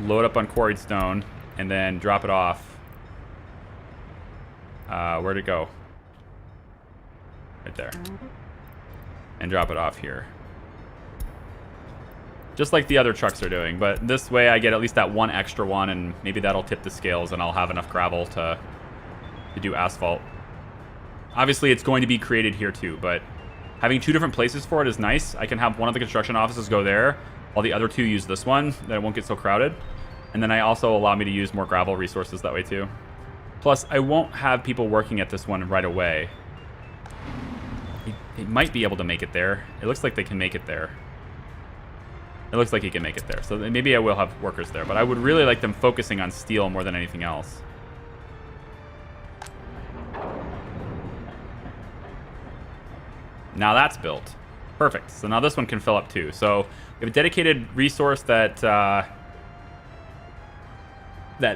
Load up on quarried stone and then drop it off. Where'd it go? Right there. And drop it off here. Just like the other trucks are doing, but this way I get at least that one extra one, and maybe that'll tip the scales and I'll have enough gravel to do asphalt. Obviously, it's going to be created here too, but having 2 different places for it is nice. I can have one of the construction offices go there, while the other 2 use this one, then it won't get so crowded. And then I also allow me to use more gravel resources that way too. Plus, I won't have people working at this one right away. He might be able to make it there. It looks like they can make it there. It looks like he can make it there. So maybe I will have workers there, but I would really like them focusing on steel more than anything else. Now that's built. Perfect. So now this one can fill up too. So we have a dedicated resource that that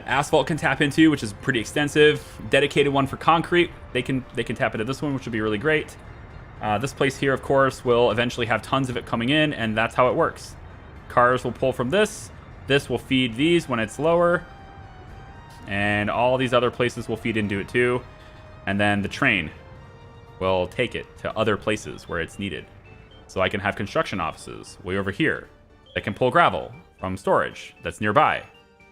asphalt can tap into, which is pretty extensive. Dedicated one for concrete. They can tap into this one, which would be really great. This place here, of course, will eventually have tons of it coming in, and that's how it works. Cars will pull from this. This will feed these when it's lower. And all these other places will feed into it too. And then the train will take it to other places where it's needed. So I can have construction offices way over here that can pull gravel from storage that's nearby,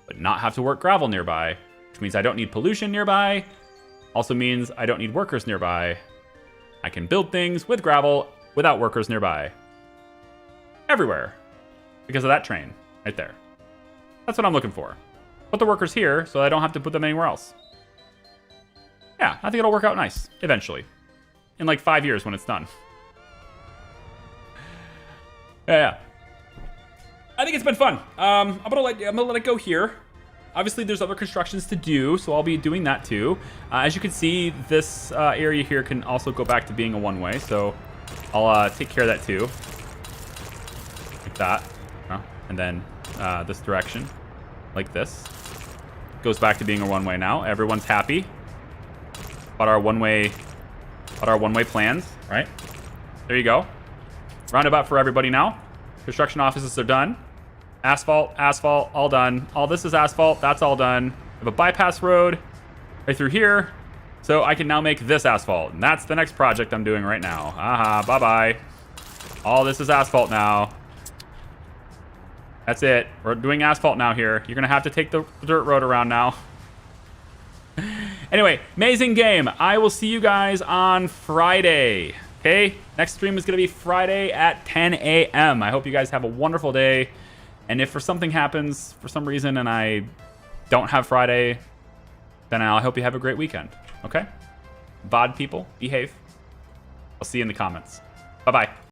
but not have to work gravel nearby, which means I don't need pollution nearby. Also means I don't need workers nearby. I can build things with gravel without workers nearby. Everywhere. Because of that train right there. That's what I'm looking for. Put the workers here so I don't have to put them anywhere else. Yeah, I think it'll work out nice eventually. In like 5 years when it's done. Yeah. I think it's been fun. I'm gonna let it go here. Obviously, there's other constructions to do, so I'll be doing that too. As you can see, this area here can also go back to being a one-way, so I'll take care of that too. Like that. And then this direction, like this. Goes back to being a one-way now. Everyone's happy about our one-way plans, right? There you go. Roundabout for everybody now. Construction offices are done. Asphalt, all done. All this is asphalt, that's all done. I have a bypass road right through here. So I can now make this asphalt. And that's the next project I'm doing right now. Aha, bye-bye. All this is asphalt now. That's it. We're doing asphalt now here. You're gonna have to take the dirt road around now. Anyway, amazing game. I will see you guys on Friday. Okay? Next stream is gonna be Friday at 10 a.m. I hope you guys have a wonderful day. And if for something happens for some reason and I don't have Friday, then I hope you have a great weekend. Okay? VOD people, behave. I'll see you in the comments. Bye-bye.